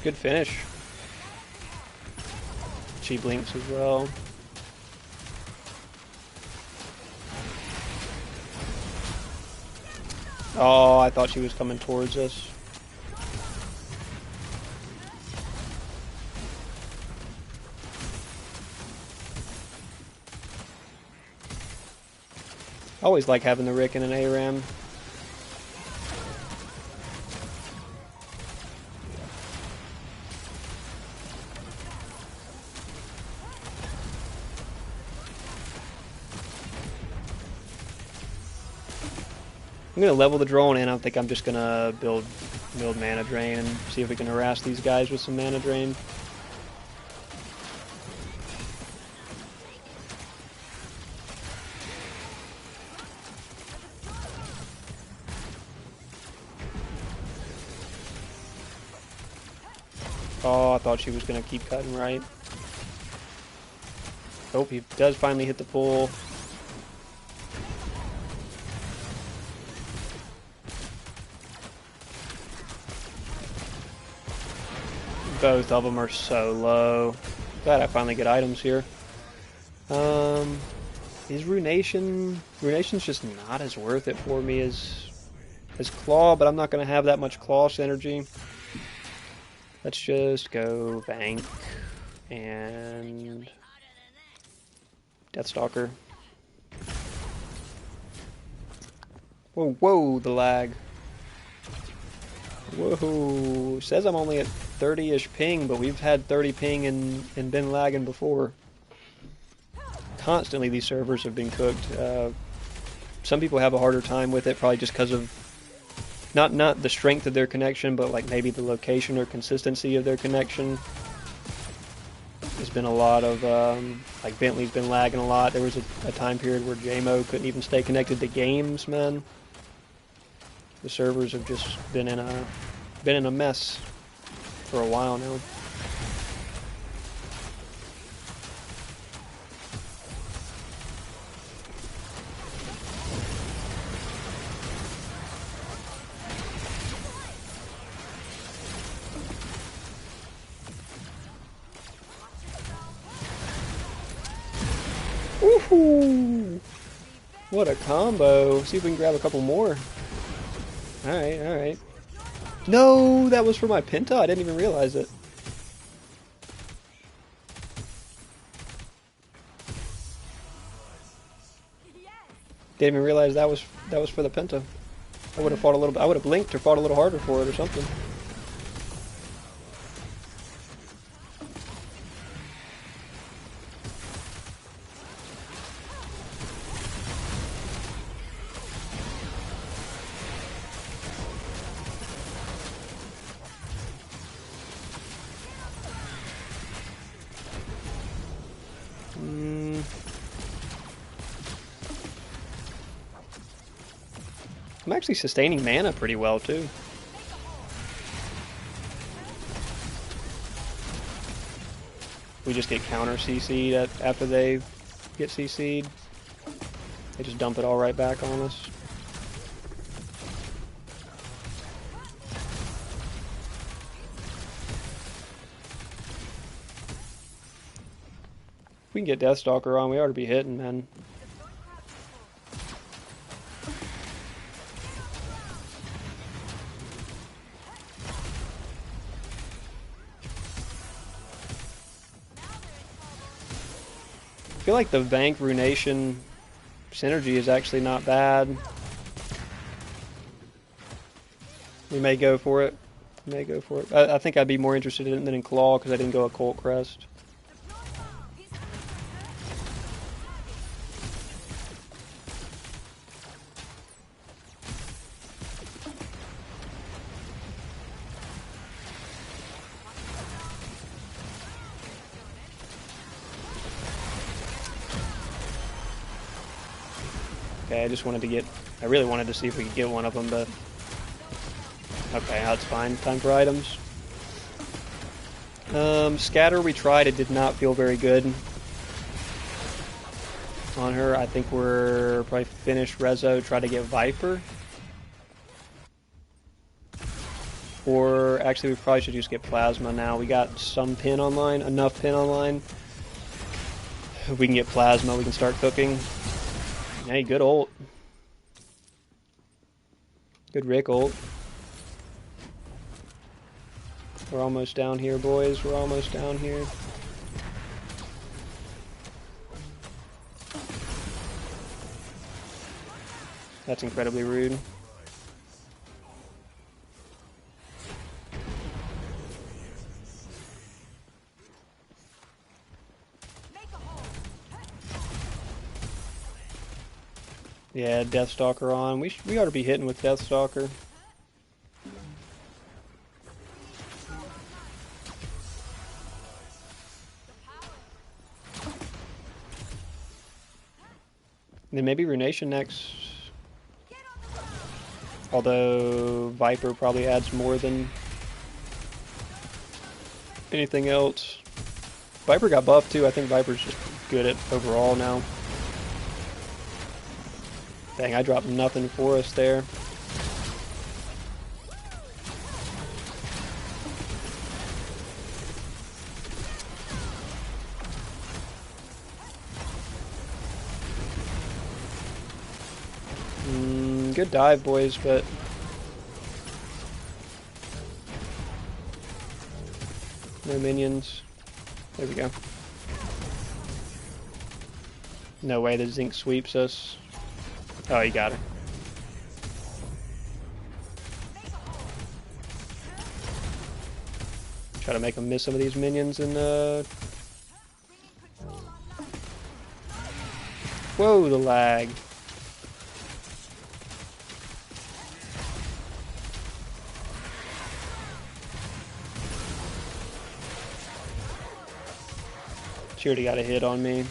Good finish. She blinks as well. Oh, I thought she was coming towards us. I always like having the Rick in an ARAM. I'm going to level the drone, and I think I'm just going to build mana drain and see if we can harass these guys with some mana drain. Oh, I thought she was going to keep cutting right. Oh, he does finally hit the pull. Both of them are so low. Glad I finally get items here. Is Runation... Runation's just not as worth it for me as as claw, but I'm not going to have that much claw synergy. Let's just go Vank and Deathstalker. Whoa, whoa, the lag. Whoa, says I'm only at 30-ish ping, but we've had 30 ping and been lagging before. Constantly these servers have been cooked. Some people have a harder time with it, probably just because of not the strength of their connection, but like maybe the location or consistency of their connection. There's been a lot of, like Bentley's been lagging a lot. There was a time period where JMO couldn't even stay connected to games, man. The servers have just been in a mess for a while now. Woohoo! What a combo! See if we can grab a couple more. Alright, alright. No, that was for my Penta? I didn't even realize it. Didn't even realize that was for the Penta. I would have fought a little. I would have blinked or fought a little harder for it or something. I'm actually sustaining mana pretty well too. We just get counter CC'd after they get CC'd. They just dump it all right back on us. If we can get Deathstalker on, we ought to be hitting, man. I feel like the Vank Runation synergy is actually not bad. We may go for it. We may go for it. I think I'd be more interested in it than in Claw because I didn't go Occult Crest. Okay, I just wanted to get... I really wanted to see if we could get one of them, but... Okay, that's fine. Time for items. Scatter we tried. It did not feel very good on her. I think we're probably finished Rezo, try to get Viper. Or actually we probably should just get Plasma now. We got some pin online, enough pin online. If we can get Plasma, we can start cooking. Hey, good ult. Good Rick ult. We're almost down here, boys. We're almost down here. That's incredibly rude. Yeah, Deathstalker on. We ought to be hitting with Deathstalker. Then maybe Runation next. Although Viper probably adds more than anything else. Viper got buffed too. I think Viper's just good at overall now. Dang, I dropped nothing for us there. Good dive, boys, but No minions. There we go. No way the Zinc sweeps us. Oh, he got it. Try to make him miss some of these minions and whoa, the lag. She already got a hit on me.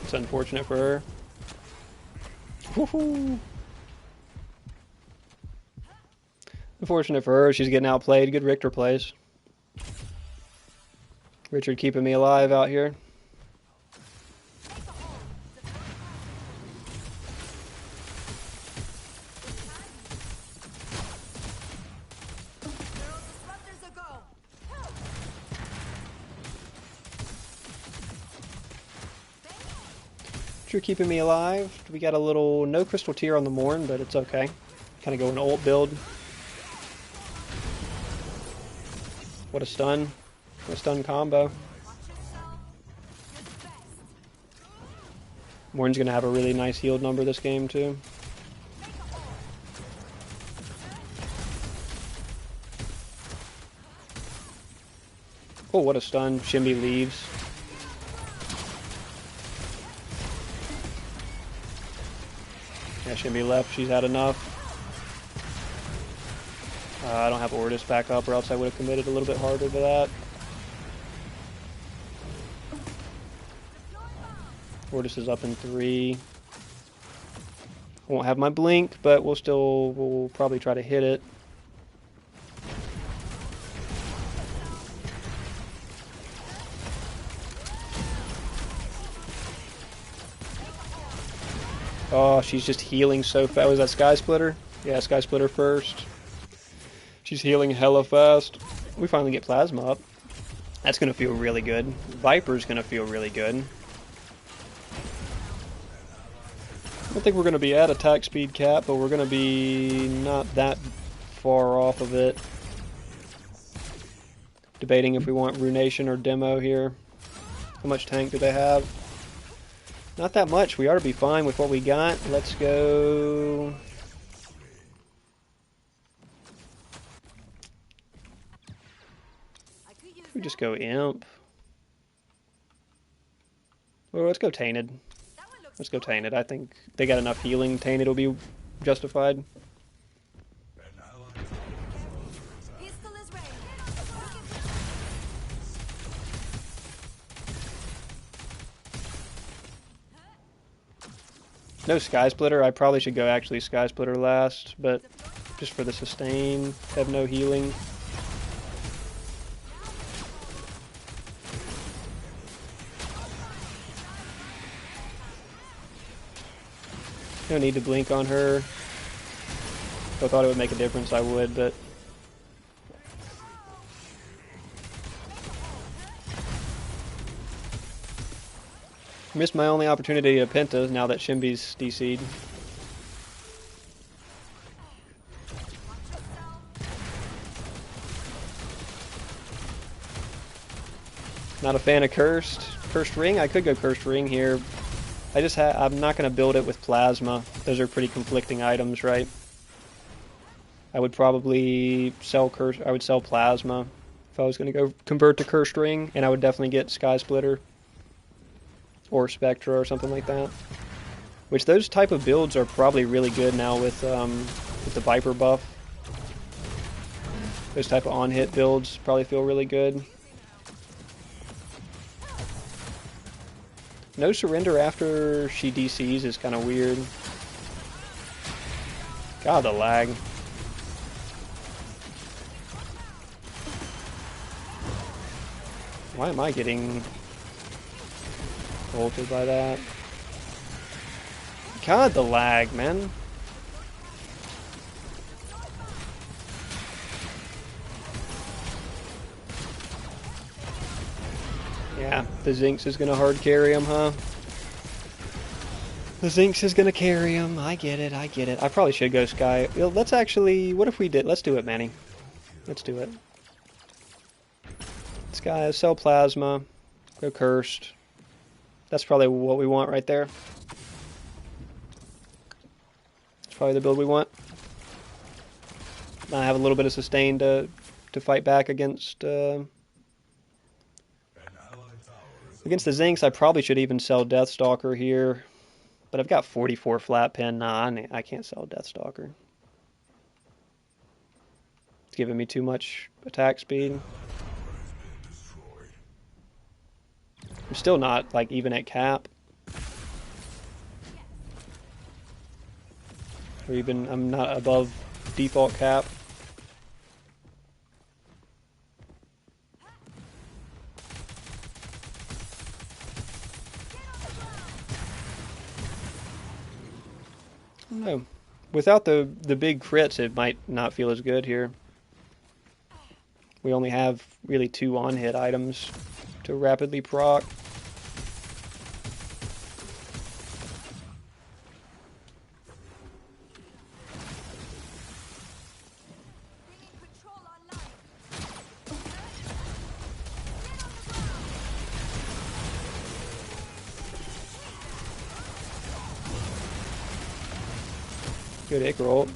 It's unfortunate for her. Woohoo! Unfortunate for her, she's getting outplayed. Good Richter plays. Richard keeping me alive out here. Richard keeping me alive. We got a little no crystal tier on the Morn, but it's okay. Kind of go an ult build. What a stun. What a stun combo. Morn's going to have a really nice healed number this game, too. Oh, what a stun. Shimby leaves. Yeah, Shimby left. She's had enough. I don't have Ordis back up, or else I would have committed a little bit harder to that. Ordis is up in 3. Won't have my blink, but we'll probably try to hit it. Oh, she's just healing so fast. Was that Sky Splitter? Yeah, Sky Splitter first. She's healing hella fast. We finally get Plasma up. That's going to feel really good. Viper's going to feel really good. I don't think we're going to be at attack speed cap, but we're going to be not that far off of it. Debating if we want Runation or Demo here. How much tank do they have? Not that much. We ought to be fine with what we got. Let's go... We just go Imp. Well, let's go Tainted. Let's go Tainted. I think they got enough healing. Tainted will be justified. No Sky Splitter. I probably should go actually Sky Splitter last, but just for the sustain, have no healing. No need to blink on her. If I thought it would make a difference, I would, but... Missed my only opportunity to Penta now that Shimby's DC'd. Not a fan of Cursed. Cursed Ring? I could go Cursed Ring here. I'm not going to build it with Plasma. Those are pretty conflicting items, right? I would probably sell I would sell Plasma if I was going to go convert to Cursed Ring, and I would definitely get Sky Splitter or Spectra or something like that. Which those type of builds are probably really good now with the Viper buff. Those type of on-hit builds probably feel really good. No surrender after she DCs is kind of weird. God, the lag. Why am I getting ulted by that? God, the lag, man. Yeah, the Zinx is going to hard carry him, huh? The Zinx is gonna carry him. I get it. I get it. I probably should go Sky. Let's actually. What if we did? Let's do it, Manny. Let's do it. Sky, sell Plasma. Go Cursed. That's probably what we want right there. It's probably the build we want. I have a little bit of sustain to fight back against the Zinx. I probably should even sell Deathstalker here. But I've got 44 flat pen. Nah, I can't sell Deathstalker. It's giving me too much attack speed. I'm still not, like, even at cap. Or even, I'm not above default cap. No. Without the big crits, it might not feel as good here. We only have really 2 on-hit items to rapidly proc. Good ick roll.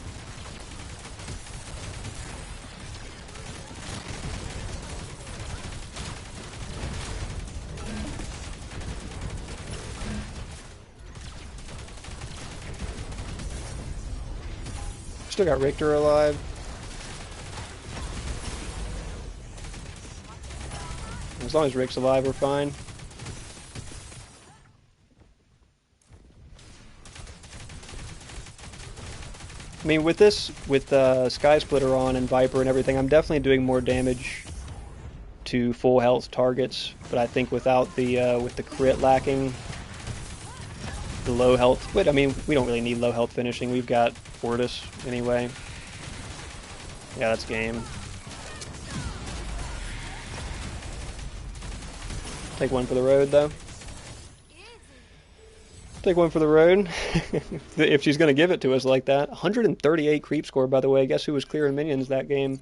Still got Richter alive. As long as Rick's alive, we're fine. I mean, with this, with Sky Splitter on and Viper and everything, I'm definitely doing more damage to full health targets. But I think without the with the crit lacking, the low health. But I mean, we don't really need low health finishing. We've got Fortis anyway. Yeah, that's game. Take one for the road, though. Take one for the road. If she's going to give it to us like that. 138 creep score, by the way. Guess who was clearing minions that game?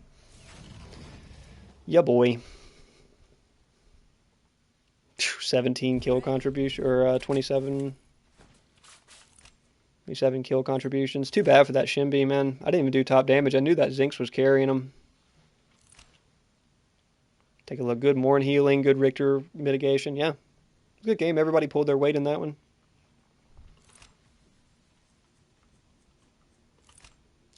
Yeah, boy. 17 kill contribution, or 27 kill contributions. Too bad for that Shimby, man. I didn't even do top damage. I knew that Zinx was carrying him. Take a look. Good Morn healing, good Richter mitigation. Yeah. Good game. Everybody pulled their weight in that one.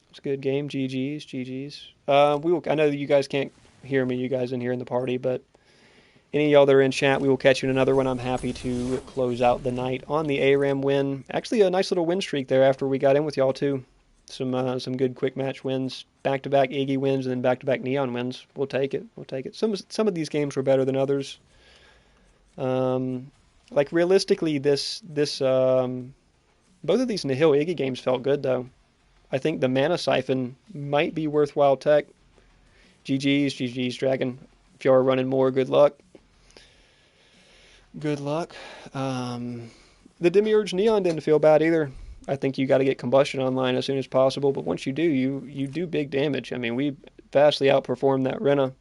It's a good game. GG's. GG's. I know you guys can't hear me, you guys in here in the party, but any of y'all that are in chat, we will catch you in another one. I'm happy to close out the night on the ARAM win. Actually, a nice little win streak there after we got in with y'all, too. Some good quick match wins. Back-to-back Iggy wins and then back-to-back Neon wins. We'll take it. We'll take it. Some of these games were better than others. Like, realistically, both of these Nihil Iggy games felt good, though. I think the Mana Siphon might be worthwhile tech. GG's, Dragon. If y'all are running more, good luck. Good luck. The Demiurge Neon didn't feel bad either. I think you got to get Combustion online as soon as possible, but once you do, you do big damage. I mean, we vastly outperformed that Rena.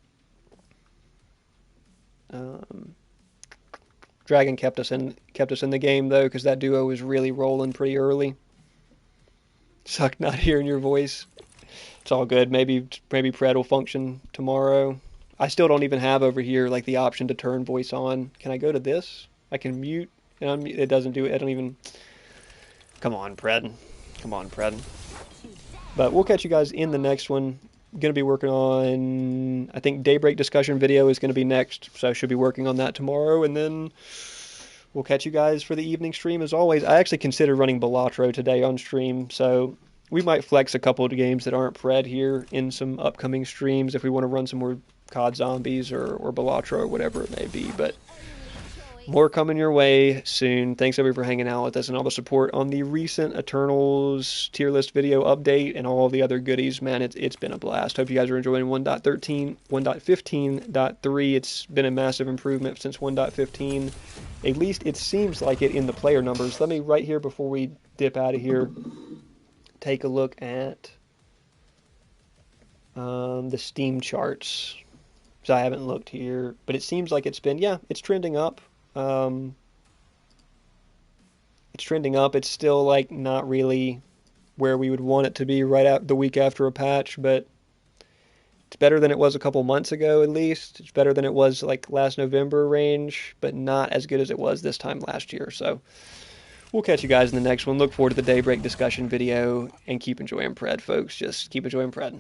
Dragon kept us in the game though, because that duo was really rolling pretty early. Sucked not hearing your voice. It's all good. Maybe Pred will function tomorrow. I still don't even have over here like the option to turn voice on. Can I go to this? I can mute and unmute. It doesn't do it. I don't even. Come on, Pred. Come on, Pred. But we'll catch you guys in the next one. Going to be working on, I think Daybreak discussion video is going to be next, so I should be working on that tomorrow, and then we'll catch you guys for the evening stream as always. I actually considered running Balatro today on stream, so we might flex a couple of games that aren't Pred here in some upcoming streams if we want to run some more COD Zombies or Balatro or whatever it may be, but More coming your way soon. Thanks everybody for hanging out with us and all the support on the recent Eternals tier list video update and all the other goodies. Man, it's been a blast. Hope you guys are enjoying 1.13, 1.15.3. It's been a massive improvement since 1.15. At least it seems like it in the player numbers. Let me, right here before we dip out of here, take a look at the Steam charts. So I haven't looked here, but it seems like it's been, yeah, it's trending up. It's trending up. It's still like not really where we would want it to be right out the week after a patch, but it's better than it was a couple months ago at least. It's better than it was like last November range, but not as good as it was this time last year. So we'll catch you guys in the next one. Look forward to the Daybreak discussion video and keep enjoying Pred, folks. Just keep enjoying Pred.